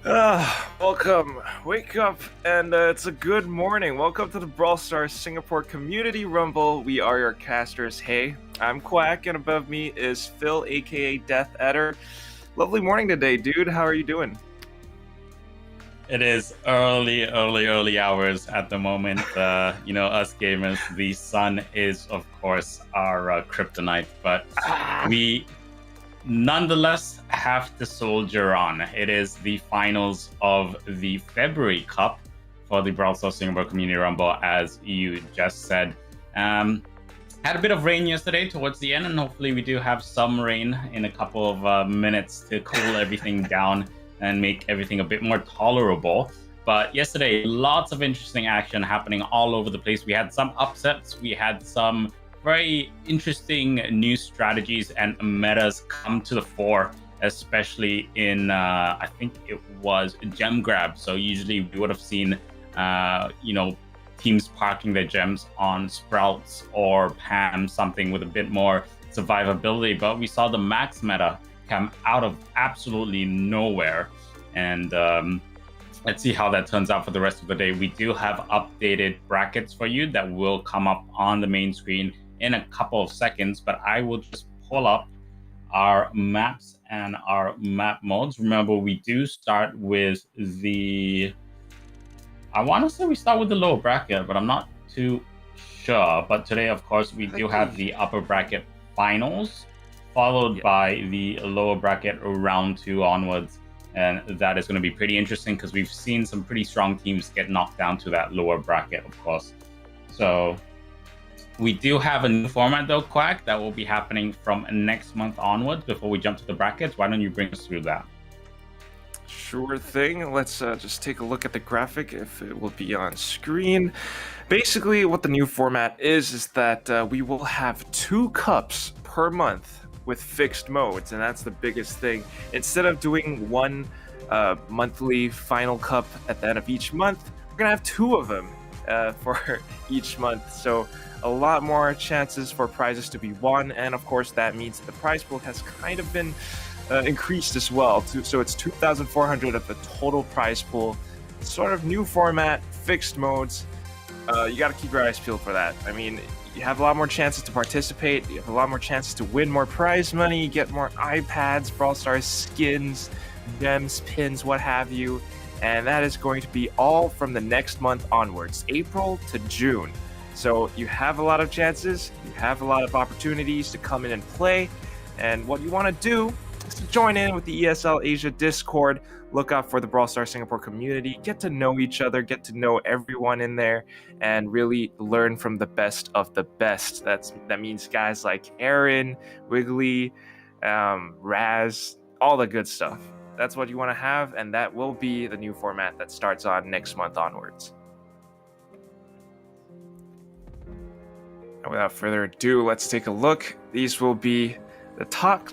Welcome. Wake up, and it's a good morning. Welcome to the Brawl Stars Singapore Community Rumble. We are your casters. Hey, I'm Quack, and above me is Phil, aka Death Adder. Lovely morning today, dude. How are you doing? It is early hours at the moment. Us gamers, the sun is, of course, our kryptonite, but Ah, we nonetheless have to soldier on. It is the finals of the February Cup for the Brawl Stars Singapore Community Rumble, as you just said. Had a bit of rain yesterday towards the end, and hopefully we do have some rain in a couple of minutes to cool everything down and make everything a bit more tolerable. But yesterday, lots of interesting action happening all over the place. We had some upsets, we had some very interesting new strategies and metas come to the fore, especially in, I think it was gem grab. So usually we would have seen, teams parking their gems on Sprouts or Pam, something with a bit more survivability. But we saw the max meta come out of absolutely nowhere. And let's see how that turns out for the rest of the day. We do have updated brackets for you that will come up on the main screen in a couple of seconds, but I will just pull up our maps and our map modes. Remember, we do start with I want to say we start with the lower bracket, but I'm not too sure. But today, of course, we do have the upper bracket finals, followed by the lower bracket round 2 onwards. And that is going to be pretty interesting because we've seen some pretty strong teams get knocked down to that lower bracket, of course. So we do have a new format, though, Quack, that will be happening from next month onwards before we jump to the brackets. Why don't you bring us through that? Sure thing. Let's just take a look at the graphic if it will be on screen. Basically, what the new format is that we will have 2 cups per month with fixed modes, and that's the biggest thing. Instead of doing one monthly final cup at the end of each month, we're gonna have 2 of them for each month. So a lot more chances for prizes to be won, and of course that means the prize pool has kind of been increased as well. So it's 2,400 of the total prize pool. Sort of new format, fixed modes. You got to keep your eyes peeled for that. I mean, you have a lot more chances to participate. You have a lot more chances to win more prize money, get more iPads, Brawl Stars skins, gems, pins, what have you. And that is going to be all from the next month onwards, April to June. So you have a lot of chances, you have a lot of opportunities to come in and play. And what you want to do is to join in with the ESL Asia Discord, look out for the Brawl Stars Singapore community, get to know each other, get to know everyone in there, and really learn from the best of the best. That means guys like Aaron, Wiggly, Raz, all the good stuff. That's what you want to have, and that will be the new format that starts on next month onwards. And without further ado, let's take a look. These will be the top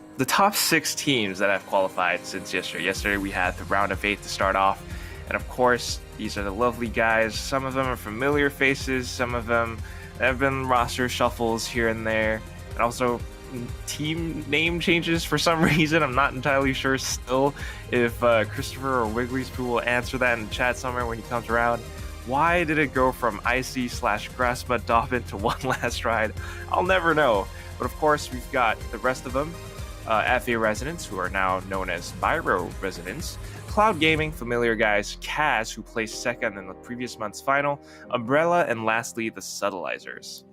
6 teams that have qualified since yesterday. Yesterday we had the round of 8 to start off, and of course these are the lovely guys. Some of them are familiar faces, some of them have been roster shuffles here and there, and also team name changes for some reason. I'm not entirely sure still if Christopher or Wiggly's Poo will answer that in the chat somewhere when he comes around. Why did it go from Icy/Grassmud Dobbin to One Last Ride? I'll never know. But of course, we've got the rest of them. FA residents, who are now known as Biro residents. Cloud Gaming, familiar guys. Kaz, who placed second in the previous month's final. Umbrella, and lastly, the Subtilizers.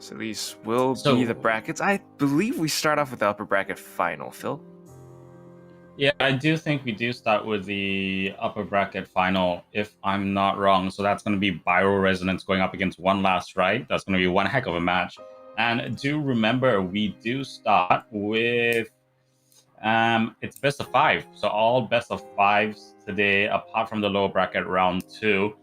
So these will be the brackets. I believe we start off with the upper bracket final, Phil. Yeah, I do think we do start with the upper bracket final, if I'm not wrong. So that's going to be Biro Resonance going up against One Last Ride. That's going to be one heck of a match. And do remember, we do start with, it's best of 5. So all best of 5s today, apart from the lower bracket round 2.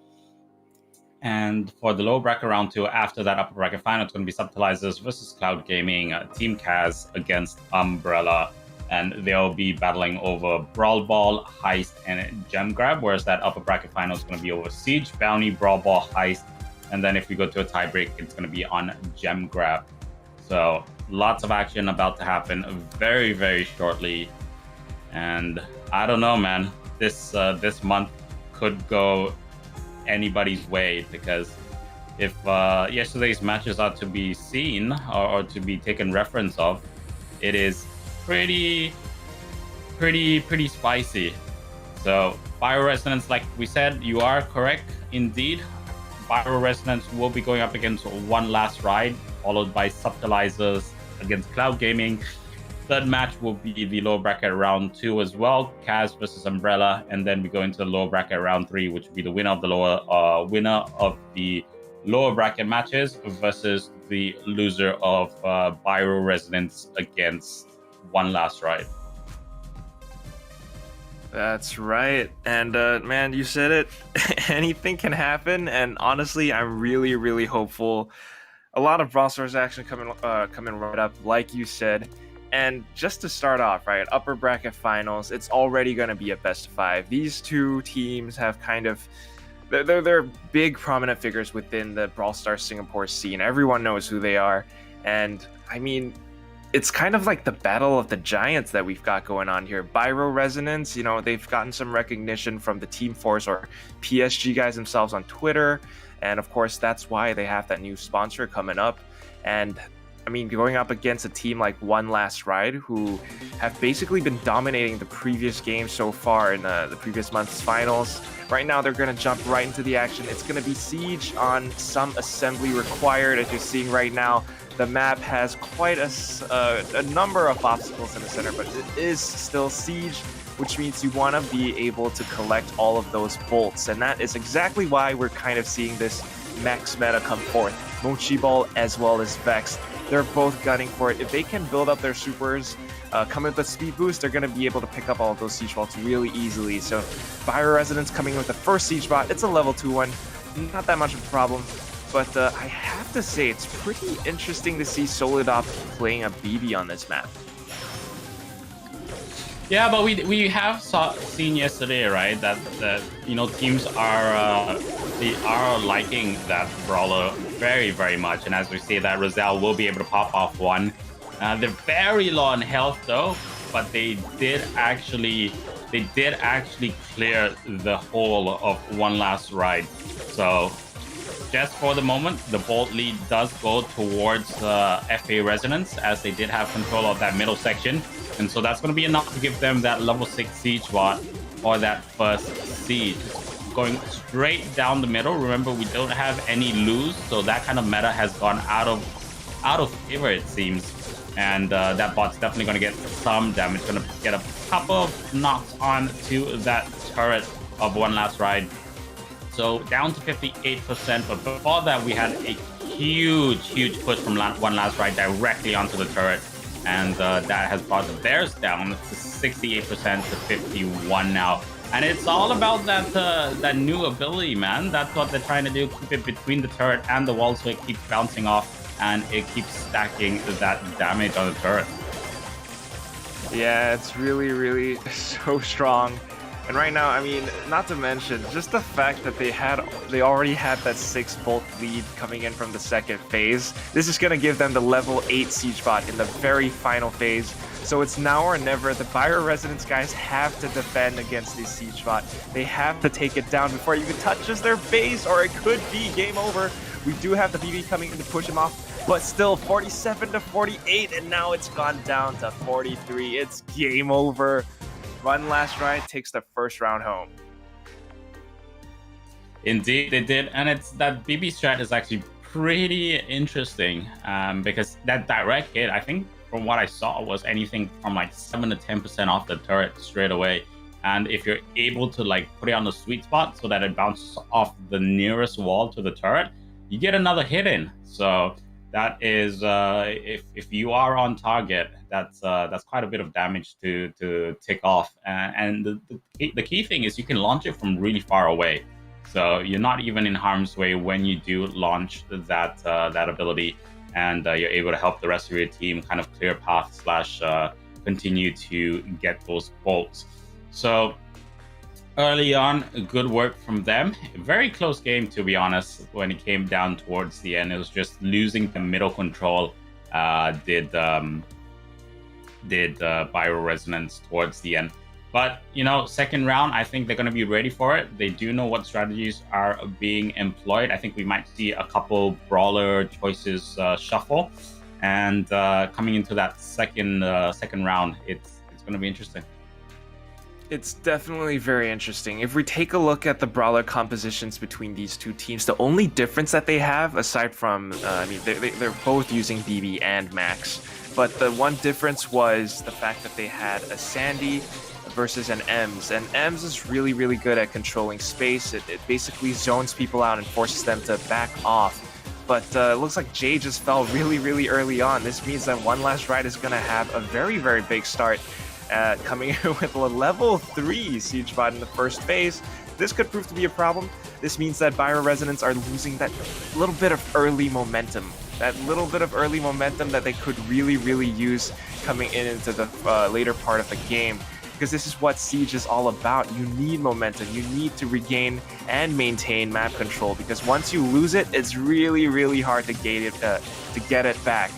And for the lower bracket round 2, after that upper bracket final, it's going to be Subtilizers versus Cloud Gaming, Team Kaz against Umbrella. And they'll be battling over Brawl Ball, Heist, and Gem Grab, whereas that upper bracket final is going to be over Siege, Bounty, Brawl Ball, Heist, and then if we go to a tiebreak, it's going to be on Gem Grab. So lots of action about to happen very, very shortly. And I don't know, man. This month could go anybody's way, because if yesterday's matches are to be seen or to be taken reference of, it is pretty spicy. So Bio Resonance, like we said, you are correct indeed. Bio Resonance will be going up against One Last Ride, followed by Subtilizers against Cloud Gaming. Third match will be the lower bracket round 2 as well, Kaz versus Umbrella, and then we go into the lower bracket round 3, which will be the winner of the lower bracket matches versus the loser of Bio Resonance against One Last Ride. That's right. And man, you said it. Anything can happen. And honestly, I'm really hopeful. A lot of Brawl Stars action coming right up, like you said. And just to start off, right, upper bracket finals, it's already going to be a best of 5. These two teams have kind of they're big prominent figures within the Brawl Stars Singapore scene. Everyone knows who they are. And I mean, it's kind of like the battle of the giants that we've got going on here. Bio Resonance, you know, they've gotten some recognition from the Team Force or PSG guys themselves on Twitter. And of course, that's why they have that new sponsor coming up. And I mean, going up against a team like One Last Ride, who have basically been dominating the previous game so far in the previous month's finals. Right now, they're going to jump right into the action. It's going to be Siege on some assembly required. As you're seeing right now, the map has quite a number of obstacles in the center, but it is still Siege, which means you want to be able to collect all of those bolts. And that is exactly why we're kind of seeing this max meta come forth. Mochi Ball as well as Vex, they're both gunning for it. If they can build up their supers, come with a speed boost, they're going to be able to pick up all of those siege vaults really easily. So Bio Resonance coming in with the first siege bot. It's a level 2 one, not that much of a problem. But I have to say, it's pretty interesting to see Solidop playing a BB on this map. Yeah, but we have seen yesterday, right, that you know, teams are they are liking that brawler very much, and as we see that Roselle will be able to pop off one. They're very low on health though, but they did actually clear the whole of One Last Ride. So just for the moment, the bolt lead does go towards FA Resonance, as they did have control of that middle section. And so that's going to be enough to give them that level 6 siege bot or that first siege. Going straight down the middle. Remember, we don't have any lose, so that kind of meta has gone out of favor, it seems. And that bot's definitely going to get some damage. Going to get a couple of knocks on to that turret of One Last Ride. So down to 58%, but before that, we had a huge push from One Last Ride directly onto the turret. And that has brought the Bears down to 68% to 51 now. And it's all about that new ability, man. That's what they're trying to do. Keep it between the turret and the wall so it keeps bouncing off and it keeps stacking that damage on the turret. Yeah, it's really so strong. And right now, I mean, not to mention just the fact that they already had that 6 bolt lead coming in from the second phase. This is going to give them the level 8 siege bot in the very final phase. So it's now or never. The Bio Resonance guys have to defend against this siege bot. They have to take it down before it even touches their base, or it could be game over. We do have the BB coming in to push him off, but still 47 to 48, and now it's gone down to 43. It's game over. One Last Ride takes the first round home. Indeed, they did, and it's that BB strat is actually pretty interesting because that direct hit, I think from what I saw, was anything from like 7 to 10% off the turret straight away. And if you're able to like put it on the sweet spot so that it bounces off the nearest wall to the turret, you get another hit in. So that is if you are on target, that's quite a bit of damage to tick off. And the key thing is you can launch it from really far away, so you're not even in harm's way when you do launch that ability, and you're able to help the rest of your team kind of clear path / continue to get those bolts. So early on, good work from them. Very close game, to be honest. When it came down towards the end, it was just losing the middle control did Pyro Resonance towards the end. But, second round, I think they're going to be ready for it. They do know what strategies are being employed. I think we might see a couple brawler choices shuffle. And coming into that second round, it's going to be interesting. It's definitely very interesting. If we take a look at the brawler compositions between these two teams, the only difference that they have, aside from, they're both using BB and Max, but the one difference was the fact that they had a Sandy versus an Ems, and Ems is really, really good at controlling space. It basically zones people out and forces them to back off. But it looks like Jay just fell really, really early on. This means that One Last Ride is going to have a very, very big start, coming in with a level 3 Siege bot in the first phase. This could prove to be a problem. This means that Pyro Resonance are losing that little bit of early momentum. That little bit of early momentum that they could really, really use coming into the later part of the game. Because this is what Siege is all about. You need momentum. You need to regain and maintain map control. Because once you lose it, it's really, really hard to get it back.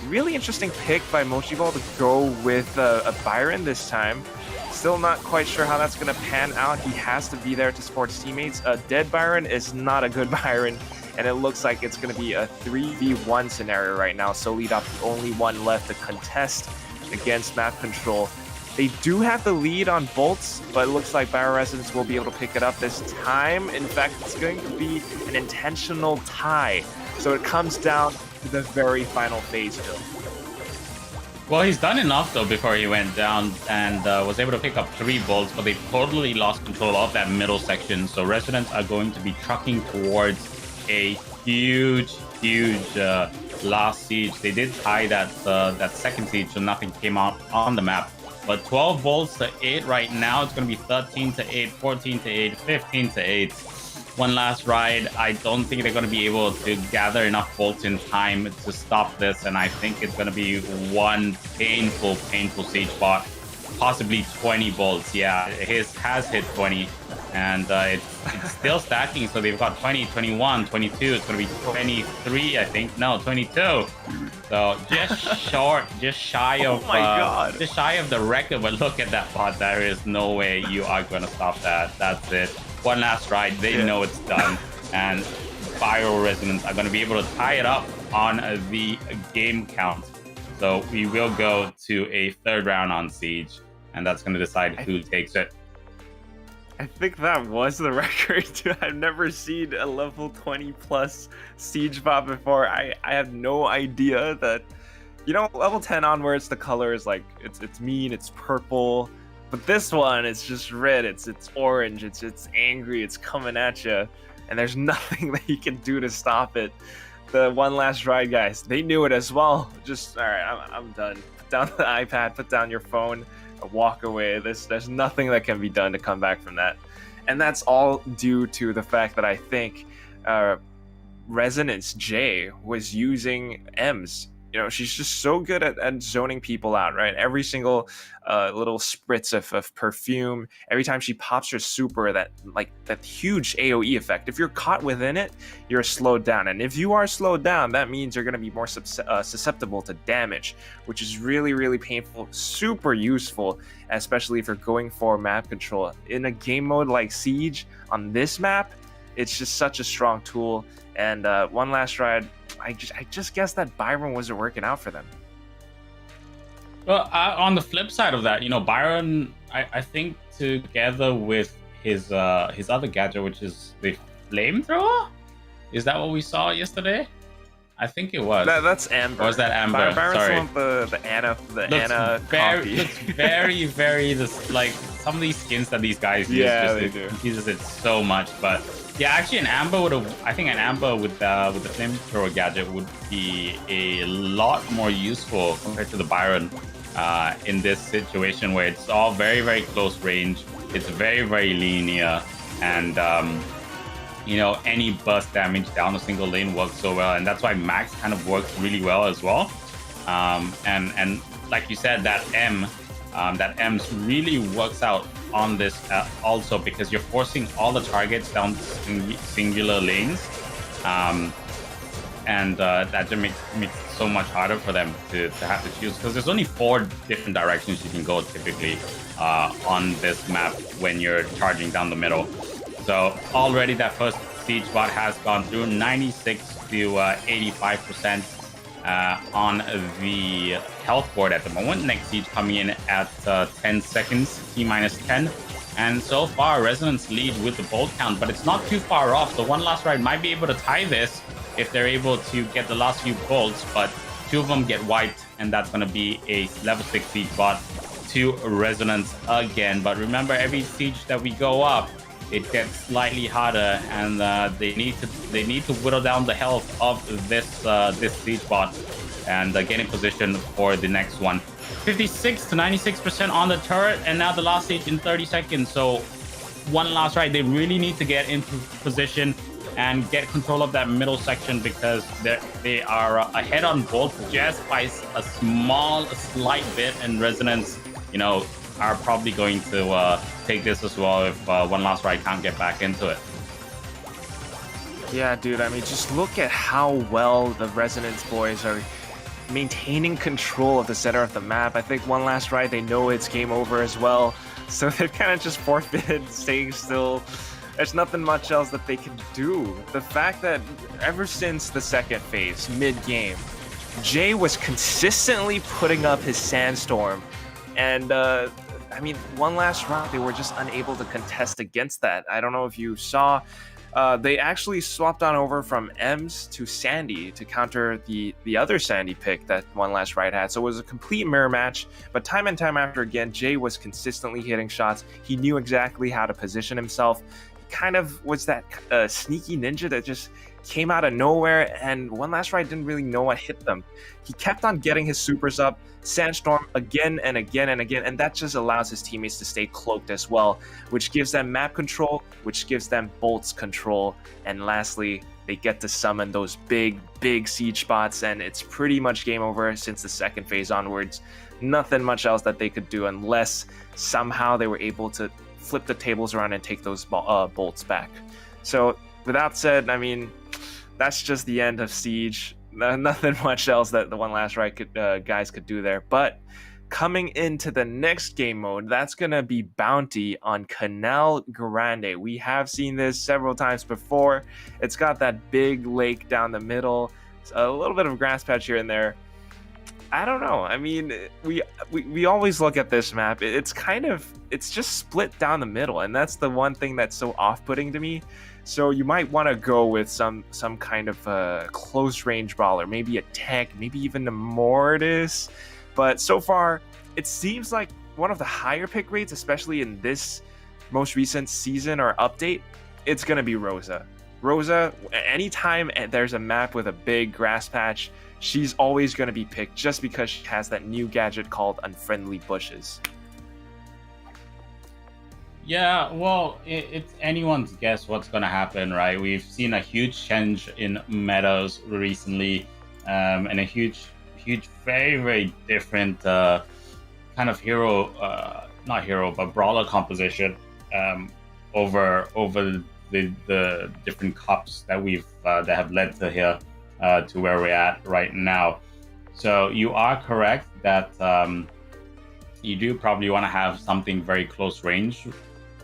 Really interesting pick by Mochiball to go with a Byron this time. Still not quite sure how that's going to pan out. He has to be there to support his teammates. A dead Byron is not a good Byron. And it looks like it's going to be a 3v1 scenario right now. Solidop, the only one left to contest against map control. They do have the lead on bolts, but it looks like Pyro Resonance will be able to pick it up this time. In fact, it's going to be an intentional tie. So it comes down to the very final phase, Phil. Well, he's done enough, though, before he went down and was able to pick up 3 bolts, but they totally lost control of that middle section. So Residents are going to be trucking towards a huge last siege. They did tie that second siege, so nothing came out on the map. But 12 bolts to 8 right now. It's going to be 13 to 8, 14 to 8, 15 to 8. One Last Ride. I don't think they're going to be able to gather enough bolts in time to stop this. And I think it's going to be one painful siege bot. Possibly 20 bolts. Yeah, his has hit 20. And it's still stacking. So they've got 20, 21, 22. It's going to be 23, I think. No, 22. So just shy of just shy of the record. But look at that bot. There is no way you are going to stop that. That's it. One Last Ride. They know it's done. And Pyro Resonance are going to be able to tie it up on the game count. So we will go to a third round on Siege. And that's going to decide who takes it. I think that was the record too. I've never seen a level 20 plus Siege bot before. I have no idea that, level 10 onwards, the color is like, it's mean, it's purple. But this one, it's just red, it's orange, it's angry, it's coming at you. And there's nothing that you can do to stop it. The One Last Ride guys, they knew it as well. Just, all right, I'm done. Put down the iPad, put down your phone. Walk away. There's nothing that can be done to come back from that, and that's all due to the fact that I think Resonance J was using Ems. She's just so good at zoning people out, right? Every single little spritz of perfume, every time she pops her super, that huge AoE effect. If you're caught within it, you're slowed down. And if you are slowed down, that means you're going to be more susceptible to damage, which is really, really painful, super useful, especially if you're going for map control. In a game mode like Siege, on this map, it's just such a strong tool. And One Last Ride, I just guess that Byron wasn't working out for them. Well, on the flip side of that, Byron, I think together with his other gadget, which is the flamethrower, is that what we saw yesterday? I think it was. That's Amber. Or was that Amber? Byron's the Anna. Looks very, very like some of these skins that these guys use. Yeah, they do. Uses it so much, but. Yeah, actually, an Amber with the flamethrower gadget would be a lot more useful compared to the Byron in this situation where it's all very, very close range. It's very, very linear, and any burst damage down a single lane works so well, and that's why Max kind of works really well as well. And like you said, that M's really works out on this also because you're forcing all the targets down singular lanes, and that just makes it so much harder for them to have to choose, because there's only 4 different directions you can go typically on this map when you're charging down the middle. So already that first siege bot has gone through 96 to 85% on the health board at the moment. Next siege coming in at 10 seconds, T-10. And so far, Resonance lead with the bolt count, but it's not too far off. So One Last Ride might be able to tie this if they're able to get the last few bolts, but 2 of them get wiped, and that's going to be a level 6 siege bot to Resonance again. But remember, every siege that we go up, it gets slightly harder, and they need to whittle down the health of this siege bot and get in position for the next one. 56 to 96% on the turret, and now the last siege in 30 seconds. So One Last Ride, they really need to get into position and get control of that middle section, because they are ahead on bolt just by a slight bit, and Resonance, are probably going to take this as well if One Last Ride can't get back into it. Yeah, dude, I mean, just look at how well the Resonance boys are maintaining control of the center of the map. I think One Last Ride, they know it's game over as well, so they've kind of just forfeited staying still. There's nothing much else that they can do. The fact that ever since the second phase, mid-game, Jay was consistently putting up his Sandstorm, and I mean, One Last Ride, they were just unable to contest against that. I don't know if you saw, they actually swapped on over from Ems to Sandy to counter the other Sandy pick that One Last Ride had. So it was a complete mirror match, but time and time after again, Jay was consistently hitting shots. He knew exactly how to position himself. He kind of was that sneaky ninja that just came out of nowhere, and One Last Ride didn't really know what hit them. He kept on getting his supers up, Sandstorm again and again and again, and that just allows his teammates to stay cloaked as well, which gives them map control, which gives them bolts control, and lastly, they get to summon those big siege spots, and it's pretty much game over since the second phase onwards. Nothing much else that they could do unless somehow they were able to flip the tables around and take those bolts back. So with that said, I mean, that's just the end of Siege. Nothing much else that the One Last Ride guys could do there. But coming into the next game mode, that's going to be Bounty on Canal Grande. We have seen this several times before. It's got that big lake down the middle, a little bit of grass patch here and there. I don't know. I mean, we always look at this map. It's just split down the middle, and that's the one thing that's so off-putting to me. So you might want to go with some kind of close range brawler, maybe a tank, maybe even a Mortis. But so far, it seems like one of the higher pick rates, especially in this most recent season or update, it's going to be Rosa. Rosa, anytime there's a map with a big grass patch, she's always going to be picked just because she has that new gadget called Unfriendly Bushes. Yeah, well, it's anyone's guess what's going to happen, right? We've seen a huge change in metas recently, and a huge, very, very different kind of not hero, but brawler composition over the different cups that that have led to here to where we're at right now. So you are correct that you do probably want to have something very close range,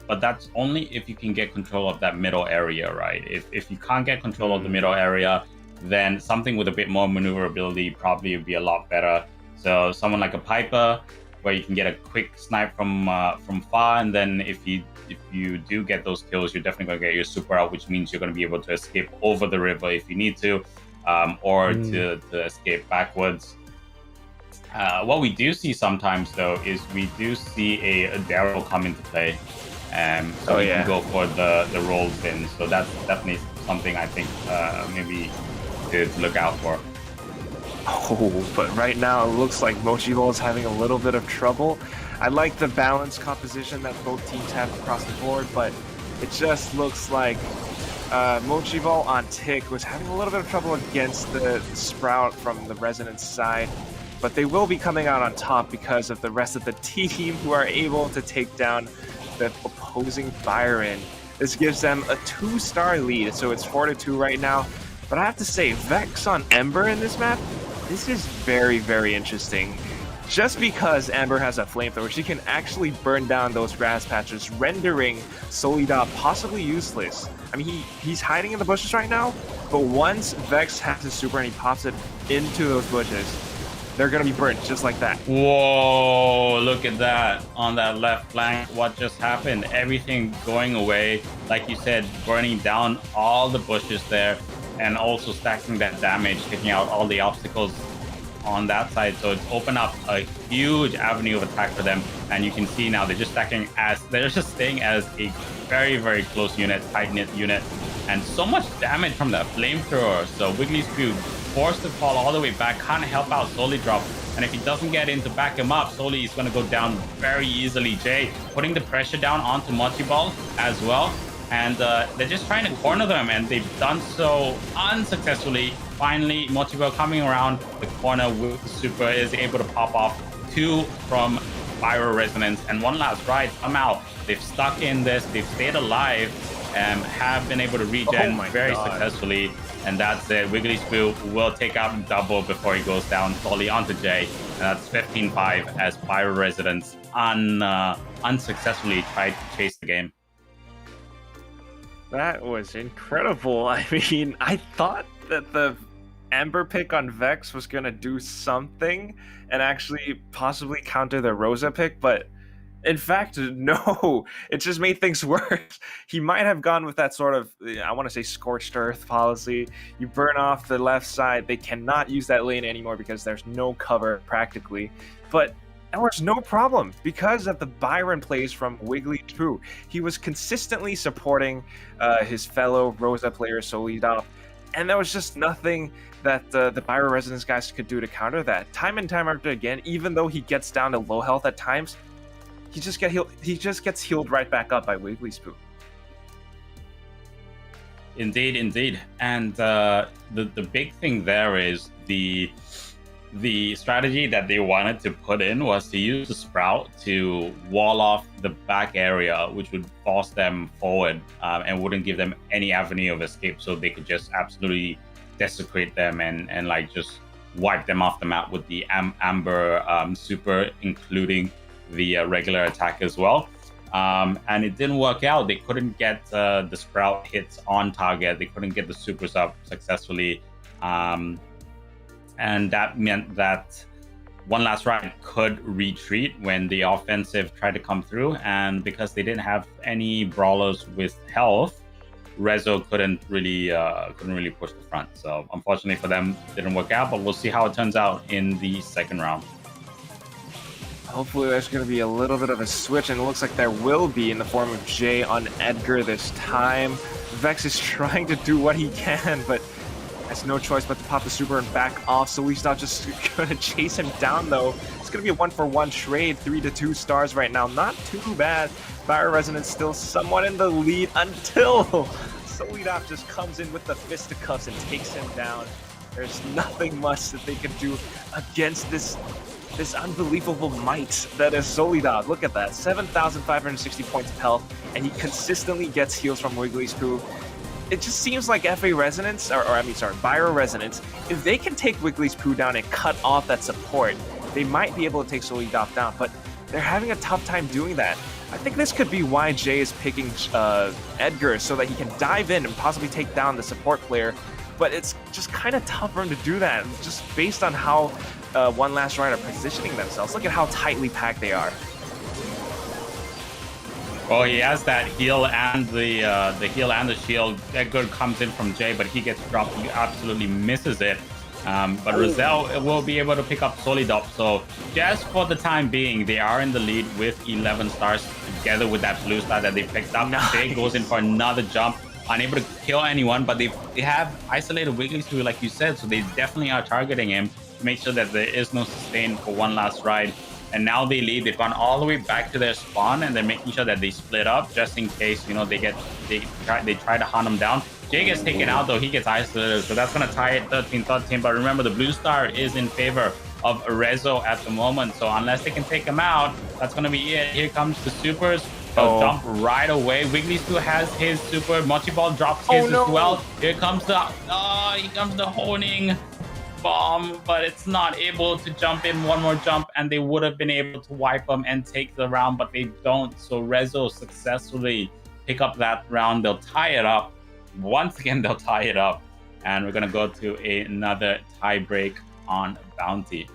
but that's only if you can get control of that middle area, right? If you can't get control of the middle area, then something with a bit more maneuverability probably would be a lot better. So someone like a Piper, where you can get a quick snipe from far, and then if you do get those kills, you're definitely going to get your super out, which means you're going to be able to escape over the river if you need to, or to escape backwards. What we do see sometimes, though, is we do see a Daryl come into play. So you can go for the roll spin. So that's definitely something I think maybe to look out for. Oh, but right now it looks like Mochiball is having a little bit of trouble. I like the balanced composition that both teams have across the board, but it just looks like Mochiball on Tick was having a little bit of trouble against the Sprout from the Resonance side. But they will be coming out on top because of the rest of the team who are able to take down the opposing Byron. This gives them a 2-star lead, so it's 4-2 right now. But I have to say, Vex on Ember in this map, this is very, very interesting. Just because Amber has a flamethrower, she can actually burn down those grass patches, rendering Solida possibly useless. I mean, he's hiding in the bushes right now, but once Vex has his super and he pops it into those bushes, they're gonna be burnt just like that. Whoa, look at that on that left flank. What just happened? Everything going away. Like you said, burning down all the bushes there and also stacking that damage, taking out all the obstacles on that side. So it's opened up a huge avenue of attack for them. And you can see now they're just stacking they're just staying as a very, very close unit, tight-knit unit. And so much damage from that flamethrower. So Wiggly's Spew forced to fall all the way back, can't help out Soli drop. And if he doesn't get in to back him up, Soli is going to go down very easily. Jay putting the pressure down onto Mochi Ball as well. And they're just trying to corner them, and they've done so unsuccessfully. Finally, Mochi Ball coming around the corner with the super is able to pop off 2 from Pyro Resonance and 1 last ride. Somehow they've stuck in this, they've stayed alive, and have been able to regen very successfully. And that's it. Wiggly Spew will take out double before he goes down solely onto Jay. And that's 15-5 as Pyro Residents unsuccessfully tried to chase the game. That was incredible. I mean, I thought that the Amber pick on Vex was going to do something and actually possibly counter the Rosa pick, but in fact, no, it just made things worse. He might have gone with that sort of, I want to say, scorched earth policy. You burn off the left side. They cannot use that lane anymore because there's no cover practically. But there was no problem because of the Byron plays from Wiggly True. He was consistently supporting his fellow Rosa player Solidov, and there was just nothing that the Byron Resonance guys could do to counter that. Time and time after again, even though he gets down to low health at times, he just gets healed right back up by Wiggly Spoon. Indeed, indeed. And the big thing there is the strategy that they wanted to put in was to use the Sprout to wall off the back area, which would force them forward and wouldn't give them any avenue of escape, so they could just absolutely desecrate them and like just wipe them off the map with the Amber super, including the regular attack as well. And it didn't work out. They couldn't get the Sprout hits on target. They couldn't get the supers up successfully. And that meant that One Last Ride could retreat when the offensive tried to come through. And because they didn't have any brawlers with health, Rezo couldn't really push the front. So unfortunately for them, it didn't work out. But we'll see how it turns out in the second round. Hopefully there's going to be a little bit of a switch, and it looks like there will be in the form of Jay on Edgar this time. Vex is trying to do what he can, but has no choice but to pop the super and back off. So he's not just going to chase him down, though. It's going to be a 1-for-1 trade, 3-2 stars right now. Not too bad. Fire Resonance still somewhat in the lead until Solidov just comes in with the fisticuffs and takes him down. There's nothing much that they can do against this unbelievable might that is Solidov. Look at that, 7,560 points of health, and he consistently gets heals from Wiggly's Poo. It just seems like FA Resonance, Byro Resonance, if they can take Wiggly's Poo down and cut off that support, they might be able to take Solidov down, but they're having a tough time doing that. I think this could be why Jay is picking Edgar, so that he can dive in and possibly take down the support player, but it's just kind of tough for him to do that, just based on how One Last Ride are positioning themselves. Look at how tightly packed they are. Well, he has that heal and the heal and the shield. Edgar comes in from Jay, but he gets dropped. He absolutely misses it. But Roselle will be able to pick up Solidop. So just for the time being, they are in the lead with 11 stars together with that blue star that they picked up. Nice. Jay goes in for another jump, unable to kill anyone, but they have isolated Wiggly Spew, like you said, so they definitely are targeting him to make sure that there is no sustain for One Last Ride. And now they lead. They've gone all the way back to their spawn, and they're making sure that they split up just in case, you know, they try to hunt him down. Jay gets taken out, though. He gets isolated, so that's going to tie it 13-13. But remember, the blue star is in favor of Rezo at the moment, so unless they can take him out, that's going to be it. Here comes the supers They'll jump right away. Wiggly Spoo has his super. Mochi Ball drops his as well. Here comes the honing bomb, but it's not able to jump in one more jump, and they would have been able to wipe them and take the round, but they don't. So Rezo successfully pick up that round. They'll tie it up. Once again, they'll tie it up, and we're gonna go to another tie break on Bounty.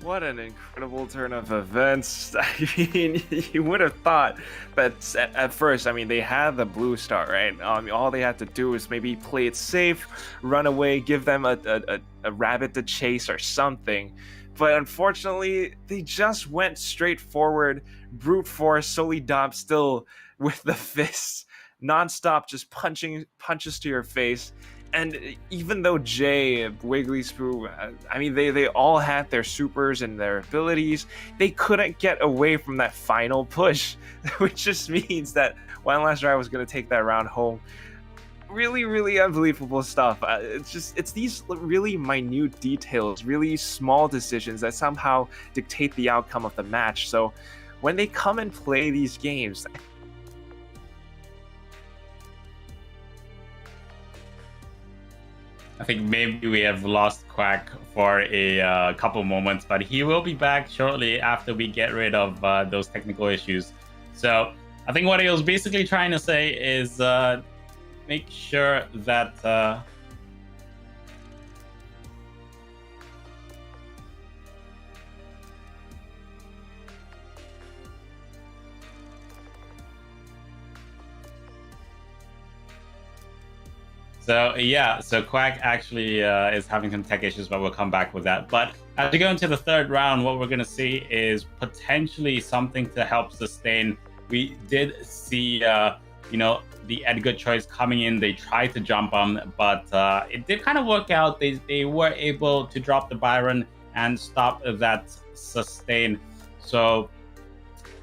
What an incredible turn of events. I mean, you would have thought that at first, I mean, they had the blue star, right? All they had to do is maybe play it safe, run away, give them a rabbit to chase or something. But unfortunately, they just went straight forward, brute force, Solidom still with the fists, nonstop, just punches to your face. And even though Jay, Wiggly Spoo, I mean, they all had their supers and their abilities, they couldn't get away from that final push, which just means that One Last Ride was going to take that round home. Really, really unbelievable stuff. It's these really minute details, really small decisions that somehow dictate the outcome of the match. So when they come and play these games, I think maybe we have lost Quack for a couple moments, but he will be back shortly after we get rid of those technical issues. So I think what he was basically trying to say is make sure that So Quack actually is having some tech issues, but we'll come back with that. But as we go into the third round, what we're going to see is potentially something to help sustain. We did see, the Edgar choice coming in. They tried to jump on, but it did kind of work out. They were able to drop the Byron and stop that sustain. So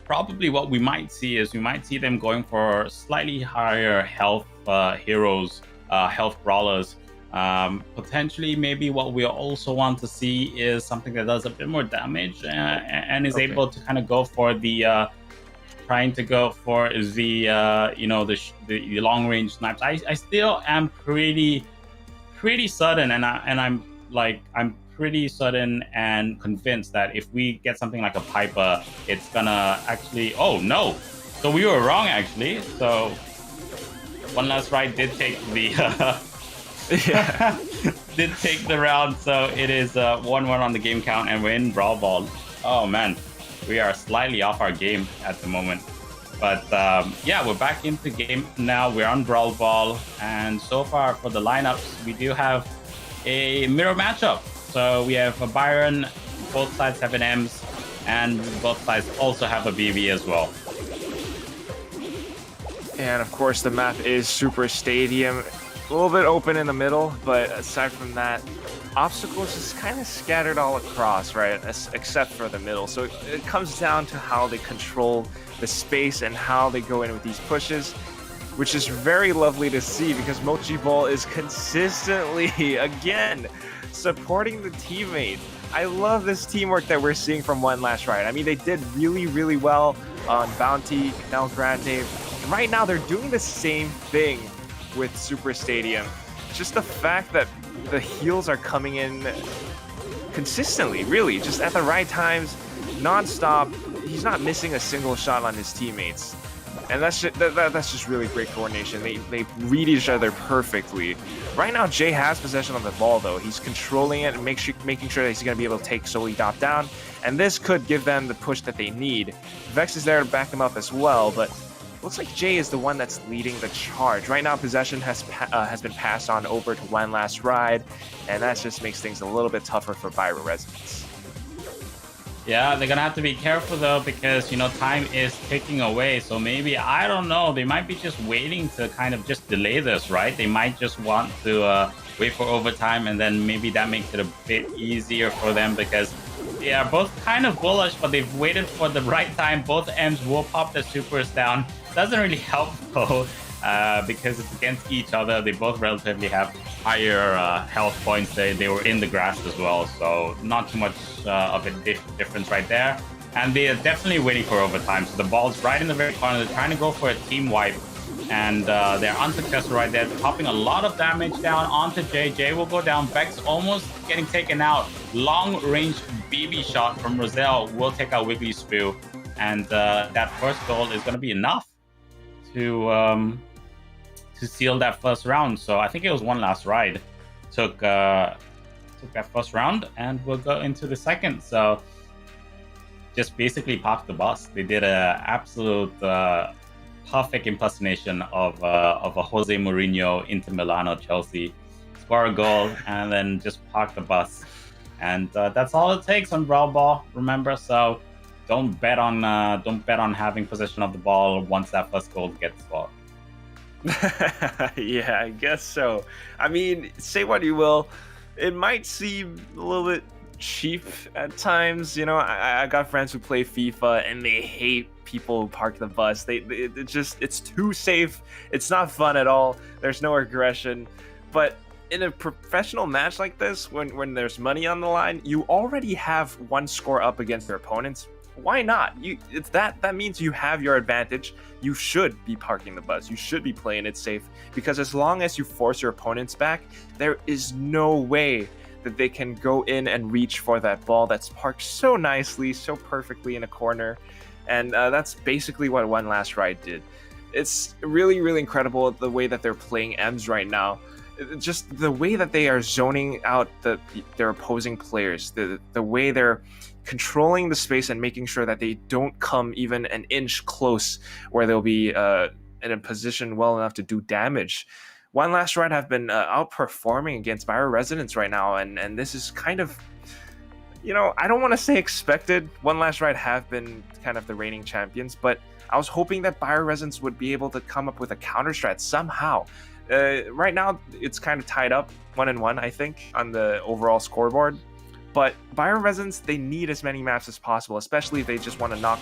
probably what we might see is them going for slightly higher health heroes. Health brawlers. Potentially, maybe what we also want to see is something that does a bit more damage and is able to kind of go for the trying to go for the the long range snipes. I still am pretty certain, and I'm pretty certain and convinced that if we get something like a Piper, it's gonna actually. Oh no! So we were wrong actually. So One Last Ride did take the did take the round, so it is 1-1 on the game count, and we're in Brawl Ball. Oh man, we are slightly off our game at the moment, but we're back into game now. We're on Brawl Ball, and so far for the lineups, we do have a mirror matchup. So we have a Byron, both sides have an Ems, and both sides also have a BB as well. and of course the map is Super Stadium, a little bit open in the middle, but aside from that, obstacles is kind of scattered all across, right, except for the middle. So it comes down to how they control the space and how they go in with these pushes, which is very lovely to see because Mochi Ball is consistently, again, supporting the teammate. I love this teamwork that we're seeing from One Last Ride. I mean, they did really, really well on Bounty, Canal Grande. Right now, they're doing the same thing with Super Stadium. Just the fact that the heals are coming in consistently, really, just at the right times, non-stop. He's not missing a single shot on his teammates. And that's just really great coordination. They read each other perfectly. Right now, Jay has possession of the ball, though. He's controlling it and making sure that he's going to be able to take Solidom down. And this could give them the push that they need. Vex is there to back them up as well, but looks like Jay is the one that's leading the charge. Right now, possession has been passed on over to One Last Ride, and that just makes things a little bit tougher for Byron residents. Yeah, they're gonna have to be careful though, because time is ticking away. So maybe, I don't know, they might be just waiting to kind of just delay this, right? They might just want to wait for overtime, and then maybe that makes it a bit easier for them because they are both kind of bullish, but they've waited for the right time. Both M's will pop the supers down. Doesn't really help though, because it's against each other. They both relatively have higher health points. They were in the grass as well, so not too much of a difference right there. And they are definitely waiting for overtime. So the ball's right in the very corner. They're trying to go for a team wipe. And they're unsuccessful right there, popping a lot of damage down onto Jay. Jay will go down. Vex almost getting taken out. Long-range BB shot from Roselle will take out Wiggly Spew. And that first goal is going to be enough to seal that first round. So I think it was one last ride. Took that first round, and we'll go into the second. So just basically parked the bus. They did an absolute perfect impersonation of a Jose Mourinho Inter Milano Chelsea, score a goal and then just park the bus, and that's all it takes on Brawl Ball. Remember, so don't bet on having possession of the ball once that first goal gets scored. Yeah, I guess so. I mean, say what you will, it might seem a little bit cheap at times. You know, I got friends who play FIFA and they hate people who park the bus. It's too safe. It's not fun at all. There's no aggression. But in a professional match like this, when there's money on the line, you already have one score up against your opponents. Why not? That means you have your advantage. You should be parking the bus. You should be playing it safe, because as long as you force your opponents back, there is no way that they can go in and reach for that ball that's parked so nicely, so perfectly in a corner. And that's basically what One Last Ride did. It's really, really incredible the way that they're playing Ems right now. Just the way that they are zoning out their opposing players, the way they're controlling the space and making sure that they don't come even an inch close where they'll be in a position well enough to do damage. One Last Ride have been outperforming against Byro Resonance right now, and this is kind of, you know, I don't want to say expected. One Last Ride have been kind of the reigning champions, but I was hoping that Byro Resonance would be able to come up with a counter strat somehow. Right now, it's kind of tied up 1-1, I think, on the overall scoreboard. But Byro Resonance, they need as many maps as possible, especially if they just want to knock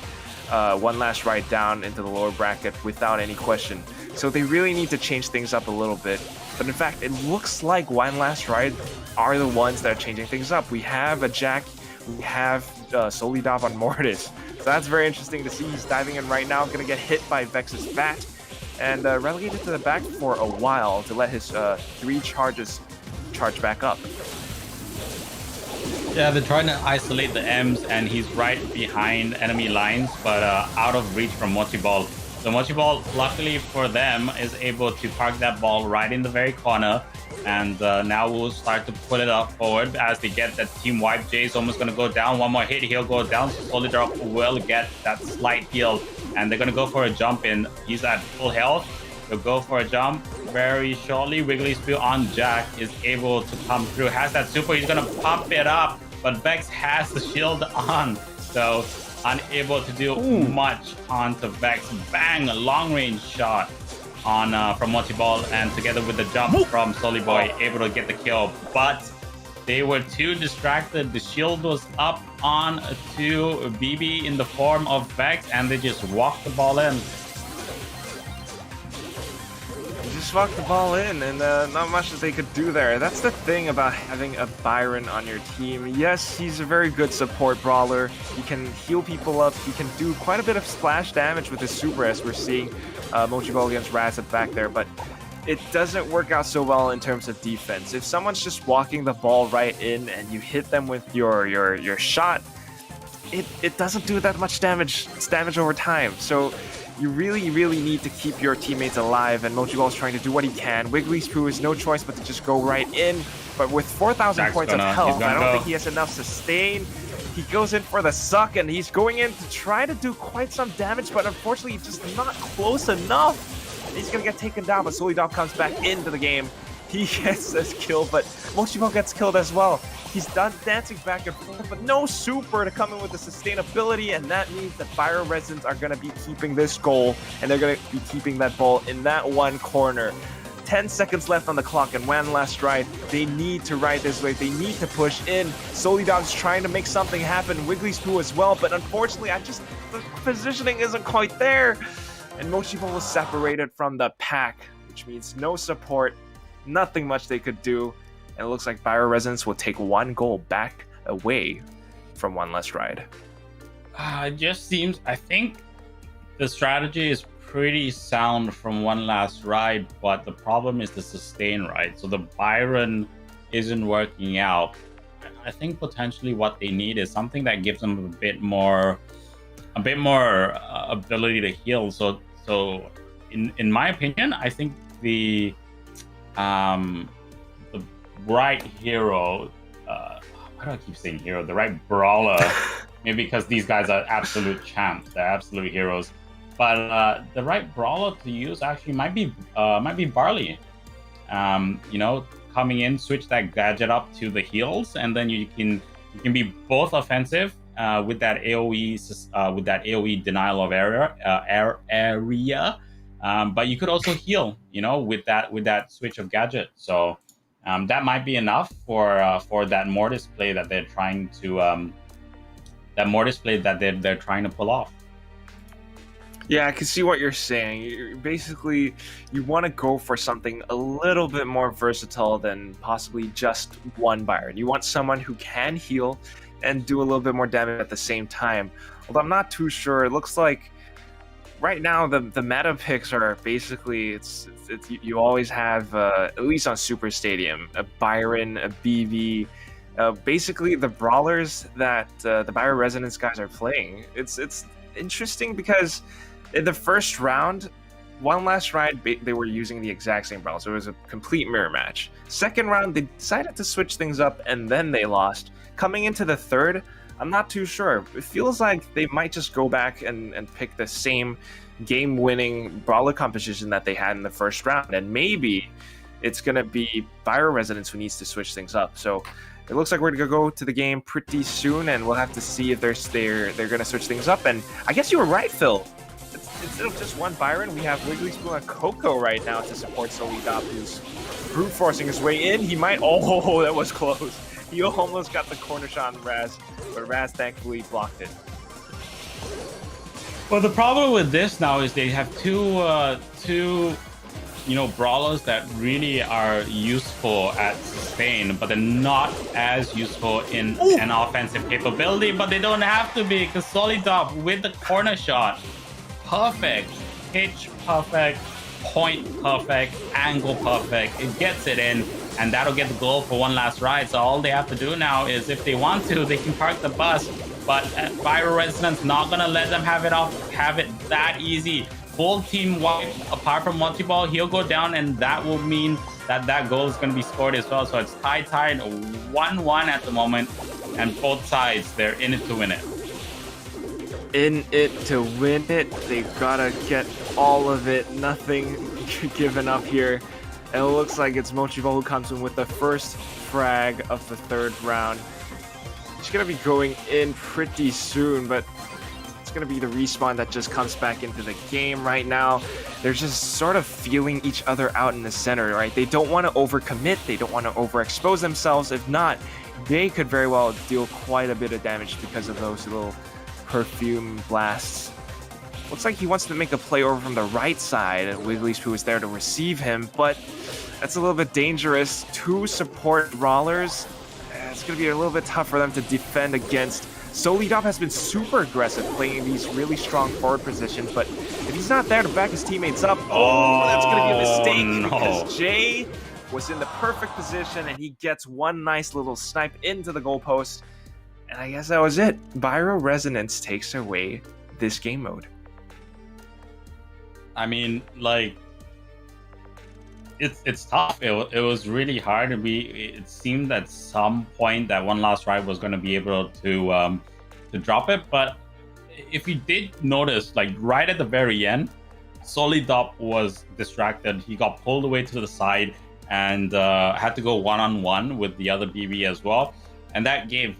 One Last Ride down into the lower bracket without any question. So they really need to change things up a little bit. But in fact, it looks like One Last Ride are the ones that are changing things up. We have a Jack, we have Solidov on Mortis. So that's very interesting to see. He's diving in right now, going to get hit by Vex's bat, and relegated to the back for a while to let his 3 charges charge back up. Yeah, they're trying to isolate the M's, and he's right behind enemy lines, but out of reach from Mochi Ball. So Mochi Ball, luckily for them, is able to park that ball right in the very corner, and now we'll start to put it up forward as they get that team wipe. Jay's almost going to go down. One more hit, he'll go down. So Solidar will get that slight heal, and they're going to go for a jump in. He's at full health. They'll go for a jump very shortly. Wiggly Spew on Jack is able to come through. Has that super. He's going to pump it up, but Vex has the shield on, so unable to do much onto Vex. Bang! A long-range shot on from Mochi Ball, and together with the jump from Solly Boy, able to get the kill. But they were too distracted. The shield was up on to BB in the form of Vex, and they just walked the ball in. Just walk the ball in, and not much that they could do there. That's the thing about having a Byron on your team. Yes, he's a very good support brawler. He can heal people up. He can do quite a bit of splash damage with his super, as we're seeing Mochi Ball against Razat back there, but it doesn't work out so well in terms of defense. If someone's just walking the ball right in and you hit them with your shot, it doesn't do that much damage. It's damage over time. So you really, really need to keep your teammates alive, and Mochi Ball is trying to do what he can. Wiggly Spew has no choice but to just go right in, but with 4,000 points of health, I don't think he has enough sustain. He goes in for the suck, and he's going in to try to do quite some damage, but unfortunately just not close enough. He's going to get taken down, but Solidov comes back into the game. He gets this kill, but Mochi Ball gets killed as well. He's done dancing back and forth, but no super to come in with the sustainability, and that means that Byro Resonance are going to be keeping this goal, and they're going to be keeping that ball in that one corner. 10 seconds left on the clock, and One Last Ride, they need to ride this wave. They need to push in. Solidov's trying to make something happen. Wiggly Spew as well, but unfortunately, the positioning isn't quite there. And Mochi Ball was separated from the pack, which means no support, nothing much they could do. And it looks like Byro Resonance will take 1 goal back away from One Last Ride. It just seems, I think the strategy is pretty sound from one last ride, but the problem is the sustain, right? So the Byron isn't working out. I think potentially what they need is something that gives them a bit more ability to heal. So in my opinion, I think the right hero, why do I keep saying hero? The right brawler, maybe because these guys are absolute champs, they're absolute heroes. But the right brawler to use actually might be Barley. You know, coming in, switch that gadget up to the heals, and then you can be both offensive with that AOE denial of area, but you could also heal. You know, with that switch of gadget. So that might be enough for that Mortis play that they're trying to they're trying to pull off. Yeah, I can see what you're saying. Basically, you want to go for something a little bit more versatile than possibly just one Byron. You want someone who can heal and do a little bit more damage at the same time. Although I'm not too sure. It looks like right now the meta picks are basically it's you always have at least on Super Stadium a Byron, a BV. Basically, the brawlers that the Byron Resonance guys are playing. It's interesting because in the first round, one last ride, they were using the exact same brawlers. So it was a complete mirror match. Second round, they decided to switch things up, and then they lost. Coming into the third, I'm not too sure. It feels like they might just go back and pick the same game-winning brawler composition that they had in the first round, and maybe it's going to be Byron Resonance who needs to switch things up. So it looks like we're going to go to the game pretty soon, and we'll have to see if they're going to switch things up. And I guess you were right, Phil. Instead of just one Byron, we have Wiggly Spoon and Coco right now to support Solidop, who's brute forcing his way in. He might... Oh, that was close. He almost got the corner shot on Raz, but Raz thankfully blocked it. Well, the problem with this now is they have two brawlers that really are useful at sustain, but they're not as useful in an offensive capability. But they don't have to be, because Solidop with the corner shot, perfect, pitch perfect, point perfect, angle perfect. It gets it in, and that'll get the goal for one last ride. So all they have to do now is, if they want to, they can park the bus. But Byron Resonance not gonna let them have it that easy. Full team wipe, apart from multi-ball, he'll go down, and that will mean that goal is going to be scored as well. So it's tied 1-1 at the moment, and both sides, they're in it to win it. In it to win it, they gotta get all of it, nothing given up here. And it looks like it's Mochibo who comes in with the first frag of the third round. She's gonna be going in pretty soon, but it's going to be the Respawn that just comes back into the game right now. They're just sort of feeling each other out in the center, right? They don't want to overcommit. They don't want to overexpose themselves. If not, they could very well deal quite a bit of damage because of those little perfume blasts. Looks like he wants to make a play over from the right side, and Wiggly Spoo is there to receive him, but that's a little bit dangerous. Two support brawlers. It's going to be a little bit tough for them to defend against. Solidop has been super aggressive, playing these really strong forward positions, but if he's not there to back his teammates up, that's going to be a mistake, because Jay was in the perfect position, and he gets one nice little snipe into the goalpost, and I guess that was it. Byron Resonance takes away this game mode. I mean, like, it's tough. It was really hard. It seemed at some point that one last ride was going to be able to drop it, but if you did notice, like right at the very end, Solidop was distracted. He got pulled away to the side and had to go one-on-one with the other BB as well, and that gave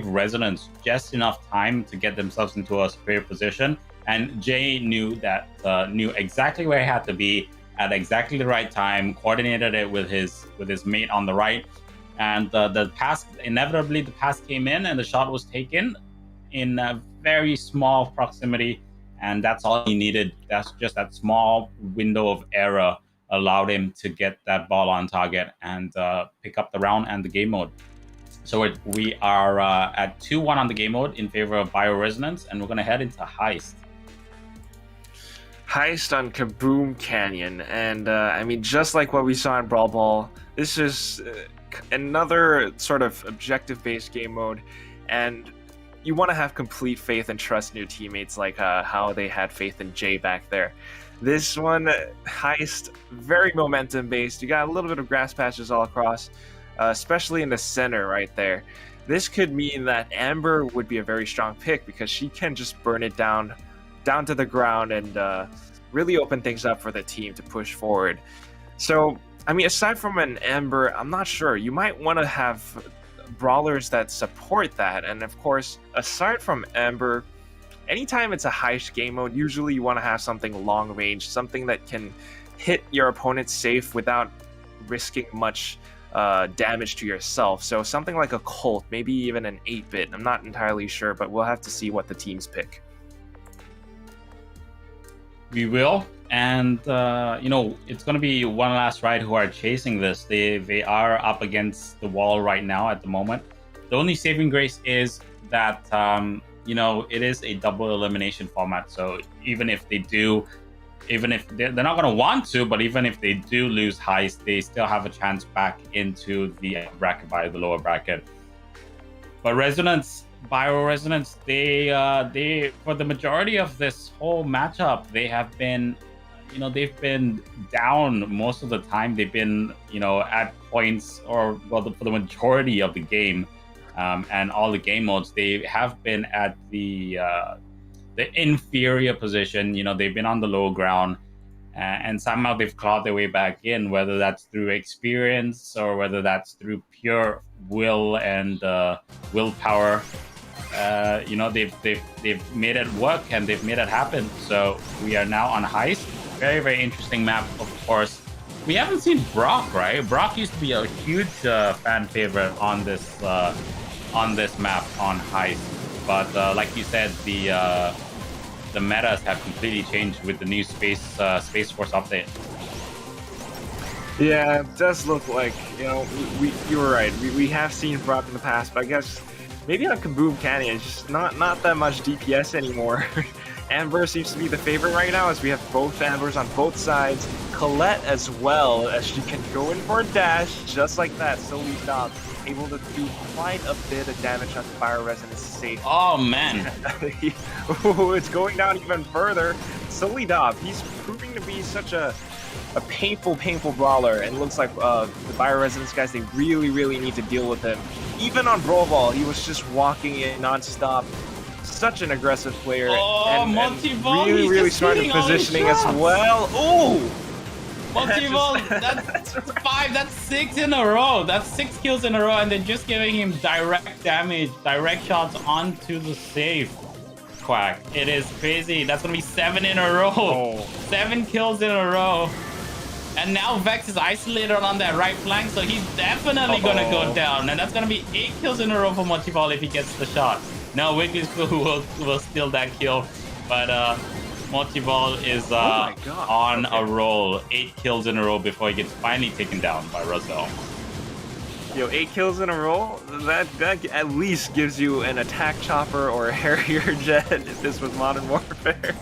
Resonance just enough time to get themselves into a superior position. And Jay knew exactly where he had to be at exactly the right time, coordinated it with his mate on the right, and the pass came in, and the shot was taken in a very small proximity, and that's all he needed. That's just that small window of error allowed him to get that ball on target and pick up the round and the game mode. So we are at 2-1 on the game mode in favor of Bioresonance, and we're going to head into Heist. Heist on Kaboom Canyon, and I mean, just like what we saw in Brawl Ball, this is another sort of objective-based game mode, and you want to have complete faith and trust in your teammates, like how they had faith in Jay back there. This one, Heist, very momentum-based. You got a little bit of grass patches all across, especially in the center right there. This could mean that Amber would be a very strong pick because she can just burn it down to the ground and really open things up for the team to push forward. So, I mean, aside from an Amber, I'm not sure. You might want to have brawlers that support that. And of course, aside from Amber, anytime it's a Heist game mode, usually you want to have something long range, something that can hit your opponent safe without risking much damage to yourself. So something like a Colt, maybe even an 8-bit. I'm not entirely sure, but we'll have to see what the teams pick. We will, and it's going to be one last ride who are chasing this. They are up against the wall right now at the moment. The only saving grace is that it is a double elimination format. So even if they're not going to want to, but even if they do lose Heist, they still have a chance back into the upper bracket by the lower bracket. But Bioresonance, they for the majority of this whole matchup, they have been, they've been down most of the time. They've been, at points, or for the majority of the game, and all the game modes, they have been at the inferior position. They've been on the low ground, and somehow they've clawed their way back in, whether that's through experience or whether that's through pure will and willpower. They've made it work and they've made it happen. So we are now on Heist. Very, very interesting map, of course. We haven't seen Brock, right? Brock used to be a huge fan favorite on this map on Heist, but like you said, the metas have completely changed with the new Space Force update. Yeah, it does look like, you were right. We have seen Brock in the past, but I guess maybe on Kaboom Canyon, it's just not that much DPS anymore. Amber seems to be the favorite right now, as we have both Ambers on both sides. Colette as well, as she can go in for a dash, just like that. Solely Dob, able to do quite a bit of damage on Bioresonance safe. Oh, man. It's going down even further. Solely Dob, he's proving to be such a painful brawler, and it looks like the Bioresonance guys, they really need to deal with him. Even on Brawl Ball, he was just walking in non-stop. Such an aggressive player, and really smart in positioning as well. Ooh! Multi-ball, that's 6 in a row. That's 6 kills in a row, and they're just giving him direct damage, direct shots onto the safe. Quack. It is crazy. That's gonna be 7 in a row. Oh. 7 kills in a row. And now Vex is isolated on that right flank, so he's definitely gonna go down. And that's gonna be 8 kills in a row for Multi-ball if he gets the shot. Now Wiggly's will steal that kill, but Multi-ball is on a roll. 8 kills in a row before he gets finally taken down by Roselle. Yo, 8 kills in a row? That at least gives you an attack chopper or a Harrier jet if this was Modern Warfare.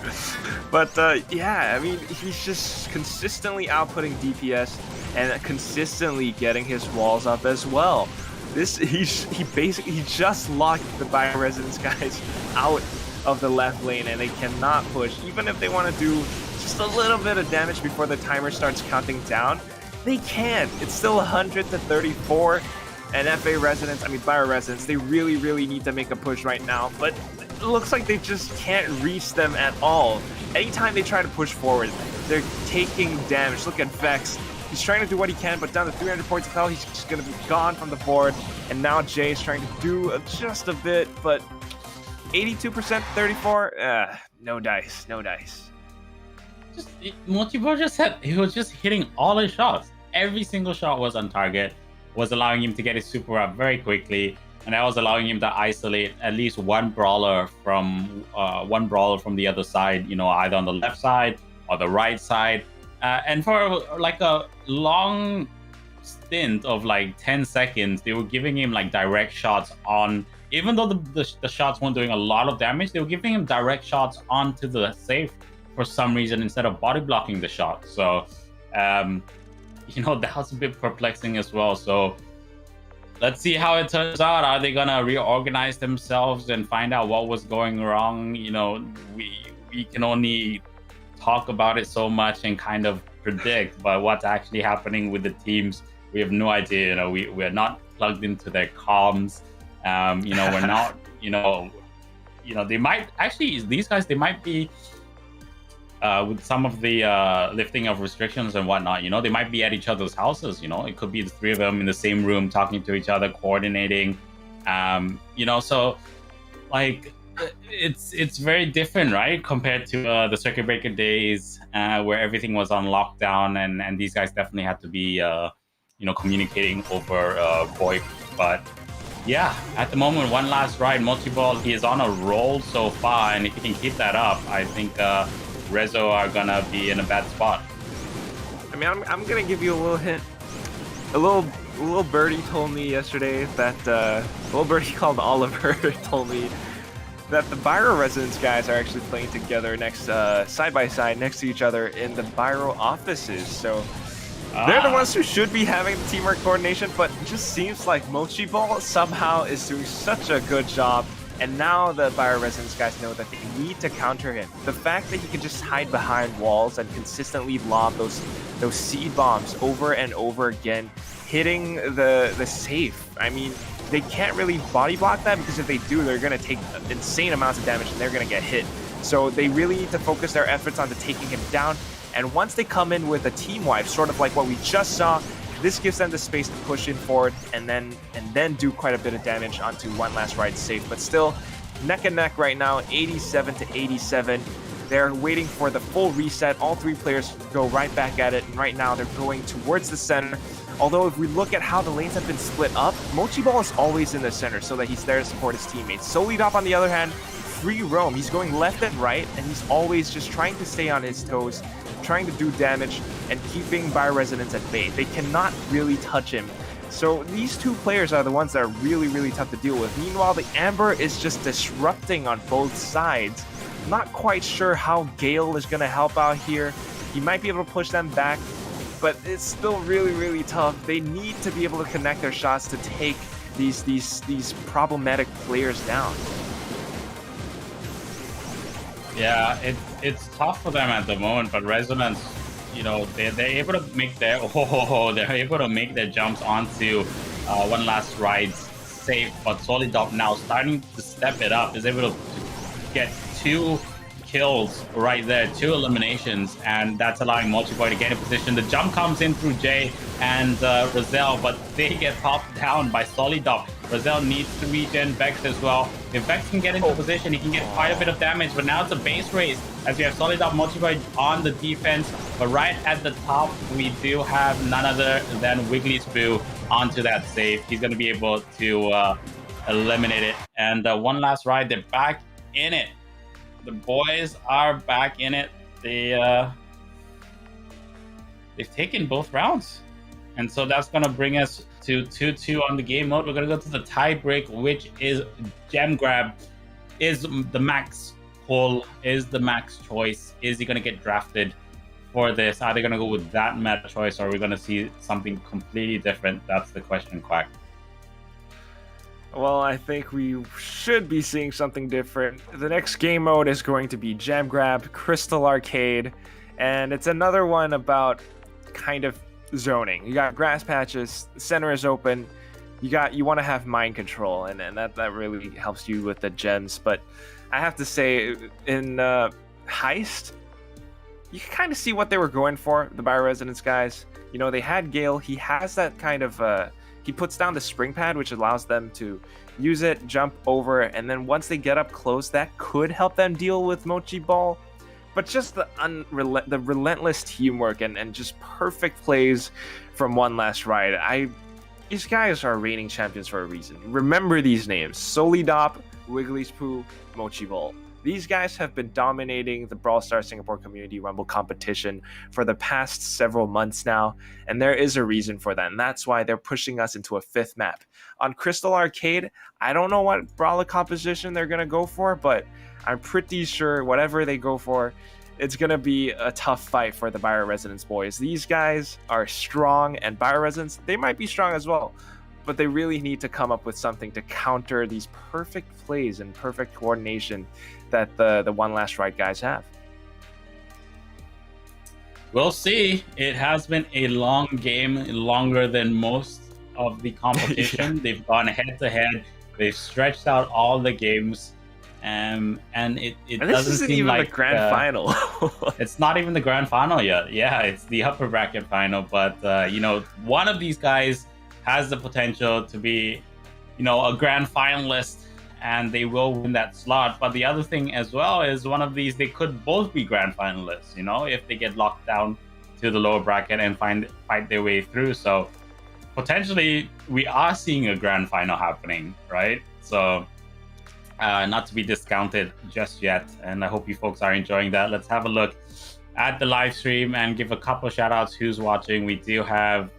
But yeah, I mean, he's just consistently outputting DPS and consistently getting his walls up as well. He just locked the Bioresonance guys out of the left lane, and they cannot push. Even if they want to do just a little bit of damage before the timer starts counting down, they can't. It's still 100 to 34, and Bioresonance, they really need to make a push right now, but it looks like they just can't reach them at all. Anytime they try to push forward, they're taking damage. Look at Vex. He's trying to do what he can, but down to 300 points of health, he's just going to be gone from the board. And now Jay is trying to do just a bit, but 82%, 34, no dice. Multi-ball he was just hitting all his shots. Every single shot was on target, was allowing him to get his super up very quickly, and that was allowing him to isolate at least one brawler from the other side, either on the left side or the right side. And for like a long stint of like 10 seconds, they were giving him like direct shots on, even though the shots weren't doing a lot of damage, they were giving him direct shots onto the safe for some reason instead of body blocking the shot. So, that was a bit perplexing as well. So let's see how it turns out. Are they gonna reorganize themselves and find out what was going wrong? We can only talk about it so much and kind of predict, but what's actually happening with the teams, we have no idea. We're not plugged into their comms. We're not. They might actually, these guys, they might be with some of the lifting of restrictions and whatnot. They might be at each other's houses. It could be the three of them in the same room talking to each other, coordinating. So like it's very different, right, compared to the circuit breaker days where everything was on lockdown, and these guys definitely had to be communicating over VoIP. But yeah, at the moment, one last ride, Multi-Ball, he is on a roll so far, and if he can keep that up, I think Rezo are gonna be in a bad spot. I mean, I'm gonna give you a little hint. A little birdie told me yesterday that a little birdie called Oliver told me that the Byro Residence guys are actually playing together next side by side next to each other in the Byro offices. So they're the ones who should be having the teamwork coordination, but it just seems like Mochi Ball somehow is doing such a good job. And now the Byro Residence guys know that they need to counter him. The fact that he can just hide behind walls and consistently lob those seed bombs over and over again, hitting the safe. I mean, they can't really body block that, because if they do, they're going to take insane amounts of damage and they're going to get hit. So they really need to focus their efforts onto taking him down. And once they come in with a team wipe, sort of like what we just saw, this gives them the space to push in forward and then do quite a bit of damage onto one last ride safe. But still, neck and neck right now, 87 to 87. They're waiting for the full reset. All three players go right back at it, and right now they're going towards the center. Although if we look at how the lanes have been split up, Mochi Ball is always in the center so that he's there to support his teammates. Solidop, on the other hand, free roam. He's going left and right, and he's always just trying to stay on his toes, trying to do damage and keeping Byro Residence at bay. They cannot really touch him. So these two players are the ones that are really, really tough to deal with. Meanwhile, the Amber is just disrupting on both sides. Not quite sure how Gale is going to help out here. He might be able to push them back, but it's still really, really tough. They need to be able to connect their shots to take these problematic players down. Yeah, it's tough for them at the moment, but Resonance, they're able to make their jumps onto one last ride safe, but Solidop now starting to step it up, is able to get 2 kills right there, 2 eliminations, and that's allowing Multiboy to get in position. The jump comes in through Jay and Roselle, but they get popped down by Solidop. Roselle needs to regen Vex as well. If Vex can get into position, he can get quite a bit of damage, but now it's a base race as we have Solidop Multiboy on the defense. But right at the top, we do have none other than Wiggly Spoo onto that safe. He's going to be able to eliminate it. And one last ride, they're back in it. The boys are back in it. They've taken both rounds. And so that's going to bring us to 2-2 on the game mode. We're going to go to the tie break, which is Gem Grab. Is the max pull, is the max choice. Is he going to get drafted for this? Are they going to go with that meta choice, or are we going to see something completely different? That's the question, Quack. Well, I think we should be seeing something different. The next game mode is going to be Gem Grab, Crystal Arcade, and it's another one about kind of zoning. You got grass patches, the center is open, you want to have mind control, and that really helps you with the gems. But I have to say, in Heist, you can kind of see what they were going for, the Byro Residence guys. They had Gale. He has that kind of he puts down the spring pad, which allows them to use it, jump over, and then once they get up close, that could help them deal with Mochi Ball. But just the relentless teamwork and just perfect plays from one last ride. These guys are reigning champions for a reason. Remember these names: Solidop, Wiggly Spoo, Mochi Ball. These guys have been dominating the Brawl Stars Singapore Community Rumble competition for the past several months now, and there is a reason for that, and that's why they're pushing us into a fifth map. On Crystal Arcade, I don't know what Brawler composition they're going to go for, but I'm pretty sure whatever they go for, it's going to be a tough fight for the Bioresonance boys. These guys are strong, and Bioresonance, they might be strong as well, but they really need to come up with something to counter these perfect plays and perfect coordination that the One Last Ride guys have. We'll see. It has been a long game, longer than most of the competition. Yeah. They've gone head to head. They've stretched out all the games, and it And this doesn't isn't seem even like the grand final. it's not even the grand final yet. Yeah, it's the upper bracket final. But one of these guys has the potential to be, a grand finalist, and they will win that slot. But the other thing as well is one of these, they could both be grand finalists, if they get locked down to the lower bracket and fight their way through. So potentially we are seeing a grand final happening, right? So not to be discounted just yet. And I hope you folks are enjoying that. Let's have a look at the live stream and give a couple shout outs who's watching. We do have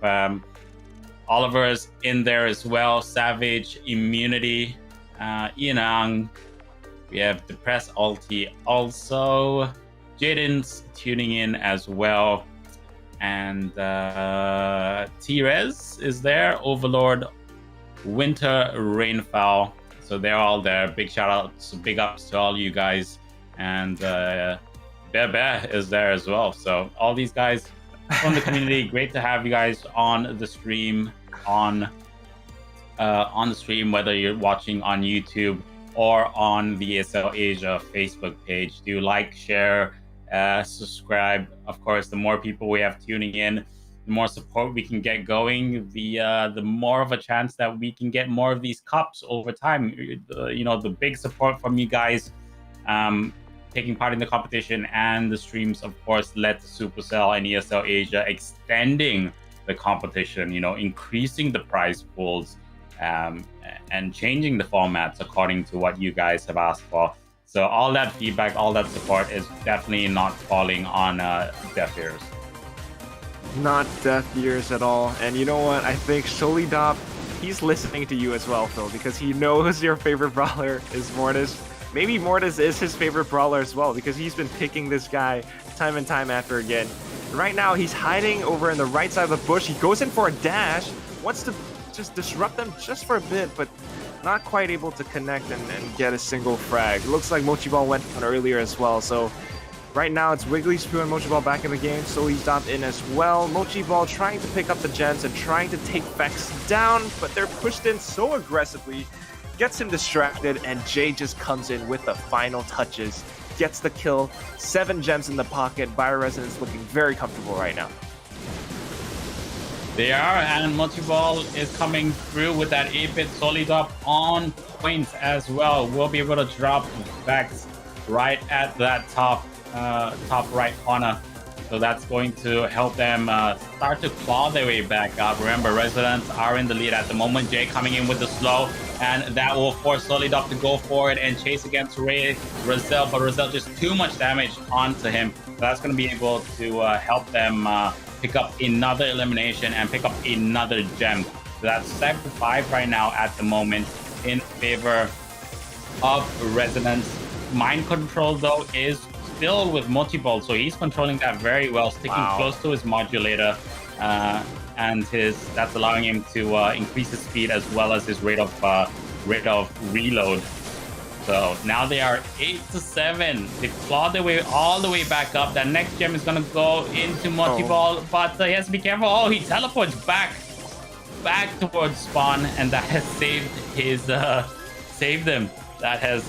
Oliver's in there as well, Savage, Immunity, Ianang. We have Depressed Alti also. Jaden's tuning in as well. And T-Rez is there. Overlord, Winter, Rainfall. So they're all there. Big shout outs, big ups to all you guys. And Bear Bear is there as well. So all these guys from the community, great to have you guys on the stream, whether you're watching on YouTube or on the ESL Asia Facebook page. Do like, share, subscribe. Of course, the more people we have tuning in, the more support we can get going, the more of a chance that we can get more of these cups over time. The big support from you guys taking part in the competition and the streams, of course, led to Supercell and ESL Asia extending the competition, increasing the prize pools, and changing the formats according to what you guys have asked for. So all that feedback, all that support is definitely not falling on deaf ears. Not deaf ears at all. And you know what? I think Solidop, he's listening to you as well, Phil, because he knows your favorite brawler is Mortis. Maybe Mortis is his favorite brawler as well, because he's been picking this guy time and time after again. Right now, he's hiding over in the right side of the bush. He goes in for a dash, wants to just disrupt them just for a bit, but not quite able to connect and get a single frag. Looks like Mochi Ball went on earlier as well, so right now it's Wiggly Spoo and Mochi Ball back in the game. Sully stopped in as well. Mochi Ball trying to pick up the gems and trying to take Vex down, but they're pushed in so aggressively. Gets him distracted, and Jay just comes in with the final touches. Gets the kill. 7 gems in the pocket. Bioresonance looking very comfortable right now. They are, and Mochi Ball is coming through with that 8-bit Solidop on point as well. We'll be able to drop Vex right at that top right corner. So that's going to help them start to claw their way back up. Remember, Residents are in the lead at the moment. Jay coming in with the slow, and that will force Solidop to go forward and chase against Razel, but Razel just too much damage onto him. So that's going to be able to help them pick up another elimination and pick up another gem. So that's 7-5 right now at the moment in favor of Resonance. Mind control, though, is still with Mochi Ball, so he's controlling that very well, sticking close to his modulator, and that's allowing him to increase his speed as well as his rate of reload. So now they are 8-7. They've clawed their way all the way back up. That next gem is gonna go into Mochi Ball, but he has to be careful. Oh, he teleports back towards spawn, and that has saved him. That has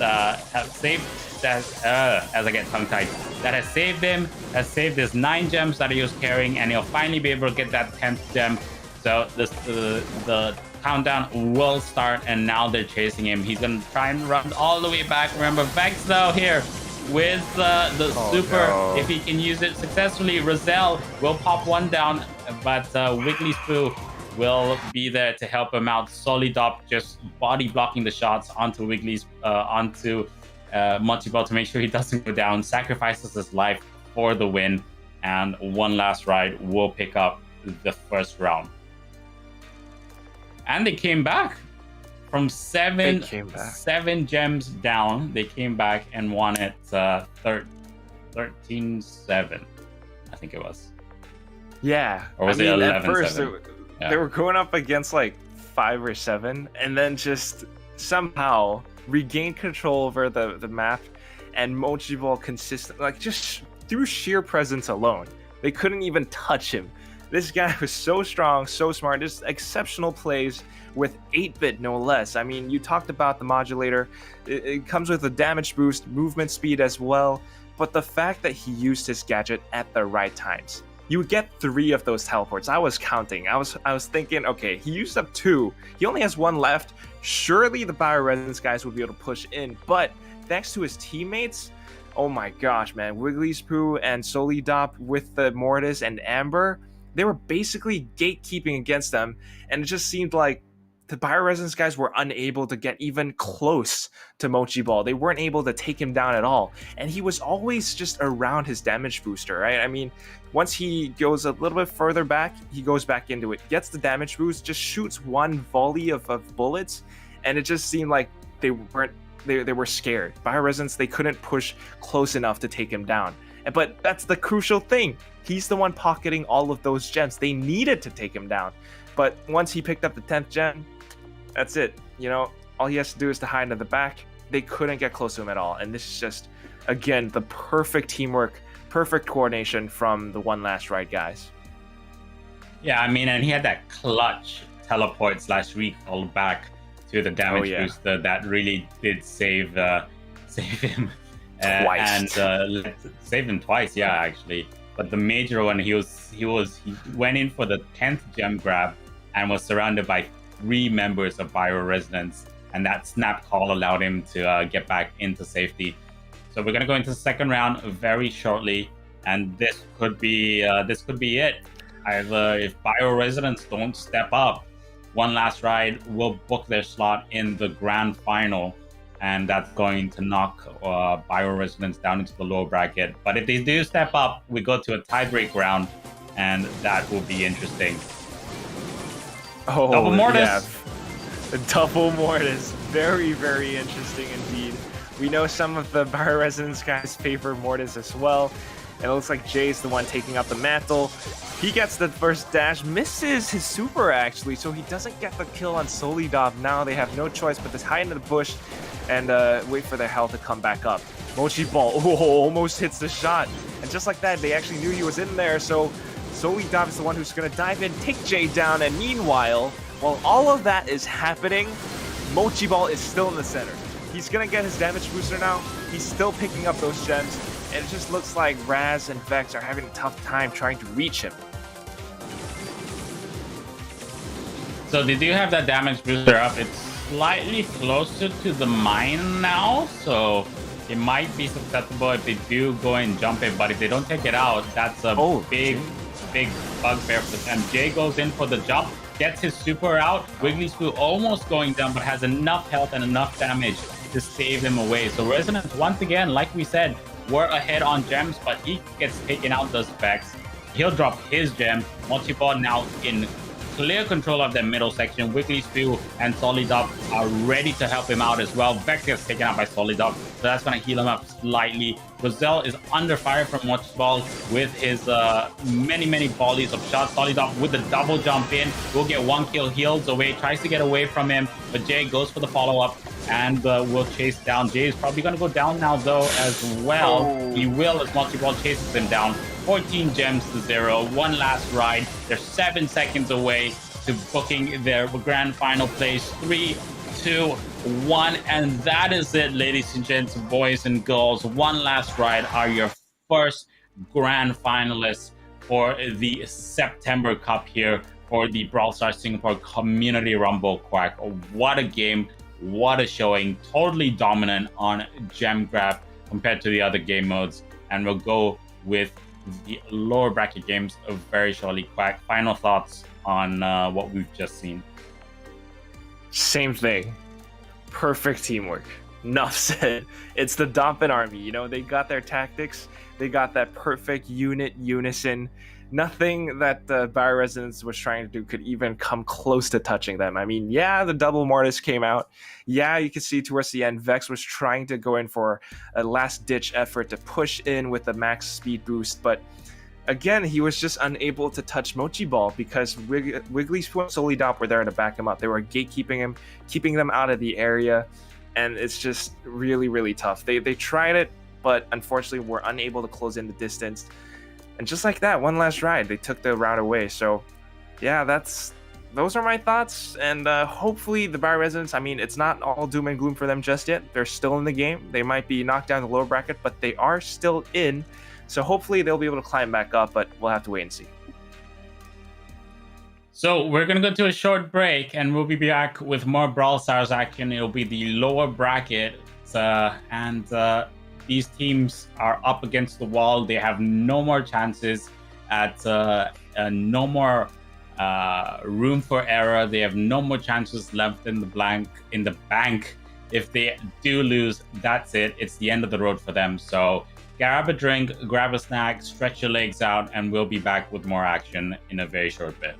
saved. As I get tongue-tied, that has saved him, has saved his 9 gems that he was carrying, and he'll finally be able to get that 10th gem. So the countdown will start, and now they're chasing him. He's gonna try and run all the way back. Remember, Vex though here with the super. No. If he can use it successfully, Razel will pop one down, but Wiggly Spoo will be there to help him out. Solidop just body blocking the shots onto Montiball to make sure he doesn't go down, sacrifices his life for the win, and one last ride will pick up the first round. And they came back from seven gems down. They came back and won it 13-7, I think it was. Yeah. Or was it 11-7? At first, they were going up against like 5 or 7, and then just somehow regained control over the map, and Mochiball consistent, like just through sheer presence alone. They couldn't even touch him. This guy was so strong, so smart, just exceptional plays with 8-bit no less. I mean, you talked about the modulator. It comes with a damage boost, movement speed as well, but the fact that he used his gadget at the right times. You would get 3 of those teleports. I was counting. I was thinking, okay, he used up 2. He only has 1 left. Surely the Bioresonance guys would be able to push in, but thanks to his teammates, oh my gosh, man, Wigglyspoo and Solidop with the Mortis and Amber, they were basically gatekeeping against them, and it just seemed like the Bioresonance guys were unable to get even close to Mochiball. They weren't able to take him down at all, and he was always just around his damage booster, right? I mean, once he goes a little bit further back, he goes back into it, gets the damage boost, just shoots 1 volley of bullets, and it just seemed like they were scared. Bioresonance, they couldn't push close enough to take him down. But that's the crucial thing. He's the one pocketing all of those gems. They needed to take him down. But once he picked up the 10th gem, that's it. You know, all he has to do is to hide in the back. They couldn't get close to him at all. And this is just, again, the perfect teamwork, perfect coordination from the One Last Ride guys. Yeah, I mean, and he had that clutch teleport / recall back to the damage booster that really did save him. Twice. And saved him twice, yeah, actually. But the major one, he went in for the 10th gem grab and was surrounded by 3 members of Bioresonance, and that snap call allowed him to get back into safety. So we're gonna go into the second round very shortly, and this could be it. Either if Bioresonance don't step up, One Last Ride will book their slot in the grand final, and that's going to knock Bioresonance down into the lower bracket. But if they do step up, we go to a tiebreak round, and that will be interesting. Oh, Double Mortis. Yeah. The Double Mortis. Very, very interesting indeed. We know some of the Bioresonance guys favor Mortis as well. And it looks like Jay's the one taking up the mantle. He gets the first dash, misses his super actually, so he doesn't get the kill on Solidop. Now they have no choice but to hide into the bush and wait for their health to come back up. Mochiball almost hits the shot. And just like that, they actually knew he was in there, so Solidop is the one who's going to dive in, take Jay down, and meanwhile, while all of that is happening, Mochiball is still in the center. He's going to get his damage booster now. He's still picking up those gems, and it just looks like Raz and Vex are having a tough time trying to reach him. So they do have that damage booster up. It's slightly closer to the mine now, so it might be susceptible if they do go and jump it, but if they don't take it out, that's a big bugbear for them. Jay goes in for the jump, gets his super out. Wigglyspoo almost going down, but has enough health and enough damage to save him away. So Resonance, once again, like we said, we're ahead on gems, but he gets taken out those Vex. He'll drop his gem. Mochiball now in clear control of the middle section. Wigglyspoo and Solidop are ready to help him out as well. Vex gets taken out by Solidop, so that's going to heal him up slightly. Roselle is under fire from Mochiball with his many volleys of shots. Solidop with the double jump in will get 1 kill, heals away, tries to get away from him, but Jay goes for the follow-up and will chase down. Jay is probably going to go down now though as well. He will as Mochiball chases him down. 14 gems to 0. One last ride. They're 7 seconds away to booking their grand final place. 3, 2, 1. And that is it, ladies and gents, boys and girls. One Last Ride are your first grand finalists for the September Cup here for the Brawl Stars Singapore Community Rumble Quack. What a game. What a showing. Totally dominant on gem grab compared to the other game modes. And we'll go with the lower bracket games very shortly. Quack, final thoughts on what we've just seen? Same thing. Perfect teamwork. enough said. It's the Dompan army. You know, they got their tactics. They got that perfect unison. Nothing that the Bioresonance was trying to do could even come close to touching them. I mean, yeah, the double Mortis came out. Yeah, you can see towards the end, Vex was trying to go in for a last-ditch effort to push in with the max speed boost, but again, he was just unable to touch Mochi Ball because Wiggly's Solely Dop were there to back him up. They were gatekeeping him, keeping them out of the area, and it's just really, really tough. They tried it, but unfortunately were unable to close in the distance. And just like that, one last ride, they took the route away. So, yeah, those are my thoughts. And hopefully the Bioresonance, I mean, it's not all doom and gloom for them just yet. They're still in the game. They might be knocked down the lower bracket, but they are still in. So hopefully they'll be able to climb back up, but we'll have to wait and see. So we're going to go to a short break, and we'll be back with more Brawl Stars action. It'll be the lower bracket, and these teams are up against the wall. They have no more chances at no more room for error. They have no more chances left in the bank. If they do lose, that's it. It's the end of the road for them. So grab a drink, grab a snack, stretch your legs out, and we'll be back with more action in a very short bit.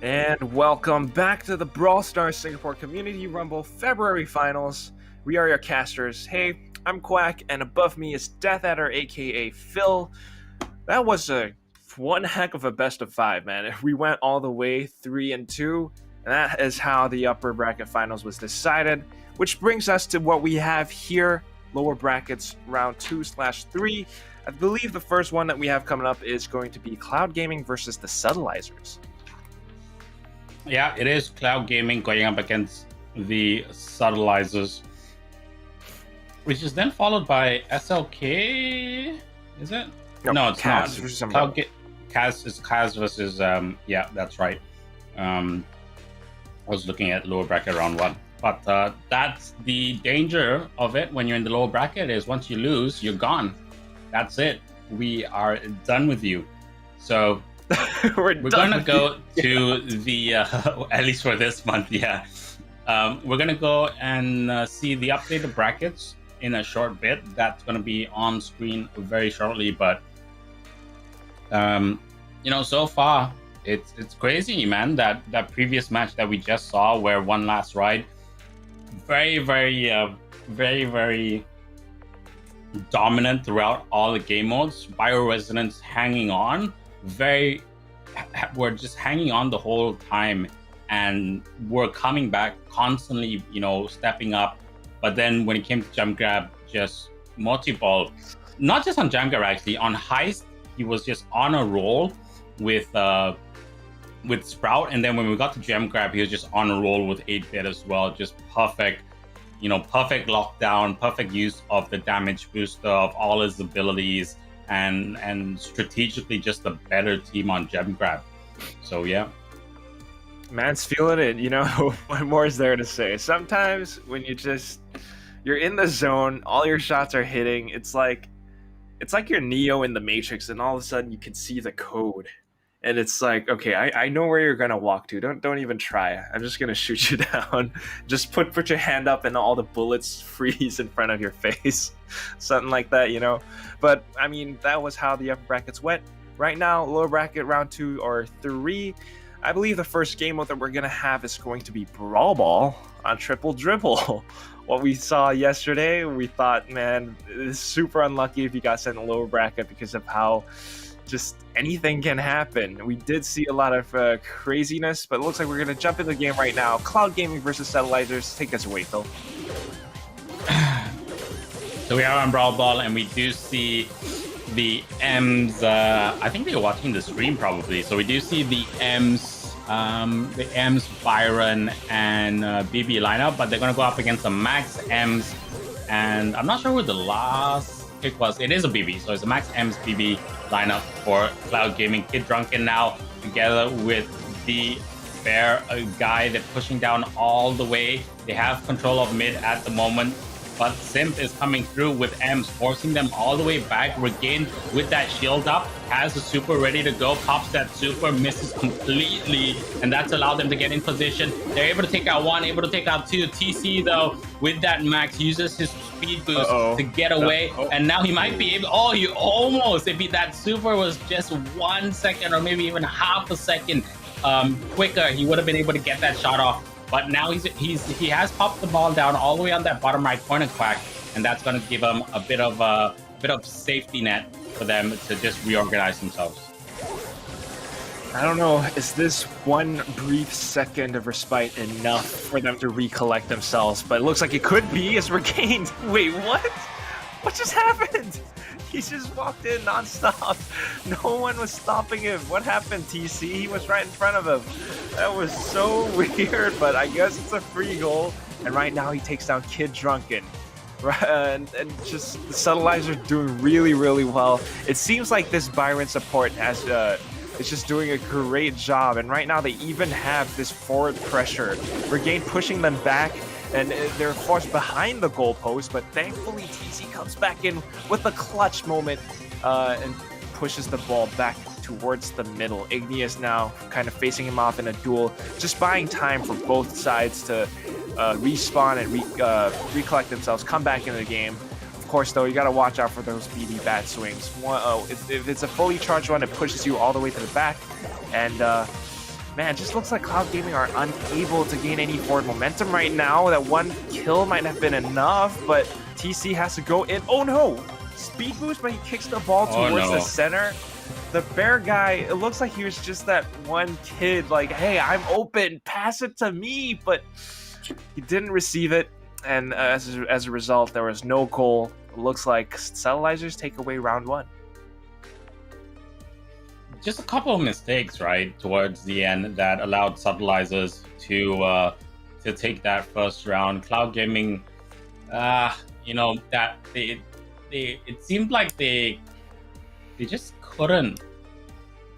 And welcome back to the Brawl Stars Singapore Community Rumble February Finals. We are your casters. Hey, I'm Quack, and above me is Death Adder, aka Phil. That was one heck of a best of 5, man. We went all the way 3-2, and that is how the upper bracket finals was decided. Which brings us to what we have here, lower brackets round 2/3. I believe the first one that we have coming up is going to be Cloud Gaming versus the Subtilizers. Yeah, it is Cloud Gaming going up against the Subtilizers, which is then followed by SLK. Is it? No, it's Kaz not. Kaz versus yeah, that's right. I was looking at lower bracket round 1, but that's the danger of it when you're in the lower bracket. Is once you lose, you're gone. That's it. We are done with you. So. We're gonna go to the at least for this month, yeah. We're gonna go and see the updated brackets in a short bit. That's gonna be on screen very shortly, but you know, so far it's crazy, man. That previous match that we just saw, where One Last Ride, very dominant throughout all the game modes. Bioresonance hanging on. We're just hanging on the whole time, and we're coming back constantly, you know, stepping up. But then when it came to jump grab, just multiple, not just on jump grab, actually on heist, he was just on a roll with Sprout. And then when we got to jump grab, he was just on a roll with 8-bit as well. Just perfect, you know, perfect lockdown, perfect use of the damage booster, of all his abilities. And strategically just a better team on gem grab. So yeah, man's feeling it, you know. What more is there to say? Sometimes when you're in the zone, all your shots are hitting. It's like you're Neo in the Matrix, and all of a sudden you can see the code, and it's like, okay, I know where you're gonna walk to. Don't even try. I'm just gonna shoot you down. Just put your hand up, and all the bullets freeze in front of your face. Something like that, you know. But I mean, that was how the upper brackets went. Right now, lower bracket round 2 or 3. I believe the first game mode that we're gonna have is going to be Brawl Ball on Triple Dribble. What we saw yesterday, we thought, man, it's super unlucky if you got sent in the lower bracket because of how just anything can happen. We did see a lot of craziness, but it looks like we're going to jump into the game right now. Cloud Gaming versus Subtilizers. Take us away, Phil. So we are on Brawl Ball, and we do see the M's. I think they're watching the stream probably. So we do see the M's, Byron, and BB lineup, but they're going to go up against the Max M's. And I'm not sure who the last pick was. It is a BB, so it's a Max M's BB lineup for Cloud Gaming. Kid Drunken now together with the Bear, a guy that's pushing down all the way. They have control of mid at the moment, but Simp is coming through with M's, forcing them all the way back. Regain with that shield up, has the super ready to go, pops that super, misses completely, and that's allowed them to get in position. They're able to take out 1, able to take out 2. TC, though, with that Max, uses his speed boost to get away, and now he might be able... Oh, you almost... If that super was just 1 second or maybe even half a second quicker, he would have been able to get that shot off. But now he has popped the ball down all the way on that bottom right corner, Quack, and that's going to give him a bit of safety net for them to just reorganize themselves. I don't know, is this one brief second of respite enough for them to recollect themselves? But it looks like it could be, as Regained. Wait, what? What just happened? He just walked in nonstop. No one was stopping him. What happened, TC? He was right in front of him. That was so weird, but I guess it's a free goal. And right now he takes down Kid Drunken. And just the Subtilizers doing really, really well. It seems like this Byron support has is just doing a great job. And right now they even have this forward pressure. Regain pushing them back. and they're forced behind the goalpost. But thankfully, TC comes back in with a clutch moment and pushes the ball back towards the middle. Igneous now kind of facing him off in a duel, just buying time for both sides to respawn and recollect themselves, come back into the game. Of course, though, you got to watch out for those BB bat swings. If it's a fully charged one, it pushes you all the way to the back. And man, it just looks like Cloud Gaming are unable to gain any forward momentum right now. That one kill might have been enough, but TC has to go in. Oh no! Speed boost, but he kicks the ball towards the center. The bear guy, it looks like he was just that one kid, like, hey, I'm open, pass it to me, but he didn't receive it. And as a result, there was no goal. It looks like Subtilizers take away round one. Just a couple of mistakes, right, towards the end that allowed Subtilizers to take that first round. Cloud Gaming, you know, that it seemed like they just couldn't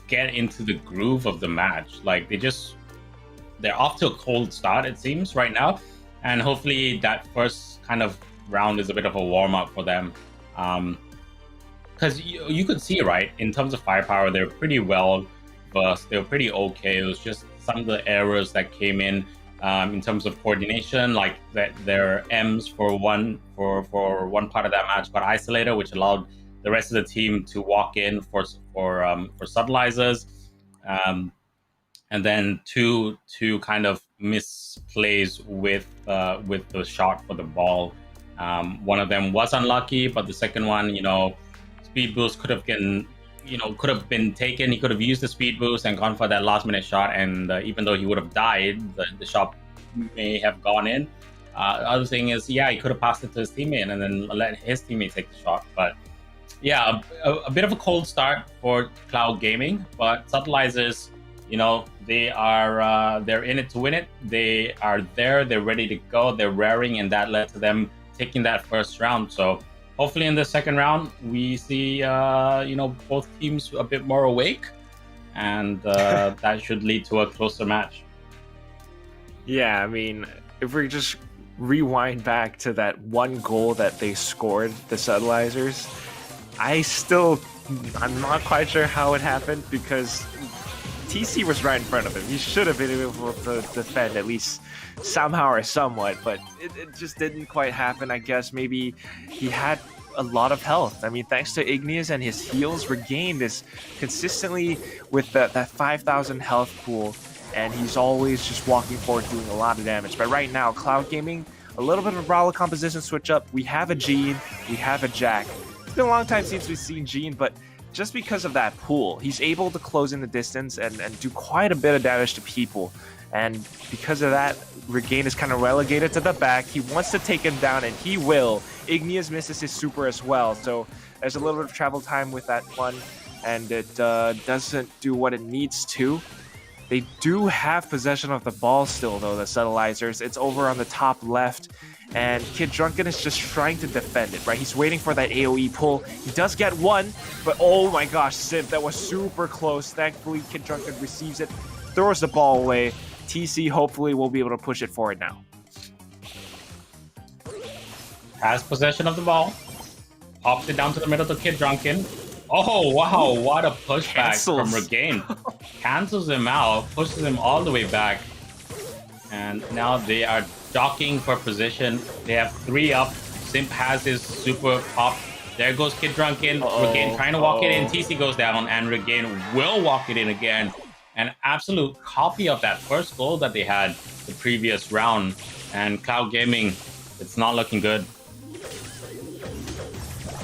get into the groove of the match. Like they're off to a cold start, it seems, right now. And hopefully that first kind of round is a bit of a warm-up for them. Because you could see, right, in terms of firepower, they're pretty well versed. They were pretty okay. It was just some of the errors that came in terms of coordination, like that their M's for one part of that match got isolated, which allowed the rest of the team to walk in for Subtilizers. And then two kind of misplays with the shot for the ball. One of them was unlucky, but the second one, you know, speed boost could have been taken. He could have used the speed boost and gone for that last minute shot. And even though he would have died, the shot may have gone in. The other thing is, yeah, he could have passed it to his teammate and then let his teammate take the shot. But yeah, a bit of a cold start for Cloud Gaming, but Subtilizers, you know, they're in it to win it. They are there. They're ready to go. They're raring, and that led to them taking that first round. So hopefully in the second round, we see, you know, both teams a bit more awake, and that should lead to a closer match. Yeah, I mean, if we just rewind back to that one goal that they scored, the Subtilizers, I'm not quite sure how it happened, because TC was right in front of him. He should have been able to defend at least somehow or somewhat, but it just didn't quite happen. I guess maybe he had a lot of health. I mean, thanks to Igneous and his heals, Regained is consistently with that 5,000 health pool, and he's always just walking forward doing a lot of damage. But right now, Cloud Gaming, a little bit of a Brawler composition switch up. We have a Gene, we have a Jack. It's been a long time since we've seen Gene, but just because of that pool, he's able to close in the distance and do quite a bit of damage to people. And because of that, Regain is kind of relegated to the back. He wants to take him down, and he will. Igneous misses his super as well, so there's a little bit of travel time with that one, and it doesn't do what it needs to. They do have possession of the ball still, though, the Subtilizers. It's over on the top left, and Kid Drunken is just trying to defend it, right? He's waiting for that AoE pull. He does get one, but oh my gosh, Simp, that was super close. Thankfully, Kid Drunken receives it, throws the ball away. TC hopefully will be able to push it forward now. Has possession of the ball. Pops it down to the middle to Kid Drunken. Oh, wow, what a pushback from Regain. Cancels him out, pushes him all the way back. And now they are jockeying for position. They have 3 up. Simp has his super pop. There goes Kid Drunken. Regain trying to walk it in. TC goes down, and Regain will walk it in again. An absolute copy of that first goal that they had the previous round. And Cloud Gaming, it's not looking good.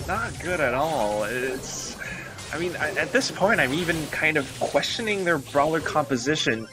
Not good at all. I mean, at this point, I'm even kind of questioning their Brawler composition.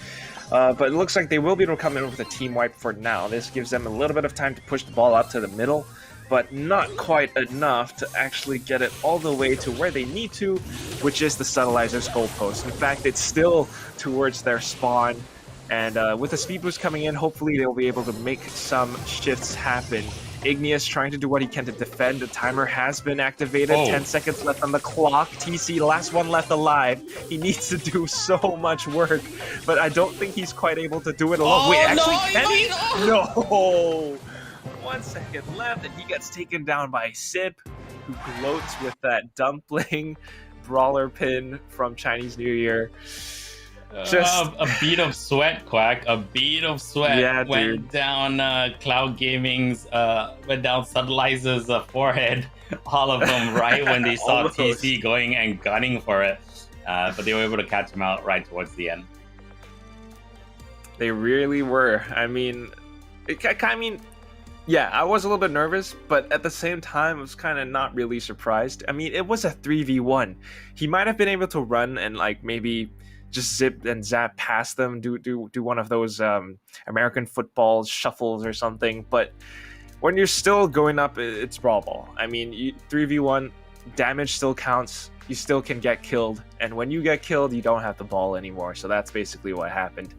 But it looks like they will be able to come in with a team wipe for now. This gives them a little bit of time to push the ball up to the middle, but not quite enough to actually get it all the way to where they need to, which is the Subtilizer's goalpost. In fact, it's still towards their spawn, and with the speed boost coming in, hopefully they'll be able to make some shifts happen Igneous trying to do what he can to defend. The timer has been activated. Oh. 10 seconds left on the clock. TC, last one left alive. He needs to do so much work, but I don't think he's quite able to do it alone. Oh, Wait, actually, no, can he? no. No! 1 second left, and he gets taken down by Sip, who gloats with that dumpling brawler pin from Chinese New Year. Just a bead of sweat, Quack. A bead of sweat Yeah, went dude. down Cloud Gaming's, went down Subtilize's forehead. All of them, right when they saw Almost. TC going and gunning for it. But they were able to catch him out right towards the end. They really were. I mean, yeah, I was a little bit nervous, but at the same time, I was kind of not really surprised. I mean, it was a 3v1. He might have been able to run and like maybe just zip and zap past them, do one of those American football shuffles or something. But when you're still going up, it's Brawl Ball. I mean, 3v1, damage still counts. You still can get killed. And when you get killed, you don't have the ball anymore. So that's basically what happened.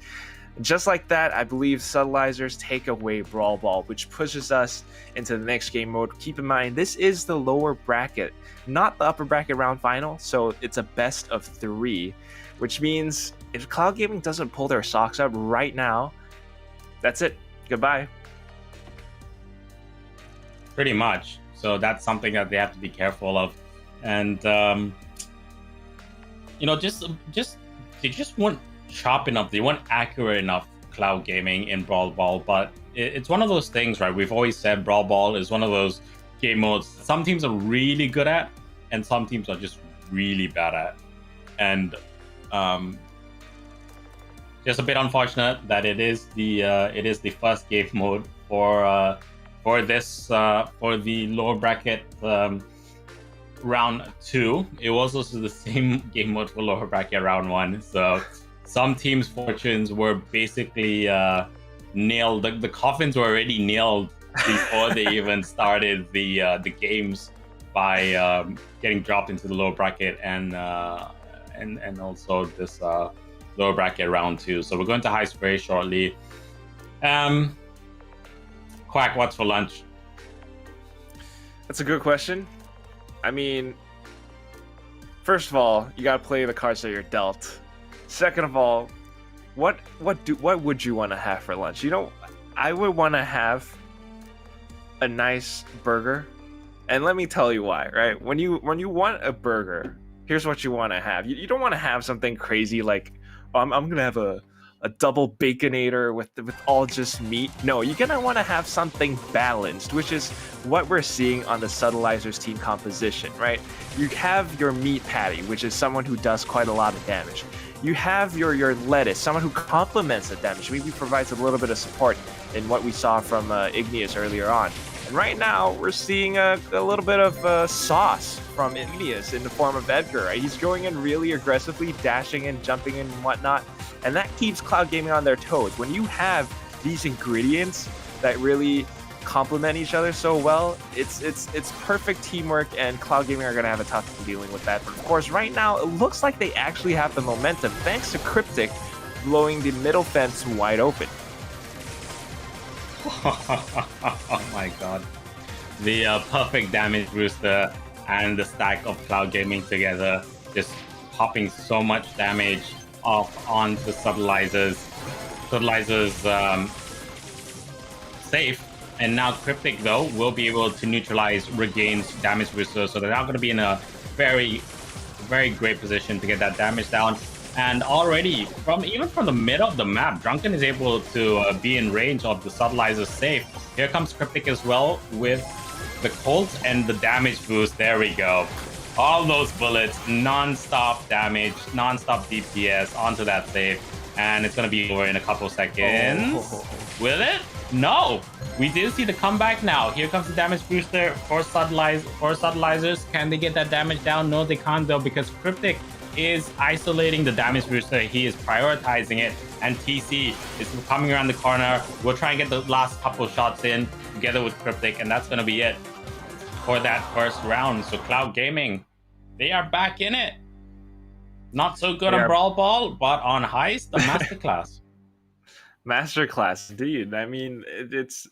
Just like that, I believe Subtilizers take away Brawl Ball, which pushes us into the next game mode. Keep in mind, this is the lower bracket, not the upper bracket round final, so it's a best of 3, which means if Cloud Gaming doesn't pull their socks up right now, that's it. Goodbye. Pretty much. So that's something that they have to be careful of. And, they just weren't sharp enough, they weren't accurate enough, Cloud Gaming in Brawl Ball. But it's one of those things, right? We've always said Brawl Ball is one of those game modes some teams are really good at and some teams are just really bad at. And just a bit unfortunate that it is the first game mode for the lower bracket round 2. It was also the same game mode for lower bracket round 1. So some teams' fortunes were basically nailed. The coffins were already nailed before they even started the games by getting dropped into the lower bracket and also this lower bracket round 2. So we're going to high spray shortly. Quack, what's for lunch? That's a good question. I mean, first of all, you gotta play the cards that you're dealt. Second of all, what would you want to have for lunch? You know, I would want to have a nice burger, and let me tell you why. Right, when you want a burger, here's what you want to have. You don't want to have something crazy like, oh, I'm gonna have a double baconator with all just meat. No, you're gonna want to have something balanced, which is what we're seeing on the Subtilizers team composition, right? You have your meat patty, which is someone who does quite a lot of damage. You have your lettuce, someone who complements the damage, maybe provides a little bit of support in what we saw from Igneous earlier on. And right now, we're seeing a little bit of sauce from Igneous in the form of Edgar. Right? He's going in really aggressively, dashing and jumping and whatnot, and that keeps Cloud Gaming on their toes. When you have these ingredients that really complement each other so well, it's perfect teamwork, and Cloud Gaming are going to have a tough time dealing with that. But of course, right now, it looks like they actually have the momentum, thanks to Cryptic blowing the middle fence wide open. Oh my god. The perfect damage booster and the stack of Cloud Gaming together, just popping so much damage off onto Subtilizers. Safe. And now Cryptic, though, will be able to neutralize Regain's damage booster. So they're now going to be in a very, very great position to get that damage down. And already, even from the middle of the map, Drunken is able to be in range of the Subtilizers safe. Here comes Cryptic as well with the Colt and the damage boost. There we go. All those bullets, non-stop damage, non-stop DPS onto that safe. And it's going to be over in a couple seconds. Oh. Will it? No! We do see the comeback now. Here comes the damage booster for Subtilizers. Can they get that damage down? No, they can't, though, because Cryptic is isolating the damage booster. He is prioritizing it, and TC is coming around the corner. We'll try and get the last couple shots in together with Cryptic, and that's going to be it for that first round. So Cloud Gaming, they are back in it. Not so good on Brawl Ball, but on Heist, the masterclass. Masterclass, indeed. I mean, it's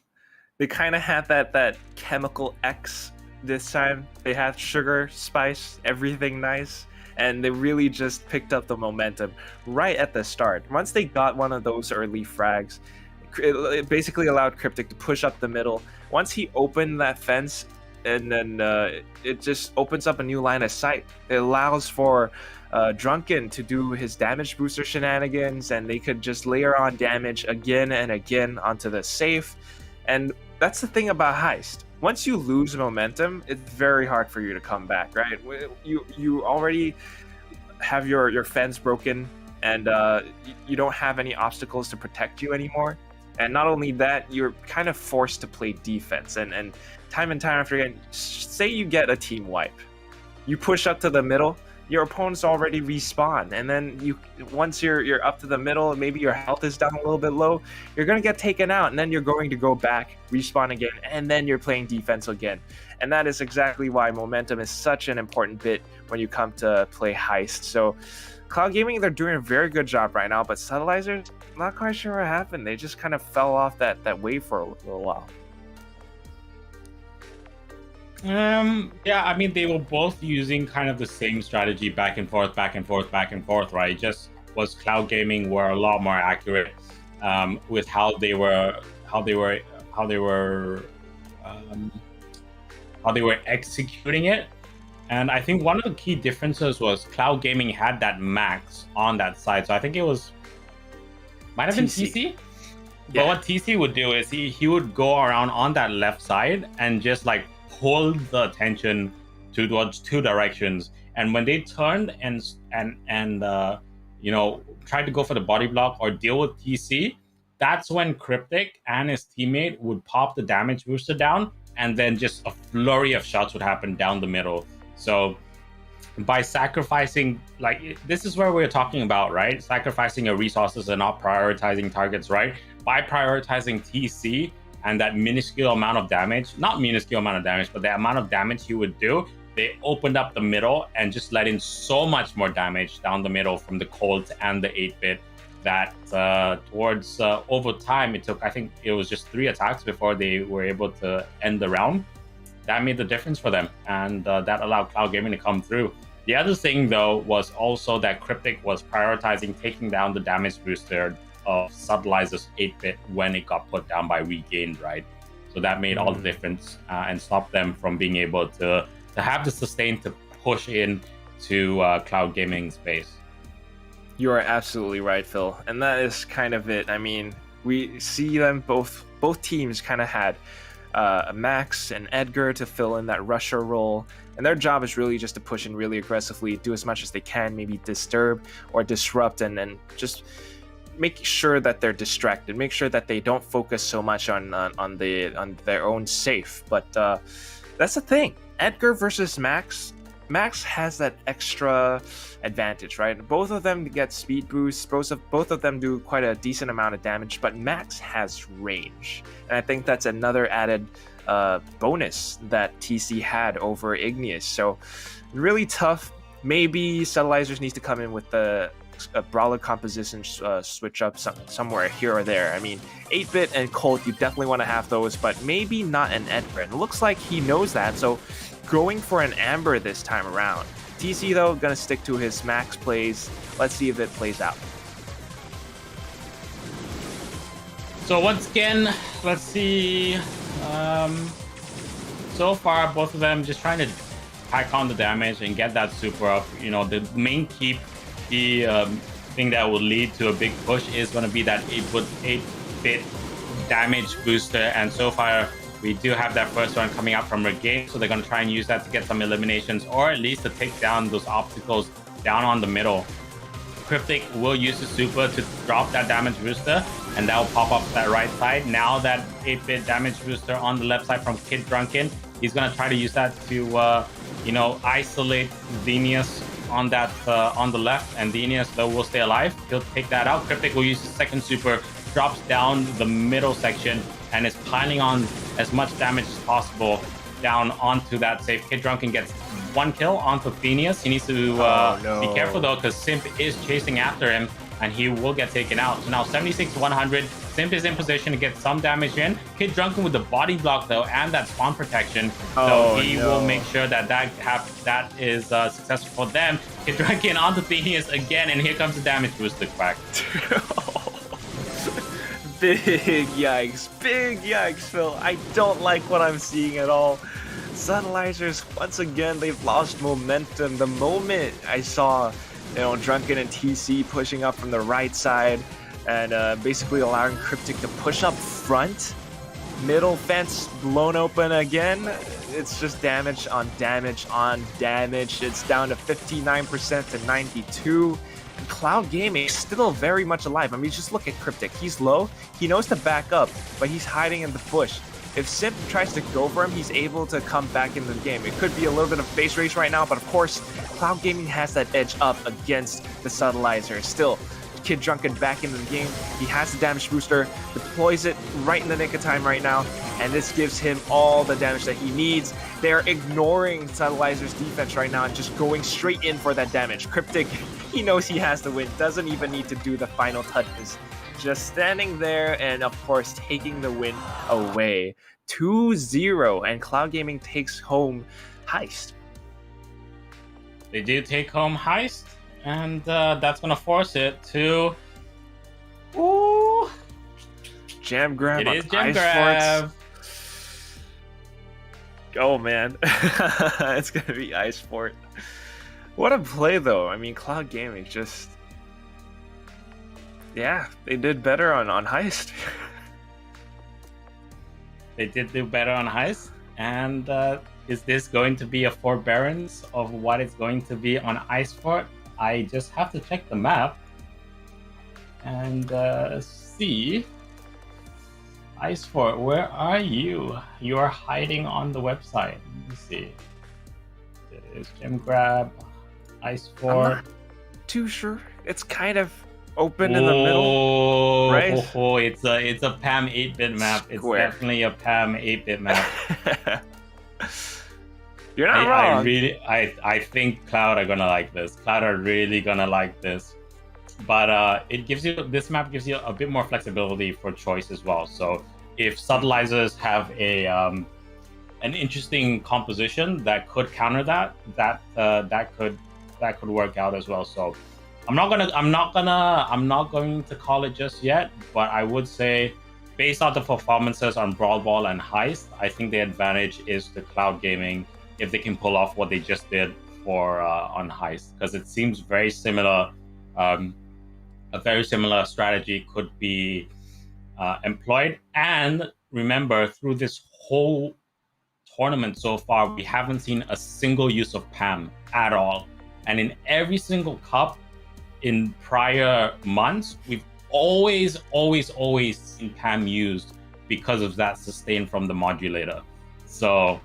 They kind of had that chemical X this time. They had sugar, spice, everything nice, and they really just picked up the momentum right at the start. Once they got one of those early frags, it basically allowed Cryptic to push up the middle. Once he opened that fence, and then it just opens up a new line of sight. It allows for Drunken to do his damage booster shenanigans, and they could just layer on damage again and again onto the safe. And that's the thing about Heist. Once you lose momentum, it's very hard for you to come back, right? You already have your fence broken, and you don't have any obstacles to protect you anymore. And not only that, you're kind of forced to play defense. And time after again, say you get a team wipe. You push up to the middle, your opponent's already respawn. And then once you're up to the middle, maybe your health is down a little bit low, you're going to get taken out. And then you're going to go back, respawn again, and then you're playing defense again. And that is exactly why momentum is such an important bit when you come to play Heist. So Cloud Gaming, they're doing a very good job right now, but Subtilizers, not quite sure what happened. They just kind of fell off that wave for a little while. Yeah, I mean, they were both using kind of the same strategy, back and forth, right? Just was Cloud Gaming were a lot more accurate with how they were executing it. And I think one of the key differences was Cloud Gaming had that max on that side. So I think might have been TC. But Yeah. what TC would do is he would go around on that left side and just like pull the attention towards two directions. And when they turned and tried to go for the body block or deal with TC, that's when Cryptic and his teammate would pop the damage booster down, and then just a flurry of shots would happen down the middle. So by sacrificing, like, this is where we're talking about, right? Sacrificing your resources and not prioritizing targets, right? By prioritizing TC and that minuscule amount of damage, not minuscule amount of damage, but the amount of damage he would do, they opened up the middle and just let in so much more damage down the middle from the Colt and the 8-bit that towards over time, it took, I think it was just 3 attacks before they were able to end the round. That made the difference for them, and that allowed Cloud Gaming to come through. The other thing, though, was also that Cryptic was prioritizing taking down the damage booster of Subtilizer's 8-bit when it got put down by Regained, right? So that made all the difference and stopped them from being able to have the sustain to push in to Cloud Gaming's base. You are absolutely right, Phil. And that is kind of it. I mean, we see them both teams kind of had Max and Edgar to fill in that rusher role, and their job is really just to push in really aggressively, do as much as they can, maybe disturb or disrupt, and then just make sure that they're distracted, make sure that they don't focus so much on their own safe. But that's the thing, Edgar versus Max has that extra advantage, right? Both of them get speed boosts, both of them do quite a decent amount of damage, but Max has range. And I think that's another added bonus that TC had over Igneous. So really tough. Maybe Subtilizers needs to come in with a brawler composition switch up somewhere here or there. I mean, 8-bit and Colt, you definitely want to have those, but maybe not an Edgar. And it looks like he knows that, so going for an Amber this time around. TC, though, gonna stick to his Max plays. Let's see if it plays out. So once again, let's see. So far, both of them just trying to pack on the damage and get that super up. You know, the main keep, the thing that will lead to a big push is going to be that 8-bit damage booster. And so far, we do have that first one coming out from Regain, so they're going to try and use that to get some eliminations, or at least to take down those obstacles down on the middle. Cryptic will use the super to drop that damage booster, and that will pop up that right side. Now that 8-bit damage booster on the left side from Kid Drunken, he's going to try to use that to, isolate Xenius on that on the left, and Xenius, though, will stay alive. He'll take that out. Cryptic will use the second super, drops down the middle section, and is piling on as much damage as possible down onto that safe. Kid Drunken gets 1 kill onto Xenius. He needs to be careful, though, because Simp is chasing after him, and he will get taken out. So now 76-100, Simp is in position to get some damage in. Kid Drunken with the body block though, and that spawn protection. Oh, So he no. will make sure that is successful for them. Kid Drunken on the Theus again, and here comes the damage boost to Quack. Big yikes, Phil. I don't like what I'm seeing at all. Subtilizers, once again, they've lost momentum. The moment I saw, Drunken and TC pushing up from the right side and basically allowing Cryptic to push up front, middle fence blown open again, it's just damage on damage on damage. It's down to 59% to 92. Cloud Gaming is still very much alive. I mean, just look at Cryptic. He's low. He knows to back up, but he's hiding in the bush. If Simp tries to go for him, he's able to come back into the game. It could be a little bit of face race right now, but of course, Cloud Gaming has that edge up against the Subtilizer. Still, Kid Drunken back into the game. He has the damage booster, deploys it right in the nick of time right now, and this gives him all the damage that he needs. They're ignoring Subtilizer's defense right now and just going straight in for that damage. Cryptic, he knows he has to win, doesn't even need to do the final touches. Just standing there and, of course, taking the win away. 2-0, and Cloud Gaming takes home Heist. They do take home Heist, and that's going to force it to... Ooh! Jam grab. It on is Jam Ice grab. Forts. Oh, man. It's going to be Ice Fort. What a play, though. I mean, Cloud Gaming just... Yeah, they did better on Heist. They did do better on Heist. And is this going to be a forbearance of what it's going to be on Ice Fort? I just have to check the map and see. Ice Fort, where are you? You are hiding on the website. Let me see. It is Gem Grab, Ice Fort. I'm not too sure. It's kind of open in the middle, right? Oh, it's a PAM 8-bit map. Square. It's definitely a PAM 8-bit map. You're not wrong. I think Cloud are gonna like this. Cloud are really gonna like this. But this map gives you a bit more flexibility for choice as well. So if Subtilizers have an interesting composition that could counter that could work out as well. So I'm not going to call it just yet, but I would say based on the performances on Brawl Ball and Heist, I think the advantage is to Cloud Gaming if they can pull off what they just did for on Heist, because it seems very similar. A very similar strategy could be employed. And remember, through this whole tournament so far, we haven't seen a single use of PAM at all. And in every single cup in prior months, we've always seen PAM used because of that sustain from the modulator. So,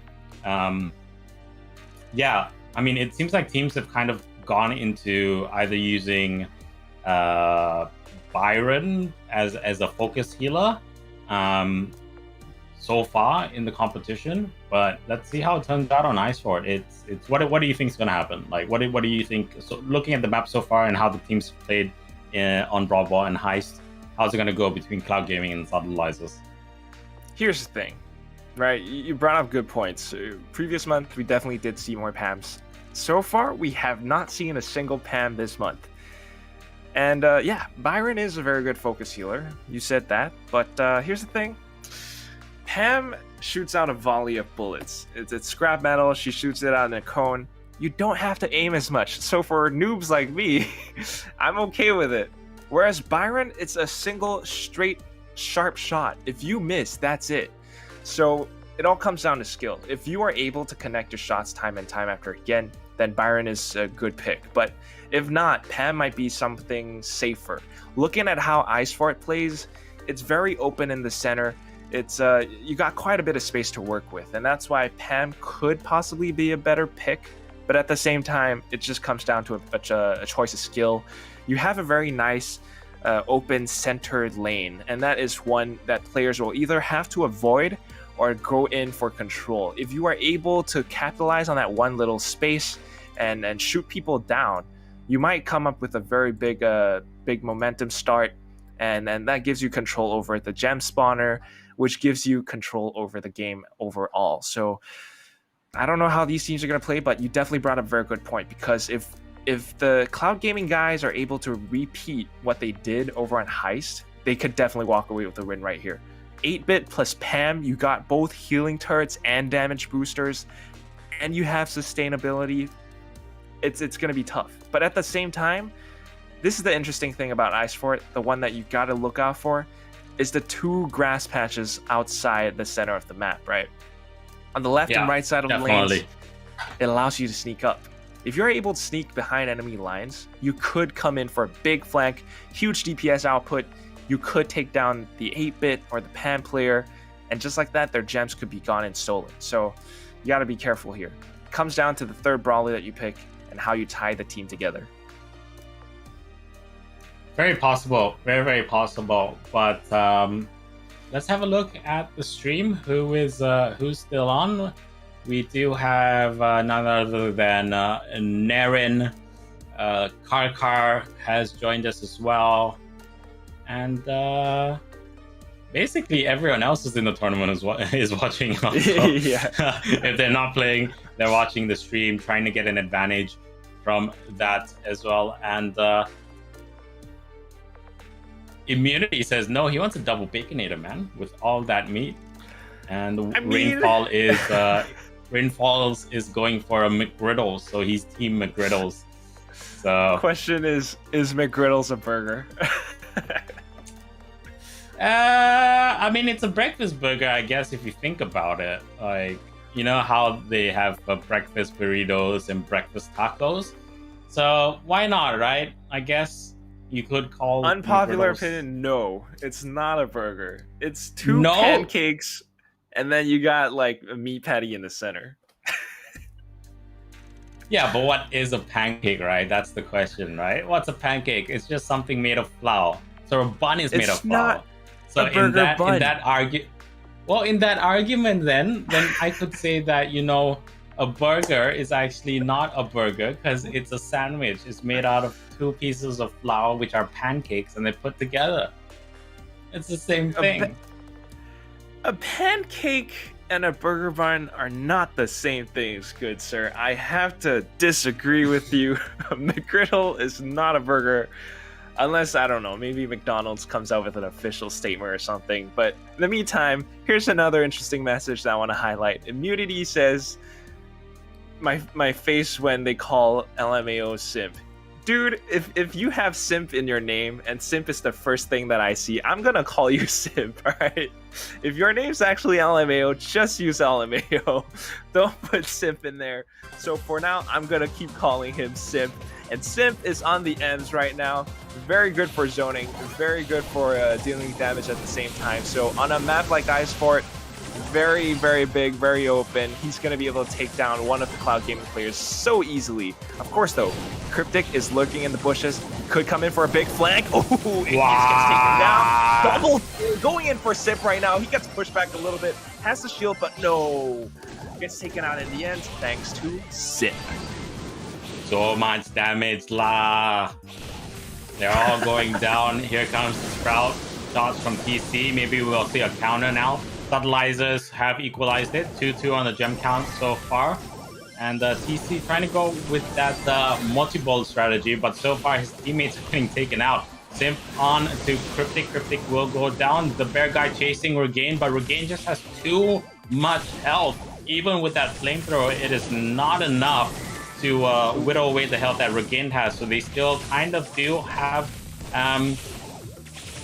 yeah, I mean, it seems like teams have kind of gone into either using Byron as a focus healer so far in the competition, but let's see how it turns out on Ice Fort. It's what do you think is going to happen? Like what do you think? So looking at the map so far and how the teams played on Brawl Ball and Heist, how's it going to go between Cloud Gaming and Subtilizers? Here's the thing, right? You brought up good points. Previous month we definitely did see more PAMs. So far we have not seen a single PAM this month. And yeah, Byron is a very good focus healer. You said that. But here's the thing. Pam shoots out a volley of bullets. It's scrap metal. She shoots it out in a cone. You don't have to aim as much. So for noobs like me, I'm okay with it. Whereas Byron, it's a single, straight, sharp shot. If you miss, that's it. So it all comes down to skill. If you are able to connect your shots time and time after again, then Byron is a good pick. But if not, Pam might be something safer. Looking at how Ice Fort plays, it's very open in the center. It's you got quite a bit of space to work with, and that's why Pam could possibly be a better pick. But at the same time, it just comes down to a choice of skill. You have a very nice open centered lane, and that is one that players will either have to avoid or go in for control. If you are able to capitalize on that one little space and shoot people down, you might come up with a very big momentum start. and then that gives you control over the gem spawner, which gives you control over the game overall. So I don't know how these teams are going to play, but you definitely brought up a very good point, because if the cloud gaming guys are able to repeat what they did over on Heist, they could definitely walk away with a win right here. 8-bit plus Pam, you got both healing turrets and damage boosters, and you have sustainability. It's going to be tough. But at the same time, this is the interesting thing about Ice Fort, the one that you got to look out for, is the 2 grass patches outside the center of the map, right? On the left and right side of the lanes, it allows you to sneak up. If you're able to sneak behind enemy lines, you could come in for a big flank, huge DPS output. You could take down the 8-bit or the Pan player, and just like that, their gems could be gone and stolen. So you got to be careful here. It comes down to the third brawler that you pick and how you tie the team together. Very possible, very possible. But let's have a look at the stream. Who's still on? We do have none other than Naren. Karkar has joined us as well, and basically everyone else is in the tournament is watching. Yeah. If they're not playing, they're watching the stream, trying to get an advantage from that as well. And Immunity says no, he wants a double baconator, man, with all that meat. And Rainfall is Rainfalls is going for a McGriddle, so he's team McGriddles. So question is McGriddles a burger? I mean, it's a breakfast burger, I guess, if you think about it. Like, you know how they have breakfast burritos and breakfast tacos? So why not, right? I guess you could call unpopular McGriddles. opinion, no, it's not a burger. It's 2 pancakes, and then you got like a meat patty in the center. Yeah, but what is a pancake, right? That's the question, right? What's a pancake? It's just something made of flour. So a bun is made of flour. So in that argument, then I could say that, you know, a burger is actually not a burger because it's a sandwich. It's made out of 2 pieces of flour, which are pancakes, and they put together. It's the same thing. A pancake and a burger bun are not the same things, good sir. I have to disagree with you. A McGriddle is not a burger. Unless, I don't know, maybe McDonald's comes out with an official statement or something. But in the meantime, here's another interesting message that I want to highlight. Immunity says, my face when they call LMAO simp. Dude, if you have simp in your name and simp is the first thing that I see, I'm gonna call you simp, alright? If your name's actually LMAO, just use LMAO. Don't put simp in there. So for now, I'm gonna keep calling him simp. And simp is on the ends right now. Very good for zoning, very good for dealing damage at the same time. So on a map like Ice Fort, very big, very open. He's going to be able to take down one of the Cloud Gaming players so easily. Of course, though, Cryptic is lurking in the bushes. Could come in for a big flank. Oh, and he just gets taken down. Double going in for Simp right now. He gets pushed back a little bit. Has the shield, but no. Gets taken out in the end thanks to Simp. So much damage, la. They're all going down. Here comes the Sprout. Shots from TC. Maybe we'll see a counter now. Subtilizers have equalized it. 2-2 on the gem count so far. And TC trying to go with that multi-ball strategy, but so far his teammates are getting taken out. Simp on to Cryptic. Cryptic will go down. The bear guy chasing Regain, but Regain just has too much health. Even with that flamethrower, it is not enough to whittle away the health that Regain has. So they still kind of do have...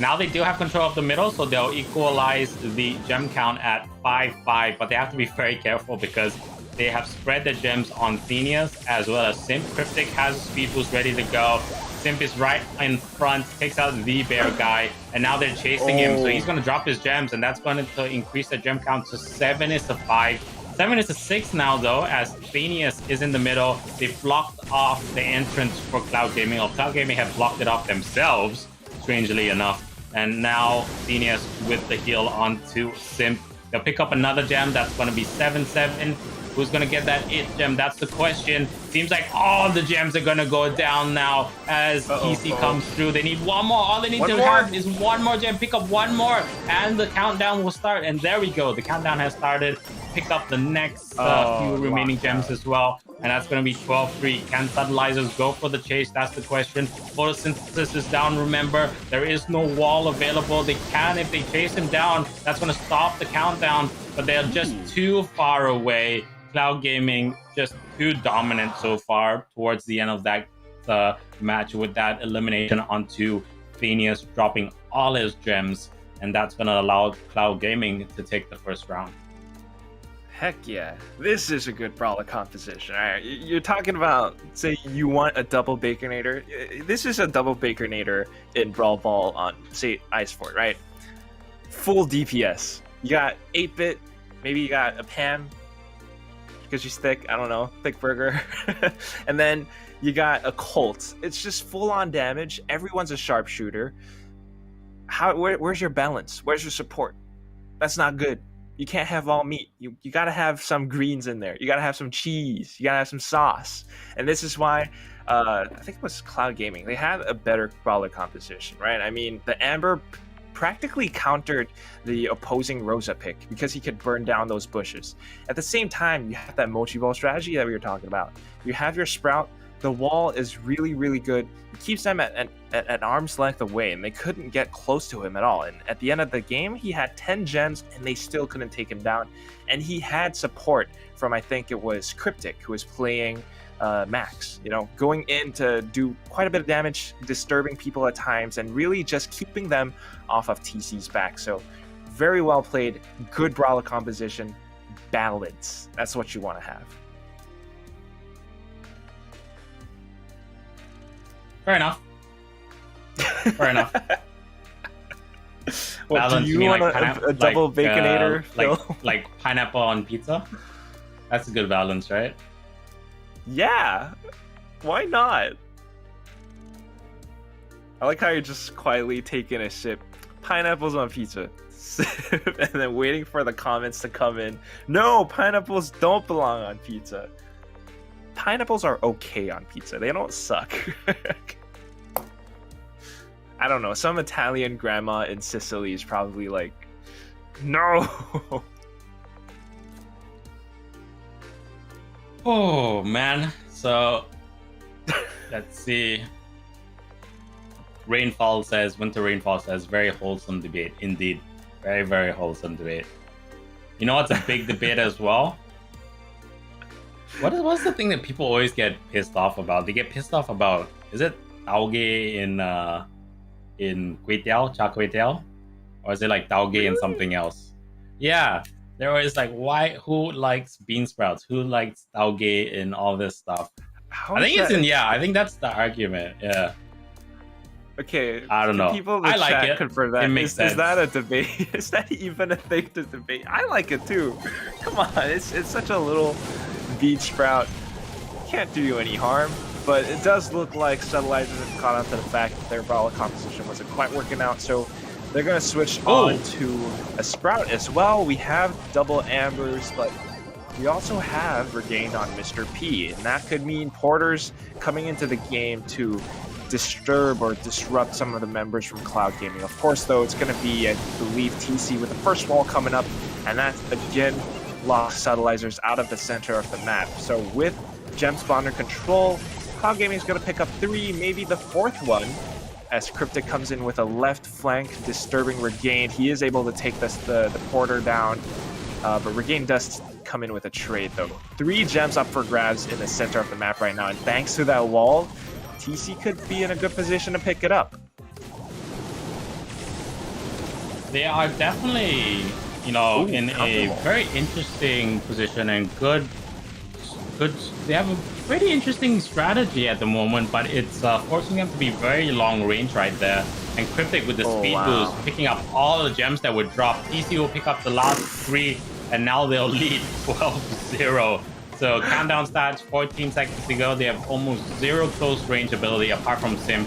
now they do have control of the middle, so they'll equalize the gem count at 5-5, but they have to be very careful because they have spread the gems on Thenius as well as Simp. Cryptic has a speed boost ready to go. Simp is right in front, takes out the bear guy, and now they're chasing him, so he's going to drop his gems, and that's going to increase the gem count to 7-5. 7-6 now, though, as Thenius is in the middle. They blocked off the entrance for Cloud Gaming, or Cloud Gaming have blocked it off themselves, strangely enough. And now Thenius with the heal onto Simp. They'll pick up another gem. That's going to be 7-7. Who's gonna get that 8th gem? That's the question. Seems like all the gems are gonna go down now as TC comes through. They need one more. All they need to have is one more gem. Pick up one more, and the countdown will start. And there we go. The countdown has started. Pick up the next few remaining gems as well. And that's going to be 12-3. Can Stabilizers go for the chase? That's the question. Photosynthesis is down, remember. There is no wall available. They can, if they chase him down, that's going to stop the countdown. But they're just too far away. Cloud Gaming just too dominant so far towards the end of that match with that elimination onto Phineas dropping all his gems. And that's going to allow Cloud Gaming to take the first round. Heck yeah, this is a good brawler composition. All right, you're talking about, say you want a double Baconator. This is a double Baconator in Brawl Ball on, say, Ice Fort, right? Full DPS. You got 8-bit, maybe you got a Pam, because she's thick, I don't know, thick burger. And then you got a Colt. It's just full on damage. Everyone's a sharpshooter. Where's your balance? Where's your support? That's not good. You can't have all meat. You got to have some greens in there. You got to have some cheese. You got to have some sauce. And this is why I think it was Cloud Gaming. They had a better brawler composition, right? I mean, the Amber practically countered the opposing Rosa pick because he could burn down those bushes. At the same time, you have that Mochi Ball strategy that we were talking about. You have your Sprout. The wall is really, really good. It keeps them at arm's length away, and they couldn't get close to him at all. And at the end of the game, he had 10 gems, and they still couldn't take him down. And he had support from, I think it was Cryptic, who was playing Max, you know, going in to do quite a bit of damage, disturbing people at times, and really just keeping them off of TC's back. So very well played, good brawler composition, balance. That's what you want to have. Fair enough. Fair enough. Well, balance, do you want like a double Baconator? Like pineapple on pizza? That's a good balance, right? Yeah. Why not? I like how you're just quietly taking a sip. Pineapples on pizza. And then waiting for the comments to come in. No, pineapples don't belong on pizza. Pineapples are okay on pizza. They don't suck. I don't know. Some Italian grandma in Sicily is probably like, no. Oh, man. So, let's see. Winter Rainfall says, very wholesome debate. Indeed. Very, very wholesome debate. You know what's a big debate as well? What's the thing that people always get pissed off about? They get pissed off about, is it tauge in kway teow, cha kway teow? Or is it like tauge in something else? Yeah, they're always like, who likes bean sprouts? Who likes tauge in all this stuff? I think that's the argument, yeah. Okay, I don't know. People in the I like chat it. confirm that. It makes sense. Is that a debate? Is that even a thing to debate? I like it too. Come on, it's such a little bean sprout. Can't do you any harm, but it does look like Stabilizers have caught on to the fact that their brawler composition wasn't quite working out, so they're going to switch on to a Sprout as well. We have double Ambers, but we also have Regained on Mr. P, and that could mean Porters coming into the game to disturb or disrupt some of the members from Cloud Gaming. Of course, though, it's going to be, I believe, TC with the first wall coming up, and that's again lost Stabilizers out of the center of the map. So with gem spawner control, Cloud Gaming is going to pick up 3, maybe the 4th one, as Cryptic comes in with a left flank disturbing Regained. He is able to take the Porter down, but Regained does come in with a trade, though. 3 gems up for grabs in the center of the map right now, and thanks to that wall, TC could be in a good position to pick it up. They are definitely, in a very interesting position and good. They have a pretty interesting strategy at the moment, but it's forcing them to be very long range right there. And Cryptic with the speed boost, picking up all the gems that would drop. TC will pick up the last 3, and now they'll lead 12-0. So countdown stats, 14 seconds to go. They have almost 0 close range ability apart from Simp,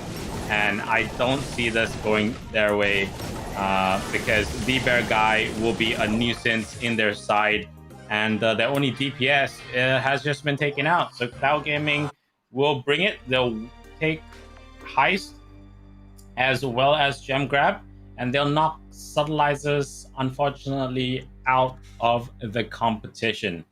and I don't see this going their way because the Bear guy will be a nuisance in their side. and their only DPS has just been taken out. So Cloud Gaming will bring it. They'll take Heist as well as Gem Grab, and they'll knock Subtilizers, unfortunately, out of the competition.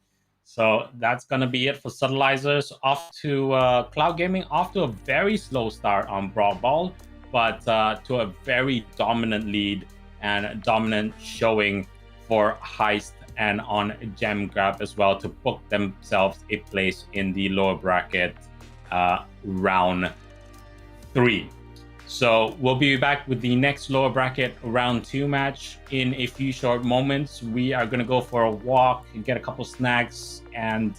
So that's going to be it for Subtilizers. Off to Cloud Gaming, off to a very slow start on Brawl, but to a very dominant lead and dominant showing for Heist and on Gem Grab as well to book themselves a place in the lower bracket round 3. So we'll be back with the next lower bracket round 2 match in a few short moments. We are going to go for a walk and get a couple snacks, and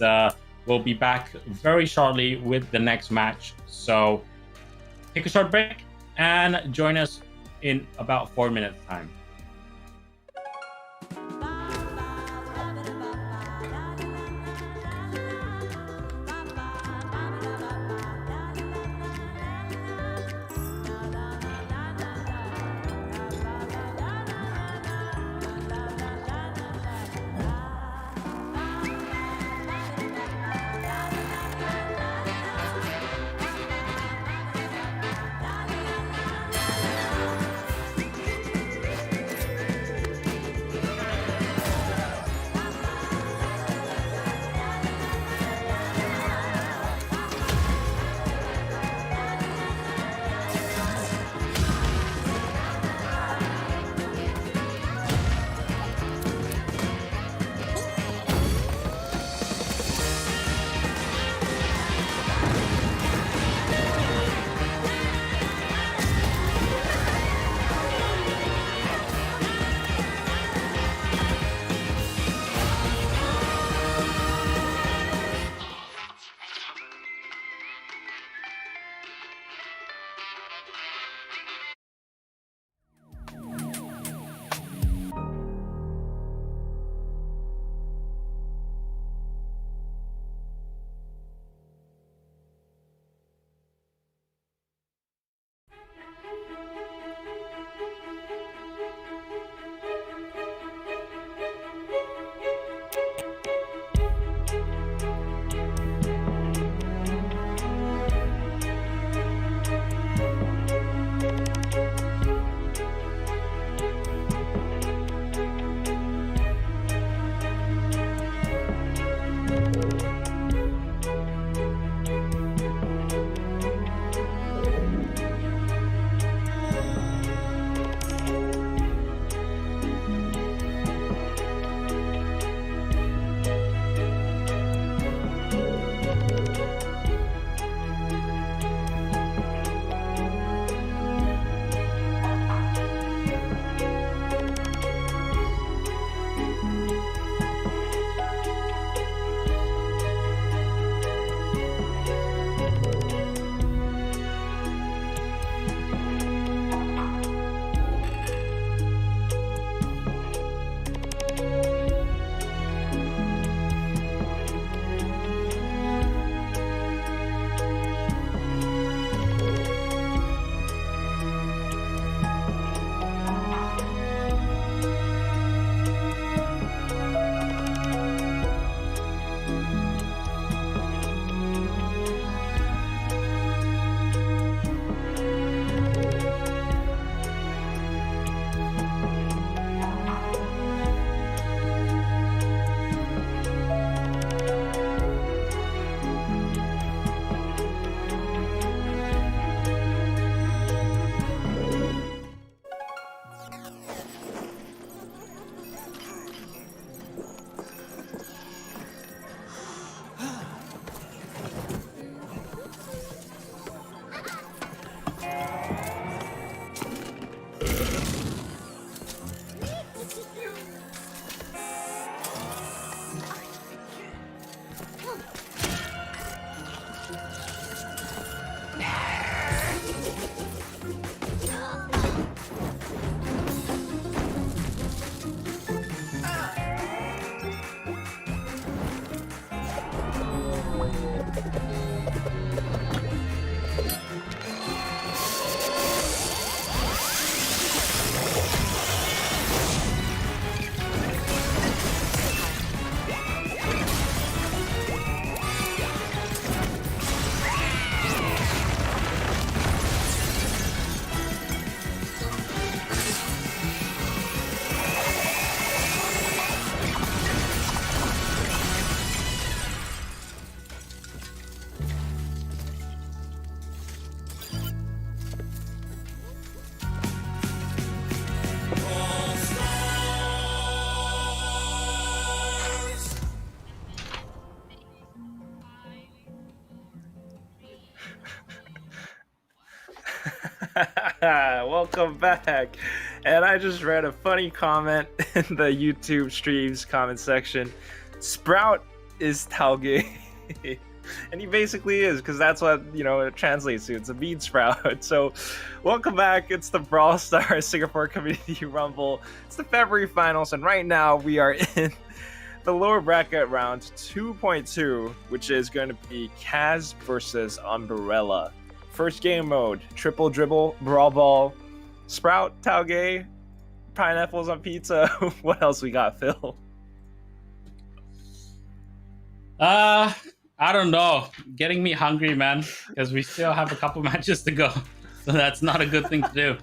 we'll be back very shortly with the next match. So take a short break and join us in about 4 minutes time. Welcome back. And I just read a funny comment in the YouTube streams comment section. Sprout is Tauge. And he basically is, because that's what, it translates to. It's a bean sprout. So, welcome back. It's the Brawl Stars Singapore Community Rumble. It's the February finals, and right now we are in the lower bracket round 2.2, which is going to be Kaz versus Umbrella. First game mode, triple dribble, brawl ball, Sprout, Tauge, pineapples on pizza. What else we got, Phil? I don't know. Getting me hungry, man, because we still have a couple matches to go. So that's not a good thing to do.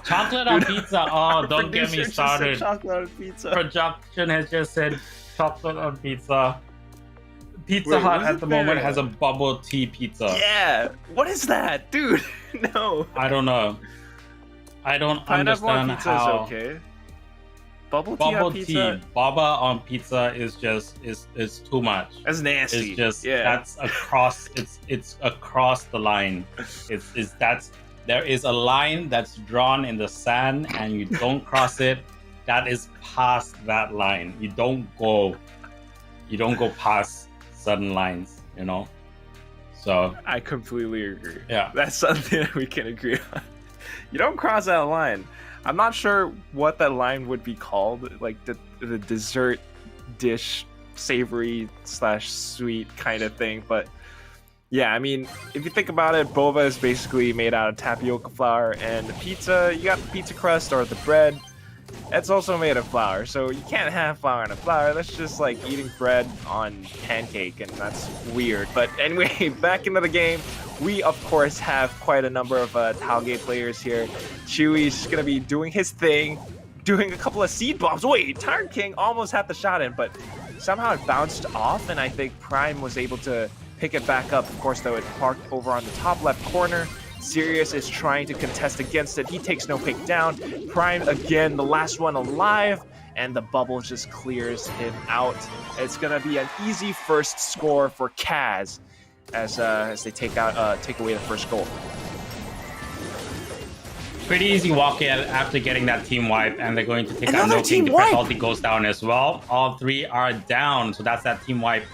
Chocolate on pizza. Oh, don't get me started. Chocolate on pizza. Production has just said chocolate on pizza. Pizza Hut at the moment has a bubble tea pizza. Yeah. What is that, dude? No. I don't know. I don't Pineapple understand on pizza how. is okay. Bubble tea, baba on pizza is just is too much. That's nasty. It's just that's across. It's across the line. There is a line that's drawn in the sand, and you don't cross it. That is past that line. You don't go past certain lines. So I completely agree. Yeah, that's something that we can agree on. You don't cross that line. I'm not sure what that line would be called, like the dessert dish, savory / sweet kind of thing. But yeah, I mean, if you think about it, boba is basically made out of tapioca flour, and the pizza, you got the pizza crust or the bread. It's also made of flour, so you can't have flour in a flour. That's just like eating bread on pancake, and that's weird. But anyway, back into the game. We, of course, have quite a number of Tauge players here. Chewy's going to be doing his thing, doing a couple of seed bombs. Wait, Tyrant King almost had the shot in, but somehow it bounced off, and I think Prime was able to pick it back up. Of course, though, it parked over on the top left corner. Sirius is trying to contest against it. He takes no pick down. Prime, again, the last one alive, and the bubble just clears him out. It's going to be an easy first score for Kaz as they take away the first goal. Pretty easy walk in after getting that team wipe, and they're going to take out Another no king. team Defense wipe! ulti goes down as well. All three are down, so that's that team wipe.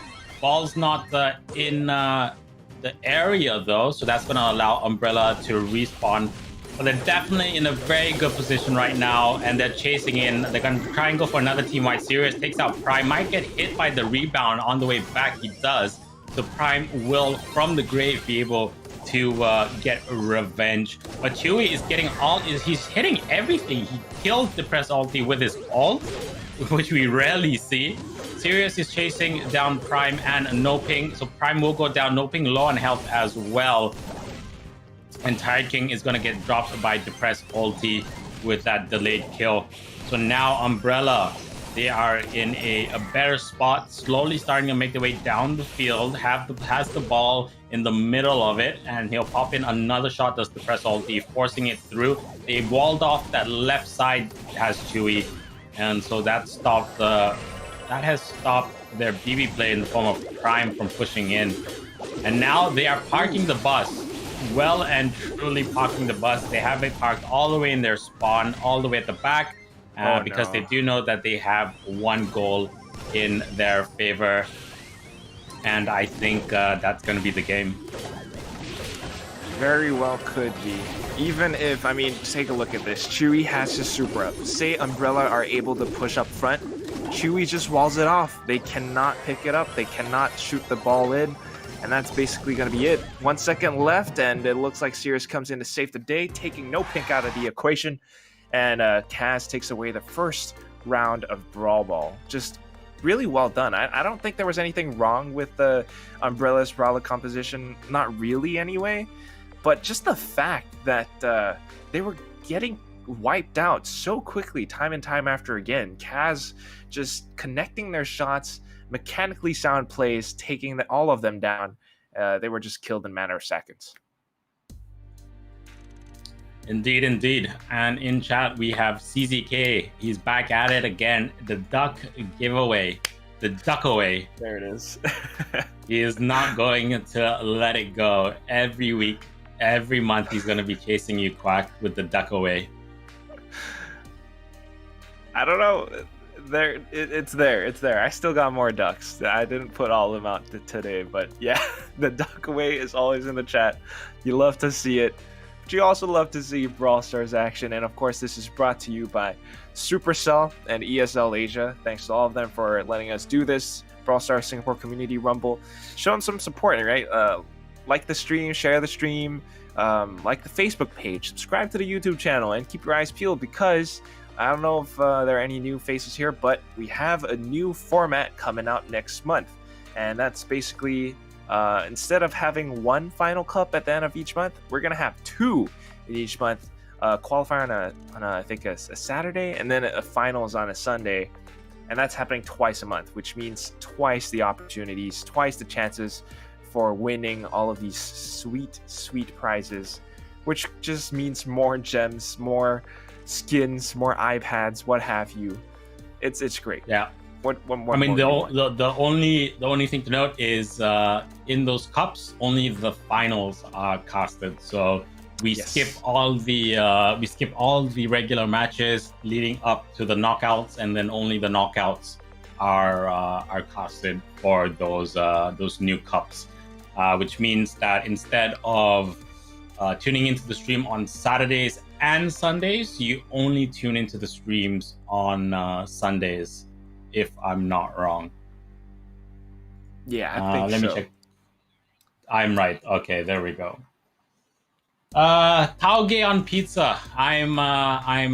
Ball's not in the area though, so that's going to allow Umbrella to respawn. But they're definitely in a very good position right now, and they're chasing in. They're going to try and go for another team wipe. Sirius takes out Prime. Might get hit by the rebound on the way back. He does. So Prime will, from the grave, be able to get revenge. But Chewy is getting he's hitting everything. He killed the press ulti with his ult, which we rarely see. Sirius is chasing down Prime and no ping. So Prime will go down, no ping, low on health as well. And Tyrant King is going to get dropped by Depressed ulti with that delayed kill. So now Umbrella, they are in a better spot, slowly starting to make their way down the field. Has the ball in the middle of it, and he'll pop in another shot. Does the press ulti, forcing it through. They walled off that left side, has Chewy, and so that has stopped their BB play in the form of Prime from pushing in. And now they are parking the bus. Well and truly parking the bus. They have it parked all the way in their spawn, all the way at the back. Because they do know that they have one goal in their favor, and I think that's going to be the game. Very well could be. Even if, I mean, take a look at this. Chewy has his super up. Say Umbrella are able to push up front, Chewy just walls it off. They cannot pick it up. They cannot shoot the ball in, and that's basically going to be it. 1 second left, and it looks like Sirius comes in to save the day, taking no pink out of the equation. And Kaz takes away the first round of Brawl Ball. Just really well done. I don't think there was anything wrong with the Umbrella's Brawler composition. Not really, anyway. But just the fact that they were getting wiped out so quickly, time and time after again. Kaz just connecting their shots, mechanically sound plays, taking all of them down. They were just killed in a matter of seconds. Indeed, indeed. And in chat, we have CZK. He's back at it again. The duck giveaway. The duck away. There it is. He is not going to let it go. Every week, Every month he's gonna be chasing you, Quack, with the duck away. I don't know. It's there. I still got more ducks. I didn't put all of them out today, but yeah, the duck away is always in the chat. You love to see it, but you also love to see Brawl Stars action. And of course, this is brought to you by Supercell and ESL Asia. Thanks to all of them for letting us do this Brawl Stars Singapore Community Rumble, showing some support, right? Like the stream, share the stream, like the Facebook page, subscribe to the YouTube channel, and keep your eyes peeled because I don't know if there are any new faces here, but we have a new format coming out next month. And that's basically, instead of having one final cup at the end of each month, we're going to have two in each month. Qualifier on I think a Saturday, and then a finals on a Sunday. And that's happening twice a month, which means twice the opportunities, twice the chances for winning all of these sweet, sweet prizes, which just means more gems, more skins, more iPads, what have you. It's great. Yeah. What I mean, the only thing to note is in those cups, only the finals are casted. So we skip all the regular matches leading up to the knockouts, and then only the knockouts are casted for those new cups, which means that instead of tuning into the stream on Saturdays and Sundays, you only tune into the streams on Sundays, if I'm not wrong. Yeah, I think let me check. I'm right. Okay, there we go. Tauge on pizza. I'm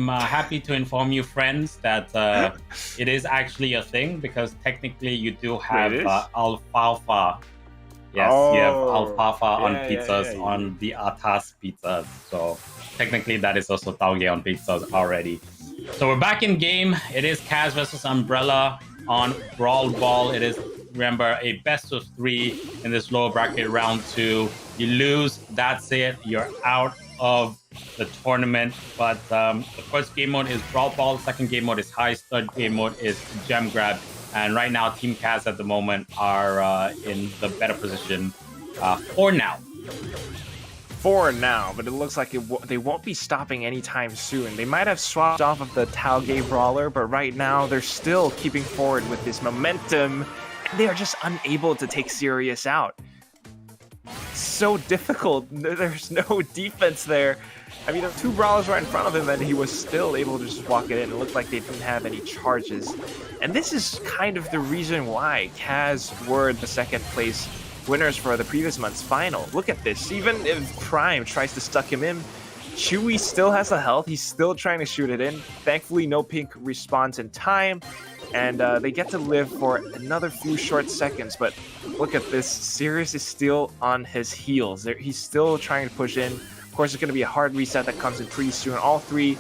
happy to inform you, friends, that it is actually a thing, because technically you do have alfalfa. Yes, you have alfalfa on pizzas, on the atas pizzas. So technically that is also tauge on pizzas already. So we're back in game. It is Kaz versus Umbrella on Brawl Ball. It is, remember, a best of 3 in this lower bracket round 2. You lose, that's it. You're out of the tournament. But the first game mode is Brawl Ball. Second game mode is Heist. Third game mode is Gem Grab. And right now, Team Kaz at the moment are in the better position for now. For now, but it looks like they won't be stopping anytime soon. They might have swapped off of the Tauge Brawler, but right now they're still keeping forward with this momentum. They are just unable to take Sirius out. So difficult. There's no defense there. I mean, there were 2 brawlers right in front of him, and he was still able to just walk it in. It looked like they didn't have any charges. And this is kind of the reason why Kaz were the second place winners for the previous month's final. Look at this. Even if Prime tries to stuck him in, Chewy still has the health. He's still trying to shoot it in. Thankfully, no pink responds in time. And they get to live for another few short seconds. But look at this. Sirius is still on his heels. He's still trying to push in. Of course, it's going to be a hard reset that comes in pretty soon. All 3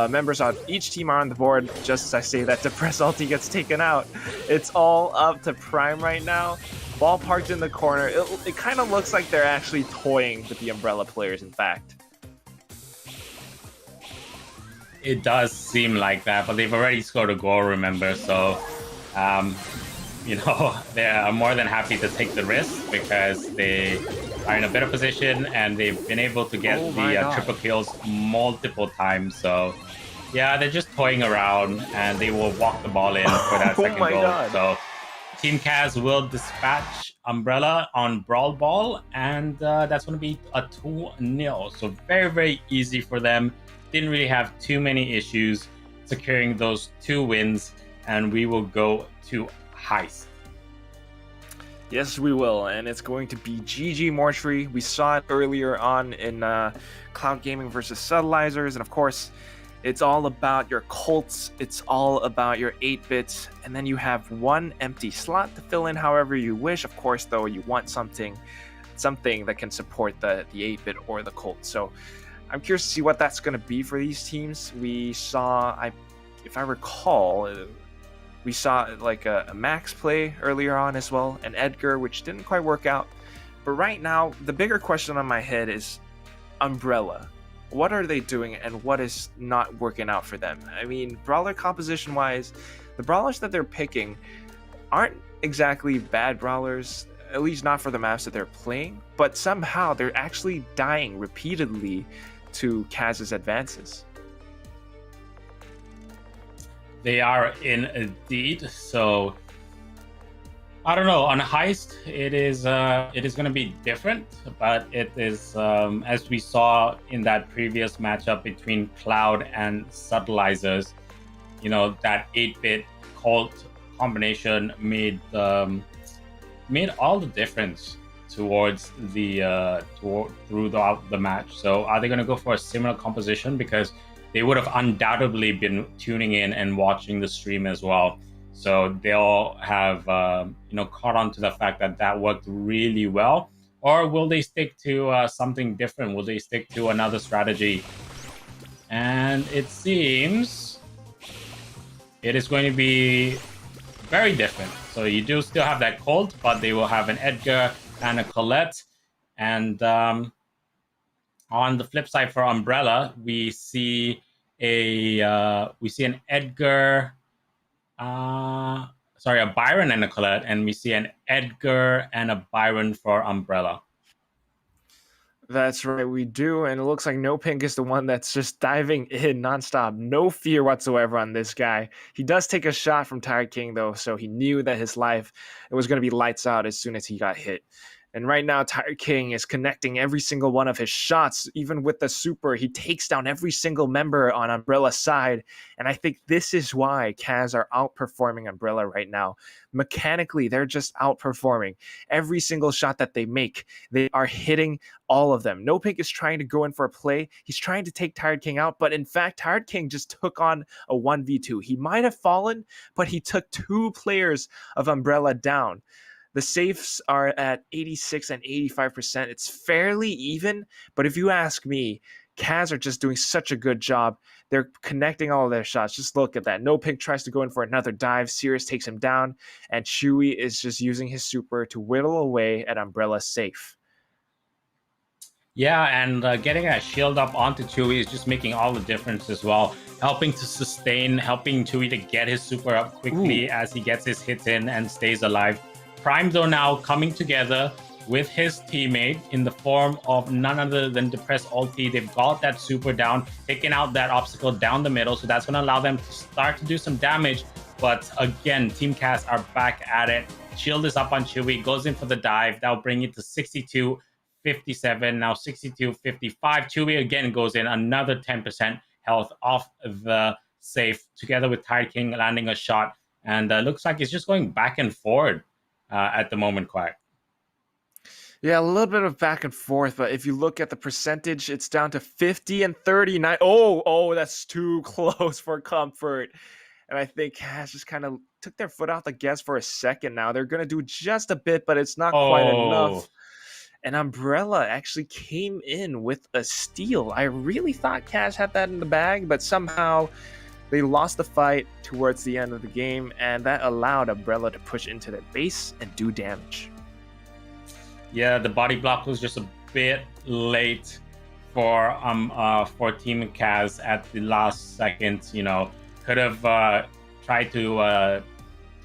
members on each team are on the board. Just as I say that, Depress ulti gets taken out. It's all up to Prime right now. Ball parked in the corner. It kind of looks like they're actually toying with the Umbrella players, in fact. It does seem like that, but they've already scored a goal, remember? So, you know, they are more than happy to take the risk because they are in a better position and they've been able to get the triple kills multiple times. So, yeah, they're just toying around and they will walk the ball in for that second goal. So, Team Kaz will dispatch Umbrella on Brawl Ball, and that's going to be a 2-0. So, very, very easy for them. Didn't really have too many issues securing those 2 wins, and we will go to Heist. Yes, we will, and it's going to be GG Mortuary. We saw it earlier on in Cloud Gaming versus Subtilizers, and of course, it's all about your Colts, it's all about your 8-bits, and then you have 1 empty slot to fill in however you wish. Of course, though, you want something that can support the 8-bit or the Colt. So I'm curious to see what that's going to be for these teams. We saw, if I recall, we saw like a Max play earlier on as well, and Edgar, which didn't quite work out. But right now, the bigger question on my head is Umbrella. What are they doing and what is not working out for them? I mean, brawler composition-wise, the brawlers that they're picking aren't exactly bad brawlers. at least not for the maps that they're playing, but somehow they're actually dying repeatedly to Kaz's advances. They are indeed. So I don't know. On Heist, it is going to be different, but it is as we saw in that previous matchup between Cloud and Subtilizers. You know, that 8-bit Colt combination made all the difference towards the throughout the match. So are they going to go for a similar composition? Because they would have undoubtedly been tuning in and watching the stream as well. So they'll have caught on to the fact that that worked really well. Or will they stick to something different? Will they stick to another strategy? And it seems it is going to be very different. So you do still have that Colt, but they will have an Edgar and a Colette. And on the flip side for Umbrella, we see an Edgar, a Byron and a Colette, and we see an Edgar and a Byron for Umbrella. That's right, we do, and it looks like No Pink is the one that's just diving in nonstop. No fear whatsoever on this guy. He does take a shot from Tired King, though, so he knew that his life it was going to be lights out as soon as he got hit. And right now, Tired King is connecting every single one of his shots. Even with the super, he takes down every single member on Umbrella's side. And I think this is why Kaz are outperforming Umbrella right now. Mechanically, they're just outperforming. Every single shot that they make, they are hitting all of them. No Pink is trying to go in for a play. He's trying to take Tired King out. But in fact, Tired King just took on a 1v2. He might have fallen, but he took 2 players of Umbrella down. The safes are at 86 and 85%. It's fairly even, but if you ask me, Kaz are just doing such a good job. They're connecting all of their shots. Just look at that. No Pink tries to go in for another dive. Sirius takes him down, and Chewy is just using his super to whittle away at Umbrella's safe. Yeah, and getting a shield up onto Chewy is just making all the difference as well. Helping to sustain, helping Chewy to get his super up quickly as he gets his hits in and stays alive. Prime, though, now coming together with his teammate in the form of none other than Depressed Ulti. They've got that super down, taking out that obstacle down the middle, so that's going to allow them to start to do some damage. But again, Team Cast are back at it. Shield is up on Chewy, goes in for the dive. That'll bring it to 62-57, now 62-55. Chewy again goes in, another 10% health off the safe, together with Tired King landing a shot. And looks like it's just going back and forward. At the moment, Quack. Yeah, a little bit of back and forth, but if you look at the percentage, it's down to 50 and 39. Oh, that's too close for comfort. And I think Kaz just kind of took their foot off the gas for a second now. They're going to do just a bit, but it's not quite enough. And Umbrella actually came in with a steal. I really thought Kaz had that in the bag, but somehow they lost the fight towards the end of the game, and that allowed Umbrella to push into their base and do damage. Yeah, the body block was just a bit late for Team Kaz at the last second. You know, could have tried to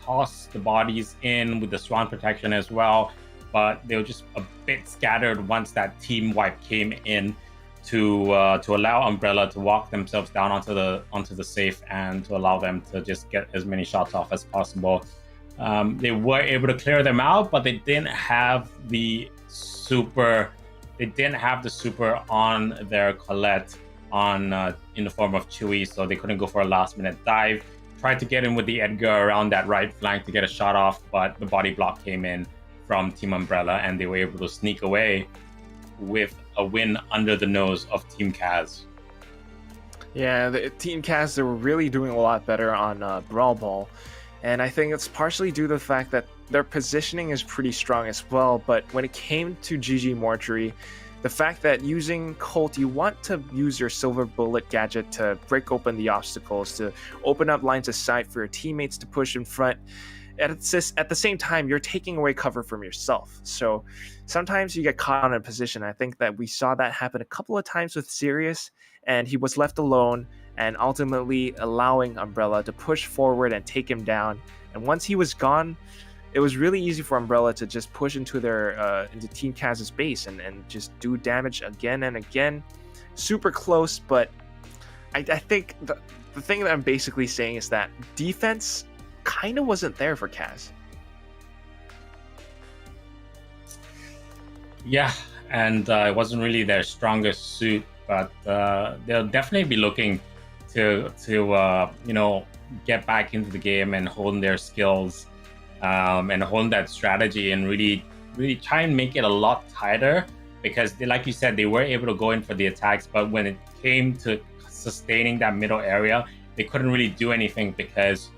toss the bodies in with the Swan protection as well, but they were just a bit scattered once that team wipe came in. To allow Umbrella to walk themselves down onto the safe and to allow them to just get as many shots off as possible. They were able to clear them out, but they didn't have the super. They didn't have the super on their Colette in the form of Chewy, so they couldn't go for a last-minute dive. Tried to get in with the Edgar around that right flank to get a shot off, but the body block came in from Team Umbrella, and they were able to sneak away with a win under the nose of Team Kaz. Yeah, the Team Kaz, they were really doing a lot better on Brawl Ball, and I think it's partially due to the fact that their positioning is pretty strong as well. But when it came to GG Mortuary, the fact that using Colt, you want to use your Silver Bullet gadget to break open the obstacles, to open up lines of sight for your teammates to push in front. At the same time, you're taking away cover from yourself. So sometimes you get caught on a position. I think that we saw that happen a couple of times with Sirius, and he was left alone and ultimately allowing Umbrella to push forward and take him down. And once he was gone, it was really easy for Umbrella to just push into into Team Kaz's base and just do damage again and again. Super close, but I think the thing that I'm basically saying is that defense kind of wasn't there for Kaz. Yeah, and it wasn't really their strongest suit, but they'll definitely be looking to get back into the game and hone their skills and hone that strategy and really try and make it a lot tighter, because like you said, they were able to go in for the attacks, but when it came to sustaining that middle area, they couldn't really do anything because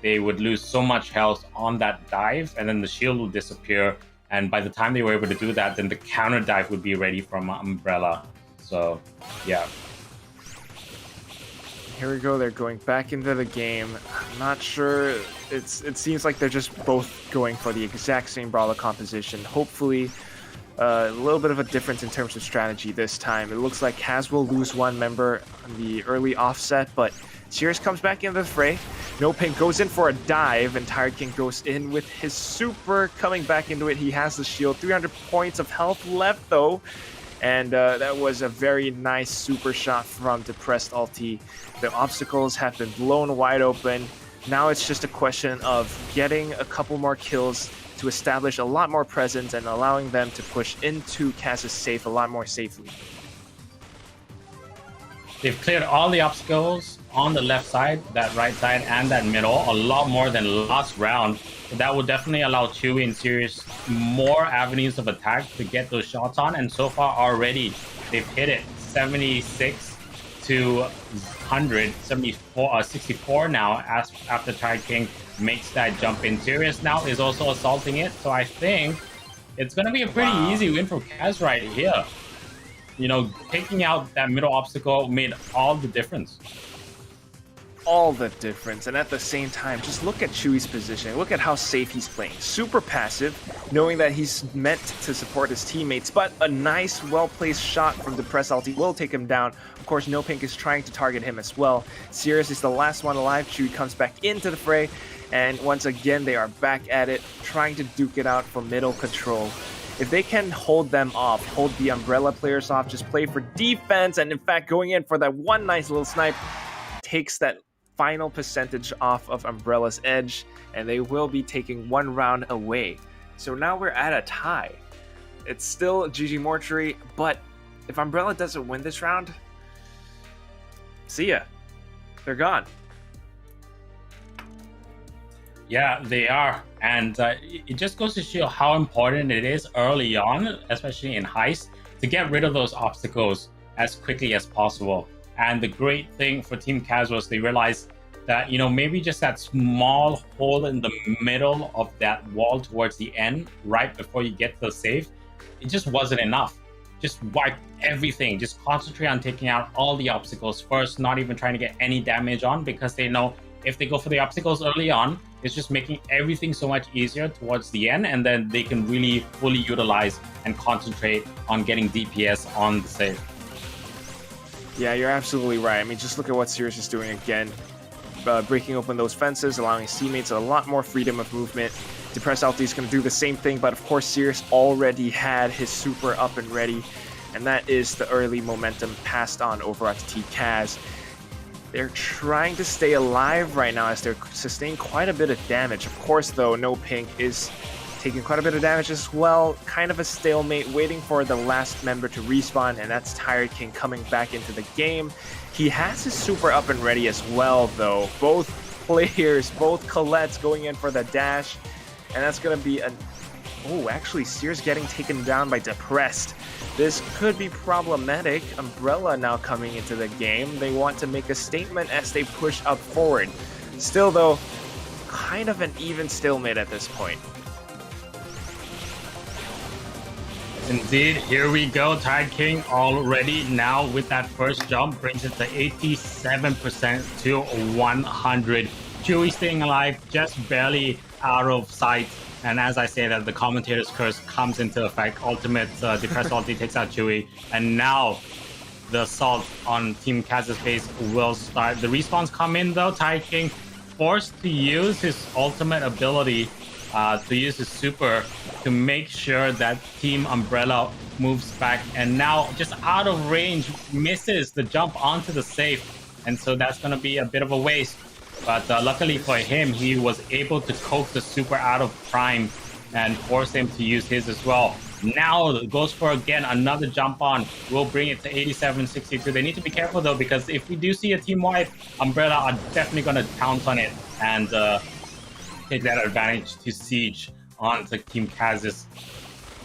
they would lose so much health on that dive, and then the shield will disappear, and by the time they were able to do that, then the counter dive would be ready from Umbrella. So yeah, here we go. They're going back into the game. I'm not sure. It seems like they're just both going for the exact same brawler composition. Hopefully, a little bit of a difference in terms of strategy this time. It looks like Kaz will lose one member on the early offset, but Sirius comes back into the fray. No Pink goes in for a dive, and Tired King goes in with his super coming back into it. He has the shield. 300 points of health left, though. And that was a very nice super shot from Depressed Ulti. The obstacles have been blown wide open. Now it's just a question of getting a couple more kills to establish a lot more presence and allowing them to push into Kaz's safe a lot more safely. They've cleared all the obstacles on the left side, that right side, and that middle, a lot more than last round. So that will definitely allow Chewy and Sirius more avenues of attack to get those shots on. And so far already, they've hit it 76 to 100, 64 now after Tired King makes that jump in. Sirius now is also assaulting it. So I think it's going to be a pretty easy win for Kaz right here. You know, taking out that middle obstacle made all the difference. All the difference. And at the same time, just look at Chewy's position. Look at how safe he's playing. Super passive, knowing that he's meant to support his teammates, but a nice, well-placed shot from Depressed Ulti will take him down. Of course, No Pink is trying to target him as well. Sirius is the last one alive. Chewy comes back into the fray, and once again, they are back at it, trying to duke it out for middle control. If they can hold them off, hold the Umbrella players off, just play for defense, and in fact, going in for that one nice little snipe, takes that final percentage off of Umbrella's edge, and they will be taking one round away. So now we're at a tie. It's still GG Mortuary, but if Umbrella doesn't win this round, see ya. They're gone. Yeah, they are. And it just goes to show how important it is early on, especially in Heist, to get rid of those obstacles as quickly as possible. And the great thing for Team Kaz was they realized that, you know, maybe just that small hole in the middle of that wall towards the end, right before you get to the safe, it just wasn't enough. Just wipe everything. Just concentrate on taking out all the obstacles first, not even trying to get any damage on, because they know if they go for the obstacles early on, it's just making everything so much easier towards the end, and then they can really fully utilize and concentrate on getting DPS on the save. Yeah, you're absolutely right. I mean, just look at what Sirius is doing again. Breaking open those fences, allowing his teammates a lot more freedom of movement. Depressed Ulti is going to do the same thing, but of course Sirius already had his super up and ready, and that is the early momentum passed on over onto Team Kaz. They're trying to stay alive right now as they're sustaining quite a bit of damage. Of course, though, No Pink is taking quite a bit of damage as well. Kind of a stalemate, waiting for the last member to respawn, and that's Tired King coming back into the game. He has his super up and ready as well, though. Both players, both Colette's going in for the dash, and that's going to be an... Oh, actually, Sears getting taken down by Depressed. This could be problematic. Umbrella now coming into the game. They want to make a statement as they push up forward. Still, though, kind of an even stalemate at this point. Indeed, here we go. Tired King already now with that first jump brings it to 87% to 100. Chewy staying alive, just barely out of sight. And as I say that, the commentator's curse comes into effect. Ultimate Depressed Ulti takes out Chewy. And now the assault on Team Kaz's base will start. The respawns come in though. Tired King forced to use his ultimate ability to use his super to make sure that Team Umbrella moves back, and now just out of range misses the jump onto the safe, and so that's going to be a bit of a waste. But luckily for him, he was able to coax the super out of Prime and force him to use his as well. Now goes for again another jump on. We'll bring it to 87-62. They need to be careful though, because if we do see a team wipe, Umbrella are definitely going to pounce on it and take that advantage to siege onto Team Kaz's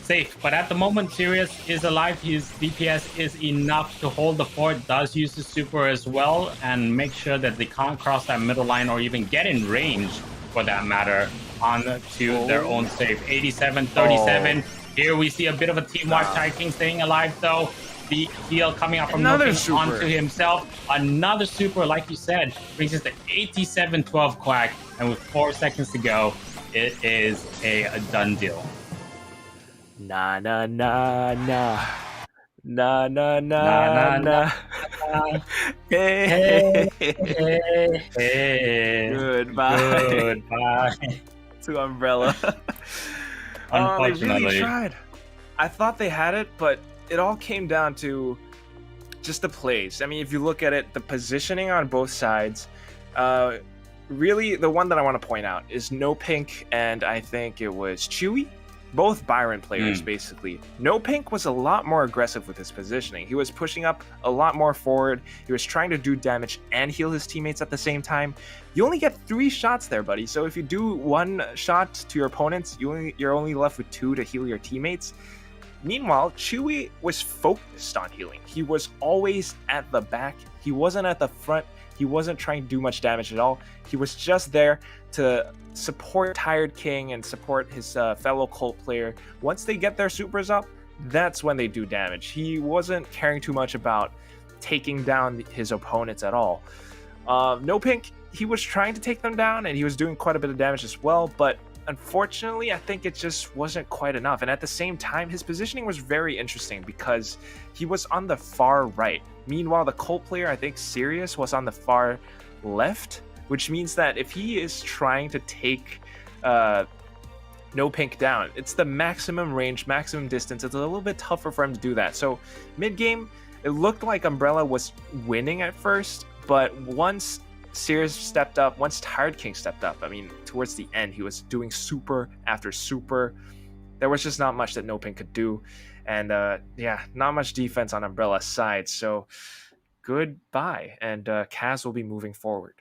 safe. But at the moment, Sirius is alive. His DPS is enough to hold the fort. Does use his super as well and make sure that they can't cross that middle line or even get in range, for that matter, onto their own safe. 87-37. Here we see a bit of a team wipe. Tiger King staying alive though. The heal coming up from nothing onto himself. Another super, like you said, brings us to 87-12 Quack. And with 4 seconds to go, it is a done deal. Nah, nah, nah, nah. Nah, nah, nah, nah. Hey, hey. Goodbye. Goodbye. To Umbrella. Unfortunately. They really tried. I thought they had it, but it all came down to just the plays. I mean, if you look at it, the positioning on both sides, really the one that I want to point out is No Pink and I think it was Chewy. Both Byron players, basically. No Pink was a lot more aggressive with his positioning. He was pushing up a lot more forward. He was trying to do damage and heal his teammates at the same time. You only get 3 shots there, buddy. So if you do 1 shot to your opponents, you're only left with 2 to heal your teammates. Meanwhile, Chewy was focused on healing. He was always at the back. He wasn't at the front. He wasn't trying to do much damage at all. He was just there to support Tired King and support his fellow cult player. Once they get their supers up, that's when they do damage. He wasn't caring too much about taking down his opponents at all. No Pink, he was trying to take them down and he was doing quite a bit of damage as well, but unfortunately, I think it just wasn't quite enough. And at the same time, his positioning was very interesting because he was on the far right. Meanwhile, the cult player, I think Sirius, was on the far left, which means that if he is trying to take No Pink down, it's the maximum range, maximum distance. It's a little bit tougher for him to do that. So mid-game, it looked like Umbrella was winning at first, but once Sirius stepped up, once Tired King stepped up, I mean, towards the end, he was doing super after super. There was just not much that No Pink could do. And yeah, not much defense on Umbrella's side. So goodbye. And Kaz will be moving forward.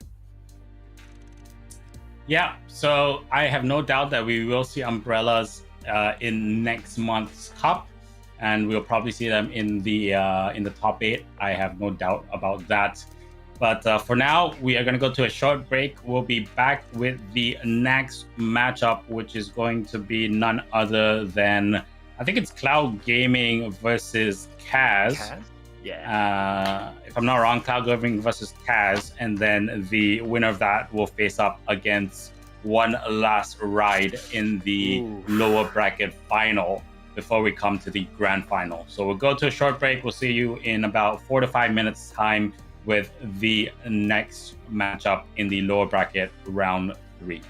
Yeah, so I have no doubt that we will see Umbrellas in next month's Cup. And we'll probably see them in the top 8. I have no doubt about that. But for now, we are going to go to a short break. We'll be back with the next matchup, which is going to be none other than, I think it's Cloud Gaming versus Kaz. Yeah. If I'm not wrong, Cloud Gaming versus Kaz. And then the winner of that will face up against one last ride in the lower bracket final before we come to the grand final. So we'll go to a short break. We'll see you in about 4 to 5 minutes time with the next matchup in the lower bracket, round 3.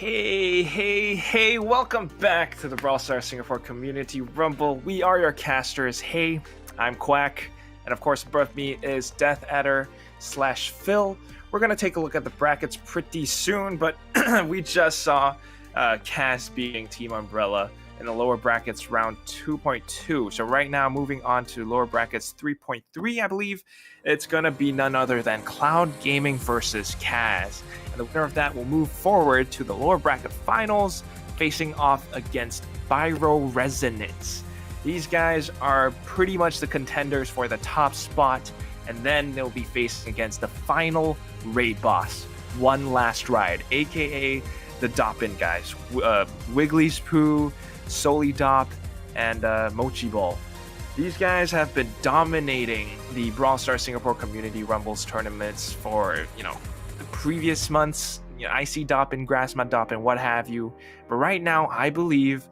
Hey, welcome back to the Brawl Stars Singapore Community Rumble. We are your casters. Hey, I'm Quack, and of course above me is Death Adder / Phil. We're going to take a look at the brackets pretty soon, but we just saw Kaz beating Team Umbrella in the lower brackets round 2.2. So right now, moving on to lower brackets 3.3, I believe, it's going to be none other than Cloud Gaming versus Kaz. And the winner of that will move forward to the lower bracket finals, facing off against Pyro Resonance. These guys are pretty much the contenders for the top spot, and then they'll be facing against the final raid boss, One Last Ride, aka the Doppin guys, Wiggly's Poo, Soli Dop, and Mochi Ball. These guys have been dominating the Brawl Stars Singapore Community Rumbles tournaments for, the previous months, Icy Doppin, Grassmud Doppin, what have you. But right now, I believe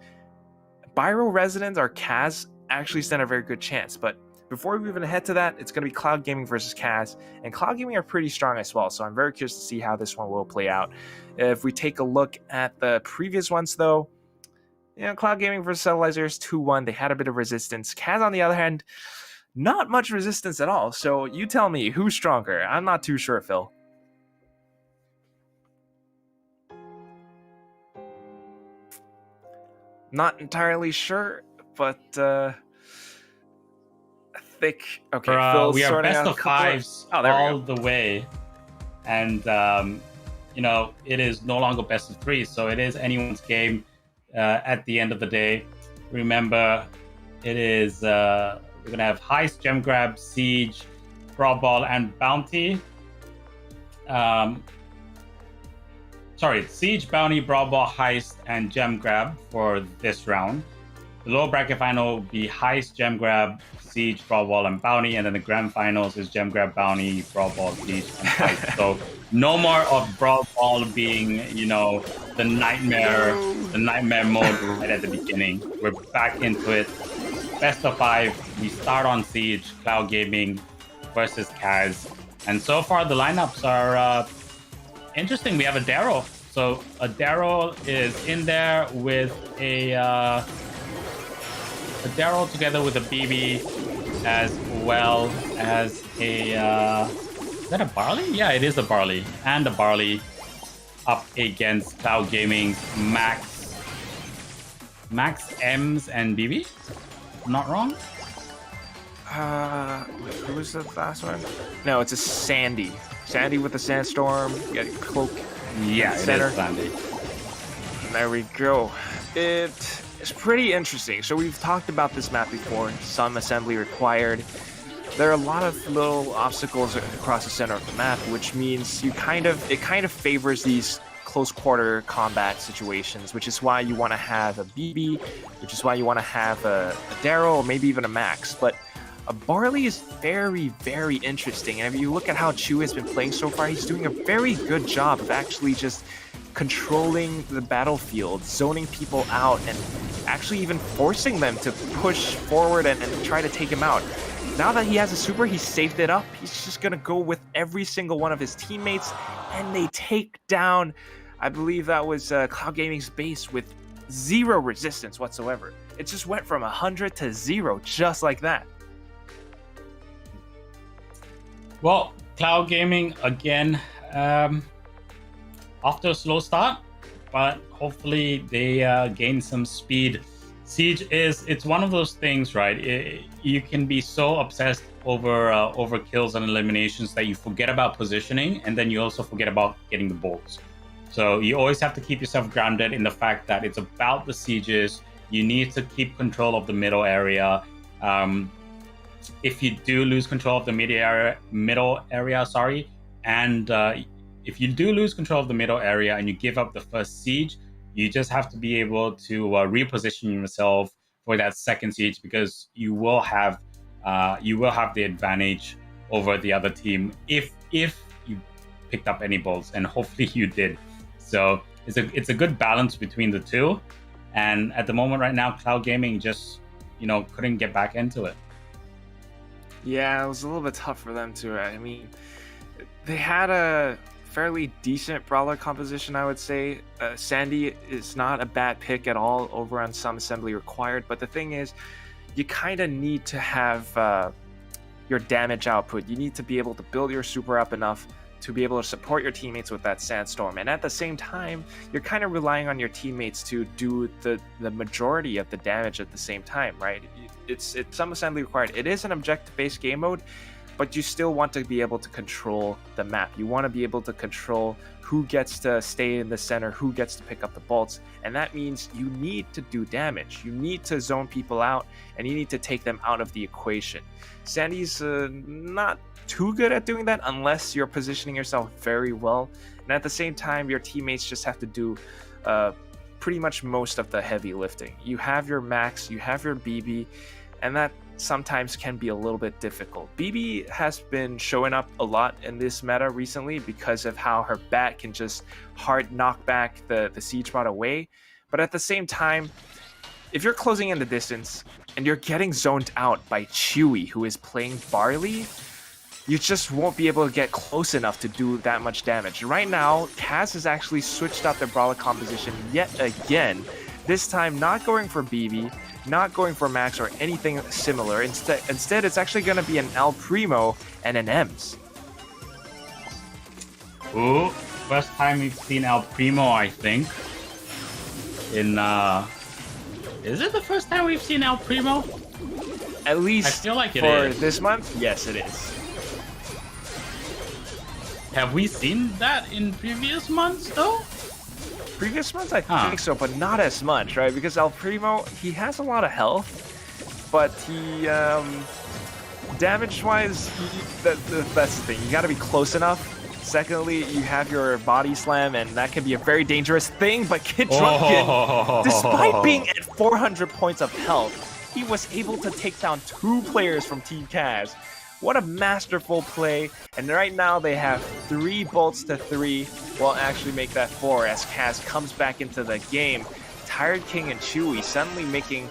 Pyro Residents or Kaz actually stand a very good chance. But before we even head to that, it's going to be Cloud Gaming versus Kaz. And Cloud Gaming are pretty strong as well, so I'm very curious to see how this one will play out. If we take a look at the previous ones, though, Cloud Gaming versus Civilizers 2-1, they had a bit of resistance. Kaz, on the other hand, not much resistance at all. So you tell me, who's stronger? I'm not too sure, Phil. Not entirely sure, but I think Phil's we are sorting best out a of couple fives there we all go. the way, and it is no longer best of three, so it is anyone's game at the end of the day. Remember, it is we're gonna have Heist, Gem Grab, Siege, Brawl Ball, and Bounty. Siege, Bounty, Brawl Ball, Heist, and Gem Grab for this round. The lower bracket final will be Heist, Gem Grab, Siege, Brawl Ball, and Bounty, and then the grand finals is Gem Grab, Bounty, Brawl Ball, Siege, and Heist. So no more of Brawl Ball being, the nightmare mode right at the beginning. We're back into it. Best of 5. We start on Siege, Cloud Gaming versus Kaz, and so far the lineups are interesting. We have a Daryl. So a Daryl is in there with a Daryl together with a BB, as well as a is that a Barley? Yeah, it is a Barley, and a Barley up against Cloud Gaming's Max, M's, and BB. I'm not wrong. Who was the last one? No, it's a Sandy. Sandy with the Sandstorm. You got a cloak. Yeah, it center. is Sandy. And there we go. It's pretty interesting. So we've talked about this map before. Some assembly required. There are a lot of little obstacles across the center of the map, which means it kind of favors these close quarter combat situations, which is why you want to have a BB, which is why you want to have a Daryl, or maybe even a Max. But a Barley is very, very interesting. And if you look at how Chu has been playing so far, he's doing a very good job of actually just controlling the battlefield, zoning people out, and actually even forcing them to push forward and try to take him out. Now that he has a super, he's saved it up. He's just going to go with every single one of his teammates, and they take down, I believe that was Cloud Gaming's base with 0 resistance whatsoever. It just went from 100 to 0, just like that. Well, Cloud Gaming, again, off to a slow start, but hopefully they gain some speed. Siege it's one of those things, right? You can be so obsessed over kills and eliminations that you forget about positioning, and then you also forget about getting the bolts. So you always have to keep yourself grounded in the fact that it's about the sieges. You need to keep control of the middle area. If you do lose control of the middle area, and if you do lose control of the middle area and you give up the first siege, you just have to be able to reposition yourself for that second siege, because you will have the advantage over the other team if you picked up any bolts, and hopefully you did. So it's a good balance between the two, and at the moment right now, Cloud Gaming just couldn't get back into it. Yeah, it was a little bit tough for them too. I mean, they had a fairly decent brawler composition, I would say. Sandy is not a bad pick at all over on some assembly required, but the thing is, you kind of need to have your damage output. You need to be able to build your super up enough to be able to support your teammates with that sandstorm, and at the same time you're kind of relying on your teammates to do the majority of the damage at the same time, right? It's some assembly required. It is an objective based game mode, but you still want to be able to control the map. You want to be able to control who gets to stay in the center, who gets to pick up the bolts, and that means you need to do damage. You need to zone people out, and you need to take them out of the equation. Sandy's not too good at doing that unless you're positioning yourself very well, and at the same time your teammates just have to do pretty much most of the heavy lifting. You have your Max, you have your BB, and that sometimes can be a little bit difficult. BB has been showing up a lot in this meta recently because of how her bat can just hard knock back the siege bot away, but at the same time, if you're closing in the distance and you're getting zoned out by Chewy, who is playing Barley, you just won't be able to get close enough to do that much damage. Right now, Kaz has actually switched out their brawler composition yet again, this time not going for BB, not going for Max or anything similar. Instead, it's actually going to be an El Primo and an Ems. Ooh, first time we've seen El Primo, I think. Is it the first time we've seen El Primo? At least I feel like it for is. this month, yes, it is. Have we seen that in previous months, though? Previous months, I think so, but not as much, right? Because El Primo, he has a lot of health, but he, damage-wise, that's the thing. You got to be close enough. Secondly, you have your body slam, and that can be a very dangerous thing, but Kid Drunken, despite being at 400 points of health, he was able to take down 2 players from Team Kaz. What a masterful play, and right now they have 3 bolts to 3, well actually make that 4 as Kaz comes back into the game. Tired King and Chewy suddenly making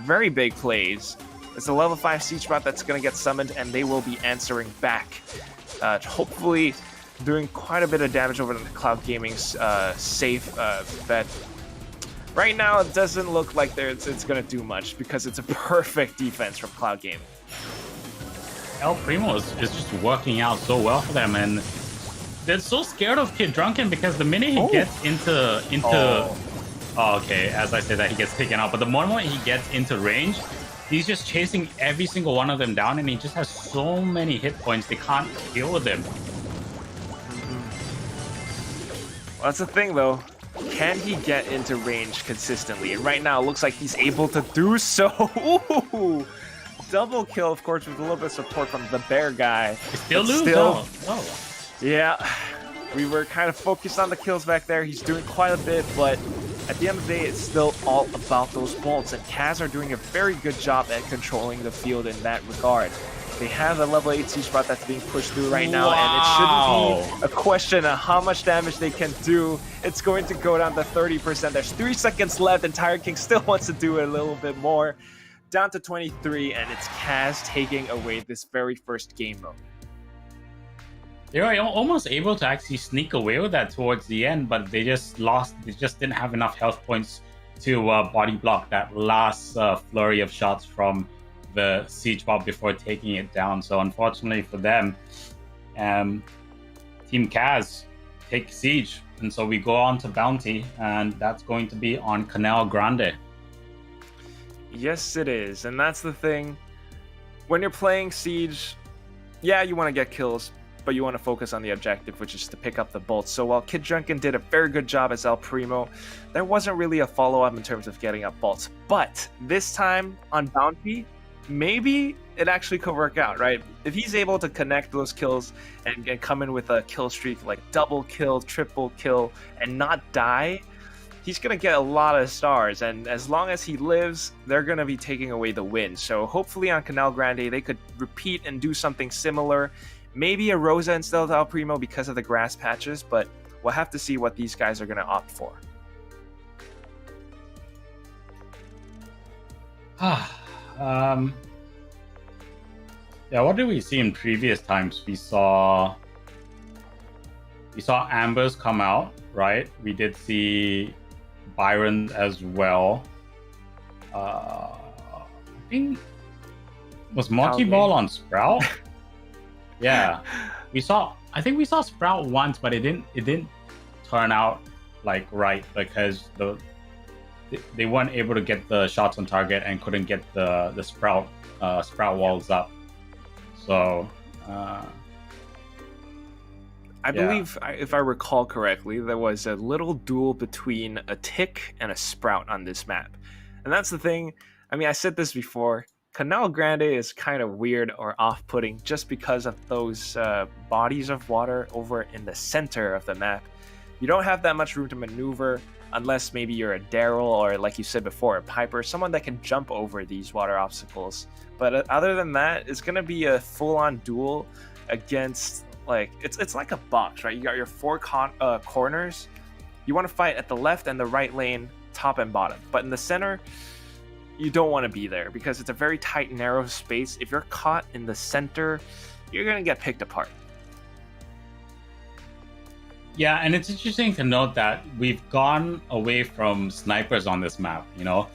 very big plays. It's a level 5 siege bot that's going to get summoned, and they will be answering back. Hopefully doing quite a bit of damage over the Cloud Gaming's safe bet. Right now it doesn't look like it's going to do much because it's a perfect defense from Cloud Gaming. El Primo is just working out so well for them, and they're so scared of Kid Drunken because the minute he gets into okay, as I say that, he gets taken out, but the moment he gets into range, he's just chasing every single one of them down, and he just has so many hit points they can't deal with him. Well, that's the thing though. Can he get into range consistently? And right now it looks like he's able to do so. Ooh! Double kill, of course, with a little bit of support from the bear guy. Still lose? Yeah, we were kind of focused on the kills back there. He's doing quite a bit, but at the end of the day, it's still all about those bolts. And Kaz are doing a very good job at controlling the field in that regard. They have a level 8 siege bot that's being pushed through right now, and it shouldn't be a question of how much damage they can do. It's going to go down to 30%. There's 3 seconds left, and Tired King still wants to do it a little bit more. Down to 23, and it's Kaz taking away this very first game mode. They were almost able to actually sneak away with that towards the end, but they just lost. They just didn't have enough health points to body block that last flurry of shots from the siege bot before taking it down. So unfortunately for them, Team Kaz take siege, and so we go on to bounty, and that's going to be on Canal Grande. Yes, it is, and that's the thing. When you're playing Siege, yeah, you want to get kills, but you want to focus on the objective, which is to pick up the bolts. So while Kid Drunken did a very good job as El Primo, there wasn't really a follow-up in terms of getting up bolts. But this time on Bounty, maybe it actually could work out, right? If he's able to connect those kills and come in with a kill streak, like double kill, triple kill, and not die, he's going to get a lot of stars, and as long as he lives, they're going to be taking away the win. So hopefully on Canal Grande, they could repeat and do something similar. Maybe a Rosa instead of El Primo because of the grass patches, but we'll have to see what these guys are going to opt for. Yeah, what did we see in previous times? We saw We saw Ambers come out, right? We did see Byron as well. I think was multi-ball on Sprout. Yeah, I think we saw Sprout once, but it didn't turn out like right because they weren't able to get the shots on target and couldn't get the Sprout walls up. So I believe, if I recall correctly, there was a little duel between a Tick and a Sprout on this map. And that's the thing. I mean, I said this before. Canal Grande is kind of weird or off-putting just because of those bodies of water over in the center of the map. You don't have that much room to maneuver unless maybe you're a Daryl or, like you said before, a Piper, someone that can jump over these water obstacles. But other than that, it's going to be a full-on duel against, like, it's like a box, right? You got your four corners. You want to fight at the left and the right lane, top and bottom. But in the center, you don't want to be there because it's a very tight, narrow space. If you're caught in the center, you're going to get picked apart. Yeah, and it's interesting to note that we've gone away from snipers on this map, you know?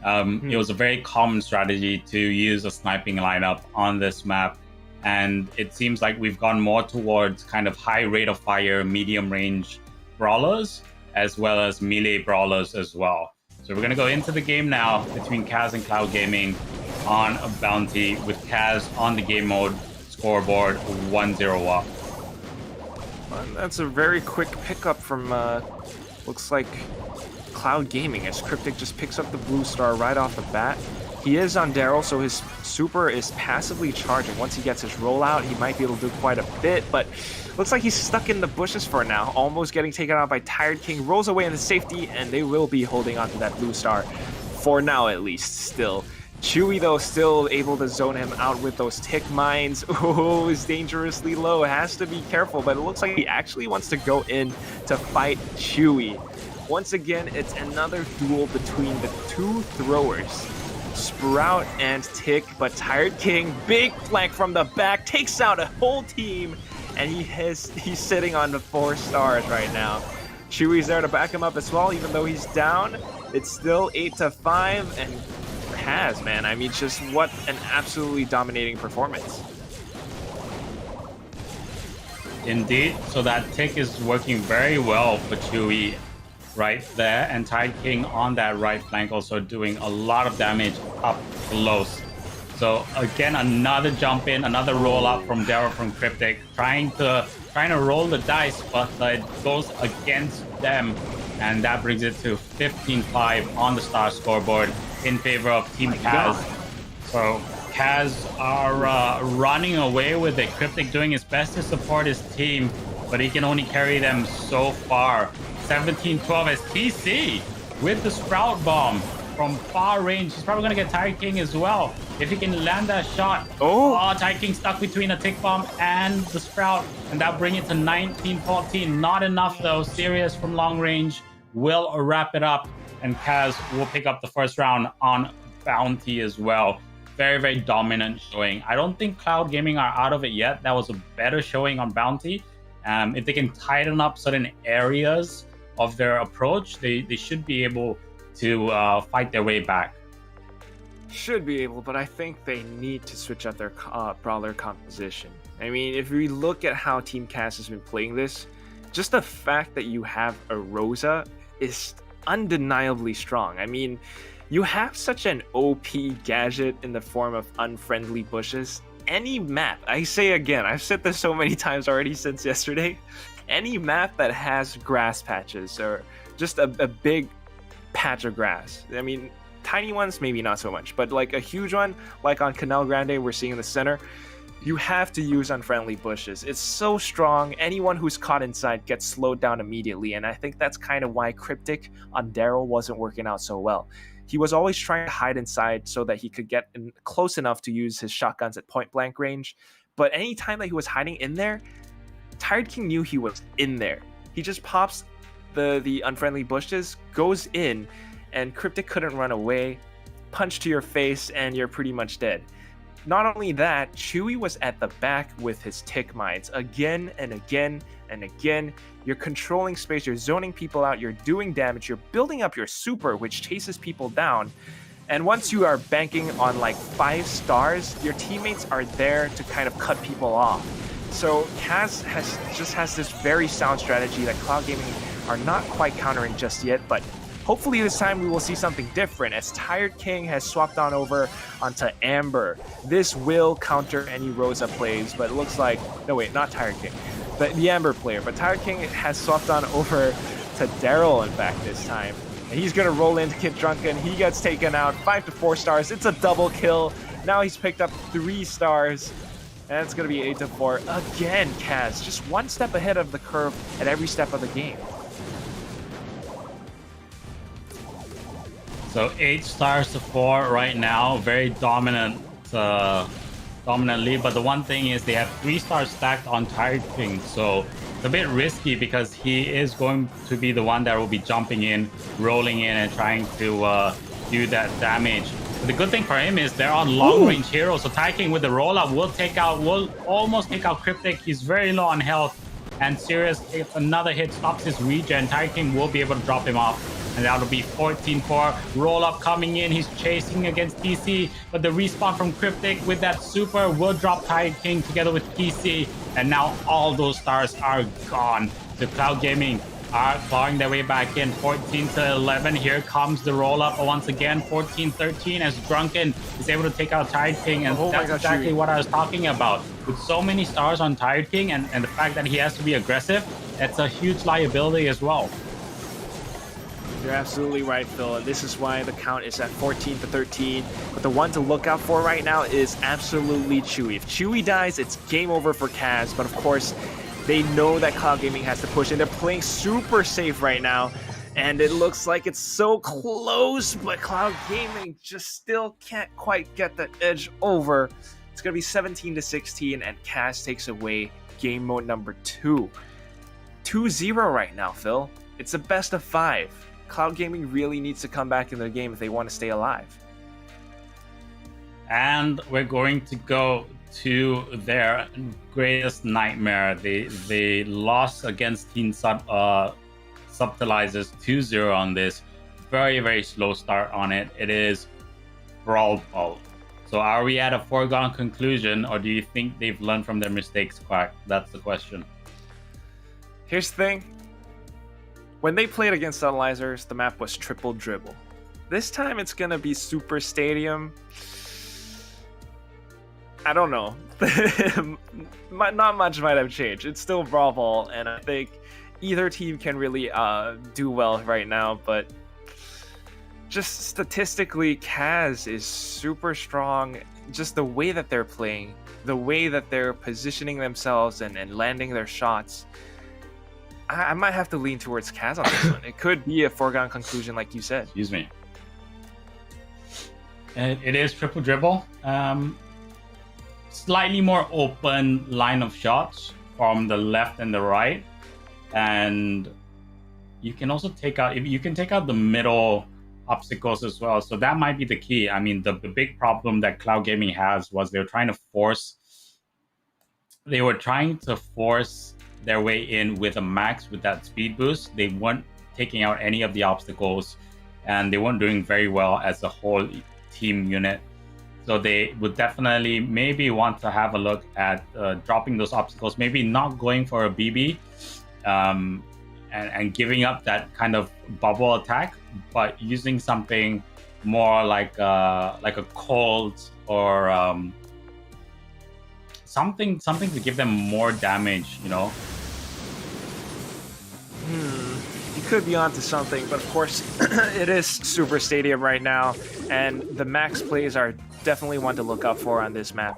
It was a very common strategy to use a sniping lineup on this map, and it seems like we've gone more towards kind of high rate of fire, medium range brawlers, as well as melee brawlers as well. So we're going to go into the game now between Kaz and Cloud Gaming on a bounty, with Kaz on the game mode scoreboard 1-0 up. That's a very quick pickup from, looks like Cloud Gaming, as Cryptic just picks up the blue star right off the bat. He is on Daryl, so his super is passively charging. Once he gets his rollout, he might be able to do quite a bit, but looks like he's stuck in the bushes for now, almost getting taken out by Tired King. Rolls away into safety, and they will be holding on to that blue star, for now at least, still. Chewy, though, still able to zone him out with those tick mines. Oh, is dangerously low. Has to be careful, but it looks like he actually wants to go in to fight Chewy. Once again, it's another duel between the two throwers, Sprout and Tick, but Tired King, big flank from the back, takes out a whole team, and he's sitting on the 4 stars right now. Chewy's there to back him up as well, even though he's down. It's still 8-5, and Kaz, man, I mean, just what an absolutely dominating performance. Indeed, so that Tick is working very well for Chewy right there, and Tide King on that right flank also doing a lot of damage up close. So again, another jump in, another roll up from Daryl from Cryptic, trying to roll the dice, but it goes against them, and that brings it to 15-5 on the star scoreboard in favor of Team Kaz. So Kaz are running away with it. Cryptic doing his best to support his team, but he can only carry them so far. 17-12 as TC with the Sprout Bomb from far range. He's probably going to get Tired King as well if he can land that shot. Oh, Tired King stuck between a Tick Bomb and the Sprout, and that bring it to 19-14. Not enough though. Serious from long range will wrap it up, and Kaz will pick up the first round on bounty as well. Very, very dominant showing. I don't think Cloud Gaming are out of it yet. That was a better showing on bounty. If they can tighten up certain areas of their approach, they should be able to fight their way back. Should be able, but I think they need to switch up their brawler composition. I mean, if we look at how Team Kaz has been playing this, just the fact that you have a Rosa is undeniably strong. I mean, you have such an OP gadget in the form of unfriendly bushes. Any map, I say again, I've said this so many times already since yesterday, any map that has grass patches or just a big patch of grass, I mean, tiny ones maybe not so much, but like a huge one, like on Canal Grande we're seeing in the center, you have to use unfriendly bushes. It's so strong. Anyone who's caught inside gets slowed down immediately, and I think that's kind of why Cryptic on Daryl wasn't working out so well. He was always trying to hide inside so that he could get in close enough to use his shotguns at point blank range, but anytime that he was hiding in there, Tired King knew he was in there. He just pops the unfriendly bushes, goes in, and Cryptic couldn't run away. Punch to your face, and you're pretty much dead. not only that, Chewy was at the back with his tick mines again and again and again. You're controlling space, you're zoning people out, you're doing damage, you're building up your super, which chases people down. And once you are banking on like 5 stars, your teammates are there to kind of cut people off. So Kaz has this very sound strategy that Cloud Gaming are not quite countering just yet, but hopefully this time we will see something different as Tired King has swapped on over onto Amber. This will counter any Rosa plays, but it looks like, no wait, not Tired King, the Amber player, but Tired King has swapped on over to Daryl in fact this time. And he's gonna roll into Kid Drunken, he gets taken out, 5 to 4 stars, it's a double kill. Now he's picked up 3 stars. And it's going to be 8 to 4. Again, Kaz, just one step ahead of the curve at every step of the game. So 8 stars to 4 right now. Very dominant lead. But the one thing is they have 3 stars stacked on Tired King. So it's a bit risky because he is going to be the one that will be jumping in, rolling in, and trying to do that damage. But the good thing for him is they're on long-range heroes, so Tired King with the roll-up will almost take out Cryptic. He's very low on health, and Sirius, if another hit stops his regen, Tired King will be able to drop him off, and that'll be 14-4. Roll-up coming in, he's chasing against TC, but the respawn from Cryptic with that super will drop Tired King together with TC, and now all those stars are gone. The Cloud Gaming are clawing their way back in. 14 to 11. Here comes the roll up once again. 14-13 as Drunken is able to take out Tired King, and that's exactly what I was talking about. With so many stars on Tired King and the fact that he has to be aggressive, that's a huge liability as well. You're absolutely right, Phil. And this is why the count is at 14 to 13. But the one to look out for right now is absolutely Chewy. If Chewy dies, it's game over for Kaz. But of course, they know that Cloud Gaming has to push, and they're playing super safe right now. And it looks like it's so close, but Cloud Gaming just still can't quite get the edge over. It's going to be 17 to 16, and Kaz takes away game mode number 2. 2-0 right now, Phil. It's a best of 5. Cloud Gaming really needs to come back in their game if they want to stay alive. And we're going to go to their greatest nightmare. They lost against Teen Subtilizers 2-0 on this. Very, very slow start on it. It is Brawl. So are we at a foregone conclusion, or do you think they've learned from their mistakes, Quack? That's the question. Here's the thing. When they played against Subtilizers, the map was triple dribble. This time it's gonna be Super Stadium. I don't know. Not much might have changed. It's still Brawl, and I think either team can really do well right now, but just statistically, Kaz is super strong. Just the way that they're playing, the way that they're positioning themselves and landing their shots. I might have to lean towards Kaz on this one. It could be a foregone conclusion, like you said. Excuse me. It is triple dribble. Slightly more open line of shots from the left and the right, and you can also take out the middle obstacles as well. So that might be the key. I mean, the big problem that Cloud Gaming has was they were trying to force their way in with a max with that speed boost. They weren't taking out any of the obstacles, and they weren't doing very well as a whole team unit. So they would definitely maybe want to have a look at dropping those obstacles, maybe not going for a BB and giving up that kind of bubble attack, but using something more like a cold or something to give them more damage, you know. You could be onto something, but of course it is Super Stadium right now, and the max plays are definitely one to look out for on this map.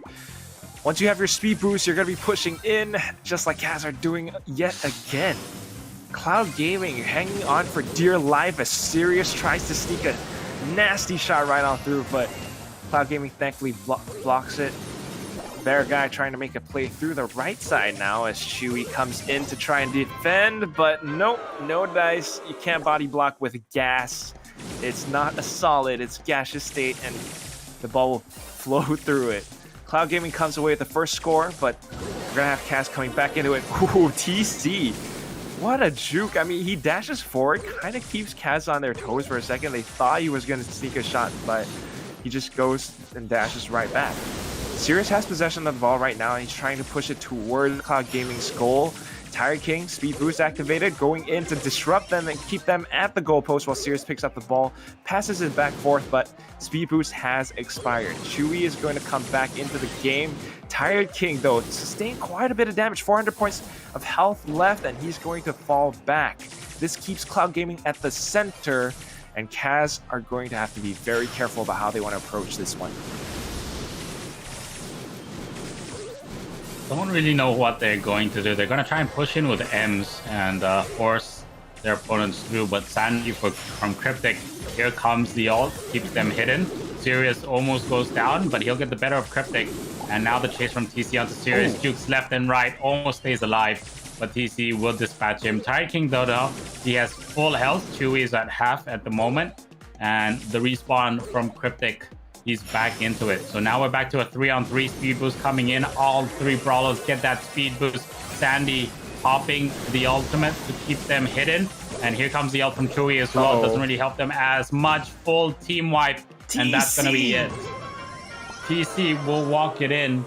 Once you have your speed boost, you're going to be pushing in, just like Kaz are doing yet again. Cloud Gaming hanging on for dear life as Sirius tries to sneak a nasty shot right on through, but Cloud Gaming thankfully blocks it. Bear Guy trying to make a play through the right side now as Chewy comes in to try and defend, but nope, no dice. You can't body block with gas. It's not a solid, it's gaseous state, and the ball will flow through it. Cloud Gaming comes away with the first score, but we're gonna have Kaz coming back into it. Ooh, TC. What a juke. I mean, he dashes forward, kind of keeps Kaz on their toes for a second. They thought he was gonna sneak a shot, but he just goes and dashes right back. Sirius has possession of the ball right now, and he's trying to push it toward Cloud Gaming's goal. Tire King, speed boost activated, going in to disrupt them and keep them at the goalpost while Sirius picks up the ball, passes it back forth, but speed boost has expired. Chewy is going to come back into the game. Tire King, though, sustained quite a bit of damage, 400 points of health left, and he's going to fall back. This keeps Cloud Gaming at the center, and Kaz are going to have to be very careful about how they want to approach this one. Don't really know what they're going to do. They're going to try and push in with M's and force their opponents through, but Sandy from Cryptic, here comes the ult, keeps them hidden. Sirius almost goes down, but he'll get the better of Cryptic, and now the chase from TC onto Sirius. Jukes left and right, almost stays alive, but TC will dispatch him. Tire King, though, he has full health. Chewy is at half at the moment, and the respawn from Cryptic, he's back into it. So now we're back to a 3-on-3 speed boost coming in. All three brawlers get that speed boost. Sandy popping the ultimate to keep them hidden. And here comes the ult from Chewy as well. Doesn't really help them as much. Full team wipe. TC. And that's going to be it. TC will walk it in.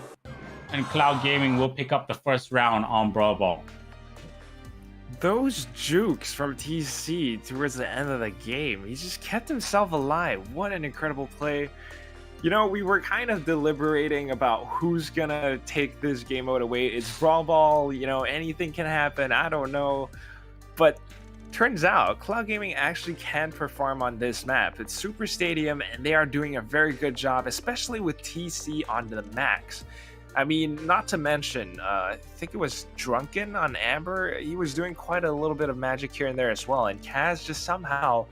And Cloud Gaming will pick up the first round on Brawl. Those jukes from TC towards the end of the game, he just kept himself alive. What an incredible play. You know, we were kind of deliberating about who's gonna take this game mode away. It's Brawl, you know, anything can happen, I don't know. But turns out Cloud Gaming actually can perform on this map. It's Super Stadium, and they are doing a very good job, especially with TC on the max. I mean, not to mention, I think it was Drunken on Amber. He was doing quite a little bit of magic here and there as well. And Kaz just somehow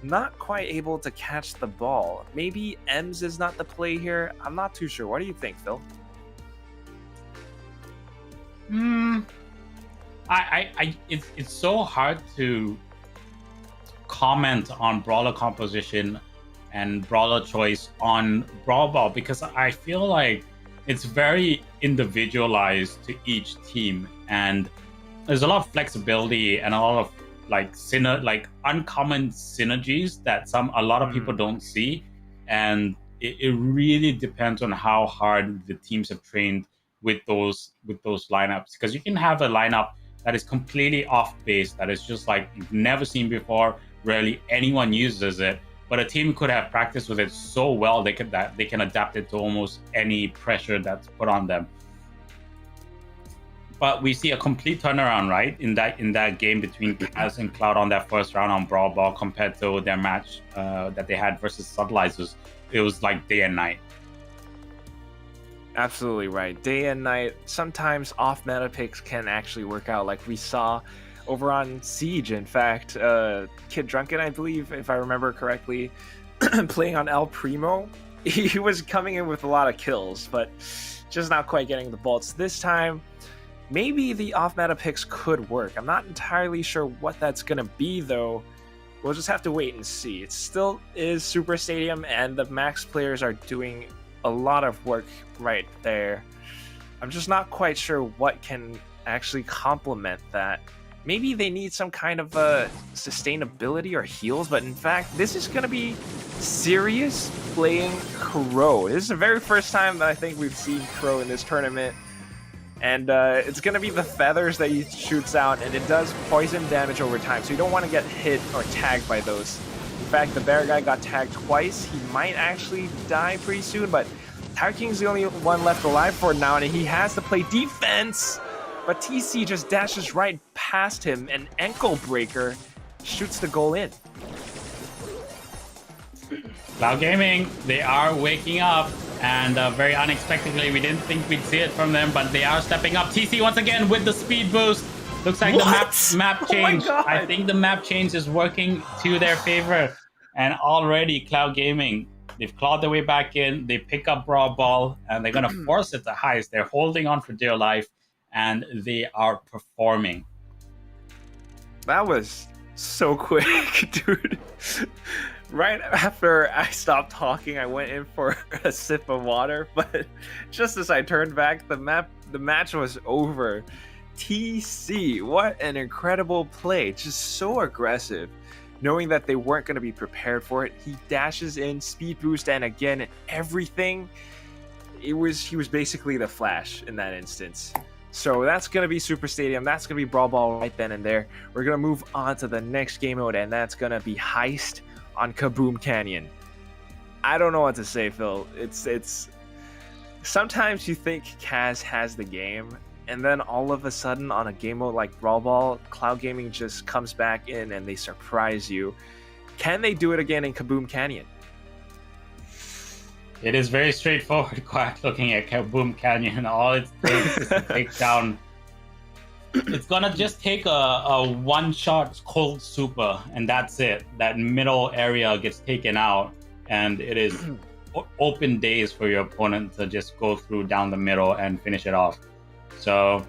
not quite able to catch the ball. Maybe Ems is not the play here. I'm not too sure. What do you think, Phil? It's so hard to comment on brawler composition and brawler choice on Brawl Ball because I feel like it's very individualized to each team, and there's a lot of flexibility and a lot of uncommon synergies that a lot of people don't see, and it really depends on how hard the teams have trained with those lineups. Because you can have a lineup that is completely off base, that is just like you've never seen before, rarely anyone uses it. But a team could have practiced with it so well they can adapt it to almost any pressure that's put on them. But we see a complete turnaround, right, in that game between Kaz and Cloud on that first round on Brawl Ball compared to their match that they had versus Subtilizers. It was like day and night. Absolutely right. Day and night. Sometimes off-meta picks can actually work out, like we saw over on Siege. In fact, Kid Drunken, I believe, if I remember correctly, playing on El Primo, he was coming in with a lot of kills, but just not quite getting the bolts. This time, maybe the off-meta picks could work. I'm not entirely sure what that's going to be, though. We'll just have to wait and see. It still is Super Stadium, and the max players are doing a lot of work right there. I'm just not quite sure what can actually complement that. Maybe they need some kind of sustainability or heals, but in fact, this is going to be Sirius playing Crow. This is the very first time that I think we've seen Crow in this tournament. And it's going to be the feathers that he shoots out, and it does poison damage over time, so you don't want to get hit or tagged by those. In fact, the bear guy got tagged twice. He might actually die pretty soon, but Tire King's the only one left alive for now, and he has to play defense. But TC just dashes right past him, and Ankle Breaker shoots the goal in. Cloud Gaming, they are waking up, and very unexpectedly, we didn't think we'd see it from them, but they are stepping up. TC once again with the speed boost. Looks like the map change. I think the map change is working to their favor. And already Cloud Gaming, they've clawed their way back in. They pick up Brawl Ball, and they're going to force it to heist. They're holding on for dear life, and they are performing. That was so quick, dude. Right after I stopped talking, I went in for a sip of water, but just as I turned back, the match was over. TC, what an incredible play. Just so aggressive. Knowing that they weren't going to be prepared for it, he dashes in, speed boost, and again, everything. He was basically the Flash in that instance. So that's going to be Super Stadium. That's going to be Brawl Ball right then and there. We're going to move on to the next game mode, and that's going to be Heist on Kaboom Canyon. I don't know what to say, Phil. It's sometimes you think Kaz has the game, and then all of a sudden on a game mode like Brawl Ball, Cloud Gaming just comes back in and they surprise you. Can they do it again in Kaboom Canyon? It is very straightforward, Quack, looking at Kaboom Canyon. All it takes is to take down. It's gonna just take a one-shot cold super, and that's it. That middle area gets taken out, and it is open days for your opponent to just go through down the middle and finish it off. So,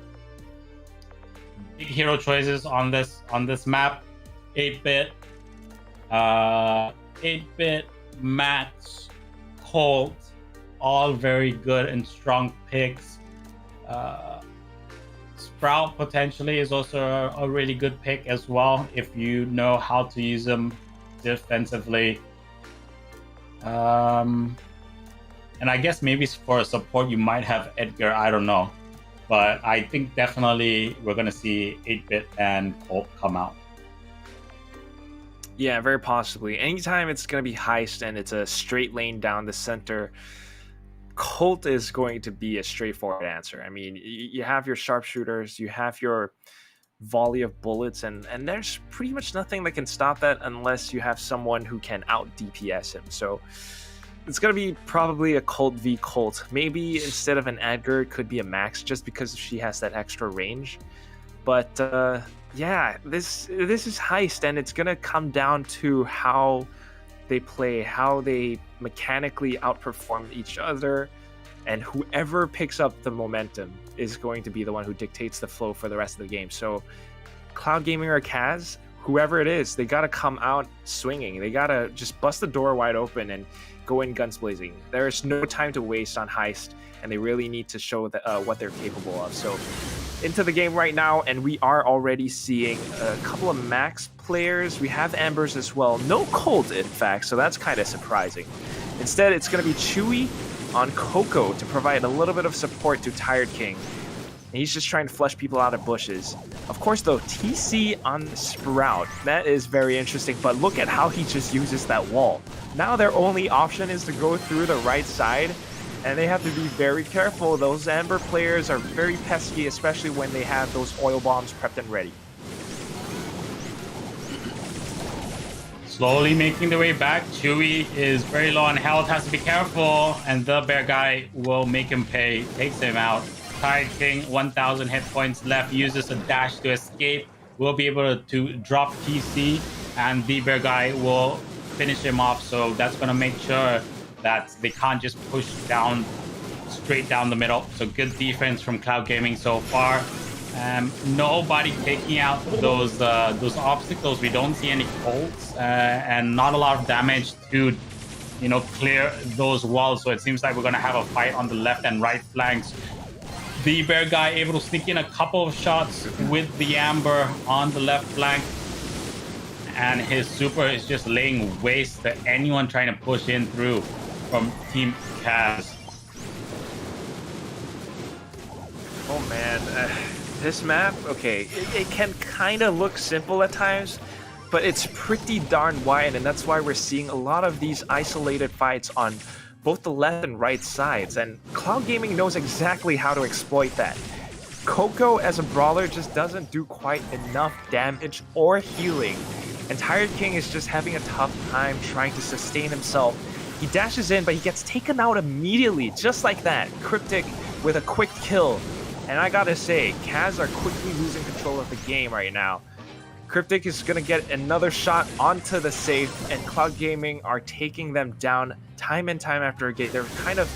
big hero choices on this map: 8-bit, 8-bit, Max, Colt, all very good and strong picks. Sprout potentially is also a really good pick as well if you know how to use them defensively. And I guess maybe for a support you might have Edgar, I don't know. But I think definitely we're going to see 8-bit and Colt come out. Yeah, very possibly. Anytime it's going to be Heist and it's a straight lane down the center, Colt is going to be a straightforward answer. I mean, you have your sharpshooters, you have your volley of bullets, and there's pretty much nothing that can stop that unless you have someone who can out DPS him. So it's going to be probably a Colt v Colt. Maybe instead of an Edgar, it could be a Max just because she has that extra range. But yeah, this is Heist, and it's going to come down to how they play, how they mechanically outperform each other, and whoever picks up the momentum is going to be the one who dictates the flow for the rest of the game. So Cloud Gaming or Kaz, whoever it is, they got to come out swinging. They got to just bust the door wide open and go in guns blazing. There's no time to waste on Heist, and they really need to show what they're capable of. So into the game right now, and we are already seeing a couple of Max players. We have Ambers as well. No Colt, in fact, so that's kind of surprising. Instead, it's going to be Chewy on Coco to provide a little bit of support to Tired King. And he's just trying to flush people out of bushes. Of course, though, TC on Sprout. That is very interesting, but look at how he just uses that wall. Now their only option is to go through the right side, and they have to be very careful. Those Amber players are very pesky, especially when they have those oil bombs prepped and ready. Slowly making their way back. Chewy is very low on health, has to be careful, and the bear guy will make him pay, takes him out. Tired King, 1,000 hit points left, uses a dash to escape, will be able to drop TC, and the bear guy will finish him off. So that's going to make sure that they can't just push down straight down the middle. So good defense from Cloud Gaming so far. Nobody taking out those obstacles. We don't see any Colts, and not a lot of damage to, clear those walls. So it seems like we're gonna have a fight on the left and right flanks. The bear guy able to sneak in a couple of shots with the Amber on the left flank, and his super is just laying waste to anyone trying to push in through from Team Kaz. Oh man, this map, okay, it can kind of look simple at times, but it's pretty darn wide, and that's why we're seeing a lot of these isolated fights on both the left and right sides, and Cloud Gaming knows exactly how to exploit that. Coco as a brawler just doesn't do quite enough damage or healing, and Tired King is just having a tough time trying to sustain himself. He dashes in, but he gets taken out immediately, just like that. Cryptic with a quick kill. And I gotta say, Kaz are quickly losing control of the game right now. Cryptic is gonna get another shot onto the safe, and Cloud Gaming are taking them down time and time after again. They're kind of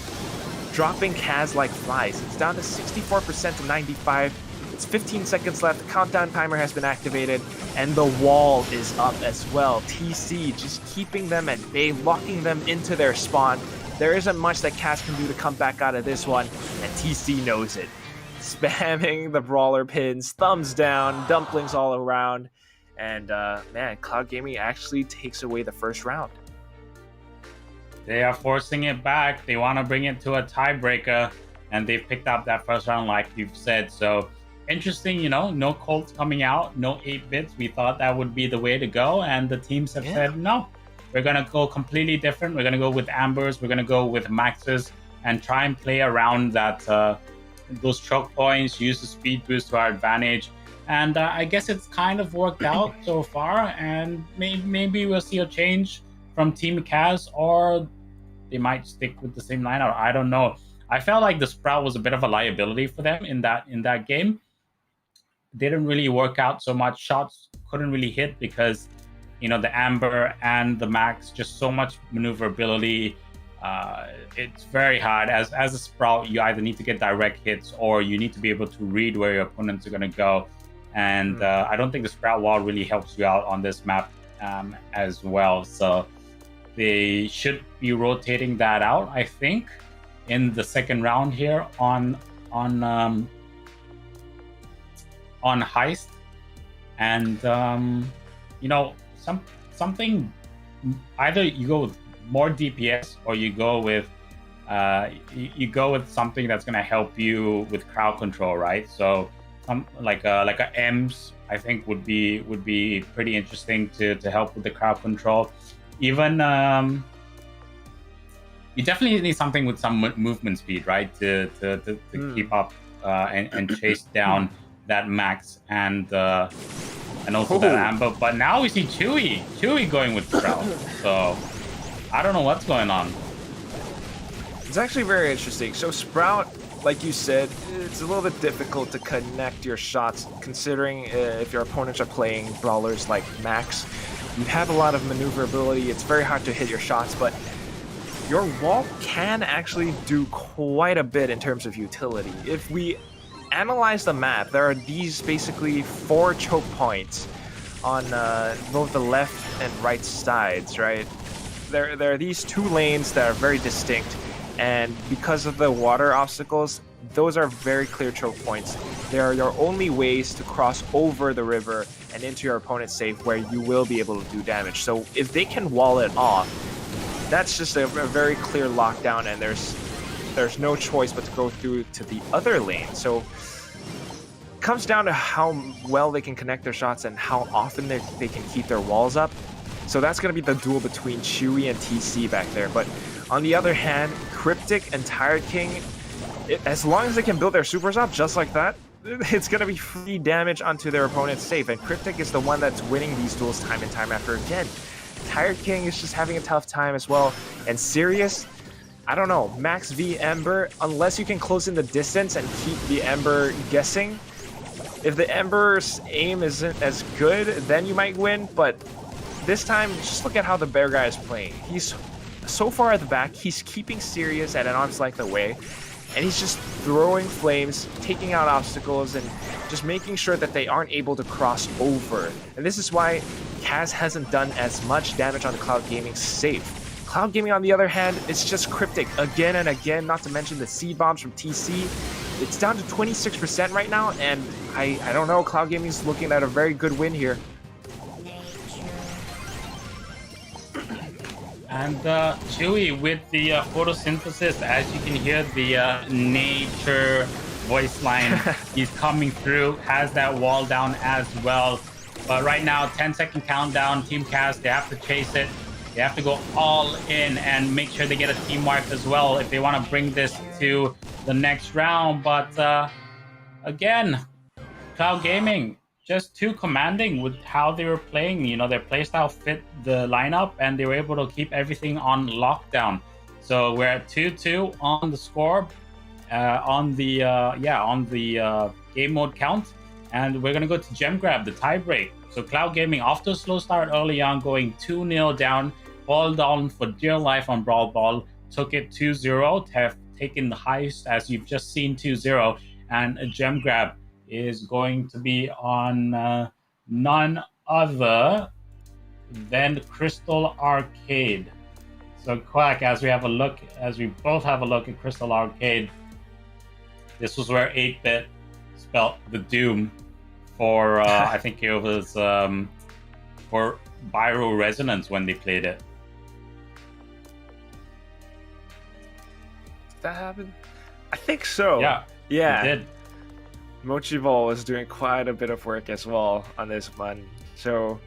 dropping Kaz like flies. It's down to 64% to 95. It's 15 seconds left. The countdown timer has been activated, and the wall is up as well. TC just keeping them at bay, locking them into their spawn. There isn't much that Kaz can do to come back out of this one, and TC knows it. Spamming the brawler pins, thumbs down, dumplings all around, and man, Cloud Gaming actually takes away the first round. They are forcing it back. They want to bring it to a tiebreaker, and they picked up that first round, like you've said. So interesting, no Colts coming out, no 8-bits. We thought that would be the way to go, and the teams have said no. We're going to go completely different. We're going to go with Ambers. We're going to go with Maxes and try and play around that those choke points, use the speed boost to our advantage. And I guess it's kind of worked out so far, and maybe we'll see a change from Team Kaz, or they might stick with the same lineup. I don't know. I felt like the Sprout was a bit of a liability for them in that game. Didn't really work out so much. Shots couldn't really hit because the Amber and the Max, just so much maneuverability. It's very hard. As a Sprout, you either need to get direct hits or you need to be able to read where your opponents are going to go. And I don't think the Sprout wall really helps you out on this map as well. So they should be rotating that out, I think, in the second round here on Heist. And something, either you go with more DPS or you go with something that's going to help you with crowd control, right? So like a EMS, I think would be pretty interesting to help with the crowd control. Even you definitely need something with some movement speed, right, to keep up and chase down that Max and also that Amber. But now we see Chewy going with Sprout. So I don't know what's going on. It's actually very interesting. So Sprout, like you said, it's a little bit difficult to connect your shots, considering if your opponents are playing brawlers like Max. You have a lot of maneuverability. It's very hard to hit your shots, but your wall can actually do quite a bit in terms of utility. If we analyze the map, there are these basically 4 choke points on both the left and right sides, right? There are these 2 lanes that are very distinct, and because of the water obstacles, those are very clear choke points. They are your only ways to cross over the river and into your opponent's safe, where you will be able to do damage. So if they can wall it off, that's just a very clear lockdown, and there's no choice but to go through to the other lane. So it comes down to how well they can connect their shots and how often they can keep their walls up. So that's going to be the duel between Chewy and TC back there. But on the other hand, Cryptic and Tired King, as long as they can build their supers up just like that, it's going to be free damage onto their opponent's safe. And Cryptic is the one that's winning these duels time and time after again. Tired King is just having a tough time as well. And Sirius, I don't know, Max v Ember, unless you can close in the distance and keep the Ember guessing. If the Ember's aim isn't as good, then you might win. But this time, just look at how the bear guy is playing. He's so far at the back, he's keeping Sirius at an arm's length away, and he's just throwing flames, taking out obstacles, and just making sure that they aren't able to cross over. And this is why Kaz hasn't done as much damage on the Cloud Gaming safe. Cloud Gaming, on the other hand, it's just Cryptic again and again, not to mention the seed bombs from TC. It's down to 26% right now, and I don't know, Cloud Gaming's looking at a very good win here. And Chewy with the photosynthesis, as you can hear the nature voice line, he's coming through, has that wall down as well. But right now, 10-second countdown, Team Kaz, they have to chase it. They have to go all in and make sure they get a team wipe as well if they want to bring this to the next round. But again, Cloud Gaming, just too commanding with how they were playing. Their playstyle fit the lineup, and they were able to keep everything on lockdown. So we're at 2-2 on the score, on the game mode count, and we're gonna go to gem grab, the tie break. So Cloud Gaming, off to a slow start early on, going 2-0 down, ball down for dear life on Brawl Ball, took it 2-0 to have taken the heist, as you've just seen, 2-0, and a gem grab is going to be on none other than Crystal Arcade. So Quack, as we both have a look at Crystal Arcade, this was where 8-Bit spelt the doom for I think it was for Viral Resonance when they played it. Did that happen? I think so. Yeah, Yeah. it did. Mochi Ball was doing quite a bit of work as well on this one. So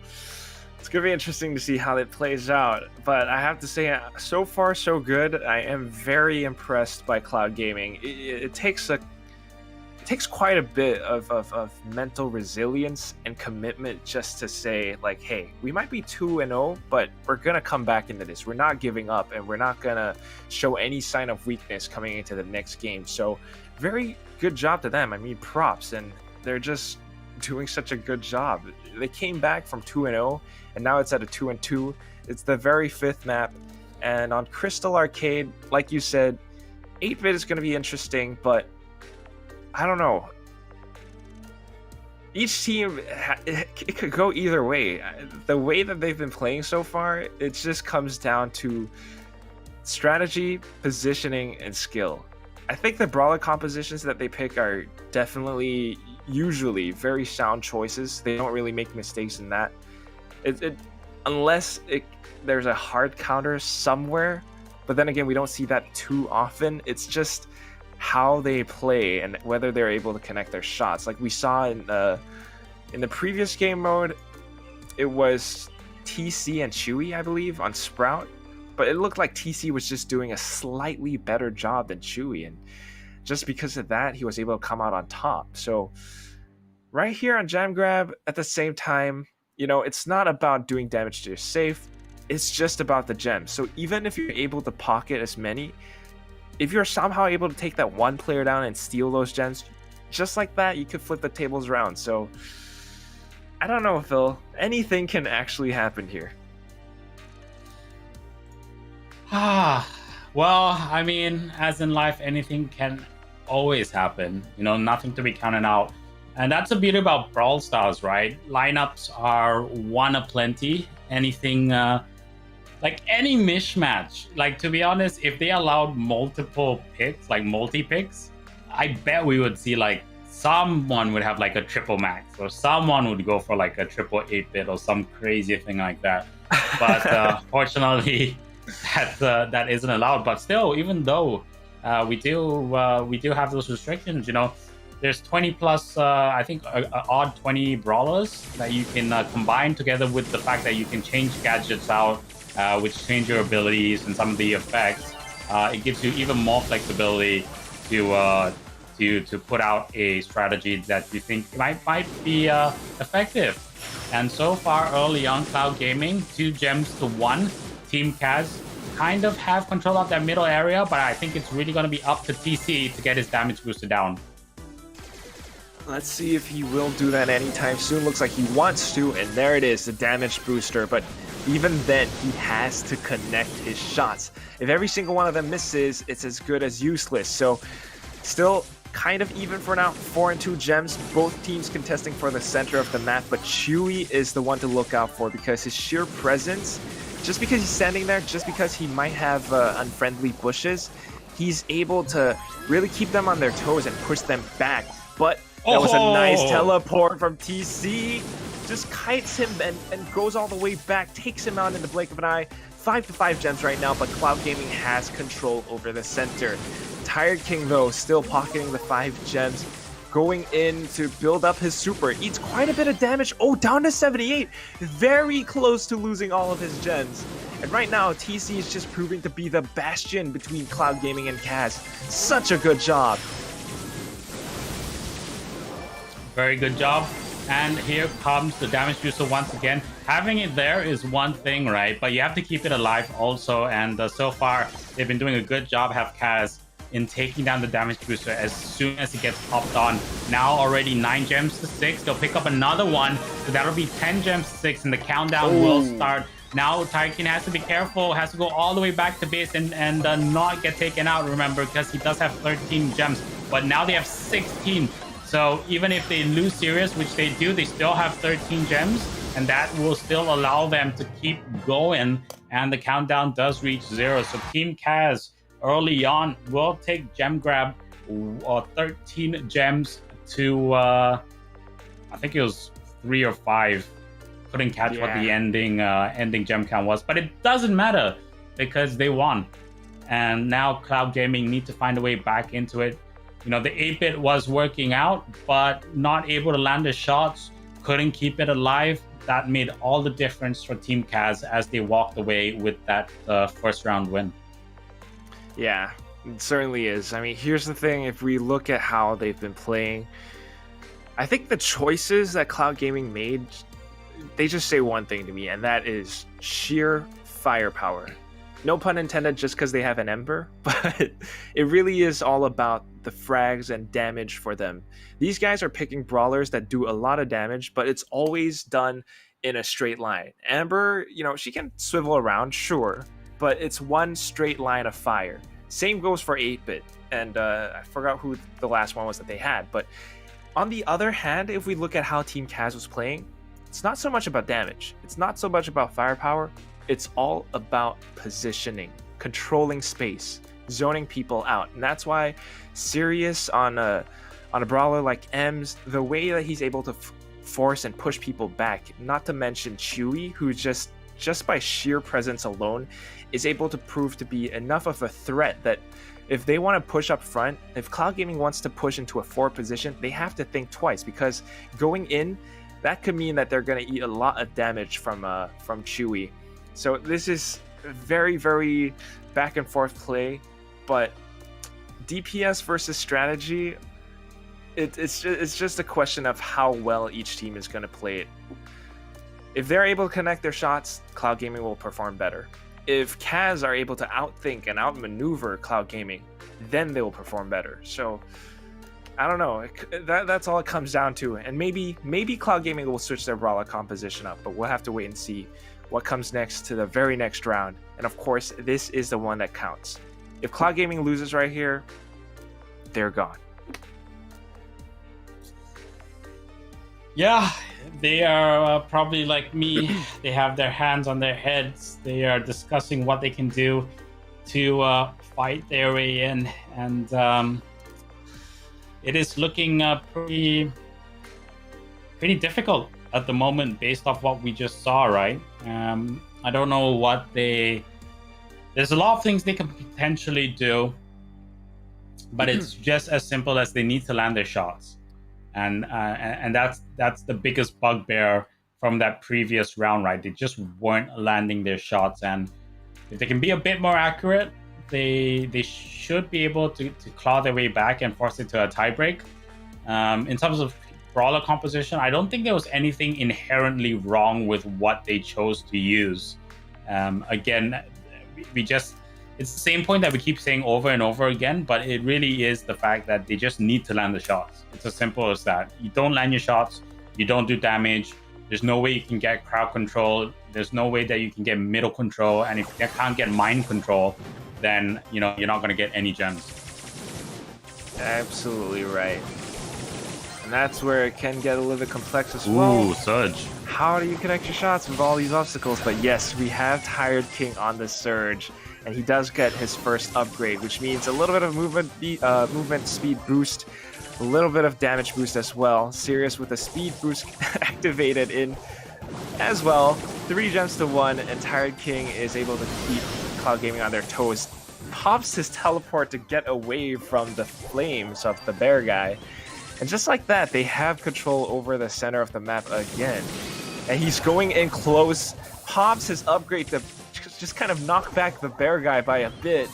it's going to be interesting to see how it plays out. But I have to say, so far so good. I am very impressed by Cloud Gaming. It takes quite a bit of mental resilience and commitment just to say, like, hey, we might be 2-0, but we're going to come back into this. We're not giving up, and we're not going to show any sign of weakness coming into the next game. So very good job to them. I mean, props, and they're just doing such a good job. They came back from 2-0, and now it's at a 2-2. It's the very fifth map, and on Crystal Arcade, like you said, 8-Bit is going to be interesting, but I don't know. Each team, it could go either way. The way that they've been playing so far, it just comes down to strategy, positioning, and skill. I think the brawler compositions that they pick are definitely, usually, very sound choices. They don't really make mistakes in that. Unless there's a hard counter somewhere, but then again, we don't see that too often. It's just how they play and whether they're able to connect their shots. Like we saw in the previous game mode, it was TC and Chewy, I believe, on Sprout, but it looked like TC was just doing a slightly better job than Chewy, and just because of that, he was able to come out on top. So right here on Jam Grab, at the same time, you know, it's not about doing damage to your safe, it's just about the gems. So even if you're able to pocket as many, if you're somehow able to take that one player down and steal those gems, just like that, you could flip the tables around. So, I don't know, Phil. Anything can actually happen here. Well, I mean, as in life, anything can always happen. You know, nothing to be counted out. And that's the beauty about Brawl Stars, right? Lineups are one aplenty. Anything... like any mismatch, like to be honest, if they allowed multiple picks, like multi-picks, I bet we would see like someone would have like a triple max, or someone would go for like a triple 8-bit or some crazy thing like that. But fortunately, that isn't allowed. But still, even though we do have those restrictions, you know, there's 20 plus, I think, odd 20 brawlers that you can combine together with the fact that you can change gadgets out, which change your abilities and some of the effects. It gives you even more flexibility to put out a strategy that you think might be effective. And so far, early on, Cloud Gaming, 2 gems to 1. Team Kaz kind of have control of that middle area, but I think it's really going to be up to TC to get his damage booster down. Let's see if he will do that anytime soon. Looks like he wants to, and there it is, the damage booster. But even then, he has to connect his shots. If every single one of them misses, it's as good as useless. So, still kind of even for now. 4 and 2 gems, both teams contesting for the center of the map. But Chewy is the one to look out for because his sheer presence, just because he's standing there, just because he might have unfriendly bushes, he's able to really keep them on their toes and push them back. But that was a nice teleport from TC. Just kites him and goes all the way back, takes him out in the blink of an eye. 5 to 5 gems right now, but Cloud Gaming has control over the center. Tired King, though, still pocketing the 5 gems, going in to build up his super. Eats quite a bit of damage. Oh, down to 78. Very close to losing all of his gems. And right now, TC is just proving to be the bastion between Cloud Gaming and Kaz. Such a good job. Very good job. And here comes the damage booster once again. Having it there is one thing, right? But you have to keep it alive also. And so far, they've been doing a good job, have Kaz, in taking down the damage booster as soon as it gets popped on. Now already 9 gems to 6. They'll pick up another one. So that'll be 10 gems to 6, and the countdown will start. Now Tycoon has to be careful, has to go all the way back to base and not get taken out, remember, because he does have 13 gems. But now they have 16. So even if they lose Sirius, which they do, they still have 13 gems, and that will still allow them to keep going. And the countdown does reach 0. So Team Kaz early on will take gem grab 13 gems to I think it was 3 or 5. Couldn't catch what the ending gem count was, but it doesn't matter because they won. And now Cloud Gaming need to find a way back into it. You know, the 8-bit was working out, but not able to land the shots, couldn't keep it alive. That made all the difference for Team Kaz as they walked away with that first round win. Yeah, it certainly is. I mean, here's the thing. If we look at how they've been playing, I think the choices that Cloud Gaming made, they just say one thing to me, and that is sheer firepower. No pun intended, just because they have an Ember, but it really is all about the frags and damage for them. These guys are picking brawlers that do a lot of damage, but it's always done in a straight line. Amber, you know, she can swivel around, sure, but it's one straight line of fire. Same goes for 8-bit, and I forgot who the last one was that they had, but on the other hand, if we look at how Team Kaz was playing, it's not so much about damage. It's not so much about firepower. It's all about positioning, controlling space, zoning people out. And that's why Sirius on a brawler like Ems, the way that he's able to force and push people back, not to mention Chewy, who just by sheer presence alone is able to prove to be enough of a threat that if they want to push up front, if Cloud Gaming wants to push into a forward position, they have to think twice, because going in, that could mean that they're going to eat a lot of damage from Chewy. So this is very, very back and forth play, but DPS versus strategy, it's just a question of how well each team is going to play it. If they're able to connect their shots, Cloud Gaming will perform better. If Kaz are able to outthink and outmaneuver Cloud Gaming, then they will perform better. So I don't know. That's all it comes down to. And maybe Cloud Gaming will switch their brawler composition up, but we'll have to wait and see what comes next to the very next round. And of course, this is the one that counts. If Cloud Gaming loses right here, they're gone. Yeah, they are probably like me. They have their hands on their heads. They are discussing what they can do to fight their way in. And it is looking pretty difficult at the moment based off what we just saw, right? I don't know what there's a lot of things they can potentially do, but it's just as simple as they need to land their shots. And that's the biggest bugbear from that previous round, right? They just weren't landing their shots, and if they can be a bit more accurate, they should be able to claw their way back and force it to a tiebreak. In terms of brawler composition, I don't think there was anything inherently wrong with what they chose to use. Again, it's the same point that we keep saying over and over again, but it really is the fact that they just need to land the shots. It's as simple as that. You don't land your shots, you don't do damage. There's no way you can get crowd control. There's no way that you can get middle control. And if you can't get mind control, then you're not going to get any gems. Absolutely right. And that's where it can get a little bit complex as well. Ooh, Surge. How do you connect your shots with all these obstacles? But yes, we have Tired King on the Surge, and he does get his first upgrade, which means a little bit of movement speed boost, a little bit of damage boost as well. Sirius with a speed boost activated in as well. 3 gems to 1, and Tired King is able to keep Cloud Gaming on their toes. Pops his teleport to get away from the flames of the bear guy. And just like that, they have control over the center of the map again. And he's going in close, pops his upgrade to just kind of knock back the bear guy by a bit.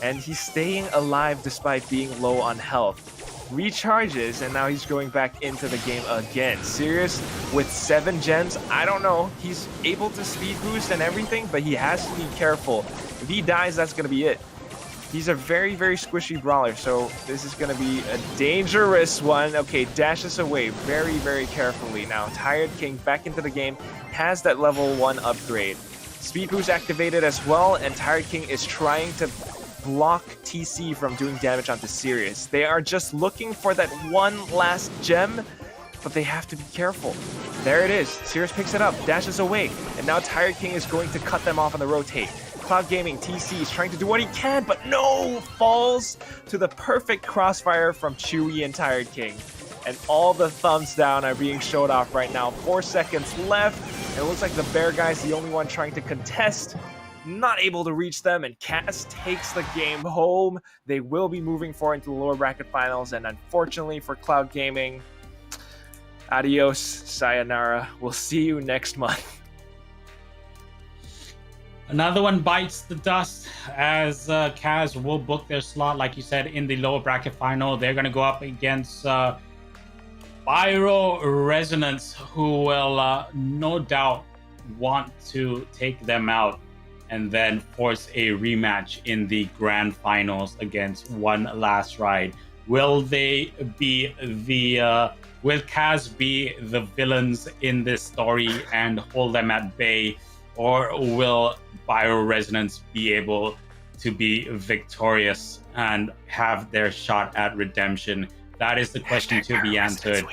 And he's staying alive despite being low on health. Recharges, and now he's going back into the game again. Sirius with 7 gems, I don't know. He's able to speed boost and everything, but he has to be careful. If he dies, that's going to be it. He's a very, very squishy brawler, so this is going to be a dangerous one. Okay, dashes away very, very carefully. Now, Tired King back into the game, has that level 1 upgrade. Speed boost activated as well, and Tired King is trying to block TC from doing damage onto Sirius. They are just looking for that one last gem, but they have to be careful. There it is. Sirius picks it up, dashes away, and now Tired King is going to cut them off on the rotate. Cloud Gaming TC is trying to do what he can, but no! Falls to the perfect crossfire from Chewy and Tired King. And all the thumbs down are being showed off right now. 4 seconds left. It looks like the Bear guy's the only one trying to contest. Not able to reach them, and Kaz takes the game home. They will be moving forward into the lower bracket finals, and unfortunately for Cloud Gaming, adios, sayonara. We'll see you next month. Another one bites the dust as Kaz will book their slot, like you said, in the lower bracket final. They're going to go up against Pyro Resonance, who will no doubt want to take them out and then force a rematch in the grand finals against One Last Ride. Will they be will Kaz be the villains in this story and hold them at bay, or will Pyro Resonance be able to be victorious and have their shot at redemption? That is the question to be answered.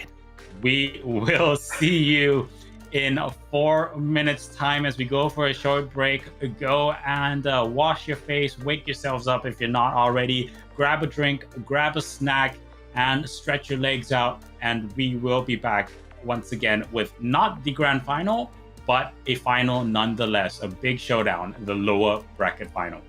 We will see you in 4 minutes time as we go for a short break. Go and wash your face, wake yourselves up if you're not already, grab a drink, grab a snack, and stretch your legs out, and we will be back once again with not the grand final, but a final nonetheless, a big showdown, the lower bracket final.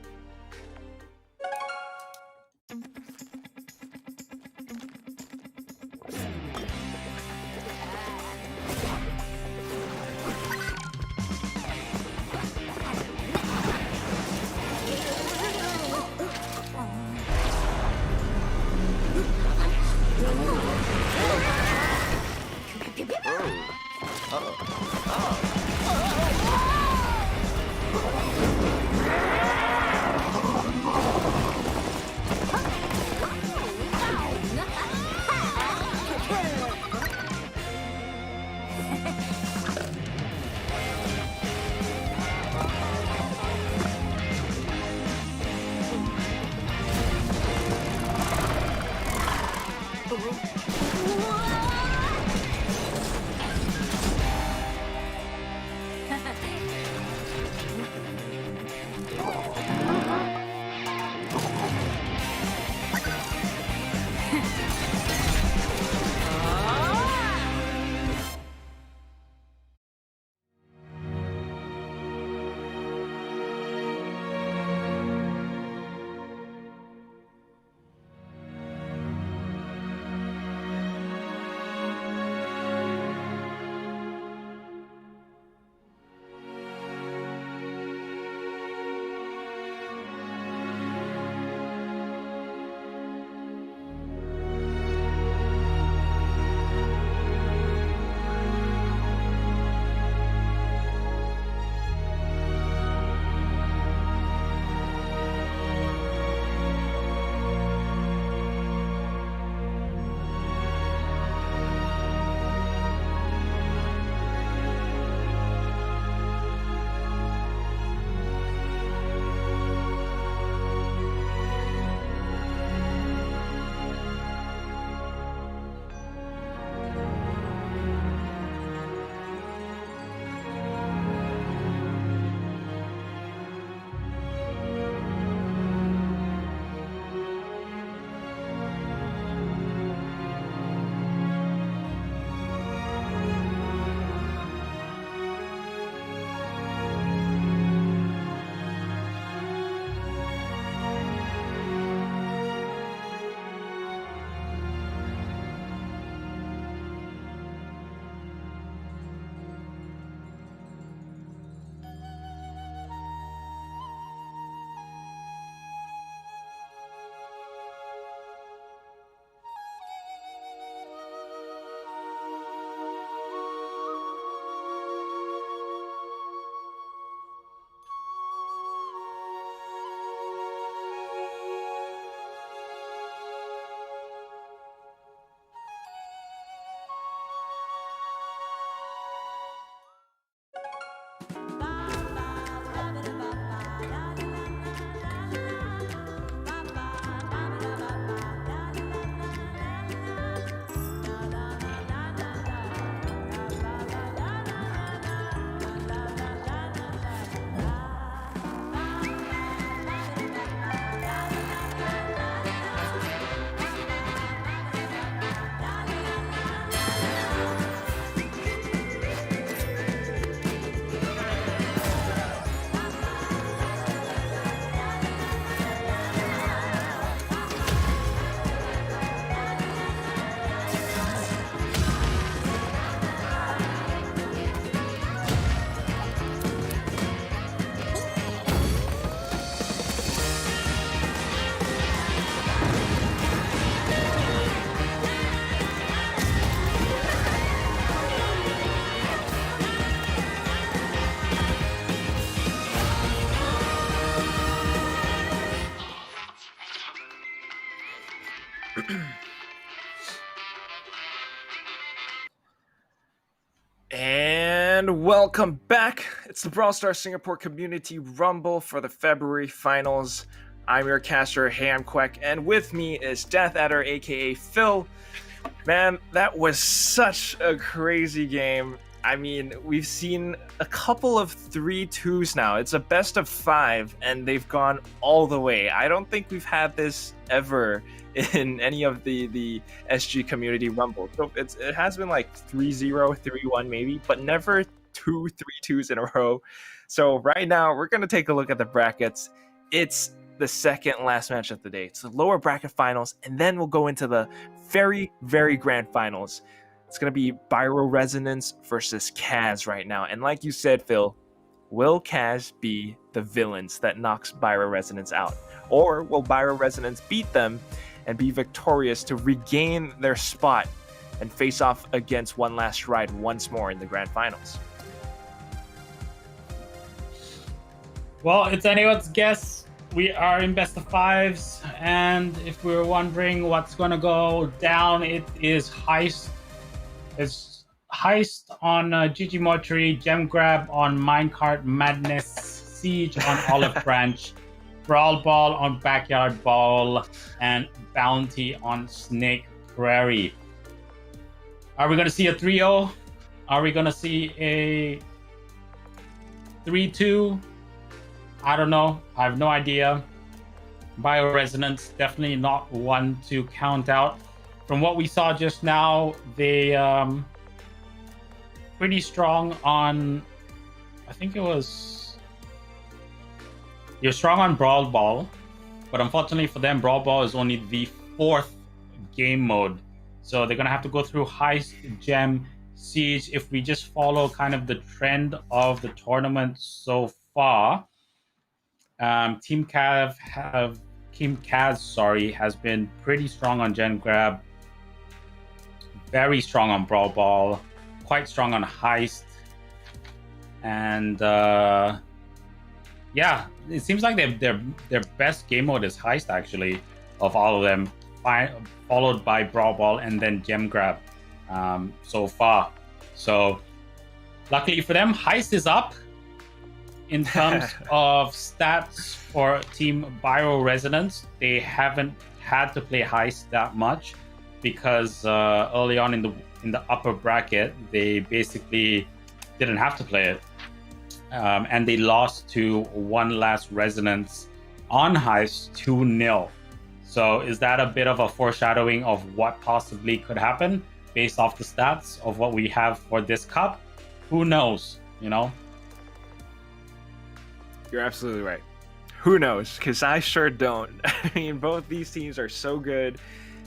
And welcome back. It's the Brawl Stars Singapore Community Rumble for the February finals. I'm your caster, Hey I'm Quack, and with me is Death Adder, aka Phil. Man, that was such a crazy game. I mean, we've seen a couple of 3-2s now. It's a best of 5, and they've gone all the way. I don't think we've had this ever in any of the SG Community Rumble. So it has been like 3-0, 3-1 maybe, but never 2 3-2s in a row. So right now, we're going to take a look at the brackets. It's the second last match of the day. It's the lower bracket finals, and then we'll go into the very, very grand finals. It's going to be Byro Resonance versus Kaz right now. And like you said, Phil, will Kaz be the villains that knocks Byro Resonance out? Or will Byro Resonance beat them and be victorious to regain their spot and face off against One Last Ride once more in the grand finals? Well, it's anyone's guess. We are in best of 5s, and if we were wondering what's going to go down, it is Heist. It's Heist on GG Mortuary, Gem Grab on Minecart Madness, Siege on Olive Branch, Brawl Ball on Backyard Ball, and Bounty on Snake Prairie. Are we going to see a 3-0? Are we going to see a 3-2? I don't know. I have no idea. Byro Resonance, definitely not one to count out. From what we saw just now, they pretty strong on, I think it was, you're strong on Brawl Ball, but unfortunately for them, Brawl Ball is only the 4th game mode. So they're going to have to go through Heist, Gem, Siege. If we just follow kind of the trend of the tournament so far, Team Kaz has been pretty strong on Gen Grab, very strong on Brawl Ball, quite strong on Heist, and yeah, it seems like their best game mode is Heist actually, of all of them, followed by Brawl Ball and then Gem Grab so far. So luckily for them, Heist is up. In terms of stats for Team Byro Resonance, they haven't had to play Heist that much because early on in the upper bracket, they basically didn't have to play it. And they lost to One Last Resonance on Heist 2-0. So is that a bit of a foreshadowing of what possibly could happen based off the stats of what we have for this cup? Who knows, you know? You're absolutely right. Who knows? Because I sure don't. I mean, both these teams are so good,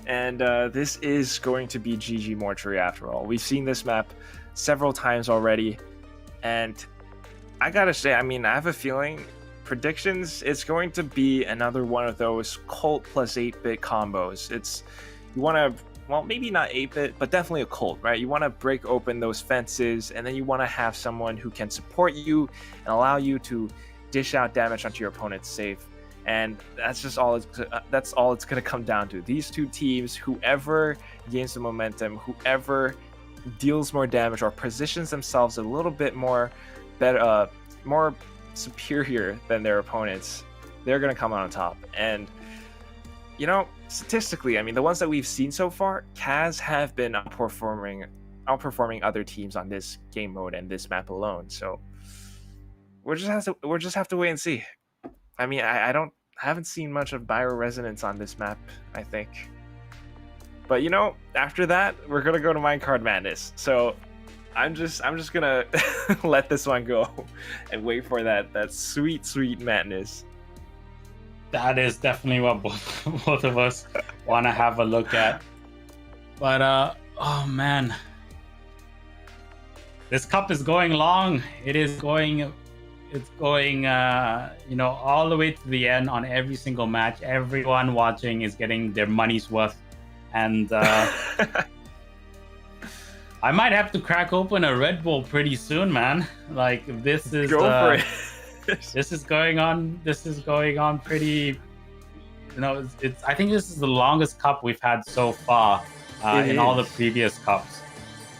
and this is going to be GG Mortuary after all. We've seen this map several times already, and I gotta say, I mean, I have a feeling predictions, it's going to be another one of those cult plus 8-bit combos. You want to, well, maybe not 8-bit, but definitely a cult, right? You want to break open those fences, and then you want to have someone who can support you and allow you to dish out damage onto your opponent's safe, and that's all it's going to come down to. These two teams, whoever gains the momentum, whoever deals more damage or positions themselves a little bit more superior than their opponents, they're going to come out on top. And you know, statistically, I mean, the ones that we've seen so far, Kaz have been outperforming other teams on this game mode and this map alone. So we'll just have to wait and see. I mean, I haven't seen much of Byro Resonance on this map, I think. But you know, after that, we're gonna go to Minecart Madness. So I'm just gonna let this one go and wait for that sweet madness. That is definitely what both of us want to have a look at. But oh man, this cup is going long. It's going you know, all the way to the end on every single match. Everyone watching is getting their money's worth, and I might have to crack open a Red Bull pretty soon, man. Like this is go for it. This is going on pretty I think this is the longest cup we've had so far in all the previous cups.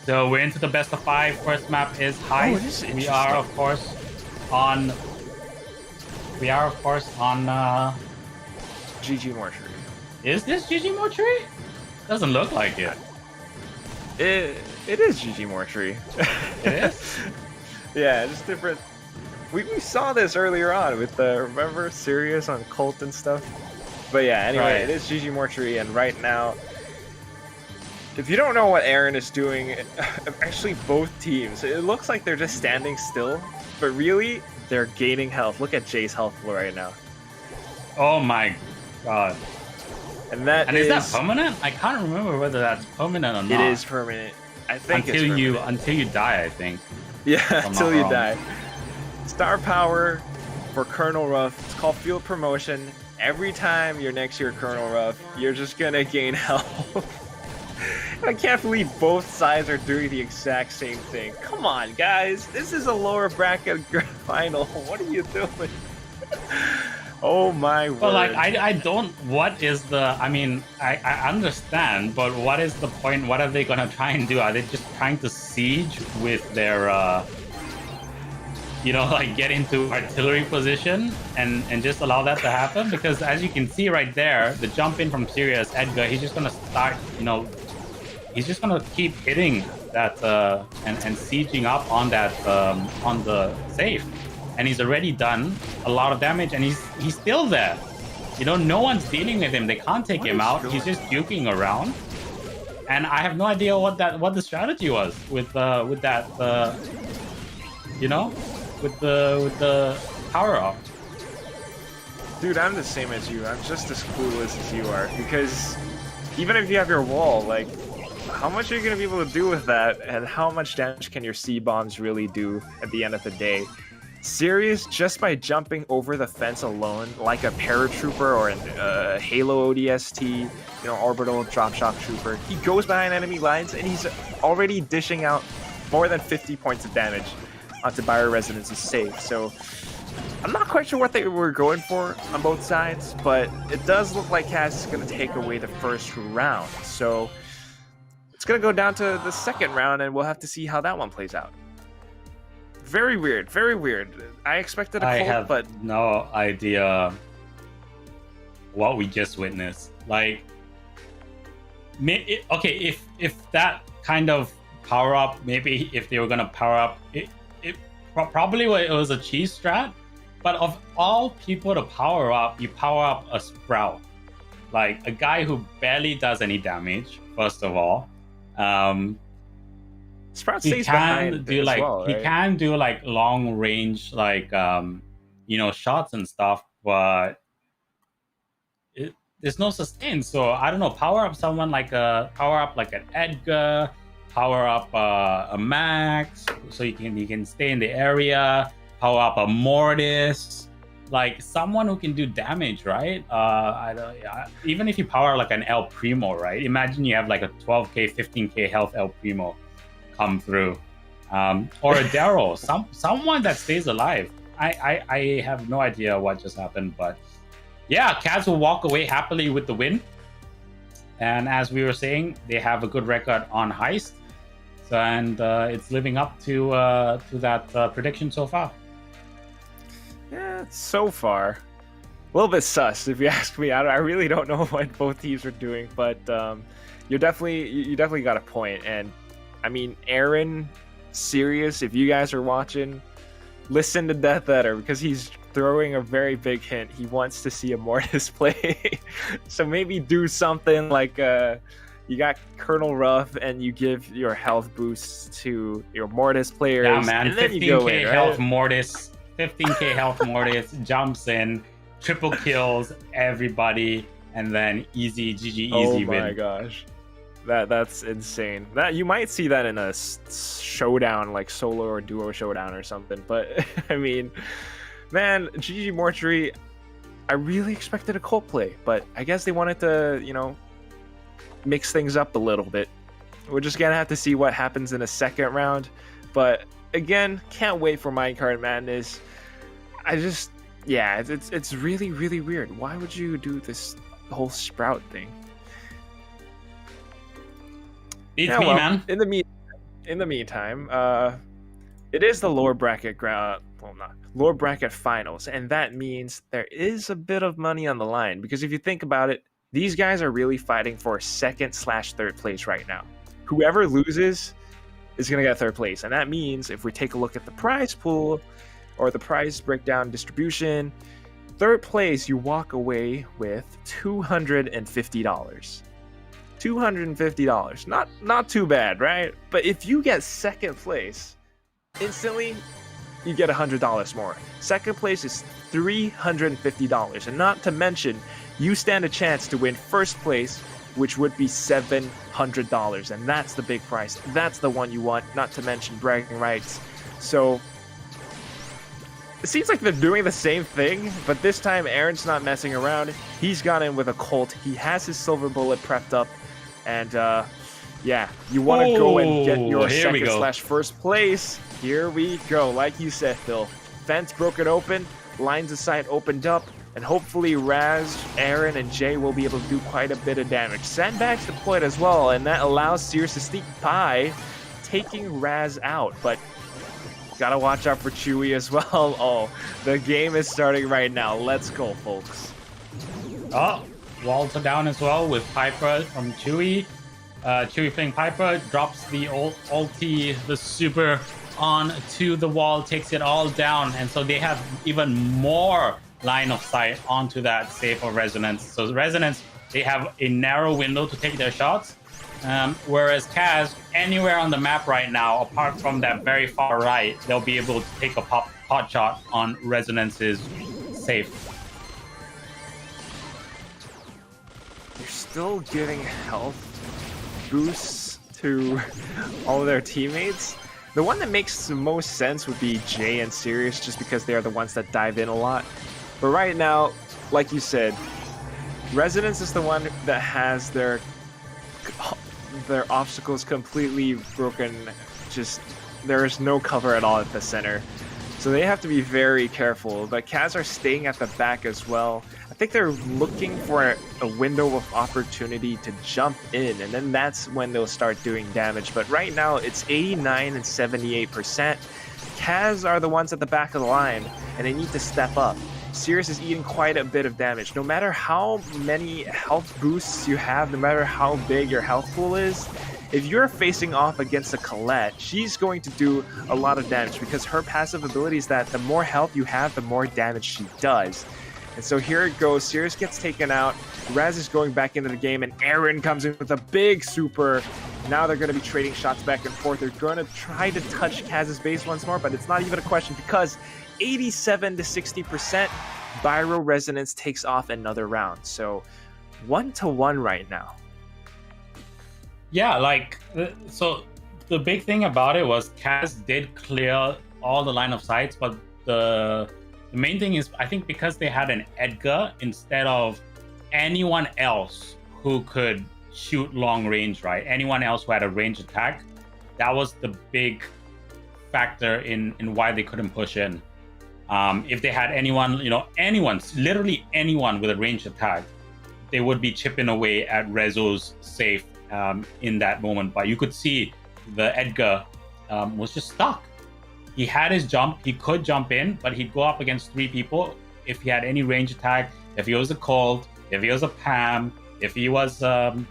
So we're into the best of 5. First map is Heist. We are of course on GG Mortuary. Is this GG Mortuary? Doesn't look like it. It is GG Mortuary. It is? Yeah, just different. We saw this earlier on with remember Sirius on Cult and stuff. But yeah, anyway, Right. It is GG Mortuary, and right now, if you don't know what Aaron is doing, actually both teams, it looks like they're just standing still, but really they're gaining health. Look at Jay's health right now. Oh my god. And is that permanent? I can't remember whether that's permanent or not. It is permanent. I think until it's permanent. until you die, I think. Yeah, I'm until not you wrong. die. Star power for Colonel Ruff. It's called field promotion. Every time you're next to your Colonel Ruff, you're just gonna gain health. I can't believe both sides are doing the exact same thing. Come on, guys. This is a lower bracket grand final. What are you doing? Oh my word. But like, I don't. What is the? I mean, I understand, but what is the point? What are they gonna try and do? Are they just trying to siege with their, like get into artillery position and just allow that to happen? Because as you can see right there, the jump in from Sirius Edgar, he's just gonna start. He's just gonna keep hitting that and sieging up on that on the safe. And he's already done a lot of damage, and he's still there. No one's dealing with him. They can't take him out. He's just juking around, and I have no idea what the strategy was with that with the power up. Dude, I'm the same as you. I'm just as clueless as you are, because even if you have your wall, like, how much are you gonna be able to do with that, and how much damage can your C bombs really do at the end of the day? Sirius, just by jumping over the fence alone, like a paratrooper or a Halo ODST, orbital drop shock trooper, he goes behind enemy lines and he's already dishing out more than 50 points of damage onto Bio-Resonance's safe. So I'm not quite sure what they were going for on both sides, but it does look like Kaz is going to take away the first round. So it's going to go down to the second round, and we'll have to see how that one plays out. Very weird, very weird. I expected a Colt, but no idea what we just witnessed. Like, okay, if that kind of power up, maybe if they were gonna power up, it probably was a cheese strat. But of all people to power up, you power up a Sprout, like a guy who barely does any damage. First of all, Sprout stays behind do as like well, right? he can do like long range shots and stuff, but there's no sustain. So I don't know, power up someone like an Edgar, power up a Max so you can stay in the area, power up a Mortis, like someone who can do damage, right? Even if you power like an El Primo, right? Imagine you have like a 12k 15k health El Primo come through, or a Daryl, someone that stays alive. I have no idea what just happened, but yeah, Kaz will walk away happily with the win. And as we were saying, they have a good record on Heist, so and it's living up to that prediction so far. Yeah, so far, a little bit sus if you ask me. I really don't know what both teams are doing, but you definitely got a point. And I mean, Aaron, Sirius, if you guys are watching, listen to Death Adder, because he's throwing a very big hint. He wants to see a Mortis play. So maybe do something like you got Colonel Ruff and you give your health boosts to your Mortis players. Yeah, man, and then 15k you go in, right? health Mortis, 15k health Mortis jumps in, triple kills everybody, and then easy GG easy win. Oh my gosh. That's insane. That you might see that in a showdown, like solo or duo showdown or something. But I mean, man, GG Mortuary, I really expected a Colt play, but I guess they wanted to, mix things up a little bit. We're just gonna have to see what happens in a second round. But again, can't wait for Minecart Madness. Yeah, it's really, really weird. Why would you do this whole sprout thing? Beats me, man. In the meantime, it is the lower bracket lower bracket finals, and that means there is a bit of money on the line. Because if you think about it, these guys are really fighting for second/third place right now. Whoever loses is gonna get third place, and that means if we take a look at the prize pool or the prize breakdown distribution, third place you walk away with $250. $250. Not too bad, right? But if you get second place, instantly you get $100 more. Second place is $350, and not to mention you stand a chance to win first place, which would be $700, and that's the big prize. That's the one you want, not to mention bragging rights. So it seems like they're doing the same thing, but this time Aaron's not messing around. He's gone in with a Colt. He has his silver bullet prepped up. And yeah, you want to go and get your second/first place. Here we go. Like you said, Phil, fence broken open, lines of sight opened up, and hopefully Raz, Aaron, and Jay will be able to do quite a bit of damage. Sandbags deployed as well, and that allows Sears to sneak by, taking Raz out. But gotta watch out for Chewy as well. Oh, the game is starting right now. Let's go, folks. Oh. Walls are down as well with Piper from Chewy. Chewy playing Piper, drops the ulti, the super onto the wall, takes it all down. And so they have even more line of sight onto that safe of Resonance. So Resonance, they have a narrow window to take their shots. Whereas Kaz, anywhere on the map right now, apart from that very far right, they'll be able to take a pot shot on Resonance's safe. They're still giving health boosts to all of their teammates. The one that makes the most sense would be Jay and Sirius, just because they are the ones that dive in a lot. But right now, like you said, Resonance is the one that has their obstacles completely broken. Just there is no cover at all at the center. So they have to be very careful. The Kaz are staying at the back as well. I think they're looking for a window of opportunity to jump in, and then that's when they'll start doing damage. But right now, it's 89 and 78%. Kaz are the ones at the back of the line, and they need to step up. Sirius is eating quite a bit of damage. No matter how many health boosts you have, no matter how big your health pool is, if you're facing off against a Colette, she's going to do a lot of damage because her passive ability is that the more health you have, the more damage she does. And so here it goes. Sirius gets taken out. Raz is going back into the game, and Aaron comes in with a big super. Now they're going to be trading shots back and forth. They're going to try to touch Kaz's base once more, but it's not even a question because 87 to 60%, Pyro Resonance takes off another round. So 1-1 right now. Yeah, like, so the big thing about it was Kaz did clear all the line of sights, but the main thing is, I think because they had an Edgar instead of anyone else who could shoot long range, right? Anyone else who had a range attack, that was the big factor in why they couldn't push in. If they had anyone, literally anyone with a range attack, they would be chipping away at Rezo's safe in that moment. But you could see the Edgar was just stuck. He had his jump, he could jump in, but he'd go up against 3 people. If he had any range attack, if he was a Colt, if he was a Pam, if he was, an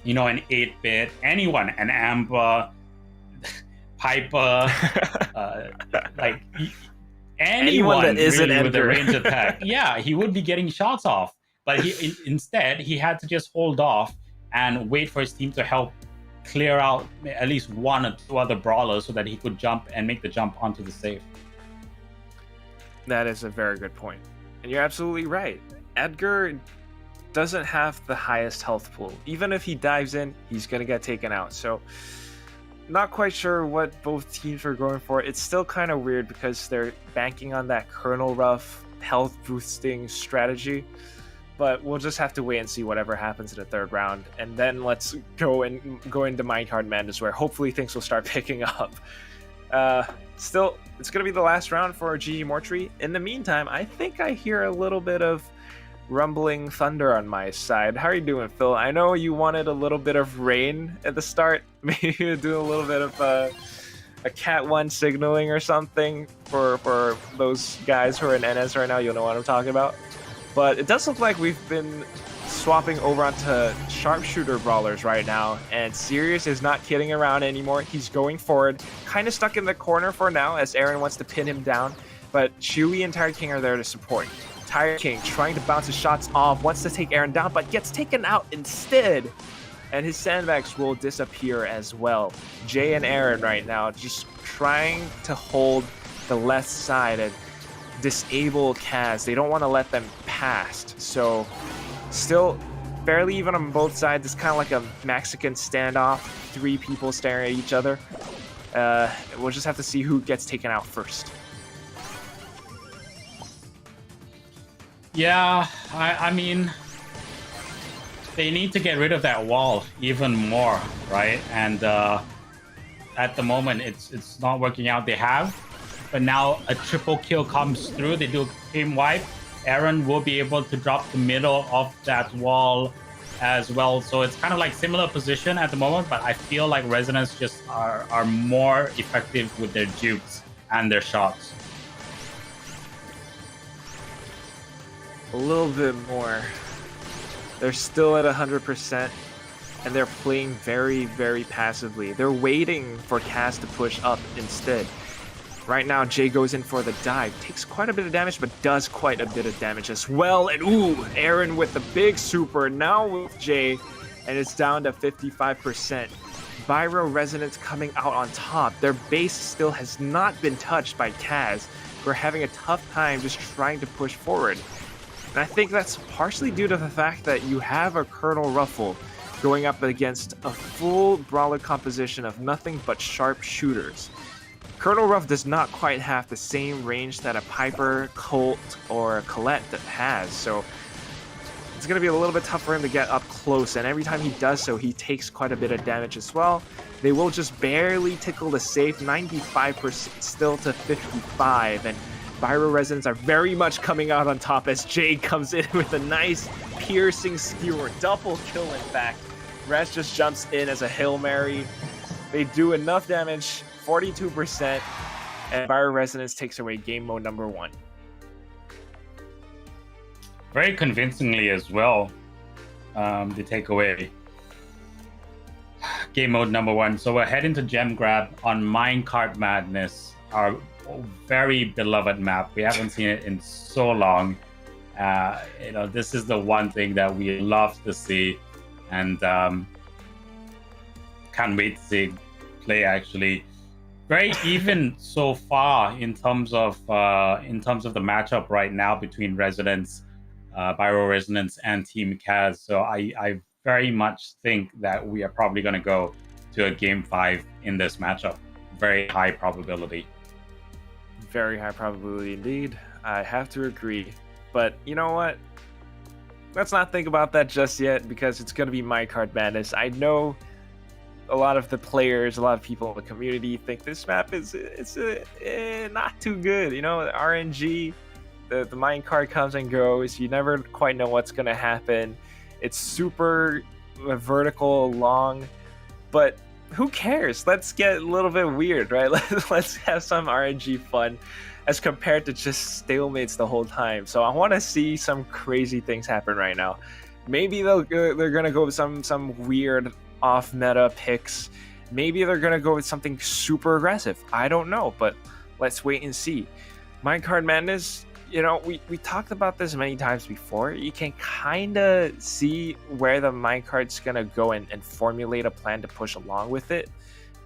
8-bit, anyone, an Amber, Piper, anyone that isn't really with a Edgar. range attack, yeah, he would be getting shots off. But instead, he had to just hold off and wait for his team to help clear out at least 1 or 2 other brawlers so that he could jump and make the jump onto the safe. That is a very good point. And you're absolutely right. Edgar doesn't have the highest health pool. Even if he dives in, he's going to get taken out. So not quite sure what both teams are going for. It's still kind of weird because they're banking on that Colonel Ruff health boosting strategy. But we'll just have to wait and see whatever happens in the 3rd round. And then let's go into Minecart Madness, where hopefully things will start picking up. Still, it's going to be the last round for GG Mortuary. In the meantime, I think I hear a little bit of rumbling thunder on my side. How are you doing, Phil? I know you wanted a little bit of rain at the start. Maybe you're doing a little bit of a Cat 1 signaling or something for those guys who are in NS right now. You'll know what I'm talking about. But it does look like we've been swapping over onto sharpshooter brawlers right now, and Sirius is not kidding around anymore. He's going forward, kind of stuck in the corner for now as Aaron wants to pin him down, but Chewy and Tiger King are there to support. Tiger King trying to bounce his shots off, wants to take Aaron down, but gets taken out instead, and his sandbags will disappear as well. Jay and Aaron right now just trying to hold the left side and disable Kaz. They don't want to let them past, so still fairly even on both sides. It's kind of like a Mexican standoff, 3 people staring at each other. We'll just have to see who gets taken out first. Yeah, I mean, they need to get rid of that wall even more, right? And at the moment, it's not working out. They have, but now a triple kill comes through. They do a team wipe. Aaron will be able to drop the middle of that wall as well. So it's kind of like similar position at the moment, but I feel like Resonance just are more effective with their jukes and their shots. A little bit more. They're still at 100%, and they're playing very, very passively. They're waiting for Kaz to push up instead. Right now, Jay goes in for the dive. Takes quite a bit of damage, but does quite a bit of damage as well. And ooh, Aaron with the big super. Now with Jay, and it's down to 55%. Byro Resonance coming out on top. Their base still has not been touched by Kaz. We're having a tough time just trying to push forward. And I think that's partially due to the fact that you have a Colonel Ruffle going up against a full brawler composition of nothing but sharp shooters. Colonel Ruff does not quite have the same range that a Piper, Colt, or a Colette has, so it's going to be a little bit tough for him to get up close, and every time he does so, he takes quite a bit of damage as well. They will just barely tickle the safe, 95% still to 55, and Byro Resonance are very much coming out on top as Jade comes in with a nice piercing skewer, double kill in fact. Res just jumps in as a Hail Mary. They do enough damage, 42%, and Byro Resonance takes away game mode number 1. Very convincingly as well, they take away game mode number 1. So we're heading to Gem Grab on Minecart Madness, our very beloved map. We haven't seen it in so long. This is the one thing that we love to see, and can't wait to see play actually. Very even so far in terms of the matchup right now between Resonance, Byro Resonance, and Team Kaz. So I very much think that we are probably going to go to a game 5 in this matchup. Very high probability. Very high probability indeed. I have to agree. But you know what? Let's not think about that just yet, because it's going to be Minecart Madness. I know a lot of the players, a lot of people in the community think this map is not too good. You know, RNG, the minecart comes and goes. You never quite know what's going to happen. It's super vertical, long, but who cares? Let's get a little bit weird, right? Let's have some RNG fun as compared to just stalemates the whole time. So I want to see some crazy things happen right now. Maybe they're going to go with some weird off-meta picks. Maybe they're going to go with something super aggressive. I don't know, but let's wait and see. Minecart Madness, you know, we talked about this many times before. You can kind of see where the minecart's going to go and formulate a plan to push along with it.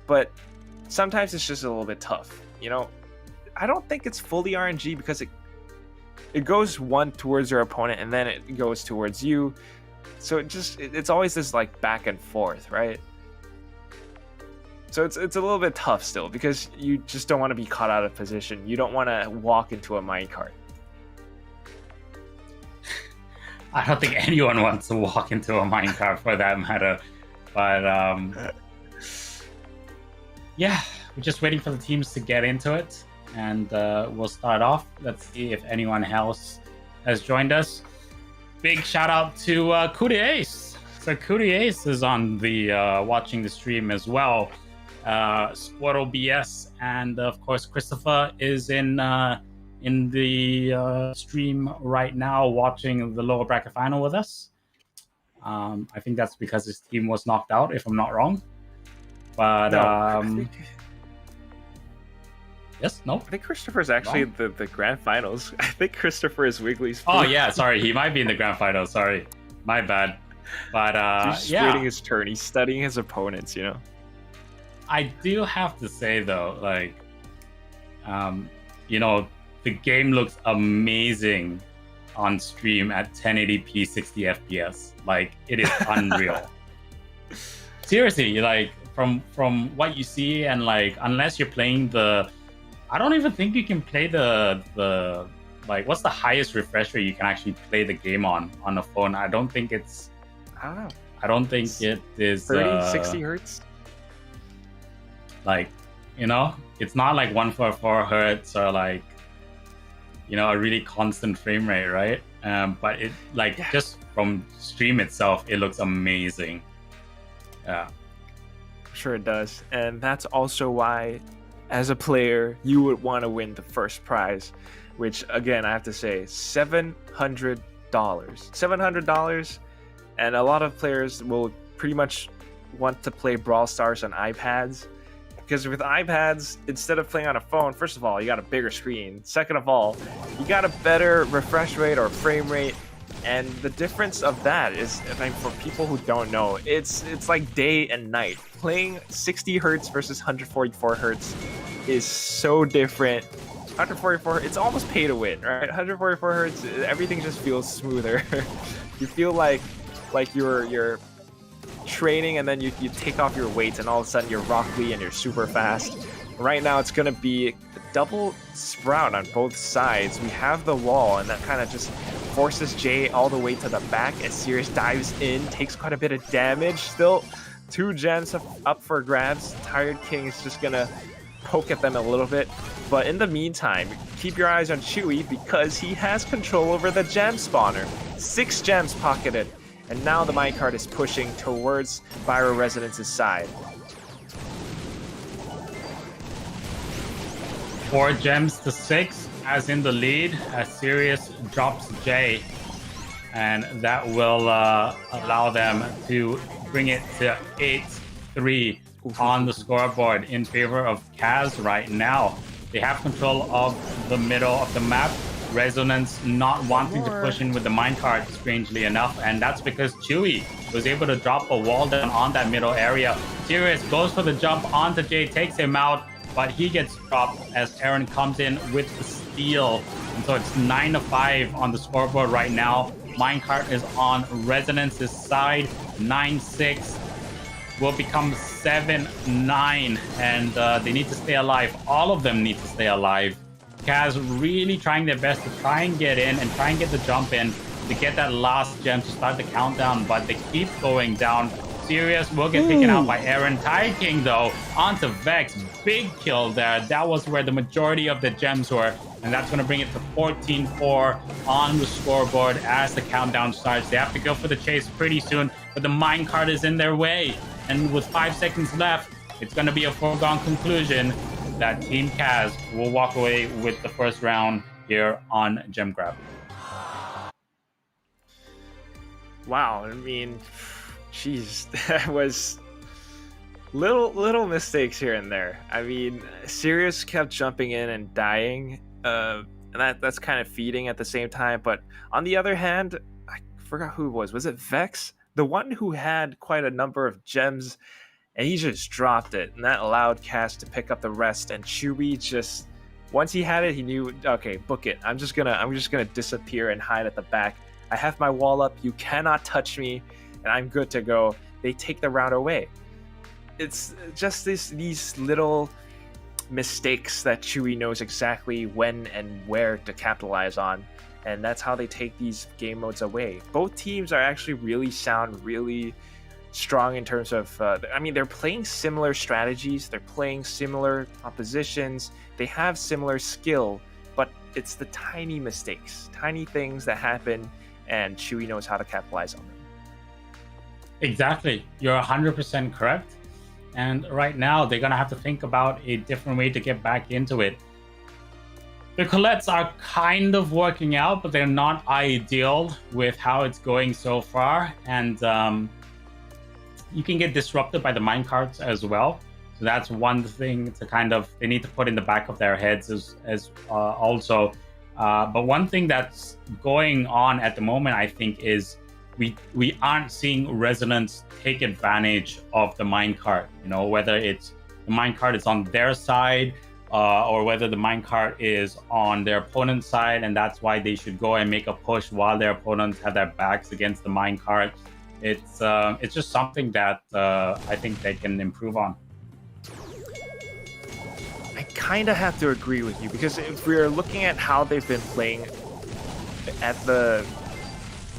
But sometimes it's just a little bit tough. You know, I don't think it's fully RNG because it goes one towards your opponent and then it goes towards you. So it's always this like back and forth, right? So it's a little bit tough still because you just don't want to be caught out of position. You don't want to walk into a minecart. I don't think anyone wants to walk into a minecart for that matter. But yeah, we're just waiting for the teams to get into it, and we'll start off. Let's see if anyone else has joined us. Big shout out to Cootie Ace. So Cootie Ace is on the watching the stream as well. Squirtle BS, and of course Christopher is in the stream right now watching the lower bracket final with us. I think that's because his team was knocked out, if I'm not wrong. But No, yes, no. I think Christopher's actually the grand finals. I think Christopher is Wiggly's. Oh yeah, sorry, he might be in the grand final. Sorry, my bad. But he's just waiting his turn. He's studying his opponents, you know. I do have to say though, like, you know, the game looks amazing on stream at 1080p 60 FPS. Like, it is unreal. Seriously, like from what you see, and like, unless you're playing I don't even think you can play the like, what's the highest refresh rate you can actually play the game on a phone? I don't think it's, I don't know. I don't think it is 30, 60 hertz. Like, you know, it's not like 144 hertz or like, you know, a really constant frame rate, right? But it, like, just from stream itself, it looks amazing. Yeah. Sure it does. And that's also why, as a player, you would want to win the first prize, which, again, I have to say, $700. $700, and a lot of players will pretty much want to play Brawl Stars on iPads, because with iPads, instead of playing on a phone, first of all, you got a bigger screen. Second of all, you got a better refresh rate or frame rate. And the difference of that is, I mean, for people who don't know, it's like day and night. Playing 60 hertz versus 144 hertz is so different. 144, it's almost pay to win, right? 144 hertz, everything just feels smoother. You feel like you're training, and then you take off your weights, and all of a sudden you're Rock Lee and you're super fast. Right now it's gonna be a double sprout on both sides. We have the wall, and that kind of just forces Jay all the way to the back as Sirius dives in, takes quite a bit of damage. Still 2 gems up for grabs. Tired King is just gonna poke at them a little bit, but in the meantime, keep your eyes on Chewy, because he has control over the gem spawner. 6 gems pocketed. And now the minecart is pushing towards Byro Residence's side. 4 gems to 6, as in the lead, as Sirius drops J. And that will allow them to bring it to 8-3 on the scoreboard in favor of Kaz right now. They have control of the middle of the map. Resonance not wanting to push in with the minecart, strangely enough, and that's because Chewy was able to drop a wall down on that middle area. Sirius goes for the jump onto Jay, takes him out, but he gets dropped as Aaron comes in with the steal. And so it's 9-5 on the scoreboard right now. Minecart is on Resonance's side. 9-6 will become 7-9, and they need to stay alive. All of them need to stay alive. Kaz really trying their best to try and get in and try and get the jump in to get that last gem to start the countdown, but they keep going down. Sirius will get taken out by Aaron. Tide King, though, onto Vex. Big kill there. That was where the majority of the gems were, and that's going to bring it to 14-4 on the scoreboard as the countdown starts. They have to go for the chase pretty soon, but the minecart is in their way, and with 5 seconds left, it's going to be a foregone conclusion that Team Kaz will walk away with the first round here on Gem Grab. Wow, I mean, jeez, that was little mistakes here and there. I mean, Sirius kept jumping in and dying, and that's kind of feeding at the same time. But on the other hand, I forgot who it was. Was it Vex? The one who had quite a number of gems, and he just dropped it, and that allowed Kaz to pick up the rest. And Chewy just, once he had it, he knew, okay, book it. I'm just gonna disappear and hide at the back. I have my wall up. You cannot touch me, and I'm good to go. They take the round away. It's just these little mistakes that Chewy knows exactly when and where to capitalize on, and that's how they take these game modes away. Both teams are actually really sound, really strong in terms of, I mean, they're playing similar strategies, they're playing similar compositions, they have similar skill, but it's the tiny mistakes, tiny things that happen, and Chewy knows how to capitalize on them. Exactly. You're 100% correct. And right now, they're going to have to think about a different way to get back into it. The Colettes are kind of working out, but they're not ideal with how it's going so far. And you can get disrupted by the minecarts as well. So that's one thing to kind of, they need to put in the back of their heads as also. But one thing that's going on at the moment, I think, is we aren't seeing Resonance take advantage of the minecart. You know, whether it's the minecart is on their side or whether the minecart is on their opponent's side, and that's why they should go and make a push while their opponents have their backs against the minecart. It's just something that I think they can improve on. I kind of have to agree with you, because if we're looking at how they've been playing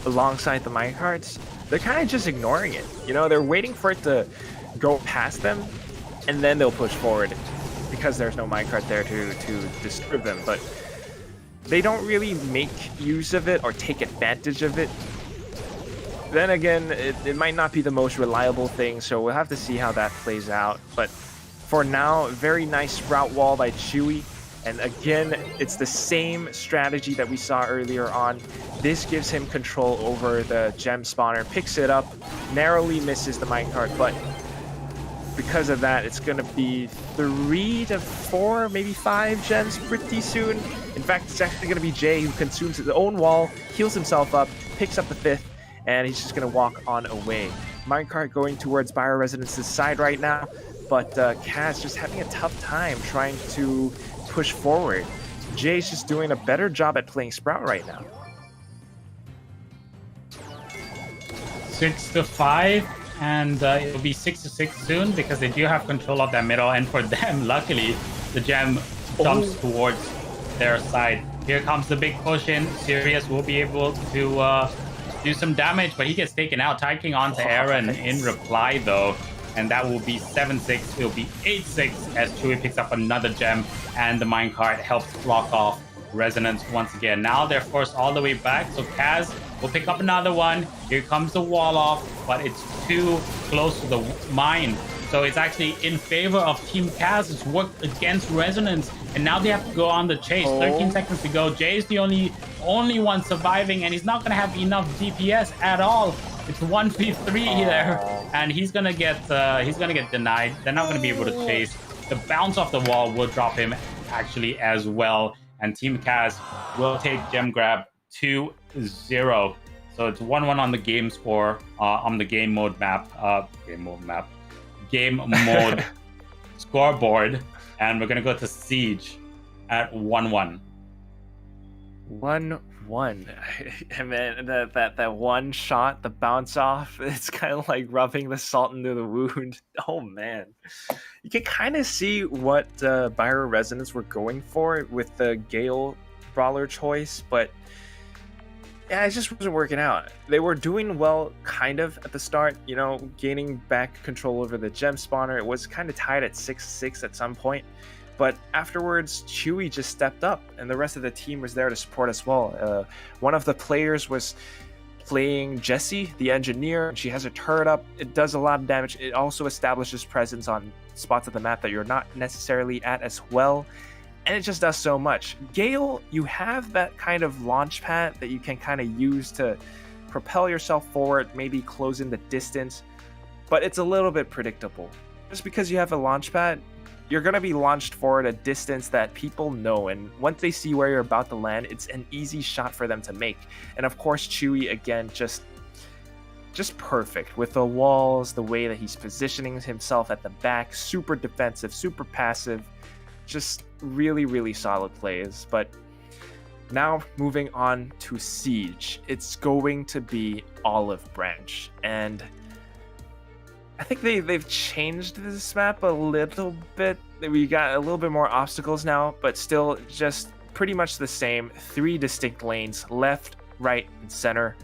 alongside the minecarts, they're kind of just ignoring it. You know, they're waiting for it to go past them, and then they'll push forward because there's no minecart there to disturb them. But they don't really make use of it or take advantage of it. Then again, it might not be the most reliable thing, so we'll have to see how that plays out. But for now, very nice sprout wall by Chewy. And again, it's the same strategy that we saw earlier on. This gives him control over the gem spawner, picks it up, narrowly misses the minecart, but because of that, it's going to be 3 to 4, maybe 5 gems pretty soon. In fact, it's actually going to be Jay who consumes his own wall, heals himself up, picks up the 5th, and he's just going to walk on away. Minecart going towards Bio Residence's side right now, but Kaz just having a tough time trying to push forward. Jay's just doing a better job at playing Sprout right now. 6 to 5, and it'll be 6 to 6 soon because they do have control of that middle. And for them, luckily, the gem jumps towards their side. Here comes the big push in. Sirius will be able to do some damage, but he gets taken out. Tyking onto Aaron in reply, though. And that will be 7-6. It'll be 8-6 as Chewy picks up another gem, and the minecart helps block off Resonance once again. Now they're forced all the way back, so Kaz will pick up another one. Here comes the wall off, but it's too close to the mine. So it's actually in favor of Team Kaz. It's worked against Resonance, and now they have to go on the chase. 13 seconds to go. Jay's the only one surviving, and he's not going to have enough DPS at all. It's 1v3 there, and he's gonna get denied. They're not gonna be able to chase. The bounce off the wall will drop him actually as well, and Team Kaz will take gem grab 2-0. So it's 1-1 on the game score on the game mode scoreboard, and we're gonna go to Siege at 1-1. 1-1. And then that one shot, the bounce off, it's kind of like rubbing the salt into the wound. Oh man, you can kind of see what Bio Resonance were going for with the Gale brawler choice, but yeah, it just wasn't working out. They were doing well kind of at the start, you know, gaining back control over the gem spawner. It was kind of tied at 6-6 at some point. But afterwards, Chewy just stepped up, and the rest of the team was there to support as well. One of the players was playing Jessie, the engineer. She has a turret up. It does a lot of damage. It also establishes presence on spots of the map that you're not necessarily at as well. And it just does so much. Gale, you have that kind of launch pad that you can kind of use to propel yourself forward, maybe close in the distance. But it's a little bit predictable. Just because you have a launch pad, you're going to be launched forward a distance that people know, and once they see where you're about to land, it's an easy shot for them to make. And of course, Chewy, again, just perfect with the walls, the way that he's positioning himself at the back, super defensive, super passive, just really, really solid plays. But now moving on to Siege, it's going to be Olive Branch, and I think they've changed this map a little bit. We got a little bit more obstacles now, but still just pretty much the same. 3 distinct lanes, left, right, and center.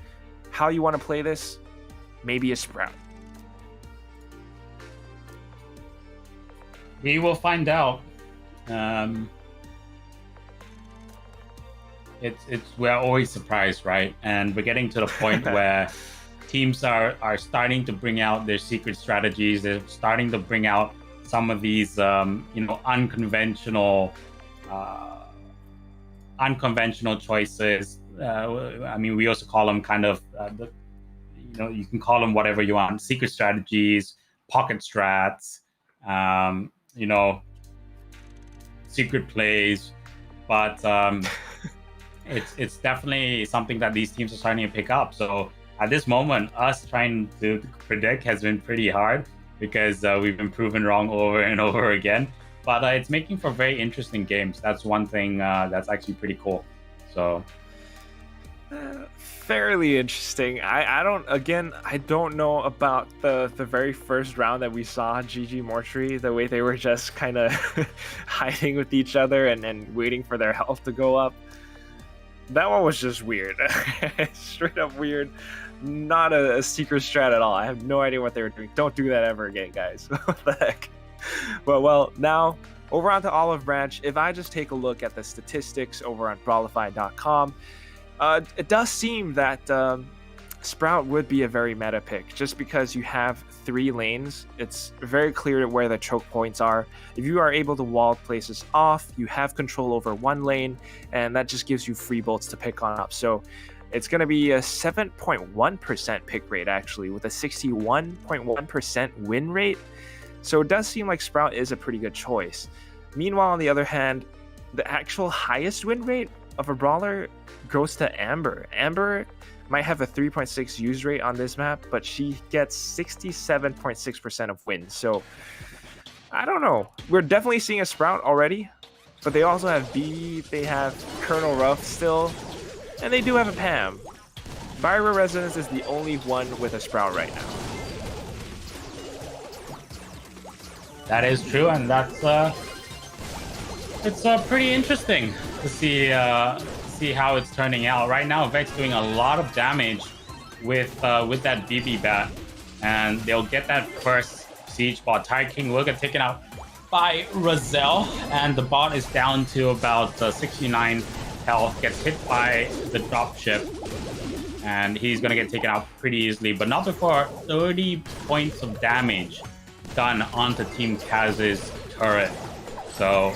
How you want to play this? Maybe a Sprout. We will find out. We're always surprised, right? And we're getting to the point where teams are starting to bring out their secret strategies. They're starting to bring out some of these unconventional choices. I mean, we also call them kind of you can call them whatever you want: secret strategies, pocket strats, secret plays. But it's definitely something that these teams are starting to pick up. So at this moment, us trying to predict has been pretty hard because we've been proven wrong over and over again. But it's making for very interesting games. That's one thing that's actually pretty cool. So fairly interesting. I don't know about the very first round that we saw GG Mortuary, the way they were just kind of hiding with each other and waiting for their health to go up. That one was just weird. Straight up weird. Not a secret strat at all. I have no idea what they were doing. Don't do that ever again, guys. What the heck? But well, now over onto Olive Branch. If I just take a look at the statistics over on Brawlify.com, it does seem that Sprout would be a very meta pick, just because you have 3 lanes. It's very clear where the choke points are. If you are able to wall places off, you have control over 1 lane, and that just gives you free bolts to pick on up. So it's going to be a 7.1% pick rate, actually, with a 61.1% win rate. So it does seem like Sprout is a pretty good choice. Meanwhile, on the other hand, the actual highest win rate of a brawler goes to Amber. Amber might have a 3.6 use rate on this map, but she gets 67.6% of wins. So I don't know. We're definitely seeing a Sprout already, but they also have B, they have Colonel Ruff still, and they do have a Pam. Byro Resonance is the only one with a Sprout right now. that is true, and that's it's pretty interesting to see how it's turning out. Right now, Vex doing a lot of damage with that BB bat, and they'll get that first siege bot. Tiger King will get taken out by Rozelle, and the bot is down to about 69 health. Gets hit by the dropship, and he's gonna get taken out pretty easily, but not before 30 points of damage done onto Team Kaz's turret. So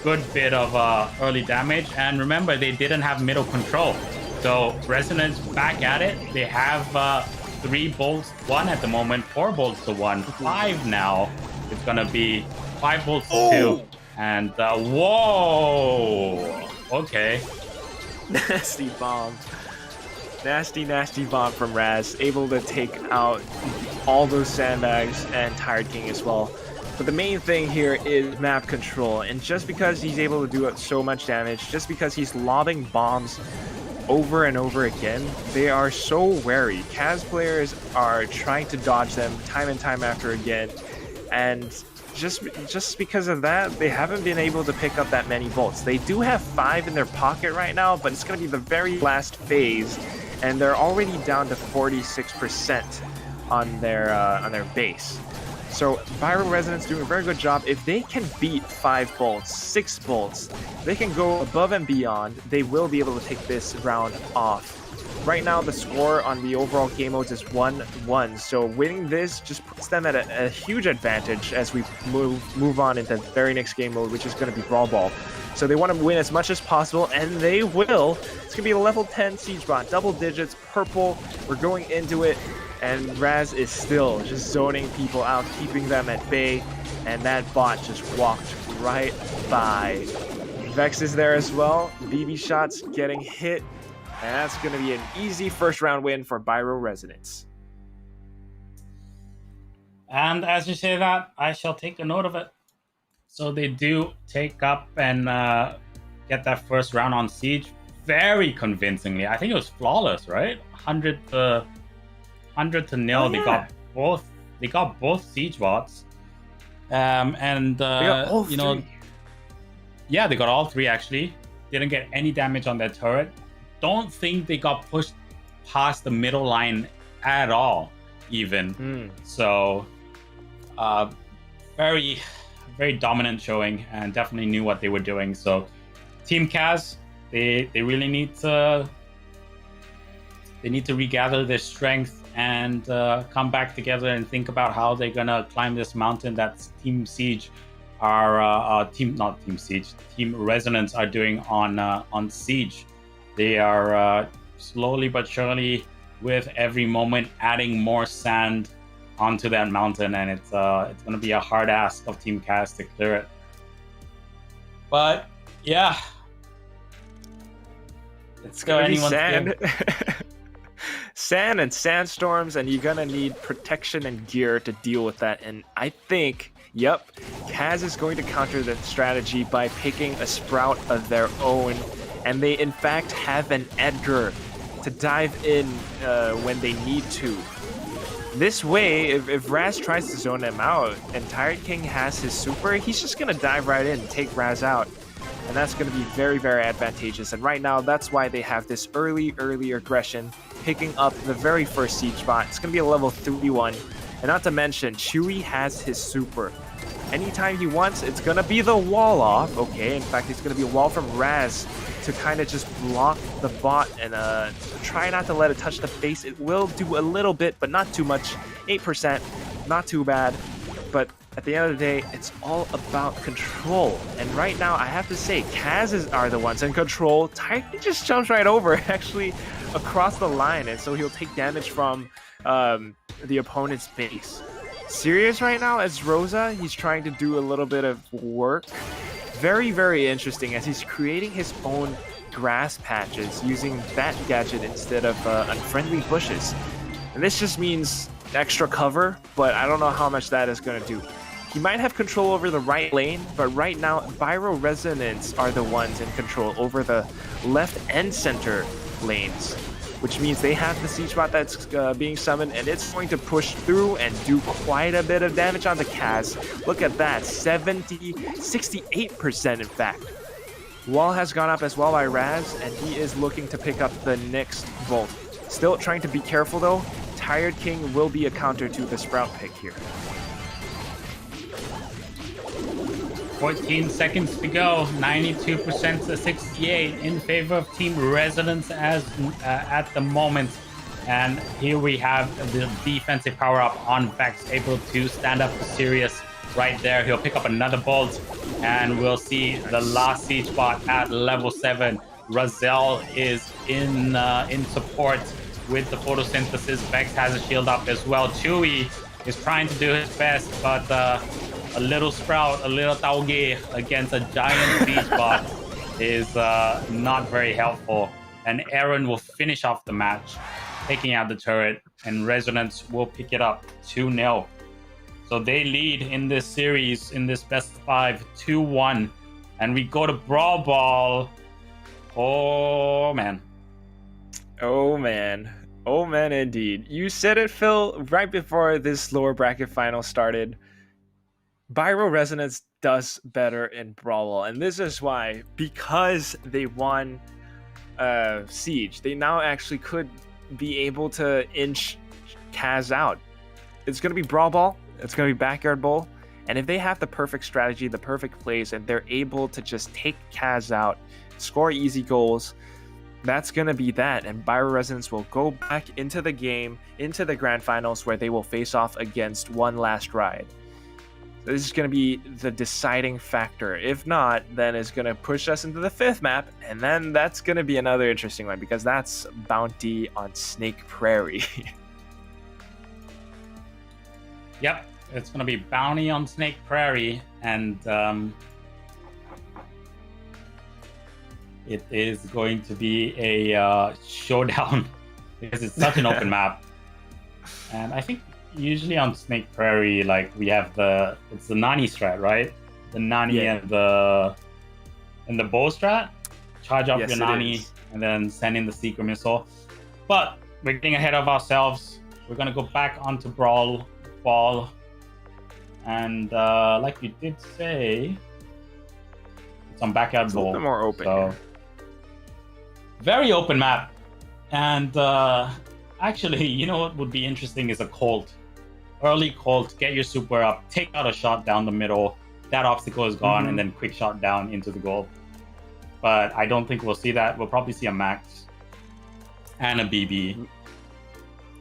good bit of early damage, and remember, they didn't have middle control, so Resonance back at it. They have 3 bolts 1 at the moment, 4 bolts to 1, 5 now. It's gonna be 5 bolts to 2, and whoa, okay. Nasty bomb. Nasty bomb from Raz, able to take out all those sandbags and Tired King as well. But the main thing here is map control, and just because he's able to do so much damage, just because he's lobbing bombs over and over again, they are so wary. Kaz players are trying to dodge them time and time after again, and just because of that, they haven't been able to pick up that many bolts. They do have 5 in their pocket right now, but it's going to be the very last phase, and they're already down to 46% on their base. So Viral Resonance doing a very good job. If they can beat 5 bolts, 6 bolts, they can go above and beyond. They will be able to take this round off. Right now, the score on the overall game modes is 1-1. So winning this just puts them at a huge advantage as we move on into the very next game mode, which is going to be Brawl Ball. So they want to win as much as possible, and they will. It's going to be a level 10 siege bot, double digits, purple. We're going into it. And Raz is still just zoning people out, keeping them at bay, and that bot just walked right by. Vex is there as well. BB shots getting hit, and that's going to be an easy first round win for Byro Resonance. And as you say that, I shall take a note of it. So they do take up and get that first round on Siege very convincingly. I think it was flawless, right? 100 to 0. Oh, yeah. They got both siege bots, and They got all you know, three. yeah, they got all 3 actually. Didn't get any damage on their turret. Don't think they got pushed past the middle line at all, even. So, very, very dominant showing and definitely knew what they were doing. So Team Kaz, they really need to regather their strength and come back together and think about how they're gonna climb this mountain that Team Siege Team Resonance are doing on Siege. They are slowly but surely, with every moment, adding more sand onto that mountain, and it's going to be a hard ask of Team Kaz to clear it. But yeah, it's gonna be sand. Sand and sandstorms, and you're gonna need protection and gear to deal with that. And I think, yep, Kaz is going to counter that strategy by picking a Sprout of their own, and they in fact have an Edgar to dive in when they need to. This way, if Raz tries to zone him out and Tired King has his super, he's just gonna dive right in and take Raz out. And that's going to be very, very advantageous. And right now, that's why they have this early aggression, picking up the very first siege bot. It's going to be a level 31. And not to mention, Chewy has his super. Anytime he wants, it's going to be the wall off. Okay, in fact, it's going to be a wall from Raz to kind of just block the bot and try not to let it touch the face. It will do a little bit, but not too much. 8%, not too bad. But at the end of the day, it's all about control. And right now, I have to say, Kaz are the ones in control. Titan just jumps right over, actually, across the line. And so he'll take damage from the opponent's base. Sirius right now, as Rosa, he's trying to do a little bit of work. Very, very interesting, as he's creating his own grass patches using that gadget instead of unfriendly bushes. And this just means extra cover, but I don't know how much that is going to do. He might have control over the right lane, but right now, Pyro Resonance are the ones in control over the left and center lanes, which means they have the siege bot that's being summoned, and it's going to push through and do quite a bit of damage on the Kaz. Look at that, 68% in fact. Wall has gone up as well by Raz, and he is looking to pick up the next Bolt. Still trying to be careful though. Tired King will be a counter to the Sprout pick here. 14 seconds to go, 92% to 68 in favor of Team Resonance as at the moment. And here we have the defensive power up on Vex, able to stand up to Sirius right there. He'll pick up another Bolt, and we'll see the last siege bot at level 7. Razel is in support with the photosynthesis. Vex has a shield up as well. Chewy is trying to do his best, but a little Sprout, a little Tauge against a giant siege bot is not very helpful. And Aaron will finish off the match, taking out the turret, and Resonance will pick it up 2-0. So they lead in this series, in this best of 5, 2-1. And we go to Brawl Ball. Oh, man. Oh, man. Oh, man, indeed. You said it, Phil, right before this lower bracket final started. Pyro Resonance does better in Brawl, and this is why, because they won Siege, they now actually could be able to inch Kaz out. It's going to be Brawl Ball, it's going to be Backyard Bowl, and if they have the perfect strategy, the perfect plays, and they're able to just take Kaz out, score easy goals, that's going to be that, and Pyro Resonance will go back into the game, into the grand finals, where they will face off against One Last Ride. This is going to be the deciding factor. If not, then it's going to push us into the 5th map, and then that's going to be another interesting one, because that's Bounty on Snake Prairie. Yep, it's going to be Bounty on Snake Prairie, and it is going to be a showdown, because it's such an open map. And I think usually on Snake Prairie, like, we have it's the Nani strat, right? The Nani and the bow strat. Charge up your Nani and then send in the secret missile. But we're getting ahead of ourselves. We're gonna go back onto Brawl Ball, and like you did say, it's on Backyard Bowl. A little bit more open. So, here. Very open map, and actually, you know what would be interesting is a Colt. Early Colt, get your super up, take out a shot down the middle, that obstacle is gone, Mhm. and then quick shot down into the goal. But I don't think we'll see that. We'll probably see a Max and a BB,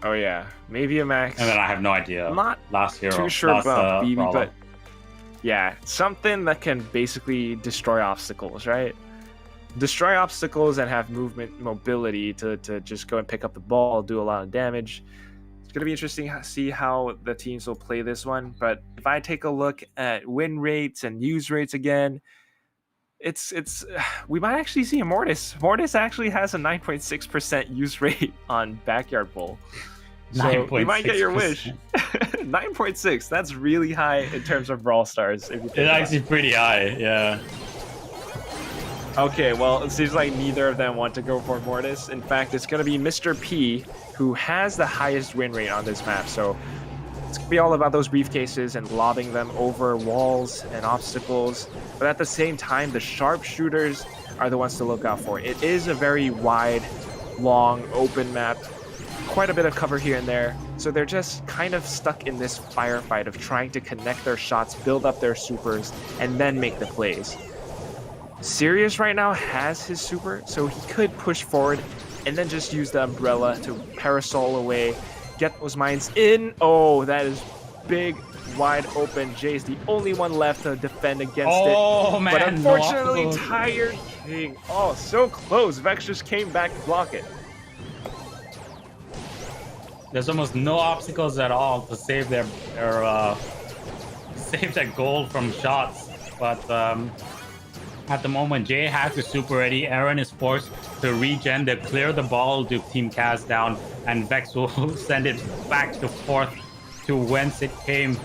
Oh yeah, maybe a Max. and then I have no idea. I'm not Last hero, too sure last, about BB, brawler. but yeah, something that can basically destroy obstacles, right? Destroy obstacles and have mobility to just go and pick up the ball, do a lot of damage. It's going to be interesting to see how the teams will play this one. But if I take a look at win rates and use rates again, it's we might actually see a Mortis. Mortis actually has a 9.6% use rate on Backyard Bowl. So you might get your wish. 9.6. That's really high in terms of Brawl Stars. If you think It's about actually pretty high, yeah. Okay, well, it seems like neither of them want to go for Mortis. In fact, it's going to be Mr. P who has the highest win rate on this map. So it's going to be all about those briefcases and lobbing them over walls and obstacles. But at the same time, the sharpshooters are the ones to look out for. It is a very wide, long, open map. Quite a bit of cover here and there. So they're just kind of stuck in this firefight of trying to connect their shots, build up their supers, and then make the plays. Sirius right now has his super, so he could push forward and then just use the umbrella to parasol away, get those mines in. Oh, that is big, wide open. Jay's the only one left to defend against it. Oh, man. But unfortunately, no. Tired King. Oh, so close. Vex just came back to block it. There's almost no obstacles at all to save their save that goal from shots. But at the moment, Jay has the super ready. Aaron is forced to regen to clear the ball to Team Kaz down, and Vex will send it back to fourth to whence it came.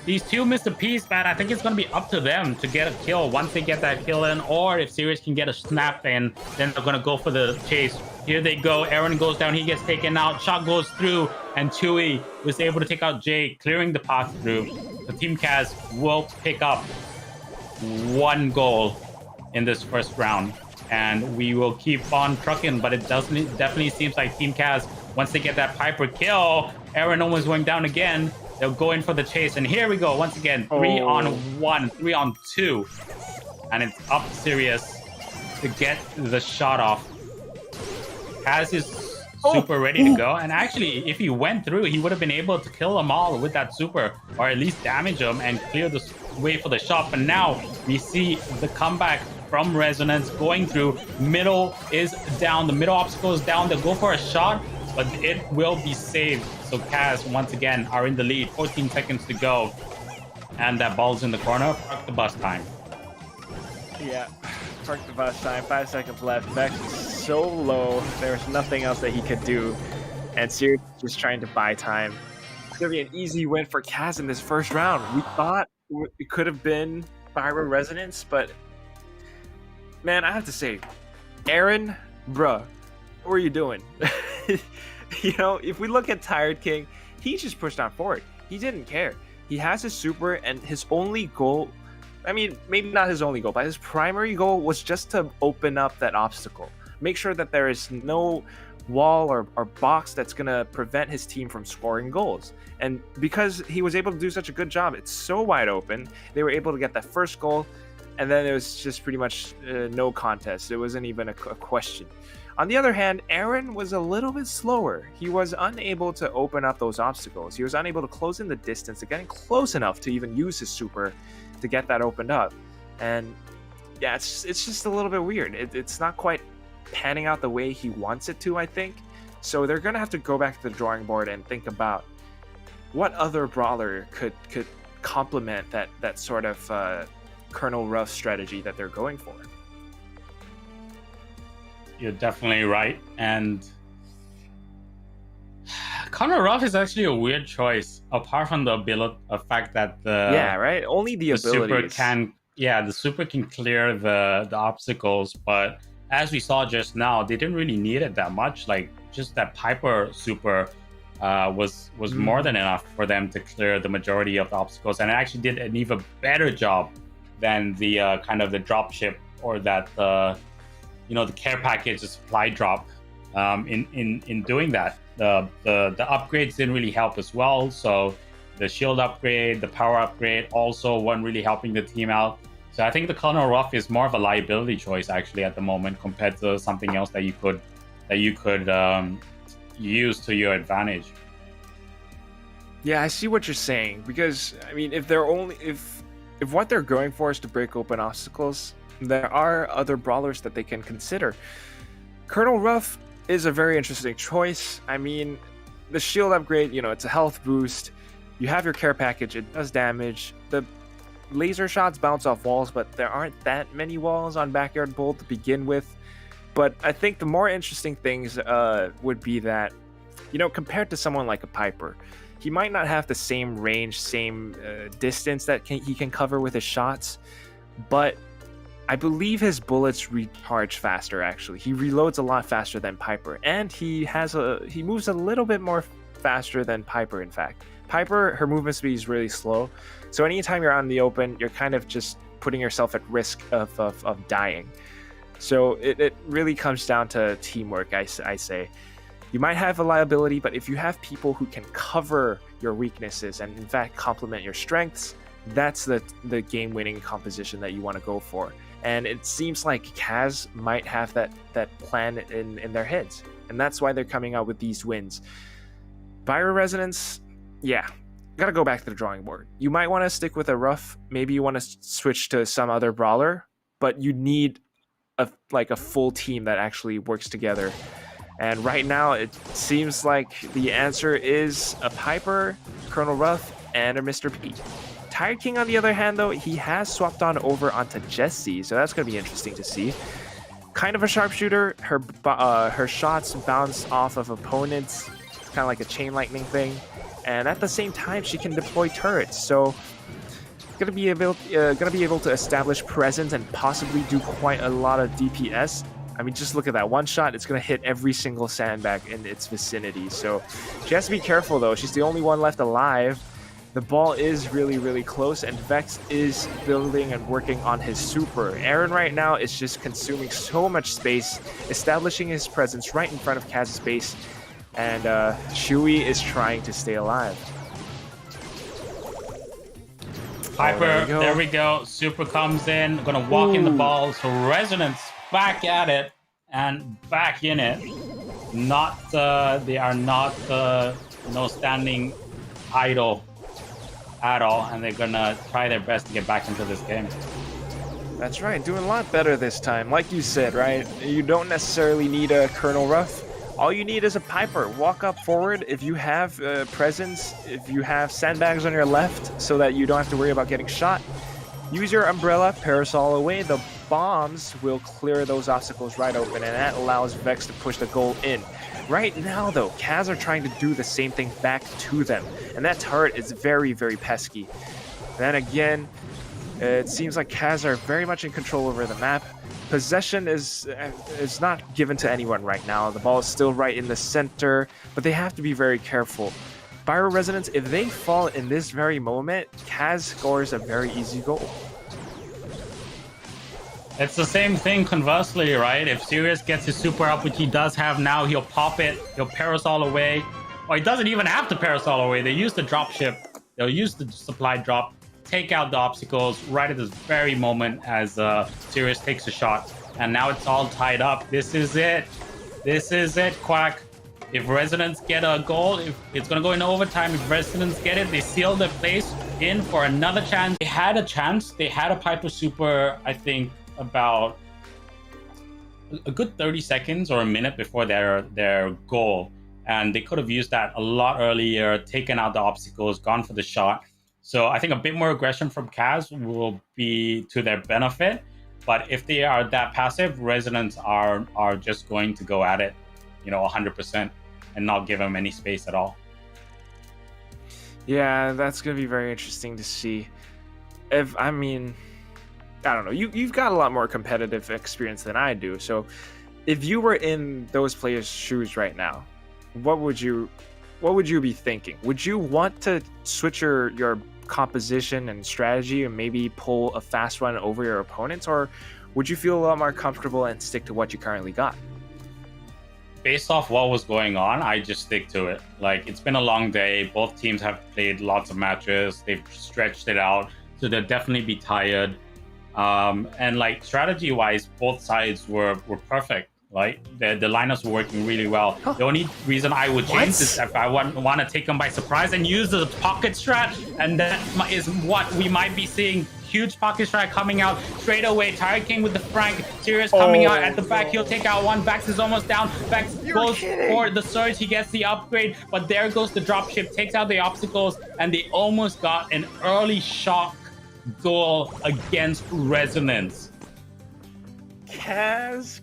These two Mr. P's, man, I think it's going to be up to them to get a kill once they get that kill in, or if Sirius can get a snap in, then they're going to go for the chase. Here they go. Aaron goes down. He gets taken out. Shot goes through, and Chewy was able to take out Jay, clearing the path through. The Team Kaz will pick up one goal in this first round, and we will keep on trucking, but it definitely seems like Team Kaz, once they get that Piper kill, Aaron almost going down again. They'll go in for the chase, and here we go once again. 3 on 1, 3 on 2, and it's up Sirius to get the shot off. Has his super ready to go, and actually, if he went through, he would have been able to kill them all with that super, or at least damage them and clear the way for the shot. But now we see the comeback from Resonance going through. Middle is down. The middle obstacle is down. They'll go for a shot, but it will be saved. So Kaz, once again, are in the lead. 14 seconds to go. And that ball's in the corner. Park the bus time. Yeah, park the bus time. 5 seconds left. Vex is so low. There's nothing else that he could do. And Sirius is just trying to buy time. It's going to be an easy win for Kaz in this first round. We thought it could have been Pyro Resonance, but man, I have to say, Aaron, bruh, what are you doing? You know, if we look at Tired King, he just pushed on forward. He didn't care. He has his super, and his only goal, I mean, maybe not his only goal, but his primary goal was just to open up that obstacle. Make sure that there is no wall or box that's going to prevent his team from scoring goals. And because he was able to do such a good job, it's so wide open, they were able to get that first goal, and then it was just pretty much no contest. It wasn't even a question. On the other hand, Aaron was a little bit slower. He was unable to open up those obstacles. He was unable to close in the distance to getting close enough to even use his super to get that opened up. And yeah, it's just a little bit weird. It's not quite panning out the way he wants it to, I think. So they're going to have to go back to the drawing board and think about what other brawler could complement that sort of Colonel Ruff strategy that they're going for. You're definitely right. And Colonel Ruff is actually a weird choice, apart from the ability, the fact that right? Only the abilities. The super can clear the obstacles, but as we saw just now, they didn't really need it that much. Like, just that Piper super was more than enough for them to clear the majority of the obstacles, and it actually did an even better job than the kind of the drop ship, or that the care package, the supply drop. In doing that, the upgrades didn't really help as well. So the shield upgrade, the power upgrade also weren't really helping the team out. So I think the Colonel Ruff is more of a liability choice actually at the moment compared to something else that you could use to your advantage. Yeah, I see what you're saying, because I mean, if what they're going for is to break open obstacles, there are other brawlers that they can consider. Colonel Ruff is a very interesting choice. I mean, the shield upgrade, you know, it's a health boost. You have your care package, it does damage. The laser shots bounce off walls, but there aren't that many walls on Backyard Bolt to begin with. But I think the more interesting things would be that, you know, compared to someone like a Piper, he might not have the same range, same distance that he can cover with his shots, but I believe his bullets recharge faster. Actually, he reloads a lot faster than Piper, and he moves a little bit more faster than Piper. In fact, Piper, her movement speed is really slow, so anytime you're out in the open, you're kind of just putting yourself at risk of dying. So it really comes down to teamwork. I say. You might have a liability, but if you have people who can cover your weaknesses and in fact complement your strengths, that's the game-winning composition that you want to go for. And it seems like Kaz might have that plan in their heads, and that's why they're coming out with these wins. Pyro Resonance, yeah, gotta go back to the drawing board. You might want to stick with a Ruff, maybe you want to switch to some other brawler, but you need a full team that actually works together. And right now, it seems like the answer is a Piper, Colonel Ruff, and a Mr. P. Tired King, on the other hand, though, he has swapped on over onto Jessie, so that's going to be interesting to see. Kind of a sharpshooter. Her shots bounce off of opponents, kind of like a chain lightning thing. And at the same time, she can deploy turrets, so gonna be able to establish presence and possibly do quite a lot of DPS. I mean, just look at that. One shot, it's going to hit every single sandbag in its vicinity. So she has to be careful, though. She's the only one left alive. The ball is really, really close, and Vex is building and working on his super. Aaron right now is just consuming so much space, establishing his presence right in front of Kaz's base, and Shui is trying to stay alive. Piper, there we go. Super comes in, gonna walk in the ball, so Resonance back at it and back in it. They are not standing idle at all, and they're gonna try their best to get back into this game. That's right, doing a lot better this time. Like you said, right? You don't necessarily need a Colonel Ruff. All you need is a Piper. Walk up forward if you have presence, if you have sandbags on your left so that you don't have to worry about getting shot. Use your umbrella, parasol away. The bombs will clear those obstacles right open, and that allows Vex to push the goal in. Right now, though, Kaz are trying to do the same thing back to them, and that turret is very, very pesky. Then again, it seems like Kaz are very much in control over the map. Possession is not given to anyone right now. The ball is still right in the center, but they have to be very careful. Pyro Resonance, if they fall in this very moment, Kaz scores a very easy goal. It's the same thing conversely, right? If Sirius gets his super up, which he does have now, he'll pop it, he'll parasol away. Or he doesn't even have to parasol away. They use the dropship, they'll use the supply drop, take out the obstacles right at this very moment as Sirius takes a shot. And now it's all tied up. This is it. This is it, Quack. If Resonance get a goal, if it's going to go into overtime, if Resonance get it, they seal their place in for another chance. They had a chance. They had a Piper Super, I think, about a good 30 seconds or a minute before their goal. And they could have used that a lot earlier, taken out the obstacles, gone for the shot. So I think a bit more aggression from Kaz will be to their benefit. But if they are that passive, Resonance are just going to go at it, 100% and not give them any space at all. Yeah, that's going to be very interesting to see. I don't know. You've got a lot more competitive experience than I do. So if you were in those players' shoes right now, what would you be thinking? Would you want to switch your composition and strategy and maybe pull a fast run over your opponents, or would you feel a lot more comfortable and stick to what you currently got? based off what was going on, I just stick to it. Like, it's been a long day. Both teams have played lots of matches. They've stretched it out, so they'll definitely be tired. And like strategy-wise, both sides were perfect. Like the lineups were working really well. The only reason I would change is if I want to take them by surprise and use the pocket strat, and that is what we might be seeing. Huge pocket strat coming out straight away. Tiger King with the Frank. Sirius coming out at the back. He'll take out one. Vex is almost down. Vex goes for the surge. He gets the upgrade, but there goes the dropship. Takes out the obstacles, and they almost got an early shock goal against Resonance. Kaz,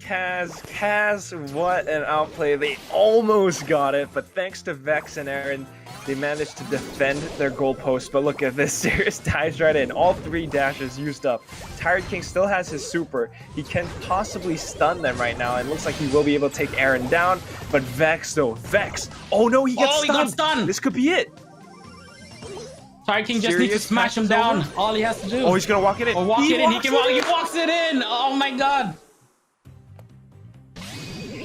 what an outplay. They almost got it, but thanks to Vex and Aaron, they managed to defend their goalpost. But look at this, Sirius dives right in. All 3 dashes used up. Tired King still has his super. He can possibly stun them right now, and looks like he will be able to take Aaron down. But Vex, though, Vex. Oh no, he gets stunned. He got stunned. This could be it. Tiger King just needs to smash him down. Over? All he has to do. Oh, he's gonna walk it in. Or walk it in. He walks it in. Oh my god.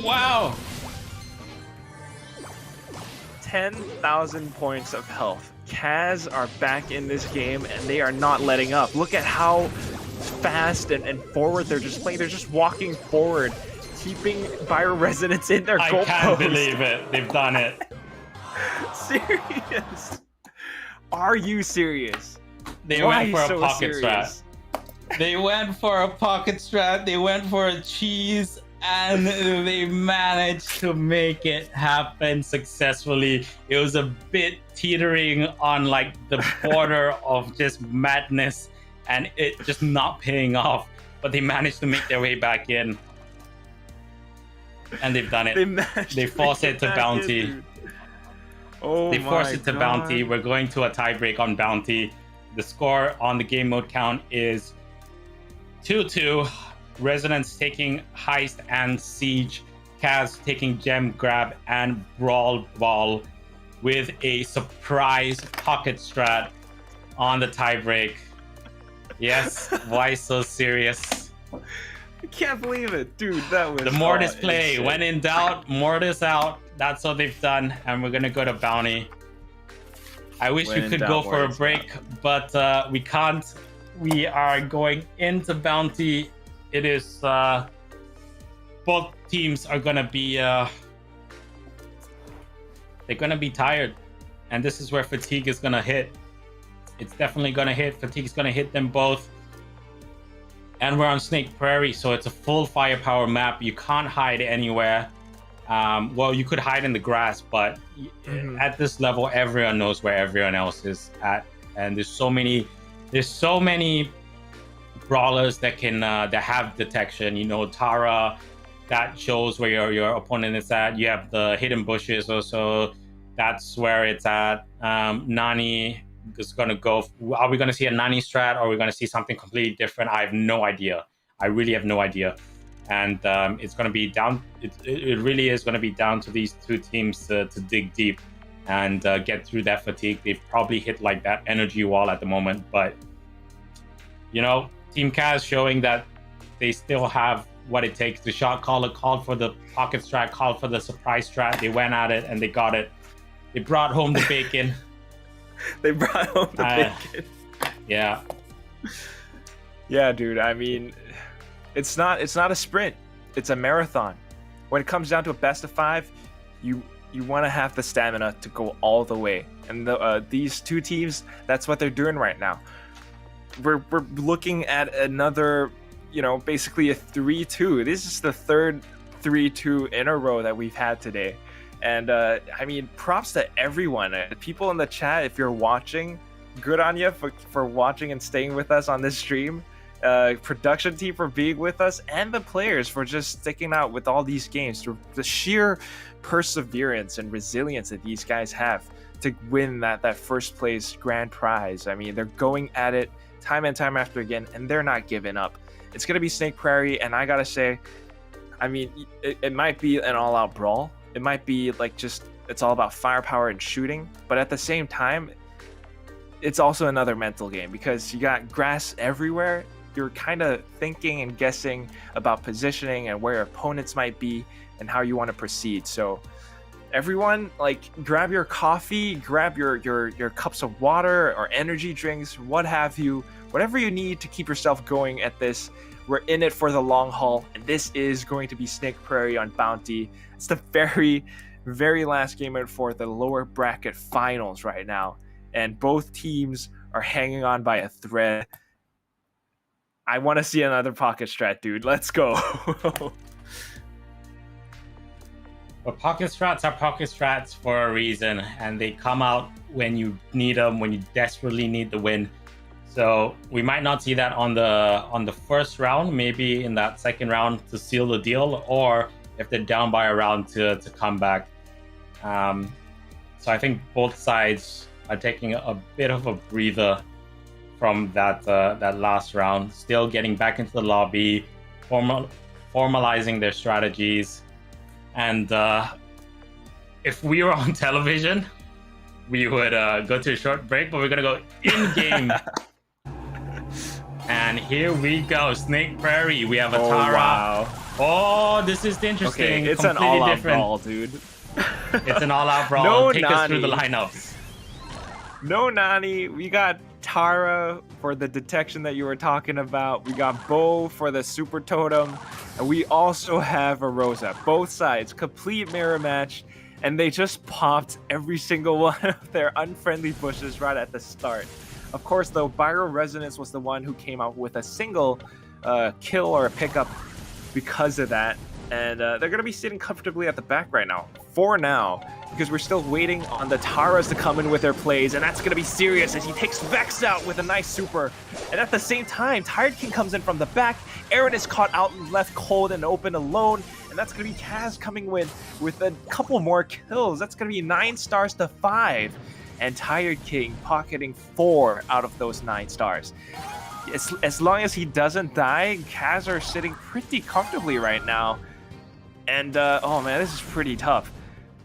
Wow. 10,000 points of health. Kaz are back in this game, and they are not letting up. Look at how fast and forward they're just playing. They're just walking forward, keeping Bio Resonance in their goalpost. I can't believe it. They've done it. Serious? Are you serious? They went for a pocket strat. They went for a pocket strat. They went for a cheese. And they managed to make it happen successfully. It was a bit teetering on like the border of just madness and it just not paying off. But they managed to make their way back in. And they've done it. They forced it to bounty. They forced it to bounty. We're going to a tiebreak on bounty. The score on the game mode count is 2-2. Resonance taking Heist and Siege, Kaz taking Gem Grab and Brawl Ball with a surprise pocket strat on the tiebreak. Yes, why so serious? I can't believe it, dude. That was the Mortis play. Insane. When in doubt, Mortis out. That's what they've done, and we're gonna go to bounty. I wish we could go for a break, but we can't. We are going into bounty. It is both teams are gonna be they're gonna be tired, and this is where fatigue is gonna hit. It's definitely gonna hit. Fatigue is gonna hit them both, and we're on Snake Prairie, so it's a full firepower map. You can't hide anywhere. Well, you could hide in the grass, but at this level, everyone knows where everyone else is at, and there's so many brawlers that can that have detection. You know, Tara, that shows where your opponent is at. You have the hidden bushes also, that's where it's at. Nani is gonna go. Are we gonna see a Nani strat, or are we gonna see something completely different? I have no idea. I really have no idea. And it's gonna be down. It really is gonna be down to these two teams to dig deep and get through that fatigue. They've probably hit like that energy wall at the moment, but you know, Team Kaz showing that they still have what it takes. The shot caller called for the pocket strat, called for the surprise strat. They went at it and they got it. They brought home the bacon. They brought home the bacon. Yeah. Yeah, dude. I mean, it's not a sprint. It's a marathon. When it comes down to a best of 5, you want to have the stamina to go all the way. And these two teams, that's what they're doing right now. We're looking at another, you know, basically a 3-2. This is the third 3-2 in a row that we've had today. And I mean, props to everyone. People in the chat, if you're watching, good on you for watching and staying with us on this stream. Production team for being with us, and the players for just sticking out with all these games. The sheer perseverance and resilience that these guys have to win that first place grand prize. I mean, they're going at it time and time after again, and they're not giving up. It's going to be Snake Prairie, and I gotta say, I mean, it might be an all-out brawl. It might be like just, it's all about firepower and shooting, but at the same time, it's also another mental game because you got grass everywhere. You're kind of thinking and guessing about positioning and where opponents might be. and how you want to proceed. So everyone, like, grab your coffee, grab your cups of water or energy drinks, what have you, whatever you need to keep yourself going at this. We're in it for the long haul, and this is going to be Snake Prairie on Bounty. It's the very, very last game for the lower bracket finals right now, and both teams are hanging on by a thread. I want to see another pocket strat, dude. Let's go. But pocket strats are pocket strats for a reason, and they come out when you need them, when you desperately need the win. So we might not see that on the first round, maybe in that second round to seal the deal, or if they're down by a round to come back. So I think both sides are taking a bit of a breather from that last round, still getting back into the lobby, formalizing their strategies. And if we were on television, we would go to a short break, but we're going to go in-game. And here we go, Snake Prairie. We have a Tara. Wow. Oh, this is interesting. Okay, it's completely an all-out different. brawl, dude. It's an all-out brawl. No Take us through the Nani. lineups. No Nani. We got Tara for the detection that you were talking about. We got Bo for the super totem. And we also have a Rosa. Both sides, complete mirror match. And they just popped every single one of their unfriendly bushes right at the start. Of course, though, Viral Resonance was the one who came out with a single kill or a pickup because of that. And they're going to be sitting comfortably at the back right now, for now, because we're still waiting on the Taras to come in with their plays, and that's going to be serious as he takes Vex out with a nice super. And at the same time, Tired King comes in from the back. Aaron is caught out and left cold and open alone, and that's going to be Kaz coming with a couple more kills. That's going to be 9 stars to 5, and Tired King pocketing 4 out of those 9 stars. As long as he doesn't die, Kaz are sitting pretty comfortably right now. And, oh man, this is pretty tough.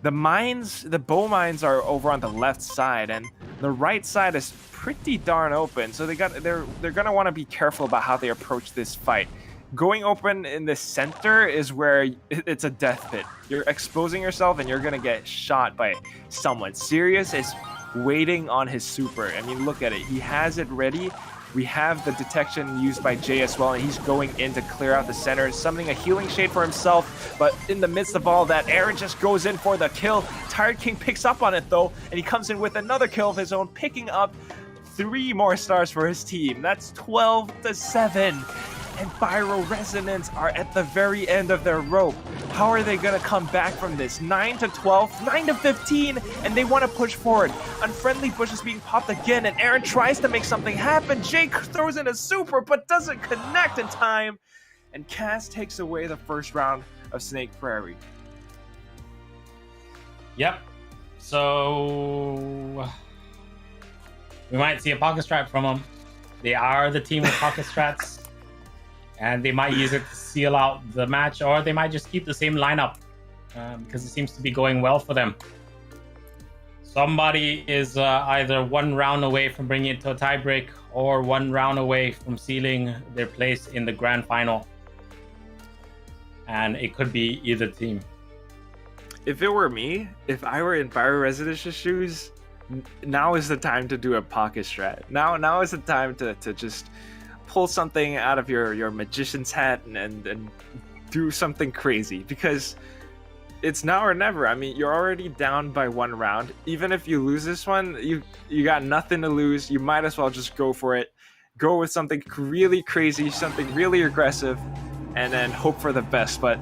The bow mines are over on the left side, and the right side is pretty darn open. So they're gonna want to be careful about how they approach this fight. Going open in the center is where it's a death pit. You're exposing yourself, and you're gonna get shot by someone. Sirius is waiting on his super. I mean, look at it. He has it ready. We have the detection used by Jay as well, and he's going in to clear out the center, summoning a healing shade for himself. But in the midst of all that, Aaron just goes in for the kill. Tired King picks up on it, though, and he comes in with another kill of his own, picking up 3 more stars for his team. That's 12 to 7. And Viral Resonance are at the very end of their rope. How are they going to come back from this? 9 to 12, 9 to 15, and they want to push forward. Unfriendly bushes being popped again, and Aaron tries to make something happen. Jake throws in a super, but doesn't connect in time. And Kaz takes away the first round of Snake Prairie. Yep. So we might see a pocket strat from them. They are the team with pocket strats. And they might use it to seal out the match, or they might just keep the same lineup because it seems to be going well for them. Somebody is either 1 round away from bringing it to a tiebreak, or 1 round away from sealing their place in the grand final. And it could be either team. If it were me, if I were in Viral Residence's shoes, now is the time to do a pocket strat. Now is the time to just pull something out of your magician's hat and do something crazy, because it's now or never. I mean, you're already down by 1 round. Even if you lose this one, you got nothing to lose. You might as well just go for it. Go with something really crazy, something really aggressive, and then hope for the best. But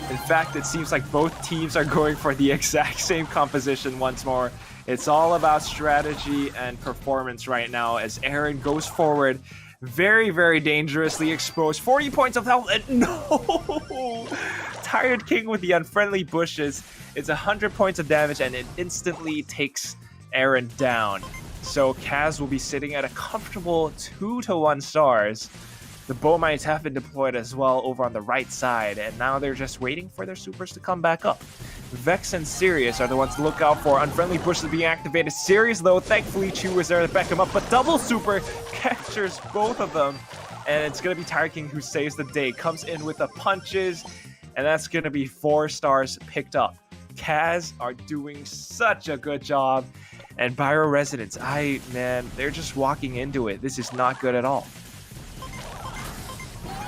in fact, it seems like both teams are going for the exact same composition once more. It's all about strategy and performance right now as Aaron goes forward. Very, very dangerously exposed. 40 points of health, and no! Tired King with the unfriendly bushes. It's 100 points of damage, and it instantly takes Aaron down. So Kaz will be sitting at a comfortable 2 to 1 stars. The bow mines have been deployed as well over on the right side, and now they're just waiting for their supers to come back up. Vex and Sirius are the ones to look out for. Unfriendly bushes being activated. Sirius, though, thankfully Chu is there to back him up, but double super captures both of them, and it's going to be Tired King who saves the day. Comes in with the punches, and that's going to be 4 stars picked up. Kaz are doing such a good job, and Byro Residents, man, they're just walking into it. This is not good at all.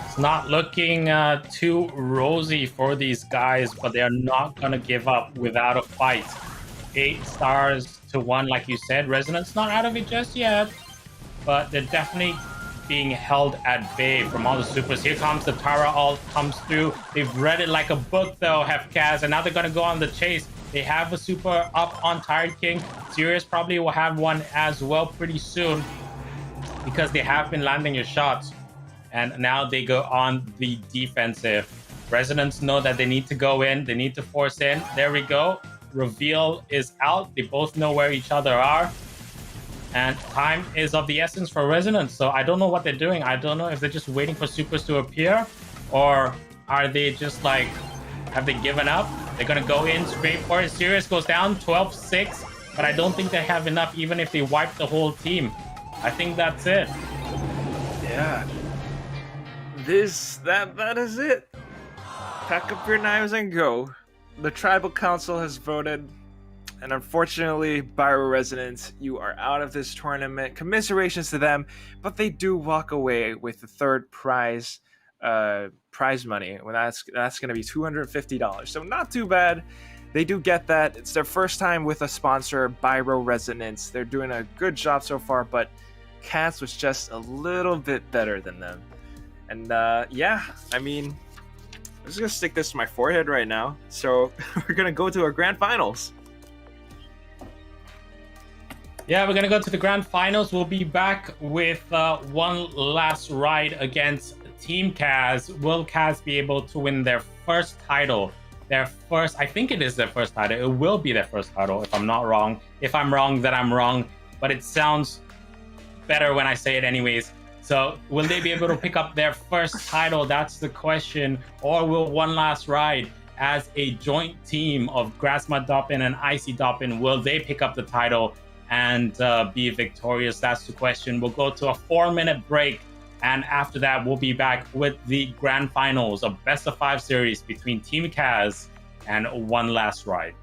It's not looking too rosy for these guys, but they are not going to give up without a fight. 8 stars to 1, like you said. Resonance not out of it just yet, but they're definitely being held at bay from all the supers. Here comes the Tara ult, comes through. They've read it like a book though, Kaz, and now they're going to go on the chase. They have a super up on Tired King. Sirius probably will have one as well pretty soon because they have been landing your shots. And now they go on the defensive. Residents know that they need to go in. They need to force in. There we go. Reveal is out. They both know where each other are. And time is of the essence for Resonance. So I don't know what they're doing. I don't know if they're just waiting for supers to appear, or are they just like, have they given up? They're going to go in straight for it. Sirius goes down 12-6, but I don't think they have enough even if they wipe the whole team. I think that's it. Yeah. That is it. Pack up your knives and go. The tribal council has voted, and unfortunately, Byro Resonance, you are out of this tournament. Commiserations to them, but they do walk away with the third prize money. Well, that's going to be $250. So not too bad. They do get that. It's their first time with a sponsor, Byro Resonance. They're doing a good job so far, but Cats was just a little bit better than them. And yeah, I mean, I'm just gonna stick this to my forehead right now. So we're gonna go to our grand finals. Yeah, we're gonna go to the grand finals. We'll be back with one last ride against Team Kaz. Will Kaz be able to win their first title? I think it is their first title. It will be their first title, if I'm not wrong. If I'm wrong, then I'm wrong. But it sounds better when I say it anyways. So will they be able to pick up their first title? That's the question. Or will One Last Ride, as a joint team of Grasma Doppin and Icy Doppin, will they pick up the title and be victorious? That's the question. We'll go to a 4-minute break. And after that, we'll be back with the grand finals, a best of 5 series between Team Kaz and One Last Ride.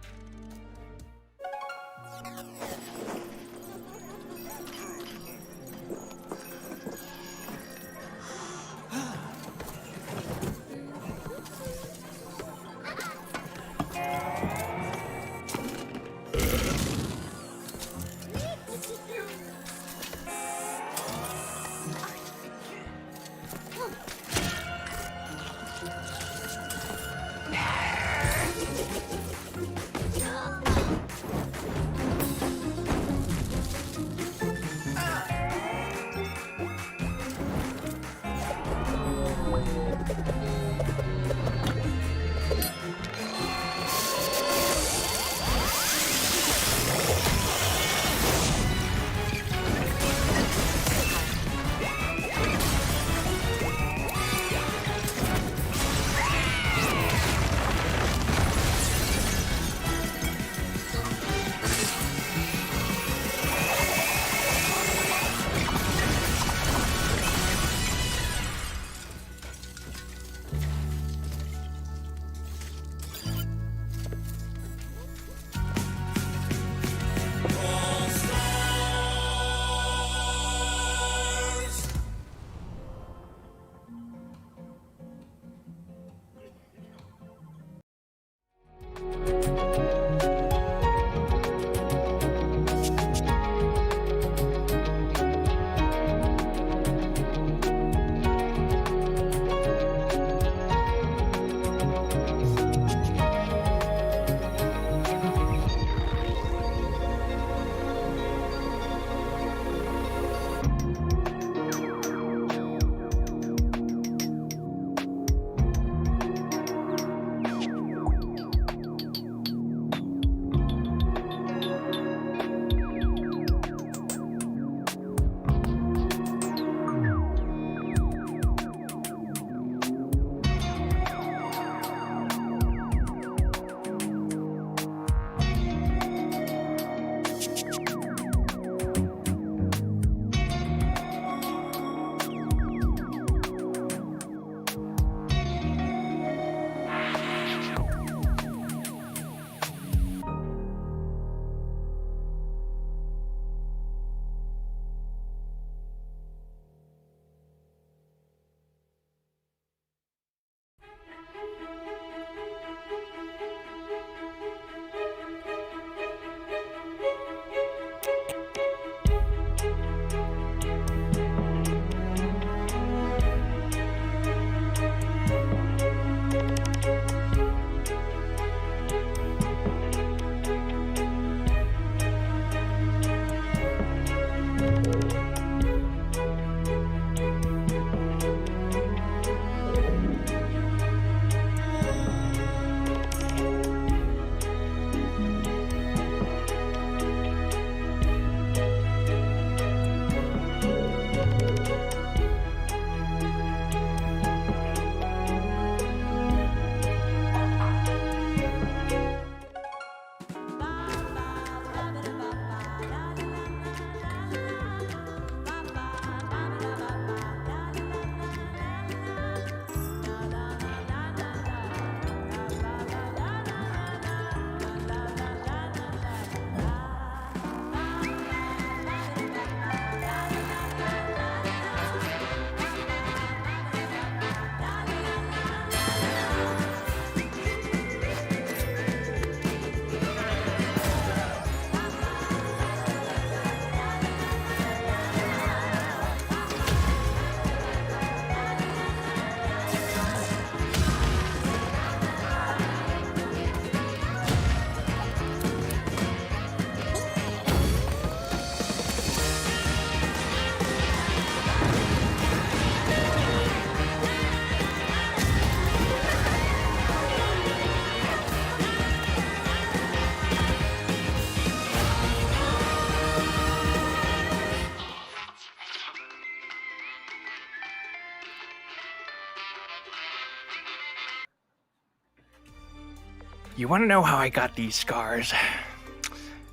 You want to know how I got these scars?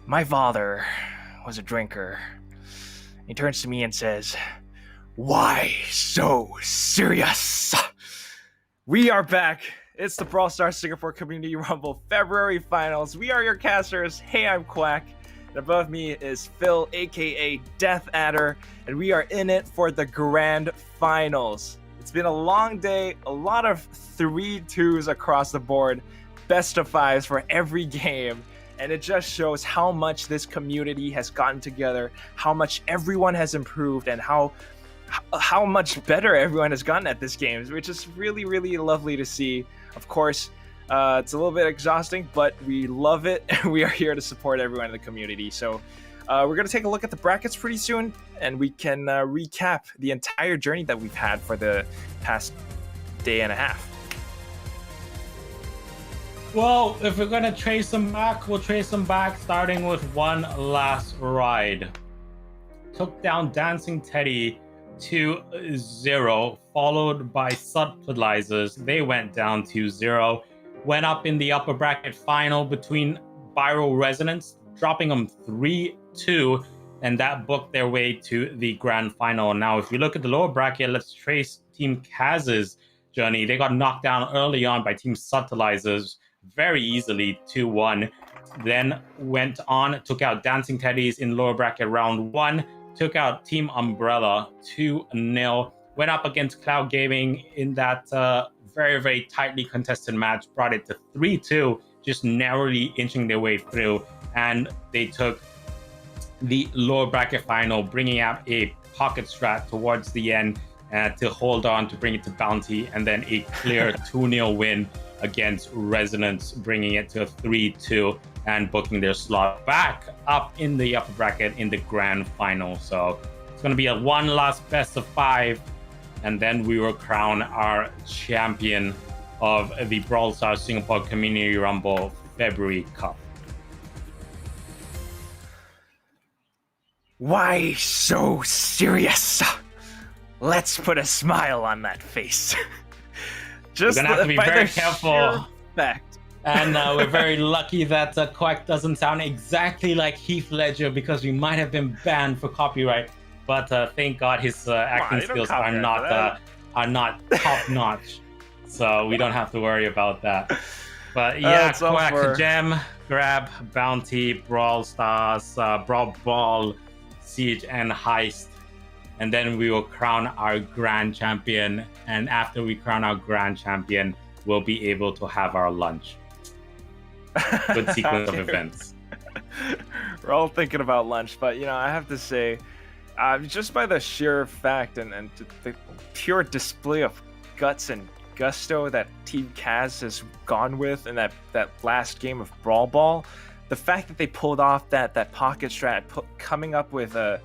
My father was a drinker. He turns to me and says, "Why so serious?" We are back. It's the Brawl Stars Singapore Community Rumble February Finals. We are your casters. Hey, I'm Quack. And above me is Phil, aka Death Adder, and we are in it for the grand finals. It's been a long day, a lot of 3-2s across the board, best of 5s for every game, and it just shows how much this community has gotten together, how much everyone has improved, and how much better everyone has gotten at this game, which is really, really lovely to see. Of course, it's a little bit exhausting, but we love it, and we are here to support everyone in the community. So we're going to take a look at the brackets pretty soon, and we can recap the entire journey that we've had for the past day and a half. Well, if we're going to trace them back, we'll trace them back starting with one last ride. Took down Dancing Teddy 2-0, followed by Subtilizers. They went down 2-0. Went up in the upper bracket final between Viral Resonance, dropping them 3-2, and that booked their way to the grand final. Now, if you look at the lower bracket, let's trace Team Kaz's journey. They got knocked down early on by Team Subtilizers very easily, 2-1. Then went on, took out Dancing Teddies in lower bracket round 1, took out Team Umbrella 2-0. Went up against Cloud Gaming in that very, very tightly contested match, brought it to 3-2, just narrowly inching their way through. And they took the lower bracket final, bringing out a pocket strat towards the end to hold on to bring it to Bounty, and then a clear 2-0 win against Resonance, bringing it to a 3-2 and booking their slot back up in the upper bracket in the grand final. So it's going to be a one last best of 5, and then we will crown our champion of the Brawl Stars Singapore Community Rumble February Cup. Why so serious? Let's put a smile on that face. Just we're gonna have to be very careful. Fact. And we're very lucky that Quack doesn't sound exactly like Heath Ledger, because we might have been banned for copyright. But thank God his acting skills are not top notch, so we don't have to worry about that. But yeah, Quack, Gem, Grab, Bounty, Brawl Stars, Brawl Ball, Siege, and Heist. And then we will crown our grand champion. And after we crown our grand champion, we'll be able to have our lunch. Good sequence of events. We're all thinking about lunch, but I have to say, just by the sheer fact and the pure display of guts and gusto that Team Kaz has gone with in that last game of Brawl Ball, the fact that they pulled off that pocket strat, coming up with a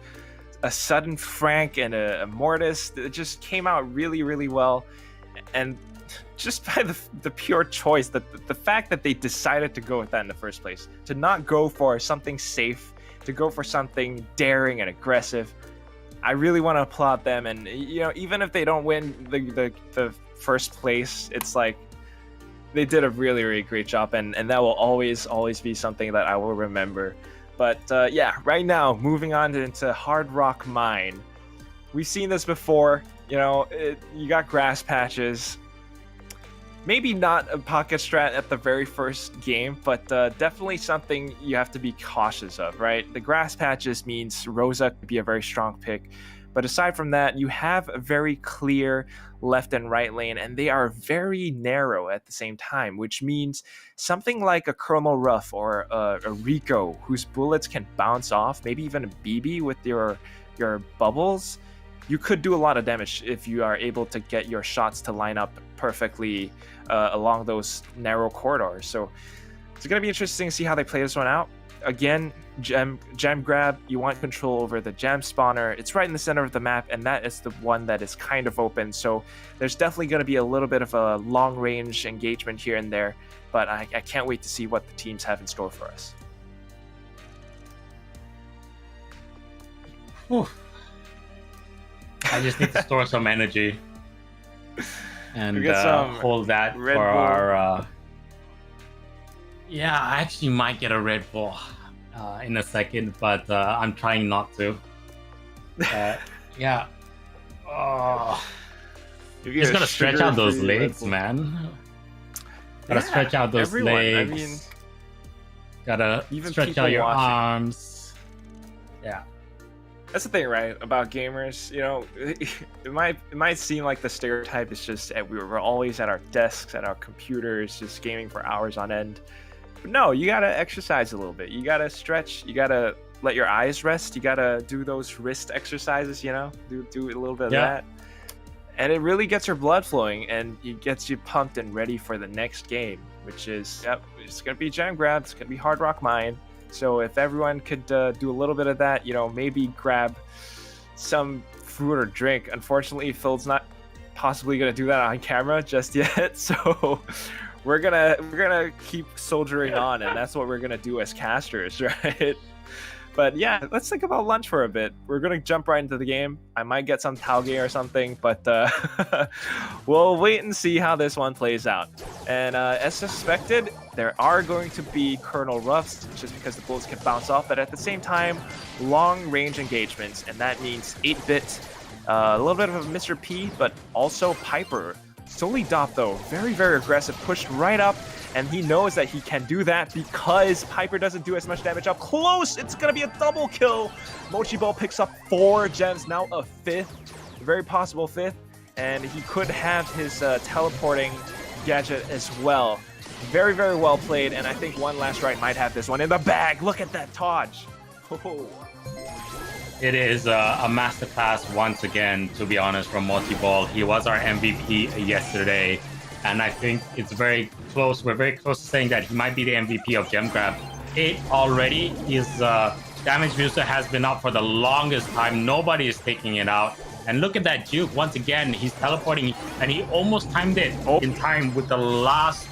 sudden Frank and a Mortis, it just came out really, really well. And just by the pure choice, the fact that they decided to go with that in the first place, to not go for something safe, to go for something daring and aggressive, I really want to applaud them. And even if they don't win the first place, it's like they did a really, really great job, and that will always be something that I will remember. But yeah, right now, moving on into Hard Rock Mine. We've seen this before. You got grass patches. Maybe not a pocket strat at the very first game, but definitely something you have to be cautious of, right? The grass patches means Rosa could be a very strong pick. But aside from that, you have a very clear left and right lane, and they are very narrow at the same time, which means something like a Colonel Ruff or a Rico, whose bullets can bounce off, maybe even a BB with your bubbles. You could do a lot of damage if you are able to get your shots to line up perfectly along those narrow corridors. So it's going to be interesting to see how they play this one out. Again, gem grab, you want control over the gem spawner. It's right in the center of the map, and that is the one that is kind of open. So there's definitely going to be a little bit of a long range engagement here and there, but I can't wait to see what the teams have in store for us. Whew. I just need to store some energy and hold that for our Yeah, I actually might get a Red Bull in a second, but I'm trying not to. Yeah. Oh, You just get a gotta stretch out those sugar-free Red legs, Bull. man. Gotta Yeah, stretch out those everyone. legs. I mean, Gotta even stretch people out your watching. arms. Yeah. that's the thing, right? About gamers, you know, it might seem like the stereotype is just we're always at our desks, at our computers, just gaming for hours on end. But no, you gotta exercise a little bit. You gotta stretch. You gotta let your eyes rest. You gotta do those wrist exercises. You know, do a little bit of Yeah. that, and it really gets your blood flowing, and it gets you pumped and ready for the next game, which is it's gonna be Gem Grab. It's gonna be Hard Rock Mine. So if everyone could do a little bit of that, you know, maybe grab some fruit or drink. Unfortunately, Phil's not possibly gonna do that on camera just yet. So we're gonna keep soldiering on, and that's what we're gonna do as casters, right? But yeah, let's think about lunch for a bit. We're gonna jump right into the game. I might get some tailgate or something, but we'll wait and see how this one plays out. And as suspected, there are going to be Colonel Ruffs, just because the bullets can bounce off, but at the same time, long-range engagements, and that means 8-bit, a little bit of a Mr. P, but also Piper. Solely Dop, though, very, very aggressive, pushed right up, and he knows that he can do that because Piper doesn't do as much damage up close. It's going to be a double kill. Mochi Ball picks up 4 gems, now a 5th, very possible 5th, and he could have his teleporting gadget as well. Very, very well played, and I think One Last Ride might have this one in the bag. Look at that Taj. Oh. It is a masterclass once again, to be honest, from Mochi Ball. He was our MVP yesterday, and I think it's very close. We're very close to saying that he might be the MVP of Gem Grab. 8 already. His damage booster has been up for the longest time. Nobody is taking it out. And look at that juke. Once again, he's teleporting, and he almost timed it in time with the last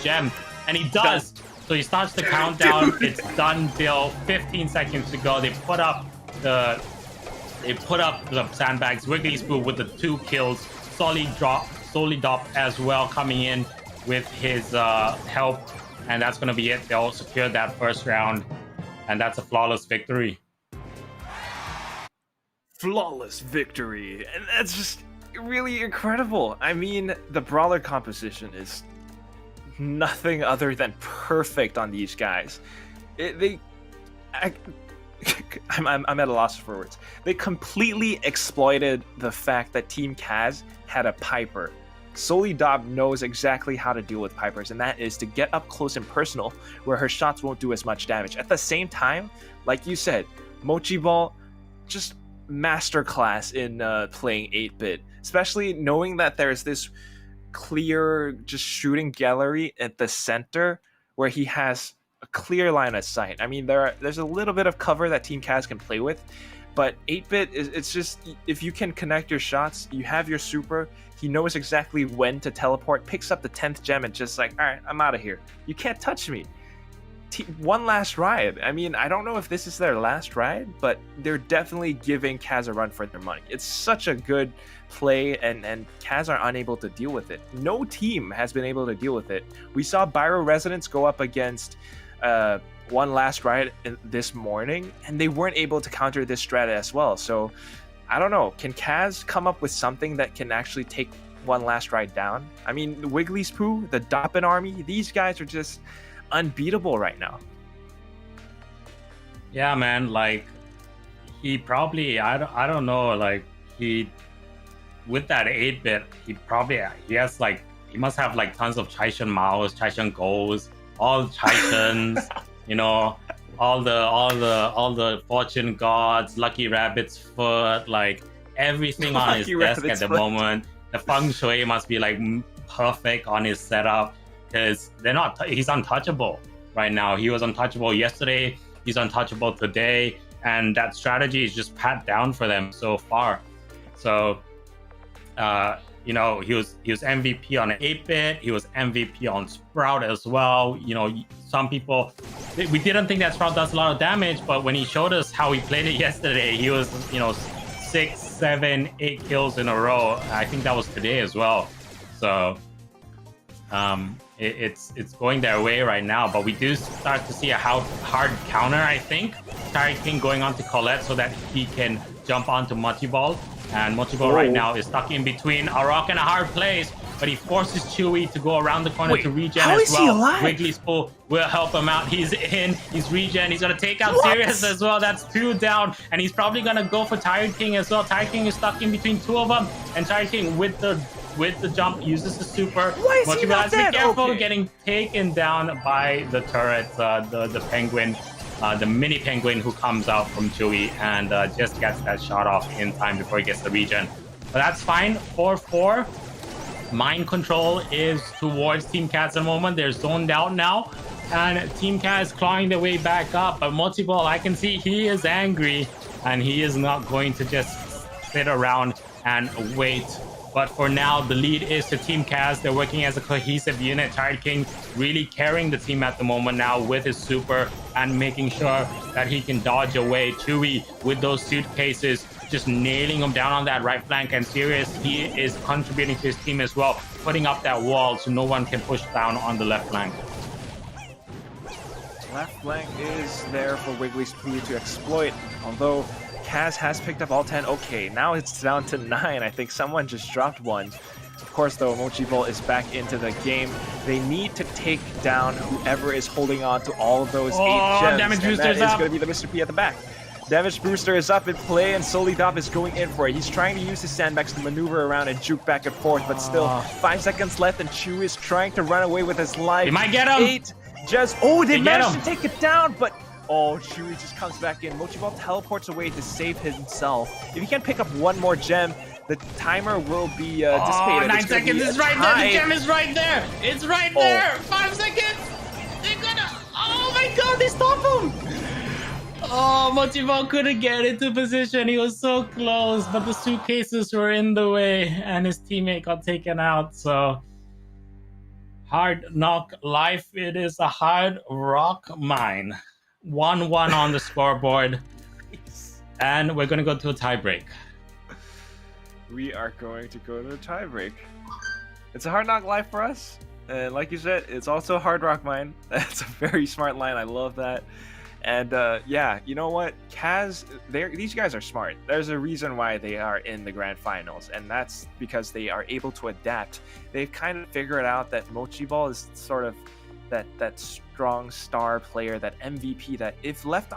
gem, and he does. So he starts the countdown. It's done till 15 seconds to go. They put up the sandbags. Wiggly Spoo with the 2 kills. Solid Dop as well coming in with his help, and that's gonna be it. They'll secure that first round, and that's a flawless victory. Flawless victory, and that's just really incredible. I mean, the brawler composition is nothing other than perfect on these guys. I'm at a loss for words. They completely exploited the fact that Team Kaz had a Piper. Solely Dob knows exactly how to deal with Pipers, and that is to get up close and personal where her shots won't do as much damage. At the same time, like you said, Mochi Ball just masterclass in playing 8-bit, especially knowing that there's this clear just shooting gallery at the center where he has a clear line of sight. I mean, there's a little bit of cover that Team Kaz can play with, but 8-bit it's just, if you can connect your shots, you have your super, he knows exactly when to teleport, picks up the 10th gem, and just like, all right, I'm out of here. You can't touch me. One Last Ride. I mean, I don't know if this is their last ride, but they're definitely giving Kaz a run for their money. It's such a good play, and Kaz are unable to deal with it. No team has been able to deal with it. We saw Byro Resonance go up against One Last Ride this morning, and they weren't able to counter this strat as well. So, I don't know. Can Kaz come up with something that can actually take One Last Ride down? I mean, the Wiggly's Poo, the Doppin Army, these guys are just unbeatable right now. Yeah, man, like he probably I don't know, like he with that 8-bit, he has like, he must have like tons of Chaishan Maos, Chaishan Goals, all Chaishans, you know, all the fortune gods, Lucky Rabbit's foot, like everything on his desk at the moment. The feng shui must be like perfect on his setup, because he's untouchable right now. He was untouchable yesterday, he's untouchable today, and that strategy is just pat down for them so far. So you know, he was MVP on 8-bit, he was MVP on Sprout as well. You know, some people, we didn't think that Sprout does a lot of damage, but when he showed us how he played it yesterday, he was, you know, 6, 7, 8 kills in a row. I think that was today as well. So it's going their way right now. But we do start to see a hard counter, I think. Tired King going on to Colette so that he can jump onto Mochi Ball. And Mochi Ball right now is stuck in between a rock and a hard place. But he forces Chewy to go around the corner to regen how as is he well. alive? Wiggly's pull will help him out. He's in. He's regen. He's going to take out Sirius as well. That's 2 down. And he's probably going to go for Tired King as well. Tired King is stuck in between 2 of them. And Tired King with the jump uses the super. Why is he not dead? Be careful, Okay. getting taken down by the turret, the penguin, the mini penguin who comes out from Chewy and just gets that shot off in time before he gets the regen. But that's fine. 4-4. Mind control is towards Team Cats at the moment. They're zoned out now. And Team Cat is clawing their way back up. But Mochi Ball, I can see he is angry. And he is not going to just sit around and wait. But for now, the lead is to Team Kaz. They're working as a cohesive unit. Tired King really carrying the team at the moment now with his super and making sure that he can dodge away. Chewy with those suitcases, just nailing him down on that right flank. And Sirius, he is contributing to his team as well, putting up that wall so no one can push down on the left flank. Left flank is there for Wiggly's Poo to exploit, although Kaz has picked up all 10. Okay, now it's down to 9. I think someone just dropped one. Of course, though, Mochi Ball is back into the game. They need to take down whoever is holding on to all of those 8 gems. Damage and Booster's that is up. going to be the Mr. P at the back. Damage Booster is up in play, and Solly Dop is going in for it. He's trying to use his sandbags to maneuver around and juke back and forth, but still 5 seconds left, and Chew is trying to run away with his life. He might get him. 8 just... Oh, they They get managed him. to take it down, but... Oh, Chewy just comes back in. Mochi Ball teleports away to save himself. If he can pick up one more gem, the timer will be dissipated. 9 It's gonna seconds be is a right there. tie. The gem is right there. It's right there. 5 seconds. They're gonna... Oh my god, they stop him. Oh, Mochi Ball couldn't get into position. He was so close, but the suitcases were in the way and his teammate got taken out. So, hard knock life. It is a hard rock mine. 1-1 on the scoreboard. And we're going to go to a tiebreak. We are going to go to the tiebreak. It's a hard knock life for us. And like you said, it's also a hard rock mine. That's a very smart line. I love that. And yeah, you know what? Kaz, these guys are smart. There's a reason why they are in the grand finals, and that's because they are able to adapt. They've kind of figured out that Mochi Ball is sort of that strong star player, that MVP, that if left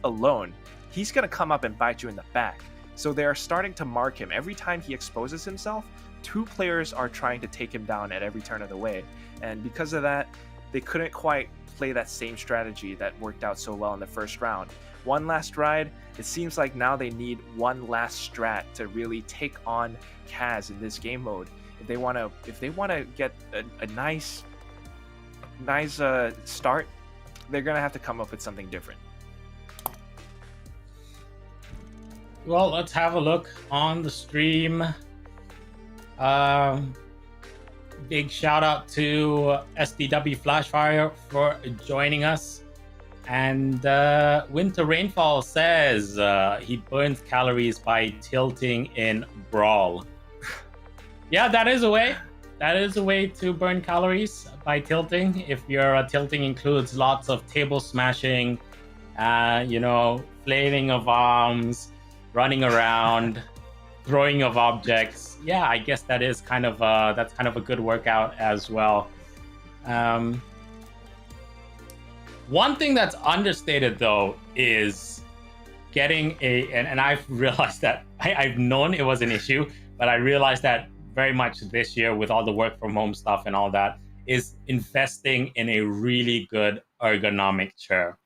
alone, he's gonna come up and bite you in the back. So they are starting to mark him. Every time he exposes himself, 2 players are trying to take him down at every turn of the way. And because of that, they couldn't quite play that same strategy that worked out so well in the first round. One last ride. It seems like now they need one last strat to really take on Kaz in this game mode. If they want to get a nice start, they're gonna have to come up with something different. Well, let's have a look on the stream. Big shout out to SDW Flashfire for joining us. And Winter Rainfall says he burns calories by tilting in Brawl. Yeah, that is a way. That is a way to burn calories by tilting. If your tilting includes lots of table smashing, flailing of arms, running around, throwing of objects. Yeah, I guess that is kind of that's kind of a good workout as well. One thing that's understated though is getting and I've realized that I've known it was an issue, but I realized that very much this year with all the work from home stuff and all that is investing in a really good ergonomic chair.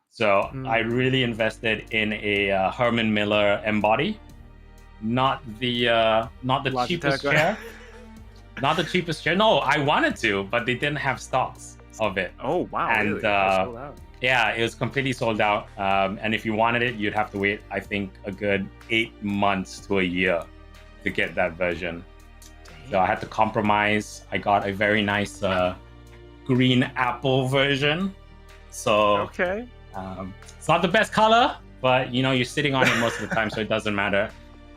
So I really invested in a Herman Miller Embody, not the cheapest chair. Not the cheapest chair. No, I wanted to, but they didn't have stocks of it. Oh wow! And really? Sold out. Yeah, it was completely sold out. And if you wanted it, you'd have to wait, I think, a good 8 months to a year to get that version. So I had to compromise. I got a very nice green apple version. So okay. It's not the best color, but you're sitting on it most of the time, so it doesn't matter.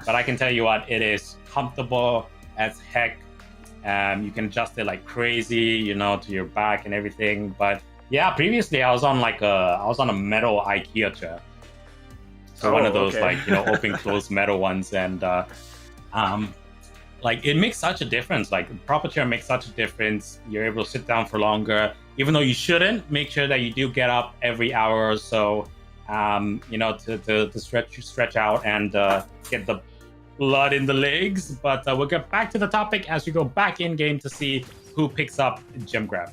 But I can tell you what, it is comfortable as heck. You can adjust it like crazy, you know, to your back and everything. But yeah, previously I was on a metal IKEA chair. So one of those okay. like, you know, open close metal ones, and like it makes such a difference. Like proper chair makes such a difference. You're able to sit down for longer, even though you shouldn't. Make sure that you do get up every hour or so, you know, to stretch out and get the blood in the legs. But we'll get back to the topic as we go back in game to see who picks up gem grab.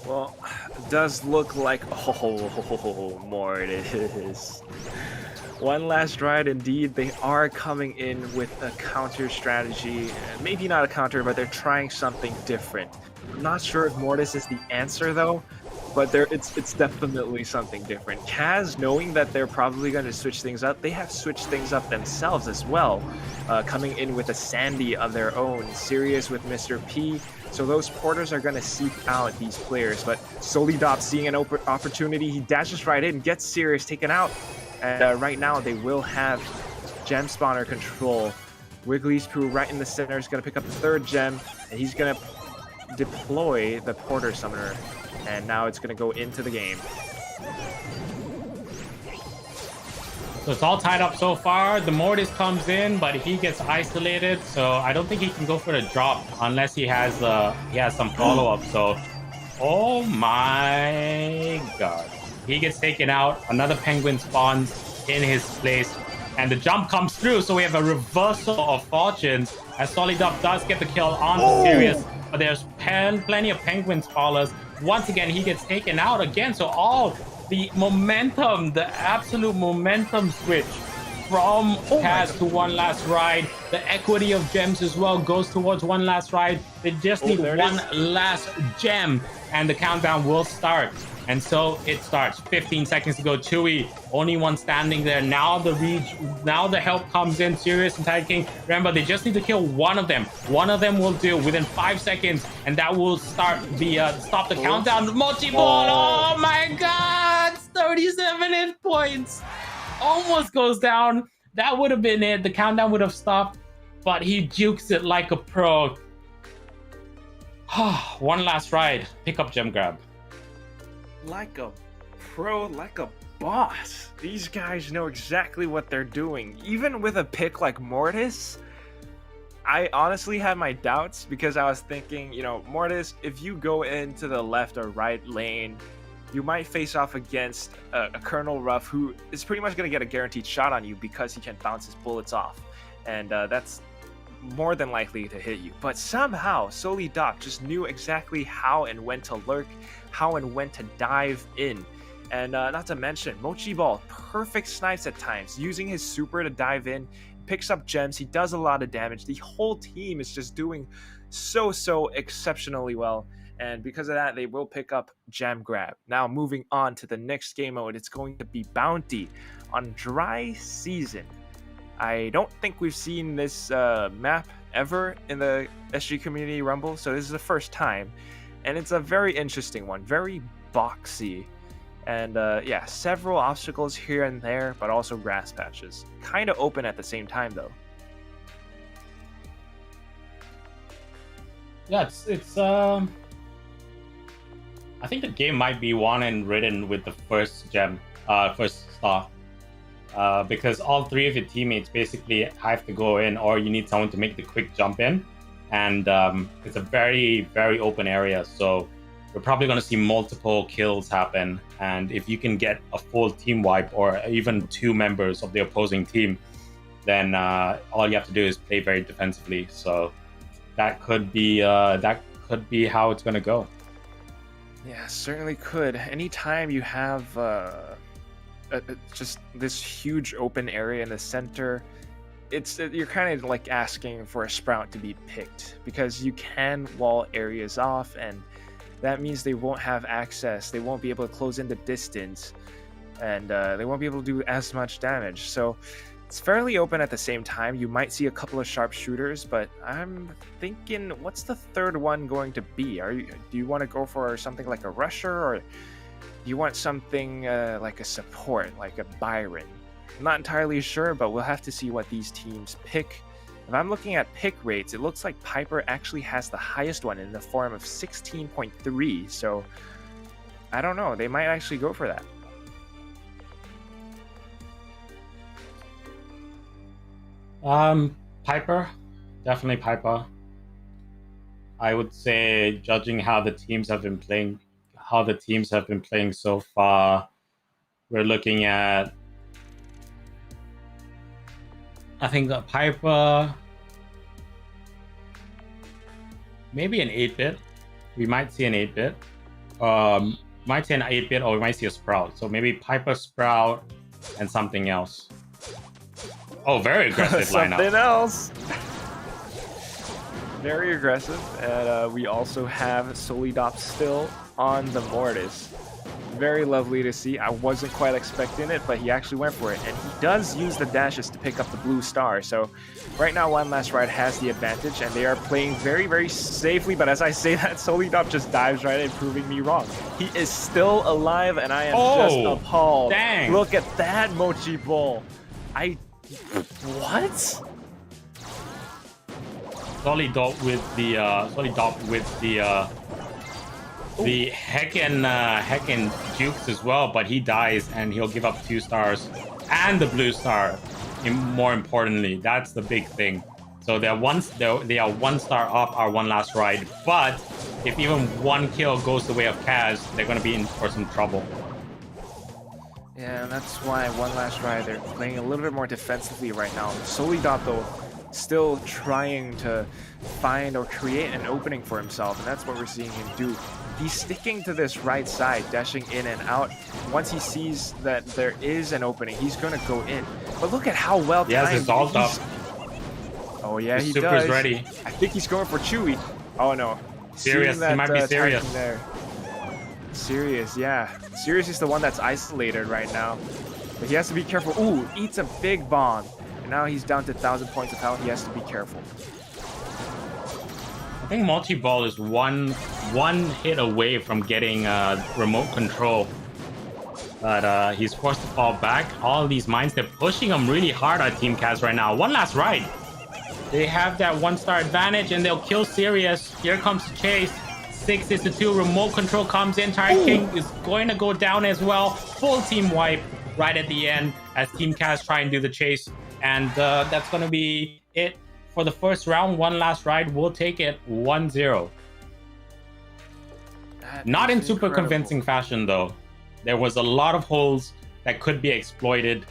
Well, it does look like more it is. One last ride, indeed. They are coming in with a counter strategy. Maybe not a counter, but they're trying something different. I'm not sure if Mortis is the answer though, but it's definitely something different. Kaz, knowing that they're probably going to switch things up, they have switched things up themselves as well, coming in with a Sandy of their own, Sirius with Mr. P. So those porters are going to seek out these players, but Solidop seeing an opportunity, he dashes right in, gets Sirius taken out, and right now they will have gem spawner control. Wiggly's Poo right in the center is going to pick up the third gem, and he's going to deploy the porter summoner, and now it's going to go into the game. So it's all tied up so far. The Mortis comes in, but he gets isolated, so I don't think he can go for the drop unless he has some follow-up. So, oh my god. He gets taken out. Another penguin spawns in his place, and the jump comes through, so we have a reversal of fortunes as Solidop does get the kill on the Sirius, but there's plenty of penguin spawners. Once again, he gets taken out again, so all the momentum, the absolute momentum switch from Kaz to One Last Ride. The equity of gems as well goes towards One Last Ride. They just need one last gem, and the countdown will start. And so it starts. 15 seconds to go. Chewy, only one standing there. Now the help comes in. Sirius and Tiger King. Remember, they just need to kill one of them. One of them will do within 5 seconds, and that will start the stop the countdown. Mochi Ball. Oh my God! 37 hit points. Almost goes down. That would have been it. The countdown would have stopped, but he jukes it like a pro. One last ride. Pick up gem grab. Like a pro, like a boss. These guys know exactly what they're doing. Even with a pick like Mortis, I honestly had my doubts because I was thinking, you know, Mortis, if you go into the left or right lane, you might face off against a Colonel Ruff who is pretty much going to get a guaranteed shot on you because he can bounce his bullets off. And that's more than likely to hit you. But somehow, Solidop just knew exactly how and when to lurk, how and when to dive in. And not to mention, Mochi Ball, perfect snipes at times, using his super to dive in, picks up gems, he does a lot of damage. The whole team is just doing so exceptionally well. And because of that, they will pick up gem grab. Now moving on to the next game mode, it's going to be Bounty on Dry Season. I don't think we've seen this map ever in the SG Community Rumble, so this is the first time. And it's a very interesting one, very boxy. And yeah, several obstacles here and there, but also grass patches. Kind of open at the same time, though. Yeah, it's I think the game might be won and ridden with the first gem, first star. Because all three of your teammates basically have to go in, or you need someone to make the quick jump in. And it's a very open area, so we're probably going to see multiple kills happen. And if you can get a full team wipe, or even 2 members of the opposing team, then all you have to do is play very defensively. So that could be how it's going to go. Yeah, certainly could. Anytime you have just this huge open area in the center, you're kind of like asking for a Sprout to be picked, because you can wall areas off, and that means they won't have access. They won't be able to close in the distance, and they won't be able to do as much damage. So it's fairly open at the same time. You might see a couple of sharpshooters, but I'm thinking, what's the third one going to be? Do you want to go for something like a rusher, or do you want something like a support, like a Byron? I'm not entirely sure, but we'll have to see what these teams pick. If I'm looking at pick rates, it looks like Piper actually has the highest one in the form of 16.3. So I don't know. They might actually go for that. Piper, definitely Piper. I would say, judging how the teams have been playing, so far, we're looking at, I think, Piper, maybe an 8-bit. We might see an 8-bit. Might see an 8-bit, or we might see a Sprout. So maybe Piper, Sprout, and something else. Oh, very aggressive lineup. Something else. Very aggressive. And we also have Solidop still on the Mortis. Very lovely to see. I wasn't quite expecting it, but he actually went for it. And he does use the dashes to pick up the blue star. So right now, One Last Ride has the advantage, and they are playing very, very safely. But as I say that, Solidop just dives right in, proving me wrong. He is still alive, and I am just appalled. Dang. Look at that Mochi Ball. What? Solidop with the heckin' jukes as well, but he dies and he'll give up 2 stars and the blue star. More importantly, that's the big thing. So they are 1 star off our One Last Ride, but if even 1 kill goes the way of Kaz, they're gonna be in for some trouble. Yeah, and that's why One Last Ride, they're playing a little bit more defensively right now. Solidop, though, still trying to find or create an opening for himself, and that's what we're seeing him do. He's sticking to this right side, dashing in and out. Once he sees that there is an opening, he's going to go in. But look at how well he has his ult up. Oh, yeah, his he super's does. ready. I think he's going for Chewy. Oh, no. Serious. He might be serious. There. Serious, yeah. Serious is the one that's isolated right now. But he has to be careful. Ooh, eats a big bomb. And now he's down to 1,000 points of health. He has to be careful. I think Multi-Ball is one hit away from getting remote control. But he's forced to fall back. All these mines, they're pushing him really hard on Team Kaz right now. One Last Ride. They have that 1-star advantage and they'll kill Sirius. Here comes the chase. 6-2. Remote control comes in. Tyrant King is going to go down as well. Full team wipe right at the end as Team Kaz try and do the chase. And that's going to be it for the first round. One Last Ride will take it 1-0. Not in super convincing fashion, though. There was a lot of holes that could be exploited.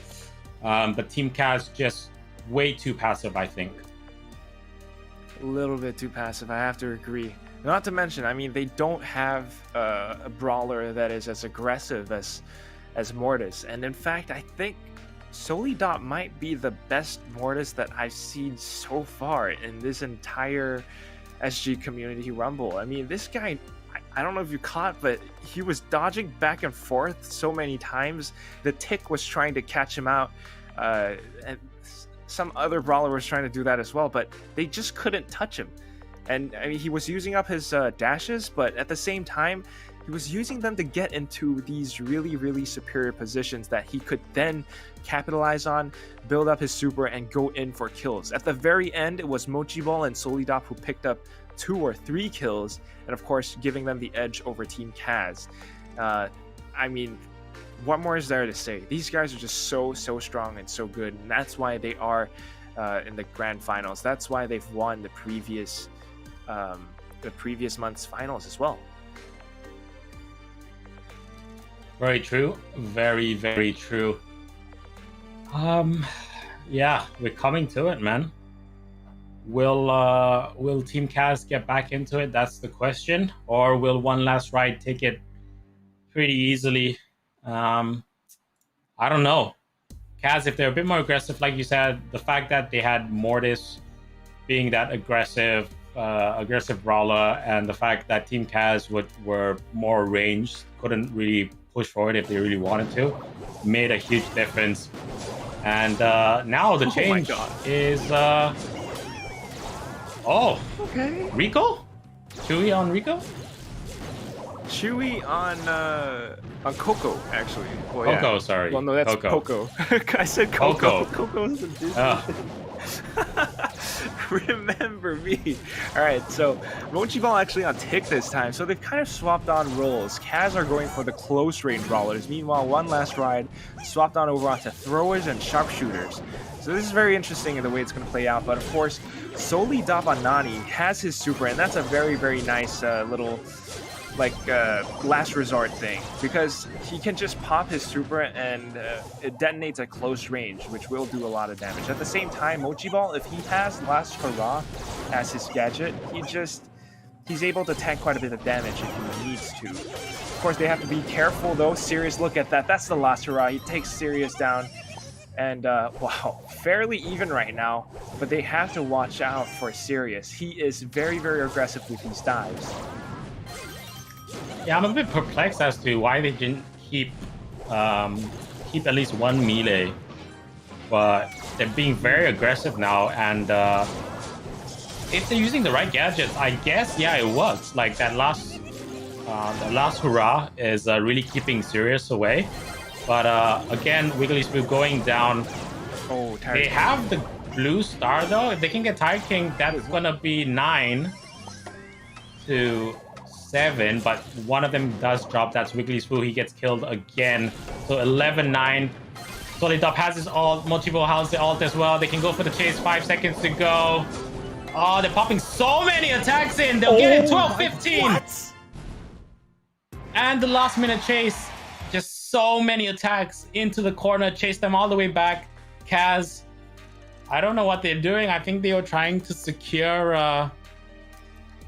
But Team Kaz just way too passive, I think. A little bit too passive, I have to agree. Not to mention, I mean, they don't have a brawler that is as aggressive as Mortis. And in fact, I think Solidop might be the best Mortis that I've seen so far in this entire SG Community Rumble. I mean, this guy, I don't know if you caught, but he was dodging back and forth so many times. The Tick was trying to catch him out, and some other brawler was trying to do that as well, but they just couldn't touch him. And I mean, he was using up his dashes, but at the same time, he was using them to get into these really, really superior positions that he could then capitalize on, build up his super, and go in for kills. At the very end, it was Mochi Ball and Solidop who picked up 2 or 3 kills, and of course, giving them the edge over Team Kaz. I mean, what more is there to say? These guys are just so strong and so good, and that's why they are in the grand finals. That's why they've won the previous month's finals as well. Very true. Very, very true. Yeah, we're coming to it, man. Will Team Kaz get back into it? That's the question. Or will One Last Ride take it pretty easily? I don't know. Kaz, if they're a bit more aggressive, like you said, the fact that they had Mortis being that aggressive brawler, and the fact that Team Kaz were more ranged, couldn't really push forward if they really wanted to, made a huge difference. And now the change is okay, Rico? Chewy on Rico? Chewy on Coco, actually. Well, Coco, yeah. sorry. Well, no, that's Coco. I said Coco. Coco. Coco's a Disney. Remember me. All right, so Mochi Ball actually on tick this time, so they've kind of swapped on roles. Kaz are going for the close range brawlers. Meanwhile, One Last Ride swapped on over onto throwers and sharpshooters. So this is very interesting in the way it's going to play out. But of course, Soli Dabanani has his super, and that's a very, very nice little last resort thing, because he can just pop his super and it detonates at close range, which will do a lot of damage. At the same time, Mochi Ball, if he has Last Hurrah as his gadget, he's able to tank quite a bit of damage if he needs to. Of course, they have to be careful though. Sirius, look at that. That's the Last Hurrah. He takes Sirius down. And wow, fairly even right now, but they have to watch out for Sirius. He is very, very aggressive with these dives. Yeah, I'm a bit perplexed as to why they didn't keep at least one melee, but they're being very aggressive now. And if they're using the right gadgets, I guess yeah, it works. Like that last hurrah is really keeping Sirius away. But again, Wiggly Spoon going down. Oh, they have the blue star though. If they can get Tiger King, that's gonna be 9 to 7, but one of them does drop. That's Wiggly Spoo. He gets killed again. So 11-9. Solidop has his ult. Mochibo has the ult as well. They can go for the chase. 5 seconds to go. Oh, they're popping so many attacks in. They'll get it 12-15. What? And the last minute chase. Just so many attacks into the corner. Chase them all the way back. Kaz, I don't know what they're doing. I think they were trying to secure...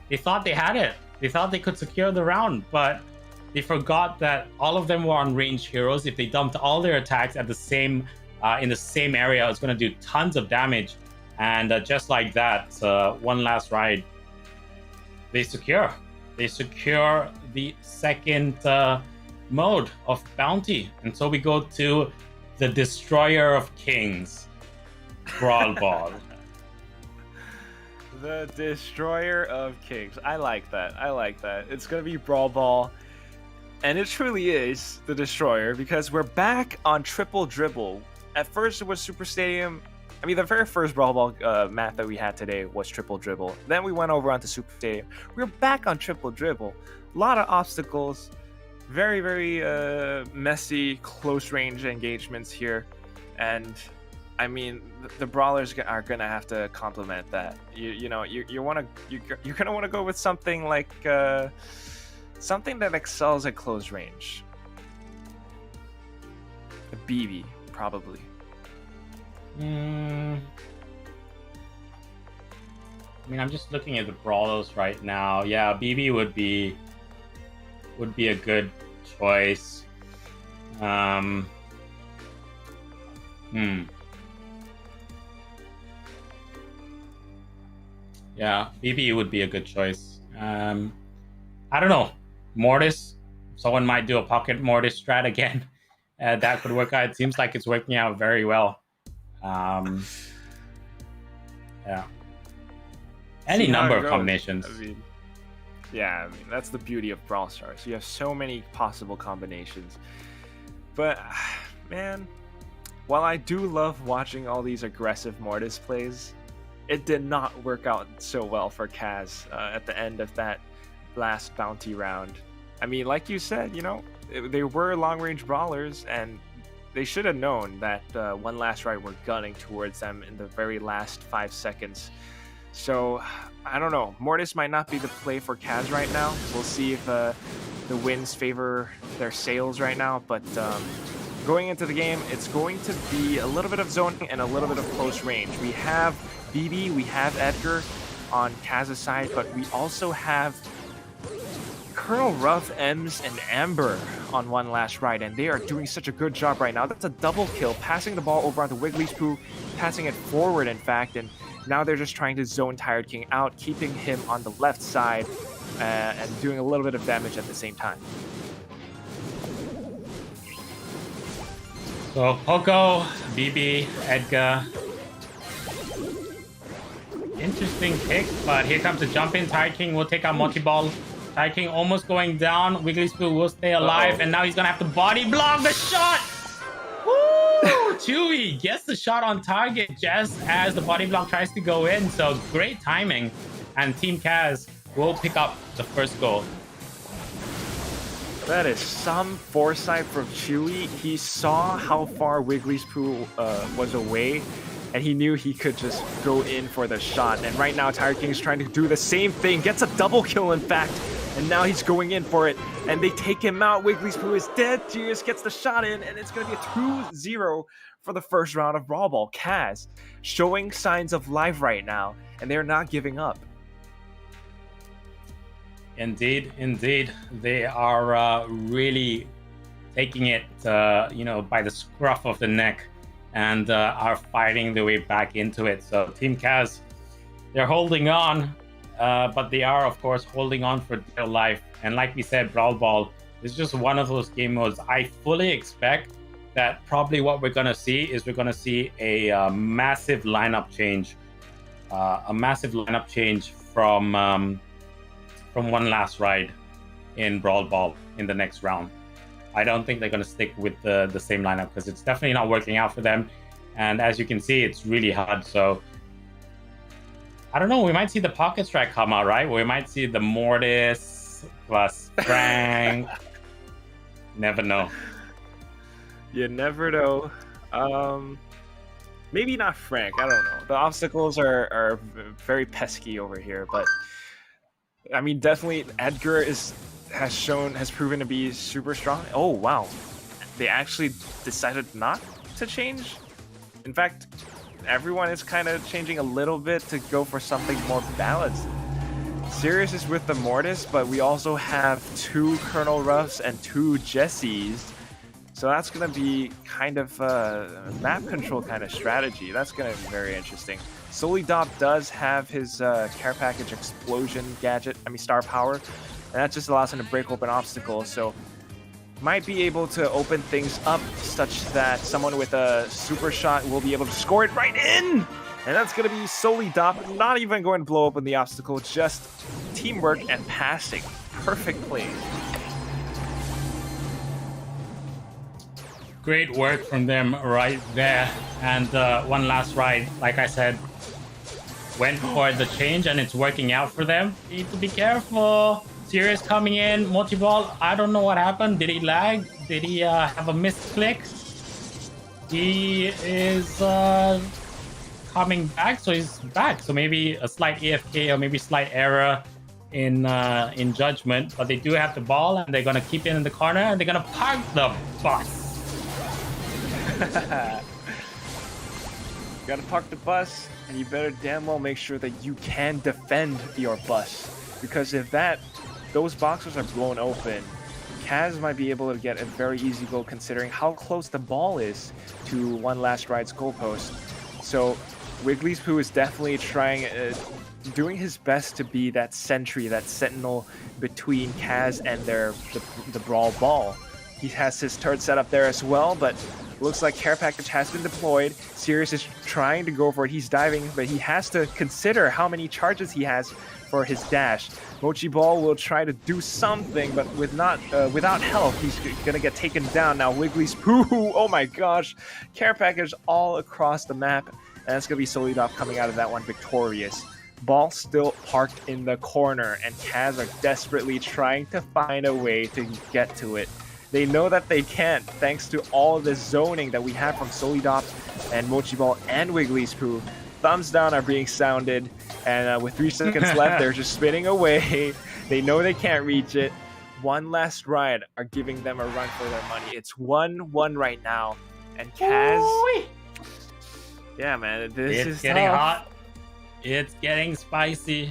they thought they had it. They thought they could secure the round, but they forgot that all of them were on range heroes. If they dumped all their attacks at the same in the same area, it's going to do tons of damage. And just like that, One Last Ride, they secure the second mode of bounty, and so we go to the Destroyer of Kings, Brawl Ball. The Destroyer of Kings. I like that. I like that. It's going to be Brawl Ball. And it truly is the Destroyer, because we're back on Triple Dribble. At first it was Super Stadium. I mean, the very first Brawl Ball map that we had today was Triple Dribble. Then we went over onto Super Stadium. We're back on Triple Dribble. A lot of obstacles. Very, very messy, close range engagements here. And I mean, the brawlers are gonna have to complement that. You're gonna want to go with something like something that excels at close range. A BB, probably. I mean, I'm just looking at the brawlers right now. Yeah, BB would be a good choice. Yeah, BB would be a good choice. I don't know. Mortis. Someone might do a pocket Mortis strat again. That could work out. It seems like it's working out very well. Yeah. Any number of combinations. I mean, that's the beauty of Brawl Stars. You have so many possible combinations. But, man, while I do love watching all these aggressive Mortis plays, it did not work out so well for Kaz at the end of that last bounty round. I mean, like you said, they were long-range brawlers, and they should have known that One Last Ride were gunning towards them in the very last 5 seconds. So, I don't know. Mortis might not be the play for Kaz right now. We'll see if the wins favor their sails right now. But going into the game, it's going to be a little bit of zoning and a little bit of close range. We have BB, we have Edgar on Kaz's side, but we also have Colonel Ruff, Ems, and Amber on One Last Ride, and they are doing such a good job right now. That's a double kill, passing the ball over onto Wiggly's Poo, passing it forward, in fact, and now they're just trying to zone Tired King out, keeping him on the left side and doing a little bit of damage at the same time. So Poco, BB, Edgar. Interesting pick, but here comes the jump in. Tired King will take out multi-ball. Tired King almost going down. Wiggly Spoon will stay alive, and now he's gonna have to body block the shot. Woo! Chewy gets the shot on target just as the body block tries to go in. So great timing. And Team Kaz will pick up the first goal. That is some foresight from Chewy. He saw how far Wiggly's Poo was away, and he knew he could just go in for the shot. And right now, Tiger King is trying to do the same thing. Gets a double kill, in fact. And now he's going in for it. And they take him out. Wiggly's Poo is dead. Gears gets the shot in, and it's going to be a 2-0 for the first round of Brawl Ball. Kaz showing signs of life right now, and they're not giving up. Indeed, indeed. They are really taking it, by the scruff of the neck and are fighting their way back into it. So Team Kaz, they're holding on, but they are, of course, holding on for dear life. And like we said, Brawl Ball is just one of those game modes. I fully expect that probably what we're going to see is we're going to see a massive lineup change. From one last ride in Brawl Ball in the next round. I don't think they're going to stick with the same lineup because it's definitely not working out for them. And as you can see, it's really hard. So I don't know. We might see the Pocket Strike come out, right? We might see the Mortis plus Frank. Never know. You never know. Maybe not Frank. I don't know. The obstacles are very pesky over here, but I mean, definitely Edgar has proven to be super strong. Oh wow, they actually decided not to change. In fact, everyone is kind of changing a little bit to go for something more balanced. Sirius is with the Mortis, but we also have 2 Colonel Ruffs and 2 Jessies. So that's going to be kind of a map control kind of strategy. That's going to be very interesting. Solidop does have his care package explosion gadget, star power, and that just allows him to break open obstacles. So might be able to open things up such that someone with a super shot will be able to score it right in. And that's going to be Solidop, not even going to blow open the obstacle, just teamwork and passing. Perfect play. Great work from them right there. And one last ride, like I said, went for the change and it's working out for them. Need to be careful. Sirius coming in, multi-ball. I don't know what happened. Did he lag? Did he have a missed click? He is coming back, so he's back. So maybe a slight AFK or maybe slight error in judgment. But they do have the ball and they're gonna keep it in the corner and they're gonna park the bus. You gotta park the bus, and you better damn well make sure that you can defend your bus. Because if those boxes are blown open, Kaz might be able to get a very easy goal considering how close the ball is to one last ride's goalpost. So Wiggly's Poo is definitely trying, doing his best to be that sentry, that sentinel between Kaz and the Brawl ball. He has his turret set up there as well, but looks like care package has been deployed. Sirius is trying to go for it. He's diving, but he has to consider how many charges he has for his dash. Mochi Ball will try to do something, but without health, he's gonna get taken down. Now Wiggly's Poo, oh my gosh, care package all across the map, and that's gonna be Solidop coming out of that one victorious. Ball still parked in the corner, and Kaz are desperately trying to find a way to get to it. They know that they can't, thanks to all the zoning that we have from Solidop and Mochi Ball and Wiggly's Poo. Thumbs down are being sounded, and with 3 seconds left, they're just spinning away. They know they can't reach it. One last ride are giving them a run for their money. It's 1-1 right now, and Kaz... Ooh-wee. Yeah, man, this is getting tough. hot. It's getting spicy.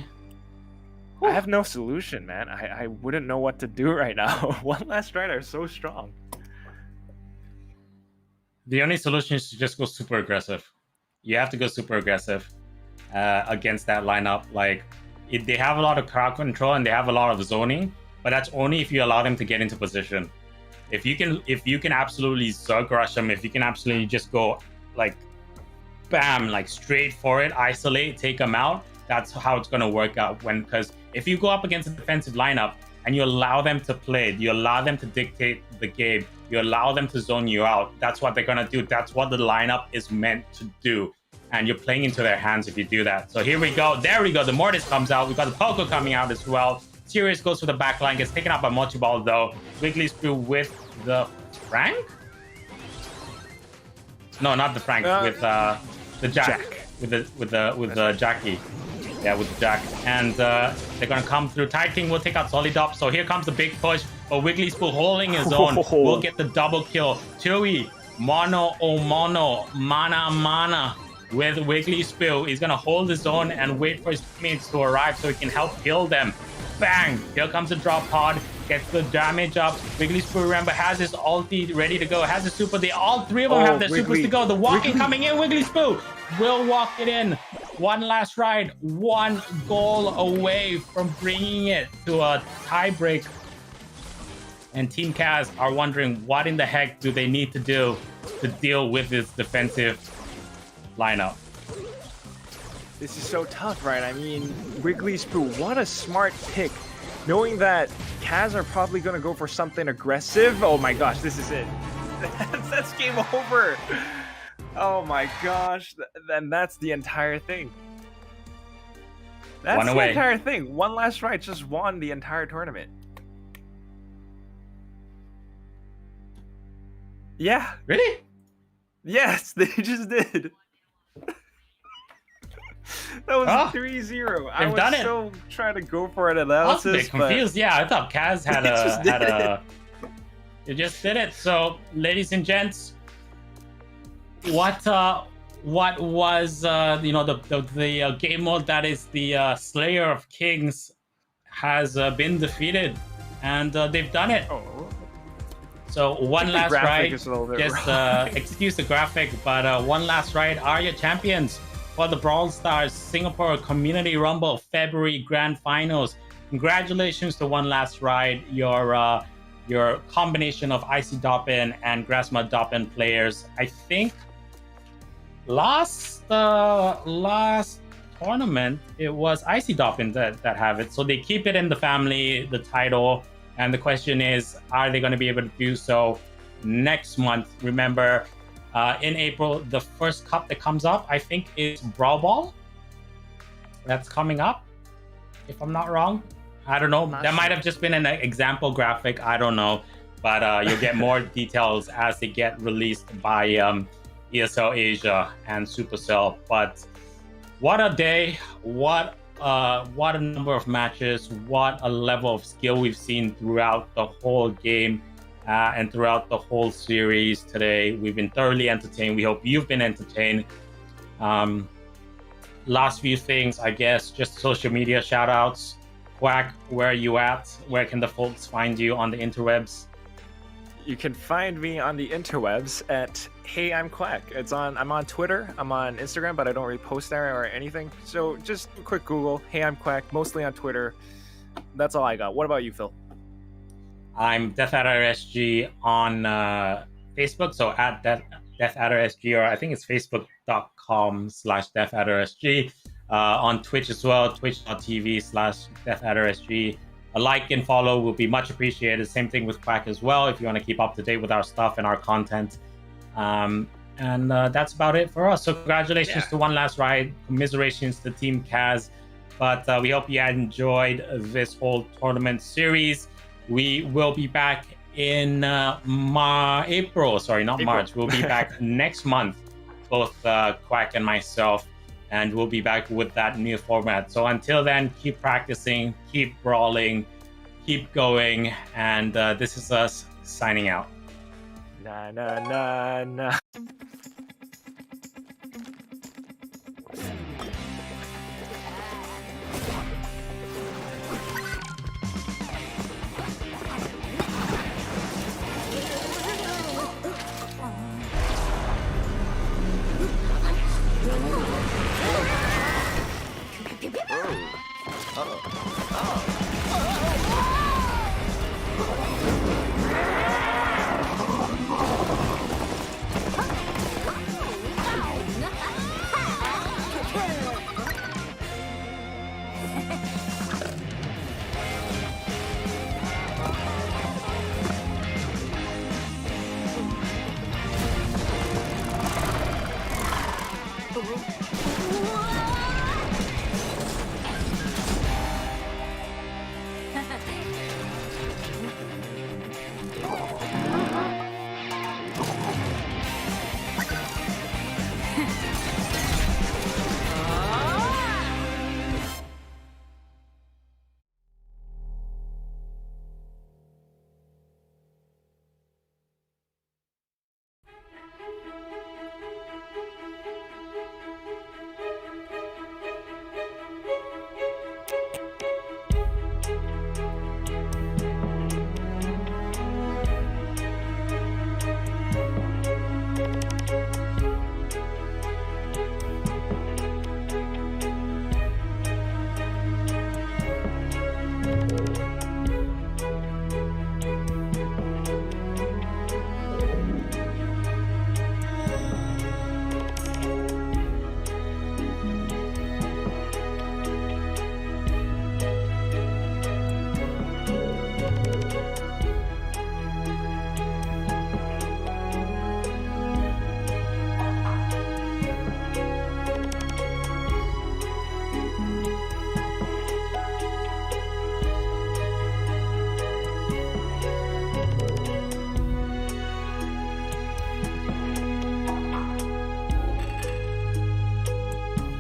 I have no solution, man. I wouldn't know what to do right now. One last ride are so strong. The only solution is to just go super aggressive. You have to go super aggressive against that lineup. Like, they have a lot of crowd control and they have a lot of zoning, but that's only if you allow them to get into position. If you can absolutely Zerg rush them, if you can absolutely just go like, bam, like straight for it, isolate, take them out. That's how it's going to work out. Because if you go up against a defensive lineup, and you allow them to play. You allow them to dictate the game. You allow them to zone you out. That's what they're going to do. That's what the lineup is meant to do. And you're playing into their hands if you do that. So here we go. There we go. The Mortis comes out. We've got the Poco coming out as well. Sirius goes to the back line. Gets taken out by Mochi-Ball, though. Wiggly's through with the Frank? No, not the Frank. With the Jack. With the Jackie. Yeah, with the Jack. And they're going to come through. Tide King will take out Solidop. So here comes the big push. But Wiggly's still holding his own. Will get the double kill. Chewy, mono o mono, mana with Wiggly Spill. He's going to hold his own and wait for his teammates to arrive so he can help kill them. Bang! Here comes the drop pod. Gets the damage up. Wiggly Spill, remember, has his ulti ready to go. Has the super. All three of them have their supers to go. The walking coming in. Wiggly Spill will walk it in. One last ride. One goal away from bringing it to a tiebreak. And Team Kaz are wondering what in the heck do they need to do to deal with this defensive lineup. This is so tough, right? I mean, Wiggly Spoo, what a smart pick. Knowing that Kaz are probably going to go for something aggressive. Oh my gosh, this is it. That's game over. Oh my gosh. Then that's the entire thing. That's the entire thing. One last ride just won the entire tournament. Yeah. Really? Yes, they just did. That was 3-0. I was so trying to go for an analysis. I was a bit confused. Yeah, I thought Kaz had a. It just did it. So, ladies and gents, what was the game mode that is the Slayer of Kings has been defeated, and they've done it. So one last ride. Just excuse the graphic, but one last ride are your champions for the Brawl Stars Singapore Community Rumble February Grand Finals. Congratulations to One Last Ride, your combination of Icy Doppin and Grasma Doppin players. I think last tournament it was Icy Doppin that have it, so they keep it in the family, the title. And the question is, are they going to be able to do so next month? Remember, in April, the first cup that comes up, I think, is Brawl. That's coming up, if I'm not wrong. I don't know. That might have just been an example graphic. I don't know. But you'll get more details as they get released by ESL Asia and Supercell. But what a day. What a number of matches, what a level of skill we've seen throughout the whole game and throughout the whole series today. We've been thoroughly entertained. We hope you've been entertained. Last few things, I guess, just social media shout outs. Quack, where are you at? Where can the folks find you on the interwebs? You can find me on the interwebs at Hey I'm Quack. I'm on Twitter, I'm on Instagram, but I don't really post there or anything. So just a quick Google, Hey I'm Quack, mostly on Twitter. That's all I got. What about you, Phil? I'm DeathAdderSG on Facebook, so at DeathAdderSG, or I think it's facebook.com/DeathAdderSG. On Twitch as well, twitch.tv/DeathAdderSG. A like and follow will be much appreciated. Same thing with Quack as well, if you want to keep up to date with our stuff and our content. And that's about it for us. So congratulations to One Last Ride. Commiserations to Team Kaz. But we hope you enjoyed this whole tournament series. We will be back in April. Sorry, not April. March. We'll be back next month, both Quack and myself. And we'll be back with that new format. So until then, keep practicing, keep brawling, keep going. And this is us signing out. Na na na na.